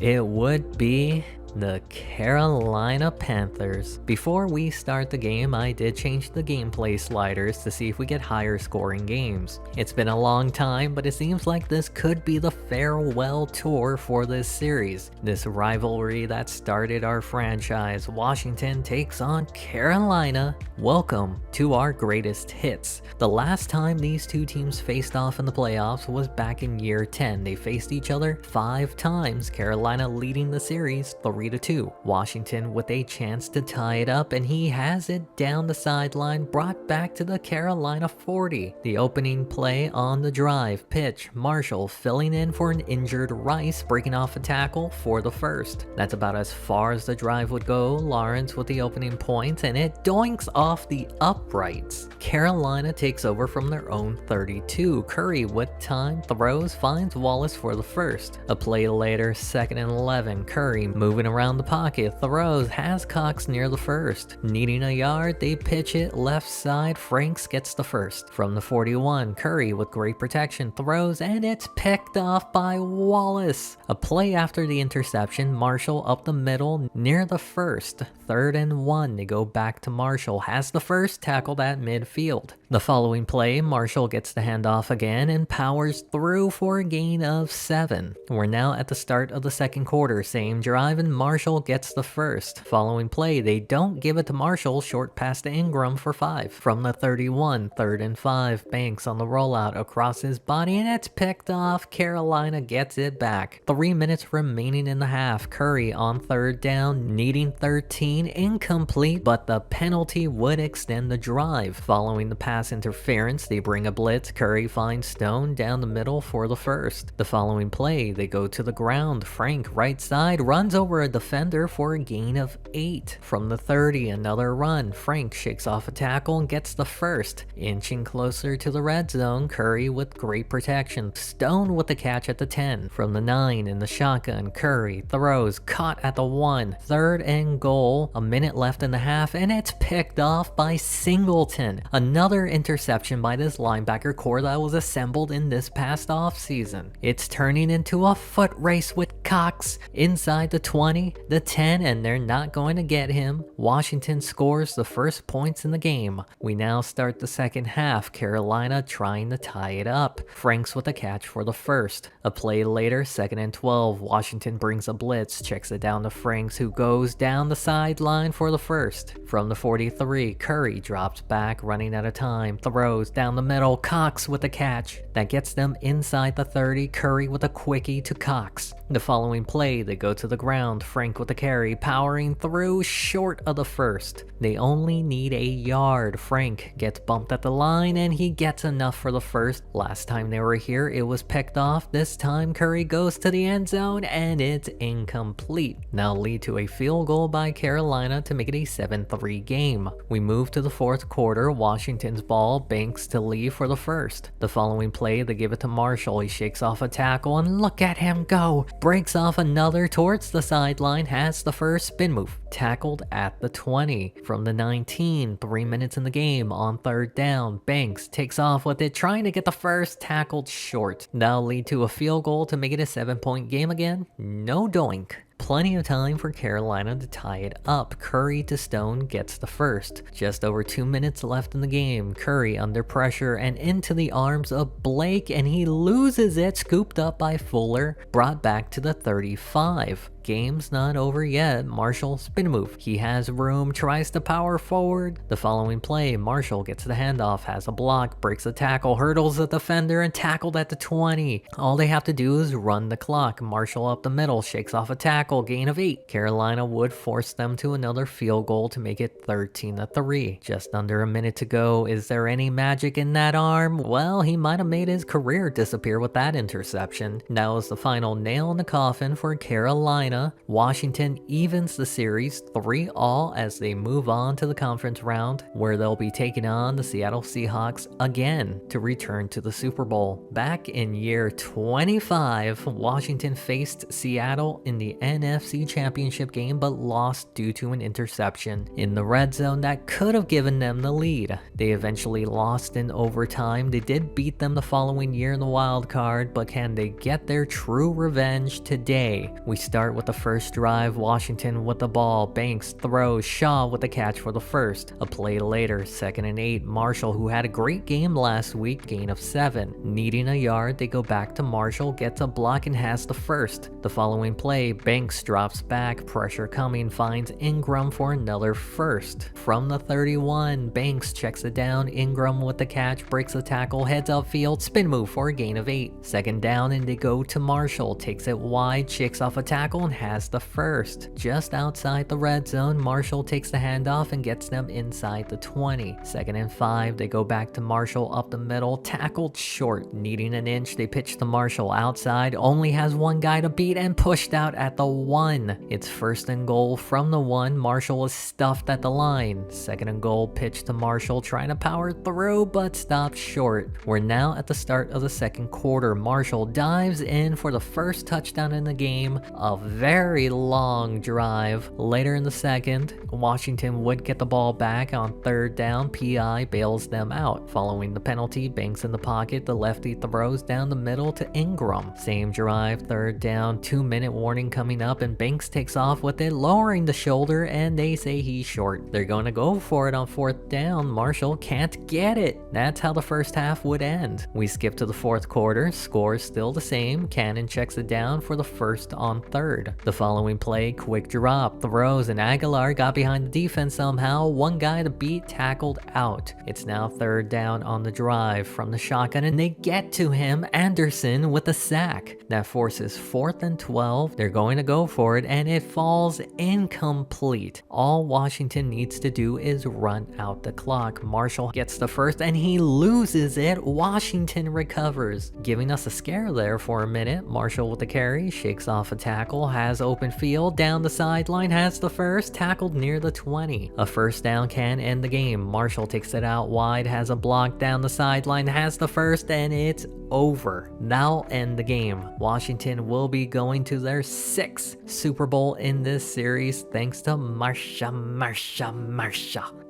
S1: It would be the Carolina Panthers. Before we start the game, I did change the gameplay sliders to see if we get higher scoring games. It's been a long time, but it seems like this could be the farewell tour for this series. This rivalry that started our franchise. Washington takes on Carolina. Welcome to our greatest hits. The last time these 2 teams faced off in the playoffs was back in year 10. They faced each other 5 times, Carolina leading the series 3 3-2. Washington with a chance to tie it up, and he has it down the sideline, brought back to the Carolina 40. The opening play on the drive, pitch, Marshall filling in for an injured Rice, breaking off a tackle for the first. That's about as far as the drive would go. Lawrence with the opening point, and it doinks off the uprights. Carolina takes over from their own 32. Curry with time, throws, finds Wallace for the first. A play later, 2nd and 11. Curry moving around the pocket, throws, has Cox near the first. Needing a yard, they pitch it left side. Franks gets the first. From the 41, Curry with great protection, throws, and it's picked off by Wallace. A play after the interception, Marshall up the middle near the first. 3rd and 1, they go back to Marshall, has the first, tackled at midfield. The following play, Marshall gets the handoff again and powers through for a gain of 7. We're now at the start of the second quarter, same drive, and Marshall gets the first. Following play, they don't give it to Marshall, short pass to Ingram for 5. From the 31, 3rd and 5, Banks on the rollout across his body, and it's picked off. Carolina gets it back. 3 minutes remaining in the half. Curry on 3rd down, needing 13, incomplete, but the penalty would extend the drive. Following the pass interference, they bring a blitz. Curry finds Stone down the middle for the first. The following play, they go to the ground. Frank, right side, runs over a defender for a gain of 8. From the 30, another run. Frank shakes off a tackle and gets the first. Inching closer to the red zone, Curry with great protection. Stone with the catch at the 10. From the 9, in the shotgun, Curry throws, caught at the 1. 3rd and goal, a minute left in the half, and it's picked off by Singleton. Another interception by this linebacker core that was assembled in this past offseason. It's turning into a foot race with Cox inside the 20, the 10, and they're not going to get him. Washington scores the first points in the game. We now start the second half. Carolina trying to tie it up. Franks with a catch for the first. A play later, 2nd and 12. Washington brings a blitz, checks it down to Franks, who goes down the sideline for the first. From the 43, Curry drops back, running out of time, throws down the middle. Cox with a catch that gets them inside the 30. Curry with a quickie to Cox. The following play, they go to the ground. Frank with the carry, powering through, short of the first. They only need a yard. Frank gets bumped at the line, and he gets enough for the first. Last time they were here, it was picked off. This time, Curry goes to the end zone, and it's incomplete. Now lead to a field goal by Carolina to make it a 7-3 game. We move to the fourth quarter. Washington's ball, Banks to leave for the first. The following play, they give it to Marshall. He shakes off a tackle, and look at him go. Breaks off another towards the sideline, has the first, spin move. Tackled at the 20. From the 19, 3 minutes in the game, on 3rd down, Banks takes off with it, trying to get the first, tackled short. Now lead to a field goal to make it a 7-point game again. No doink. Plenty of time for Carolina to tie it up. Curry to Stone gets the first. Just over 2 minutes left in the game. Curry under pressure and into the arms of Blake, and he loses it, scooped up by Fuller, brought back to the 35. Game's not over yet. Marshall, spin move. He has room, tries to power forward. The following play, Marshall gets the handoff, has a block, breaks a tackle, hurdles the defender, and tackled at the 20. All they have to do is run the clock. Marshall up the middle, shakes off a tackle, gain of 8. Carolina would force them to another field goal to make it 13-3. Just under a minute to go. Is there any magic in that arm? Well, he might have made his career disappear with that interception. Now is the final nail in the coffin for Carolina. Washington evens the series 3-3 as they move on to the conference round, where they'll be taking on the Seattle Seahawks again to return to the Super Bowl. Back in year 25, Washington faced Seattle in the NFC Championship game, but lost due to an interception in the red zone that could have given them the lead. They eventually lost in overtime. They did beat them the following year in the wild card, but can they get their true revenge today? We start with the first drive. Washington with the ball. Banks throws. Shaw with the catch for the first. A play later, 2nd and 8. Marshall, who had a great game last week, gain of 7. Needing a yard, they go back to Marshall, gets a block, and has the first. The following play, Banks drops back, pressure coming, finds Ingram for another first. From the 31, Banks checks it down. Ingram with the catch, breaks a tackle, heads upfield, spin move for a gain of 8. 2nd down, and they go to Marshall, takes it wide, shakes off a tackle, and has the first. Just outside the red zone, Marshall takes the handoff and gets them inside the 20. 2nd and 5, they go back to Marshall up the middle, tackled short. Needing an inch, they pitch to Marshall outside, only has one guy to beat and pushed out at the 1. It's 1st and goal from the 1, Marshall is stuffed at the line. 2nd and goal, pitch to Marshall, trying to power through but stopped short. We're now at the start of the second quarter. Marshall dives in for the first touchdown in the game, a very long drive. Later in the second, Washington would get the ball back on 3rd down. PI bails them out. Following the penalty, Banks in the pocket, the lefty throws down the middle to Ingram. Same drive, 3rd down, 2-minute warning coming up, and Banks takes off with it, lowering the shoulder, and they say he's short. They're going to go for it on 4th down. Marshall can't get it. That's how the first half would end. We skip to the 4th quarter, score still the same. Cannon checks it down for the 1st on 3rd. The following play, quick drop, throws, and Aguilar got behind the defense somehow. One guy to beat, tackled out. It's now 3rd down on the drive from the shotgun, and they get to him, Anderson, with a sack. That forces 4th and 12. They're going to go for it, and it falls incomplete. All Washington needs to do is run out the clock. Marshall gets the first, and he loses it. Washington recovers, giving us a scare there for a minute. Marshall with the carry, shakes off a tackle, has open field, down the sideline, has the first, tackled near the 20. A 1st down can end the game. Marshall takes it out wide, has a block down the sideline, has the first, and it's over. That'll end the game. Washington will be going to their 6th Super Bowl in this series thanks to Marsha.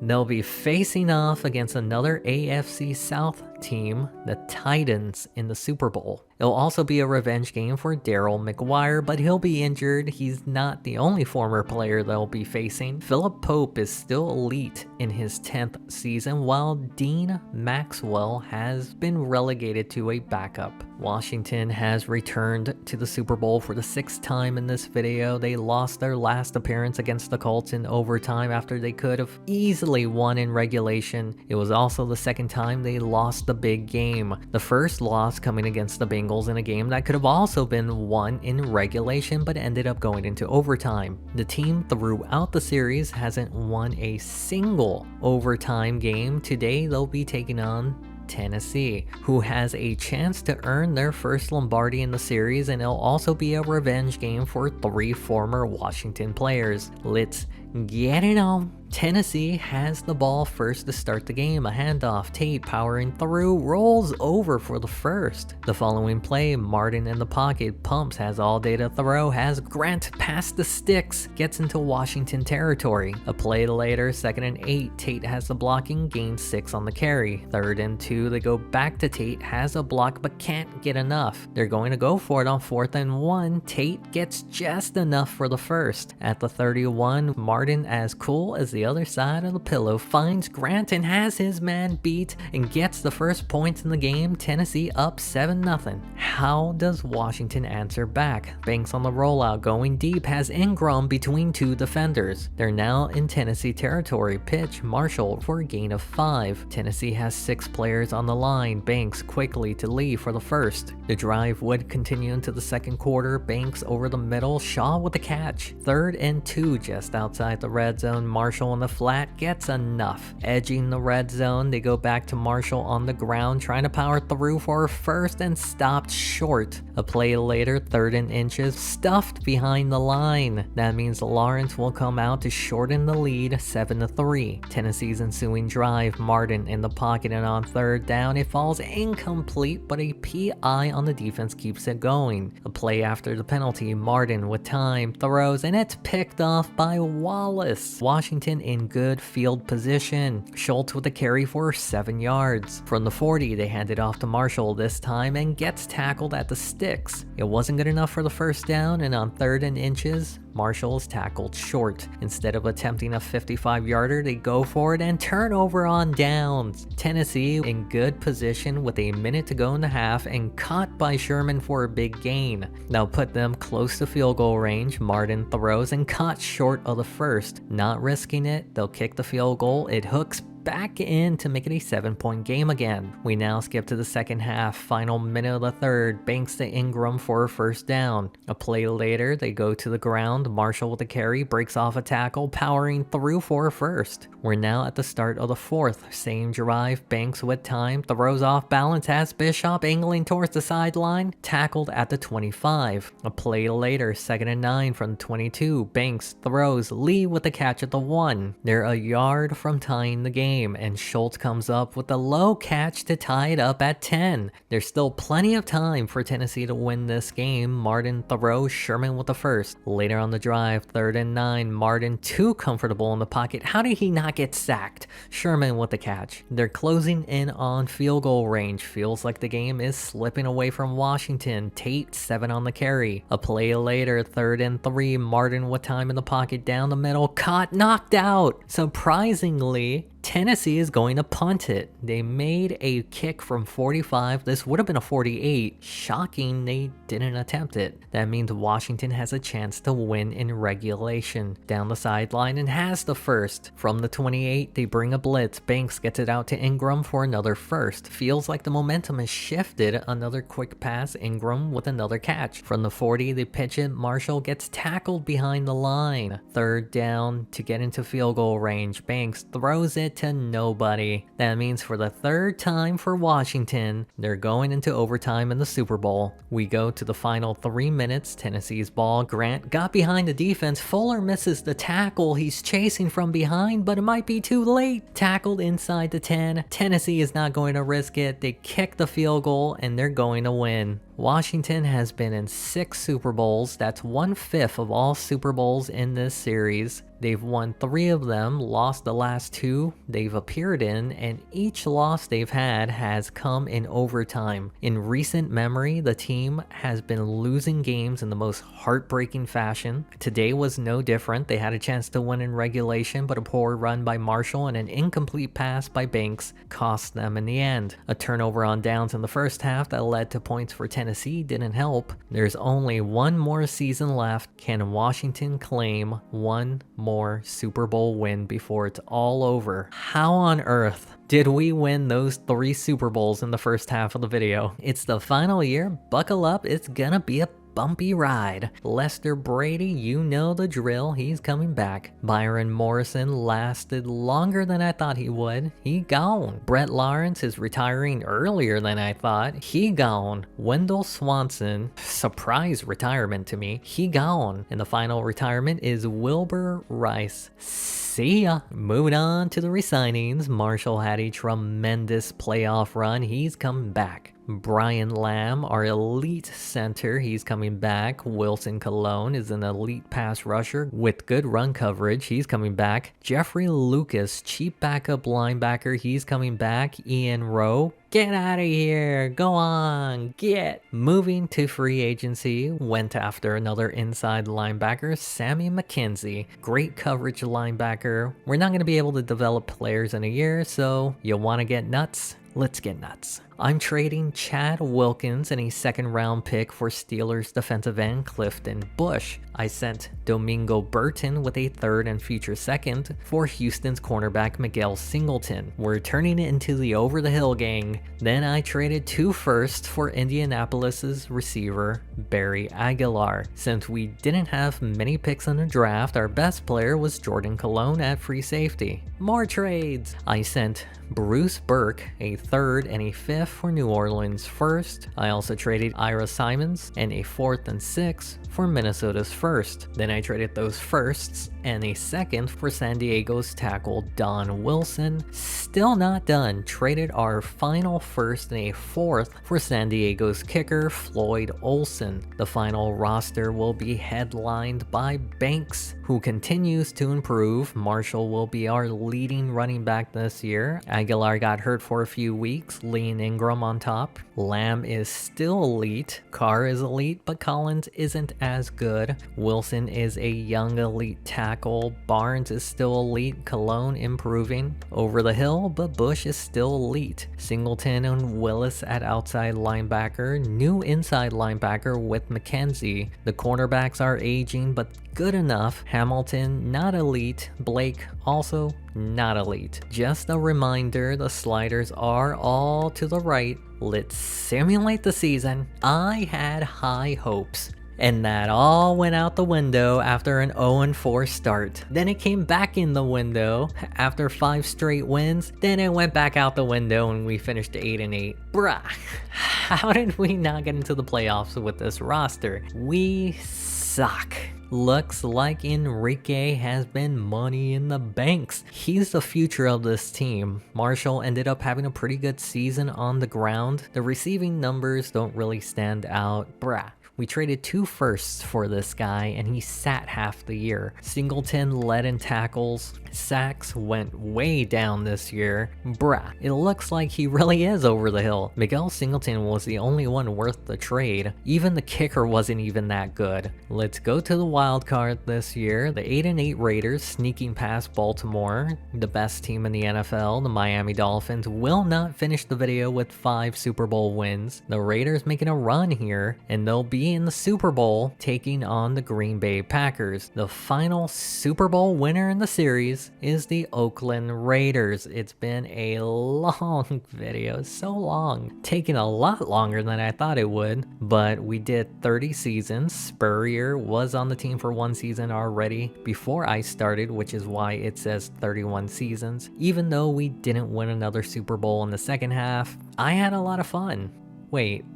S1: They'll be facing off against another AFC South team, the Titans, in the Super Bowl. It'll also be a revenge game for Daryl McGuire, but he'll be injured. He's not the only former player they'll be facing. Philip Pope is still elite in his 10th season, while Dean Maxwell has been relegated to a backup. Washington has returned to the Super Bowl for the 6th time in this video. They lost their last appearance against the Colts in overtime after they could have easily won in regulation. It was also the 2nd time they lost the big game. The first loss coming against the Bengals in a game that could have also been won in regulation but ended up going into overtime. The team throughout the series hasn't won a single overtime game. Today they'll be taking on Tennessee, who has a chance to earn their first Lombardi in the series, and it'll also be a revenge game for 3 former Washington players. Let's get it on. Tennessee has the ball first to start the game. A handoff, Tate powering through, rolls over for the first. The following play, Martin in the pocket, pumps, has all day to throw, has Grant past the sticks, gets into Washington territory. A play later, 2nd and 8, Tate has the blocking, gains 6 on the carry. 3rd and 2, they go back to Tate, has a block but can't get enough. They're going to go for it on 4th and 1. Tate gets just enough for the first. At the 31, Martin, as cool as the other side of the pillow, finds Grant and has his man beat and gets the first points in the game. Tennessee up 7-0. How does Washington answer back? Banks on the rollout, going deep, has Ingram between 2 defenders. They're now in Tennessee territory. Pitch, Marshall for a gain of 5. Tennessee has 6 players on the line. Banks quickly to Lee for the first. The drive would continue into the 2nd quarter. Banks over the middle, Shaw with the catch. 3rd and 2, just outside the red zone. Marshall on the flat gets enough. Edging the red zone, they go back to Marshall on the ground, trying to power through for a first and stopped short. A play later, 3rd and inches, stuffed behind the line. That means Lawrence will come out to shorten the lead, 7-3. Tennessee's ensuing drive, Martin in the pocket, and on 3rd down, it falls incomplete, but a PI on the defense keeps it going. A play after the penalty, Martin with time, throws, and it's picked off by Wallace. Washington in good field position. Schultz with a carry for 7 yards. From the 40, they hand it off to Marshall this time and gets tackled at the sticks. It wasn't good enough for the first down, and on 3rd and inches, Marshall is tackled short. Instead of attempting a 55-yarder, they go for it and turnover on downs. Tennessee in good position with a minute to go in the half and caught by Sherman for a big gain. Now put them close to field goal range. Martin throws and caught short of the first. Not risking it, they'll kick the field goal. It hooks back in to make it a 7-point game again. We now skip to the second half, final minute of the third, Banks to Ingram for a first down. A play later, they go to the ground, Marshall with a carry, breaks off a tackle, powering through for a first. We're now at the start of the fourth, same drive, Banks with time, throws off balance as Bishop angling towards the sideline, tackled at the 25. A play later, 2nd and 9 from the 22, Banks throws, Lee with the catch at the 1. They're a yard from tying the game, and Schultz comes up with a low catch to tie it up at 10. There's still plenty of time for Tennessee to win this game. Martin throws, Sherman with the first. Later on the drive, 3rd and 9, Martin too comfortable in the pocket. How did he not get sacked? Sherman with the catch. They're closing in on field goal range. Feels like the game is slipping away from Washington. Tate 7 on the carry. A play later, 3rd and 3, Martin with time in the pocket down the middle, caught, knocked out. Surprisingly, Tennessee is going to punt it. They made a kick from 45. This would have been a 48. Shocking they didn't attempt it. That means Washington has a chance to win in regulation. Down the sideline and has the first. From the 28, they bring a blitz. Banks gets it out to Ingram for another first. Feels like the momentum has shifted. Another quick pass, Ingram with another catch. From the 40, they pitch it. Marshall gets tackled behind the line. 3rd down to get into field goal range. Banks throws it to nobody. That means for the 3rd time for Washington, they're going into overtime in the Super Bowl. We go to the final 3 minutes, Tennessee's ball. Grant got behind the defense. Fuller misses the tackle. He's chasing from behind, but it might be too late. Tackled inside the 10. Tennessee is not going to risk it. They kick the field goal and they're going to win. Washington has been in 6 Super Bowls. That's 1/5 of all Super Bowls in this series. They've won 3 of them, lost the last 2 they've appeared in, and each loss they've had has come in overtime. In recent memory, the team has been losing games in the most heartbreaking fashion. Today was no different. They had a chance to win in regulation, but a poor run by Marshall and an incomplete pass by Banks cost them in the end. A turnover on downs in the first half that led to points for Tennessee didn't help. There's only one more season left. Can Washington claim one more Super Bowl win before it's all over? How on earth did we win those 3 Super Bowls in the first half of the video? It's the final year. Buckle up. It's gonna be a bumpy ride. Lester Brady, you know the drill. He's coming back. Byron Morrison lasted longer than I thought he would. He gone. Brett Lawrence is retiring earlier than I thought. He gone. Wendell Swanson, surprise retirement to me. He gone. And the final retirement is Wilbur Rice. See ya. Moving on to the resignings. Marshall had a tremendous playoff run. He's coming back. Brian Lamb, our elite center, he's coming back. Wilson Colon is an elite pass rusher with good run coverage. He's coming back. Jeffrey Lucas, cheap backup linebacker, he's coming back. Ian Rowe, get out of here. Go on. Get. Moving to free agency, went after another inside linebacker, Sammy McKenzie. Great coverage linebacker. We're not going to be able to develop players in a year, so you want to get nuts? Let's get nuts. I'm trading Chad Wilkins and a 2nd round pick for Steelers defensive end Clifton Bush. I sent Domingo Burton with a 3rd and future 2nd for Houston's cornerback Miguel Singleton. We're turning it into the over the hill gang. Then I traded 2 firsts for Indianapolis's receiver Barry Aguilar. Since we didn't have many picks in the draft, our best player was Jordan Colon at free safety. More trades. I sent Bruce Burke a 3rd and a 5th for New Orleans 1st. I also traded Ira Simons and a 4th and 6th for Minnesota's 1st. Then I traded those 1sts and a 2nd for San Diego's tackle Don Wilson. Still not done. Traded our final 1st and a 4th for San Diego's kicker Floyd Olson. The final roster will be headlined by Banks, who continues to improve. Marshall will be our leading running back this year. Aguilar got hurt for a few weeks. Lee and Ingram on top. Lamb is still elite. Carr is elite, but Collins isn't as good. Wilson is a young elite tackle. Barnes is still elite. Cologne improving. Over the hill, well, but Bush is still elite. Singleton and Willis at outside linebacker, new inside linebacker with McKenzie. The cornerbacks are aging, but good enough. Hamilton, not elite. Blake, also not elite. Just a reminder, the sliders are all to the right. Let's simulate the season. I had high hopes. And that all went out the window after an 0-4 start. Then it came back in the window after 5 straight wins. Then it went back out the window and we finished 8-8. Bruh, how did we not get into the playoffs with this roster? We suck. Looks like Enrique has been money in the banks. He's the future of this team. Marshall ended up having a pretty good season on the ground. The receiving numbers don't really stand out. Bruh. We traded 2 firsts for this guy and he sat half the year. Singleton led in tackles. Sacks went way down this year. Bruh, it looks like he really is over the hill. Miguel Singleton was the only one worth the trade. Even the kicker wasn't even that good. Let's go to the wild card this year. The 8-8 Raiders sneaking past Baltimore, the best team in the NFL. The Miami Dolphins will not finish the video with 5 Super Bowl wins. The Raiders making a run here and they'll be in the Super Bowl taking on the Green Bay Packers. The final Super Bowl winner in the series is the Oakland Raiders. It's been a long video, so long, taking a lot longer than I thought it would, but we did 30 seasons. Spurrier was on the team for 1 season already before I started, which is why it says 31 seasons. Even though we didn't win another Super Bowl in the second half, I had a lot of fun. Wait,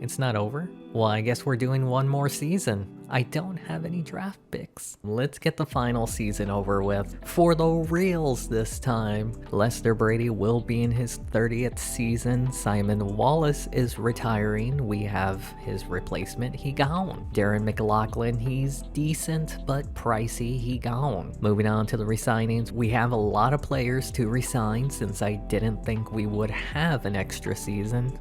S1: it's not over? Well, I guess we're doing 1 more season. I don't have any draft picks. Let's get the final season over with. For the reals this time. Lester Brady will be in his 30th season. Simon Wallace is retiring. We have his replacement. He gone. Darren McLaughlin, he's decent but pricey. He gone. Moving on to the resignings. We have a lot of players to resign since I didn't think we would have an extra season.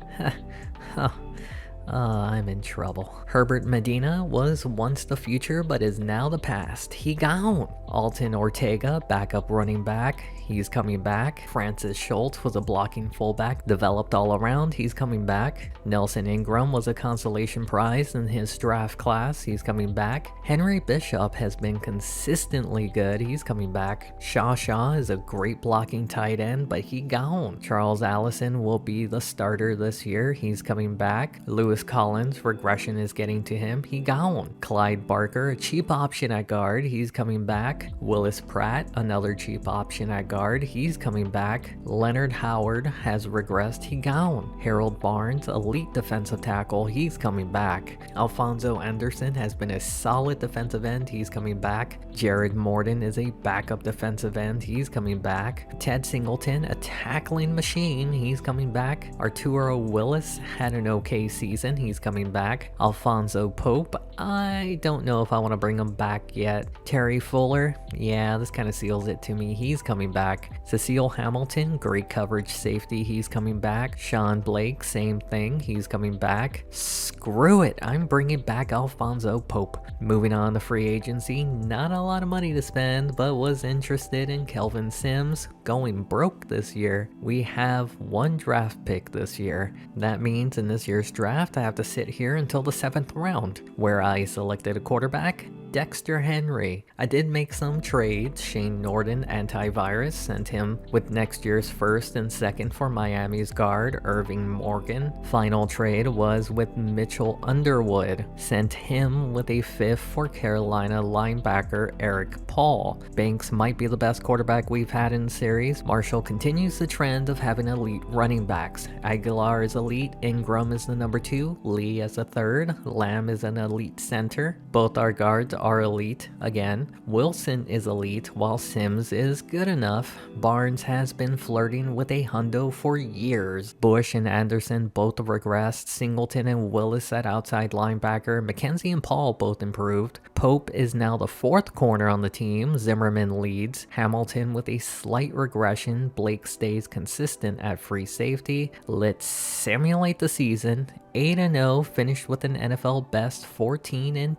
S1: I'm in trouble. Herbert Medina was once the future but is now the past. He gone. Alton Ortega, backup running back. He's coming back. Francis Schultz was a blocking fullback, developed all around. He's coming back. Nelson Ingram was a consolation prize in his draft class. He's coming back. Henry Bishop has been consistently good. He's coming back. Shaw is a great blocking tight end, but he gone. Charles Allison will be the starter this year. He's coming back. Lewis Collins, regression is getting to him. He gone. Clyde Barker, a cheap option at guard. He's coming back. Willis Pratt, another cheap option at guard. He's coming back. Leonard Howard has regressed. He gone. Harold Barnes, elite defensive tackle. He's coming back. Alfonso Anderson has been a solid defensive end. He's coming back. Jared Morton is a backup defensive end. He's coming back. Ted Singleton, a tackling machine. He's coming back. Arturo Willis had an okay season. He's coming back. Alfonso Pope, I don't know if I want to bring him back yet. Terry Fuller, yeah, this kind of seals it to me. He's coming back. Cecile Hamilton, great coverage safety. He's coming back. Sean Blake, same thing. He's coming back. Screw it, I'm bringing back Alfonso Pope. Moving on to free agency, not a lot of money to spend, but was interested in Kelvin Sims. Going broke this year. We have 1 draft pick this year. That means in this year's draft, I have to sit here until the 7th round, where I selected a quarterback, Dexter Henry. I did make some trades. Shane Norton, antivirus, sent him with next year's 1st and 2nd for Miami's guard, Irving Morgan. Final trade was with Mitchell Underwood. Sent him with a 5th for Carolina linebacker Eric Paul. Banks might be the best quarterback we've had in the series. Marshall continues the trend of having elite running backs. Aguilar is elite, Ingram is the number 2, Lee as a 3rd, Lamb is an elite center. Both our guards are elite again. Wilson is elite while Sims is good enough. Barnes has been flirting with a hundo for years. Bush and Anderson both regressed. Singleton and Willis at outside linebacker. McKenzie and Paul both improved. Pope is now the 4th corner on the team. Zimmerman leads. Hamilton with a slight regression. Blake stays consistent at free safety. Let's simulate the season. 8-0, finished with an NFL best 14-2,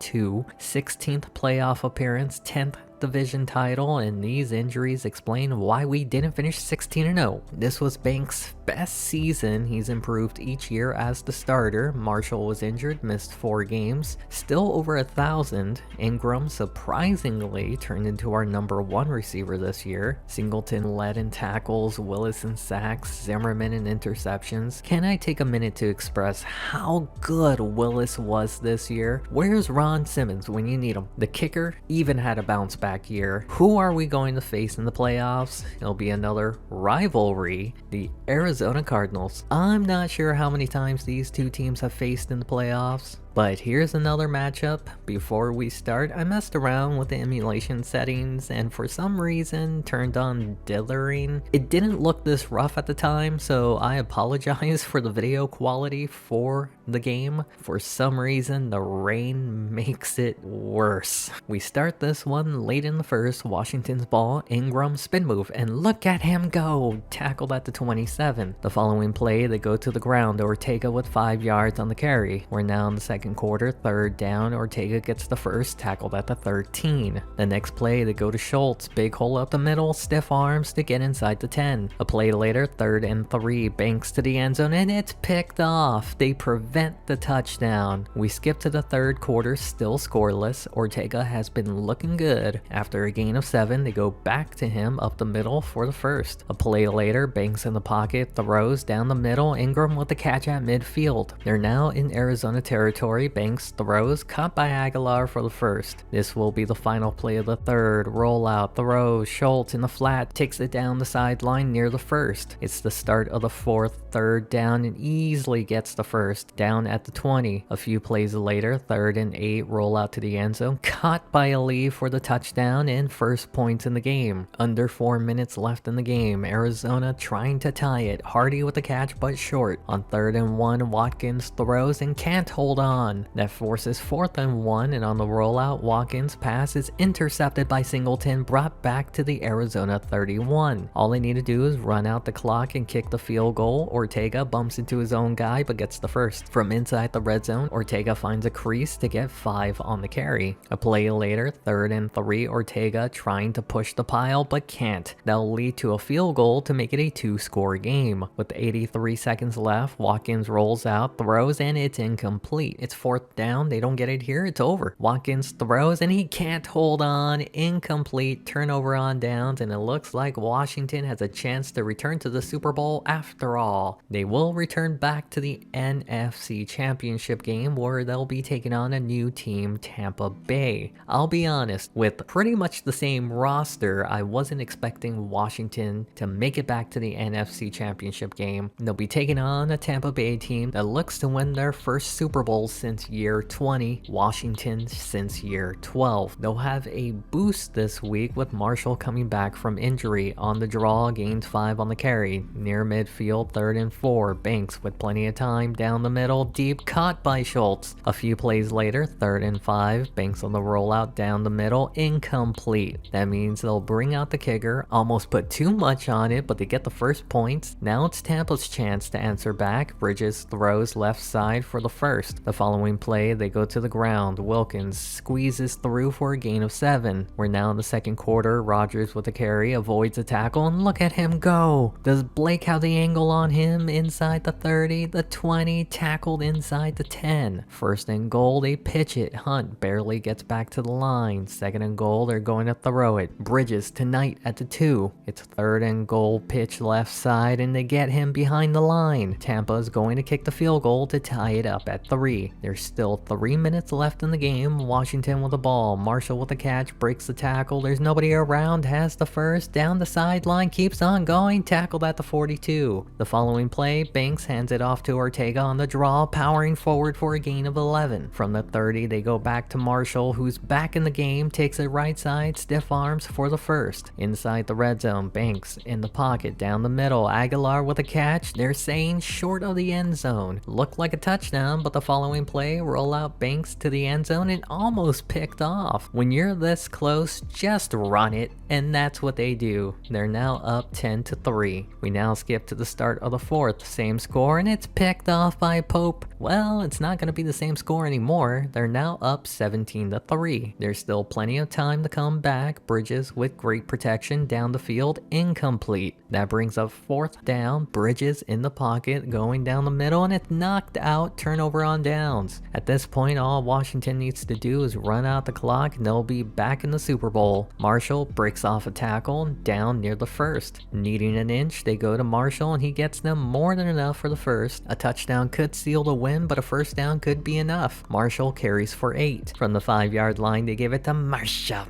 S1: 16th playoff appearance, 10th division title, and these injuries explain why we didn't finish 16-0. This was Banks' best season. He's improved each year as the starter. Marshall was injured, missed 4 games, still over 1,000. Ingram surprisingly turned into our #1 receiver this year. Singleton led in tackles, Willis in sacks, Zimmerman in interceptions. Can I take a minute to express how good Willis was this year? Where's Ron Simmons when you need him? The kicker even had a bounce back year. Who are we going to face in the playoffs? It'll be another rivalry, the Arizona Cardinals. I'm not sure how many times these two teams have faced in the playoffs, but here's another matchup. Before we start, I messed around with the emulation settings and for some reason turned on dithering. It didn't look this rough at the time, so I apologize for the video quality for the game. For some reason, the rain makes it worse. We start this one late in the first. Washington's ball, Ingram spin move, and look at him go! Tackled at the 27. The following play, they go to the ground. Ortega with 5 yards on the carry. We're now in the second quarter, 3rd down. Ortega gets the first, tackled at the 13. The next play, they go to Schultz. Big hole up the middle, stiff arms to get inside the 10. A play later, 3rd and 3. Banks to the end zone, and it's picked off. They prevent the touchdown. We skip to the 3rd quarter, still scoreless. Ortega has been looking good. After a gain of 7, they go back to him up the middle for the first. A play later, Banks in the pocket, throws down the middle, Ingram with the catch at midfield. They're now in Arizona territory. Banks throws, caught by Aguilar for the first. This will be the final play of the 3rd. Rollout, throws, Schultz in the flat, takes it down the sideline near the first. It's the start of the 4th, 3rd down, and easily gets the first. Down at the 20. A few plays later, 3rd and 8, roll out to the end zone, caught by Ali for the touchdown and first points in the game. Under 4 minutes left in the game. Arizona trying to tie it. Hardy with the catch but short. On 3rd and 1, Watkins throws and can't hold on. That forces 4th and 1, and on the rollout, Watkins' pass is intercepted by Singleton, brought back to the Arizona 31. All they need to do is run out the clock and kick the field goal. Ortega bumps into his own guy but gets the first. From inside the red zone, Ortega finds a crease to get 5 on the carry. A play later, 3rd and 3, Ortega trying to push the pile but can't. That'll lead to a field goal to make it a 2-score game. With 83 seconds left, Watkins rolls out, throws, and it's incomplete. It's 4th down, they don't get it here, it's over. Watkins throws and he can't hold on. Incomplete, turnover on downs, and it looks like Washington has a chance to return to the Super Bowl after all. They will return back to the NFC Championship game where they'll be taking on a new team, Tampa Bay. I'll be honest, with pretty much the same roster, I wasn't expecting Washington to make it back to the NFC Championship game. They'll be taking on a Tampa Bay team that looks to win their first Super Bowl since year 20, Washington since year 12. They'll have a boost this week with Marshall coming back from injury. On the draw, gained 5 on the carry. Near midfield, 3rd and 4. Banks with plenty of time down the middle, deep, caught by Schultz. A few plays later, 3rd and 5. Banks on the rollout down the middle, incomplete. That means they'll bring out the kicker. Almost put too much on it, but they get the first points. Now it's Tampa's chance to answer back. Bridges throws left side for the first. The following play, they go to the ground. Wilkins squeezes through for a gain of 7. We're now in the second quarter. Rodgers with the carry, avoids a tackle, and look at him go. Does Blake have the angle on him? Inside the 30, the 20, tackled inside the 10. 1st and goal, they pitch it. Hunt barely gets back to the line. 2nd and goal, they're going to throw it. Bridges tonight at the 2. It's 3rd and goal, pitch left side, and they get him behind the line. Tampa's going to kick the field goal to tie it up at 3. There's still 3 minutes left in the game. Washington with the ball. Marshall with the catch, breaks the tackle. There's nobody around, has the first, down the sideline, keeps on going, tackled at the 42. The following play, Banks hands it off to Ortega on the draw, powering forward for a gain of 11. From the 30, they go back to Marshall, who's back in the game, takes it right side, stiff arms for the first. Inside the red zone, Banks in the pocket, down the middle, Aguilar with a catch. They're saying short of the end zone. Looked like a touchdown, but the following play play, roll out Banks to the end zone and almost picked off. When you're this close, just run it, and that's what they do. They're now up 10-3. We now skip to the start of the fourth, same score, and it's picked off by Pope. Well, it's not going to be the same score anymore. They're now up 17-3. There's still plenty of time to come back. Bridges with great protection down the field, incomplete. That brings up fourth down. Bridges in the pocket, going down the middle, and it's knocked out. Turnover on downs. At this point, all Washington needs to do is run out the clock, and they'll be back in the Super Bowl. Marshall breaks off a tackle down near the first. Needing an inch, they go to Marshall, and he gets them more than enough for the first. A touchdown could seal the win, but a first down could be enough. Marshall carries for 8. From the 5-yard line, they give it to Marshall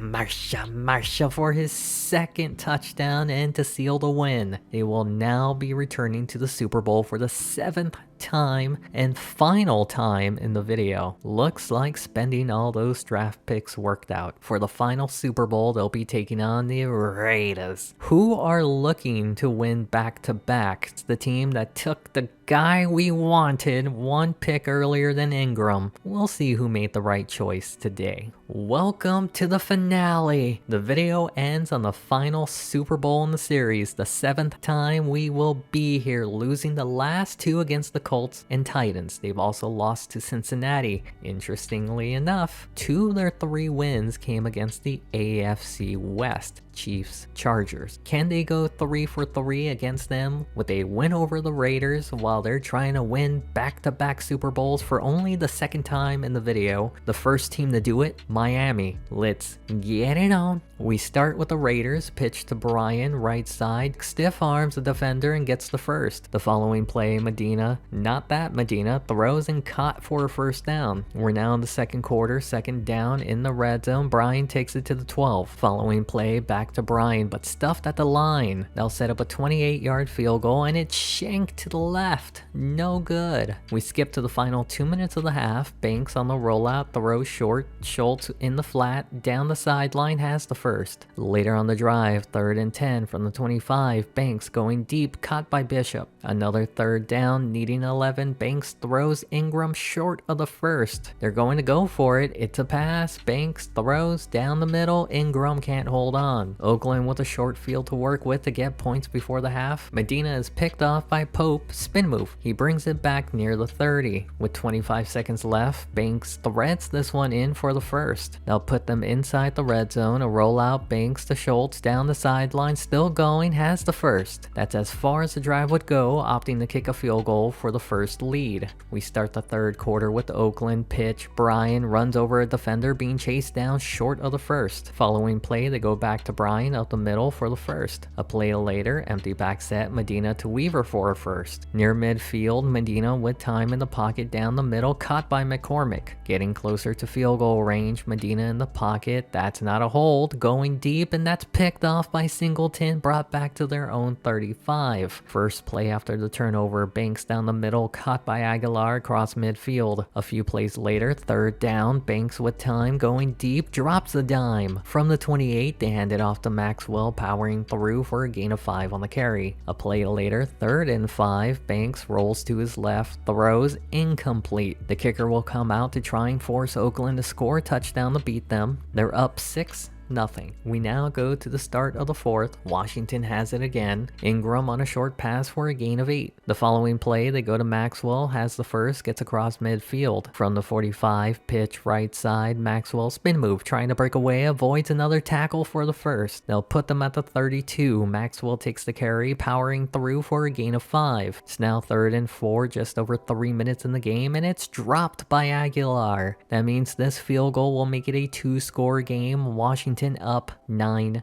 S1: for his second touchdown and to seal the win. They will now be returning to the Super Bowl for the 7th time and final time in the video. Looks like spending all those draft picks worked out. For the final Super Bowl, they'll be taking on the Raiders, who are looking to win back-to-back. It's the team that took the guy we wanted one pick earlier than Ingram. We'll see who made the right choice today. Welcome to the finale. The video ends on the final Super Bowl in the series, the 7th time we will be here, losing the last 2 against the Colts and Titans. They've also lost to Cincinnati. Interestingly enough, 2 of their 3 wins came against the AFC West. Chiefs, Chargers. Can they go 3 for 3 against them with a win over the Raiders while they're trying to win back-to-back Super Bowls for only the 2nd time in the video? The first team to do it, Miami. Let's get it on. We start with the Raiders, pitch to Bryan, right side, stiff arms the defender and gets the first. The following play, Medina, not that Medina, throws and caught for a first down. We're now in the second quarter, 2nd down in the red zone. Bryan takes it to the 12. Following play, back to Bryan, but stuffed at the line. They'll set up a 28-yard field goal, and it's shanked to the left. No good. We skip to the final 2 minutes of the half. Banks on the rollout, throws short. Schultz in the flat, down the sideline, has the first. Later on the drive, 3rd and 10 from the 25. Banks going deep, caught by Bishop. Another 3rd down, needing 11. Banks throws Ingram short of the first. They're going to go for it. It's a pass. Banks throws down the middle. Ingram can't hold on. Oakland with a short field to work with to get points before the half. Medina is picked off by Pope. Spin move. He brings it back near the 30. With 25 seconds left, Banks threads this one in for the first. They'll put them inside the red zone. A rollout, Banks to Schultz down the sideline, still going, has the first. That's as far as the drive would go, opting to kick a field goal for the first lead. We start the 3rd quarter with Oakland pitch. Bryan runs over a defender being chased down short of the first. Following play, they go back to Bryan up the middle for the first. A play later, empty back set, Medina to Weaver for a first. Near midfield, Medina with time in the pocket down the middle, caught by McCormick. Getting closer to field goal range, Medina in the pocket, that's not a hold, going deep, and that's picked off by Singleton, brought back to their own 35. First play after the turnover, Banks down the middle, caught by Aguilar across midfield. A few plays later, 3rd down, Banks with time, going deep, drops the dime. From the 28, they hand it off to Maxwell, powering through for a gain of 5 on the carry. A play later, 3rd and 5, Banks rolls to his left, throws, incomplete. The kicker will come out to try and force Oakland to score a touchdown to beat them. They're up 6-0. We now go to the start of the 4th. Washington has it again. Ingram on a short pass for a gain of 8. The following play, they go to Maxwell, has the first, gets across midfield. From the 45, pitch right side, Maxwell spin move, trying to break away, avoids another tackle for the first. They'll put them at the 32. Maxwell takes the carry, powering through for a gain of 5. It's now 3rd and 4, just over 3 minutes in the game, and it's dropped by Aguilar. That means this field goal will make it a 2-score game. Washington up 9-0.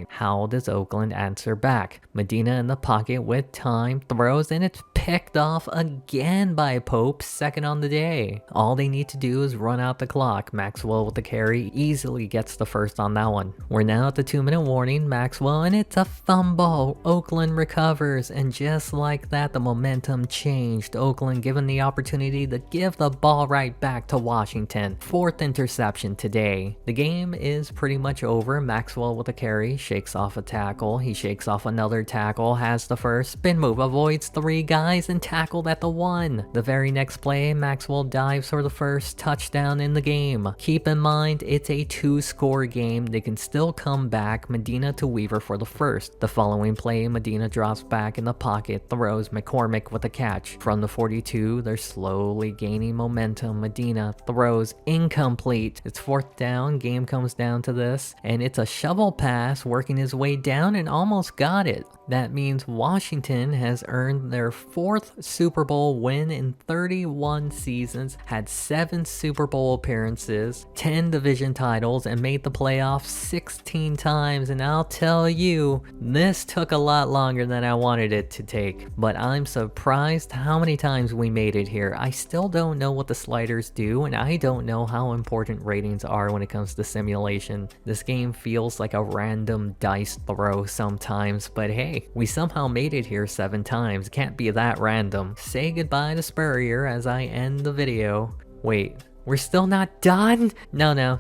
S1: How does Oakland answer back? Medina in the pocket with time, throws, and it's picked off again by Pope, 2nd on the day. All they need to do is run out the clock. Maxwell with the carry easily gets the first on that one. We're now at the 2-minute warning. Maxwell, and it's a fumble. Oakland recovers, and just like that, the momentum changed. Oakland given the opportunity to give the ball right back to Washington. 4th interception today. The game is pretty much over. Maxwell with the carry, shakes off a tackle. He shakes off another tackle, has the first. Spin move, avoids 3 guys, guys and tackled at the 1. The very next play, Maxwell dives for the first touchdown in the game. Keep in mind, it's a 2-score game. They can still come back. Medina to Weaver for the first. The following play, Medina drops back in the pocket, throws McCormick with a catch. From the 42, they're slowly gaining momentum. Medina throws incomplete. It's 4th down, game comes down to this, and it's a shovel pass working his way down and almost got it. That means Washington has earned their 4th Super Bowl win in 31 seasons, had 7 Super Bowl appearances, 10 division titles, and made the playoffs 16 times. And I'll tell you, this took a lot longer than I wanted it to take, but I'm surprised how many times we made it here. I still don't know what the sliders do, and I don't know how important ratings are when it comes to simulation. This game feels like a random dice throw sometimes, but hey, we somehow made it here 7 times. Can't be that random. Say goodbye to Spurrier as I end the video. Wait, we're still not done? No,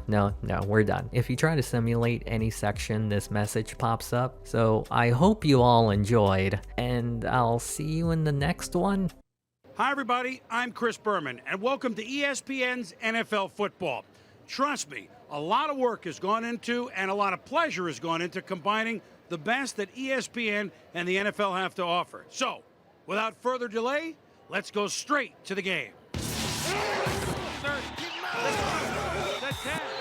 S1: we're done. If you try to simulate any section, this message pops up. So I hope you all enjoyed, and I'll see you in the next one.
S2: Hi everybody, I'm Chris Berman, and welcome to ESPN's NFL Football. Trust me, a lot of work has gone into and a lot of pleasure has gone into combining the best that ESPN and the NFL have to offer. So, without further delay, let's go straight to the game. 30, the 10.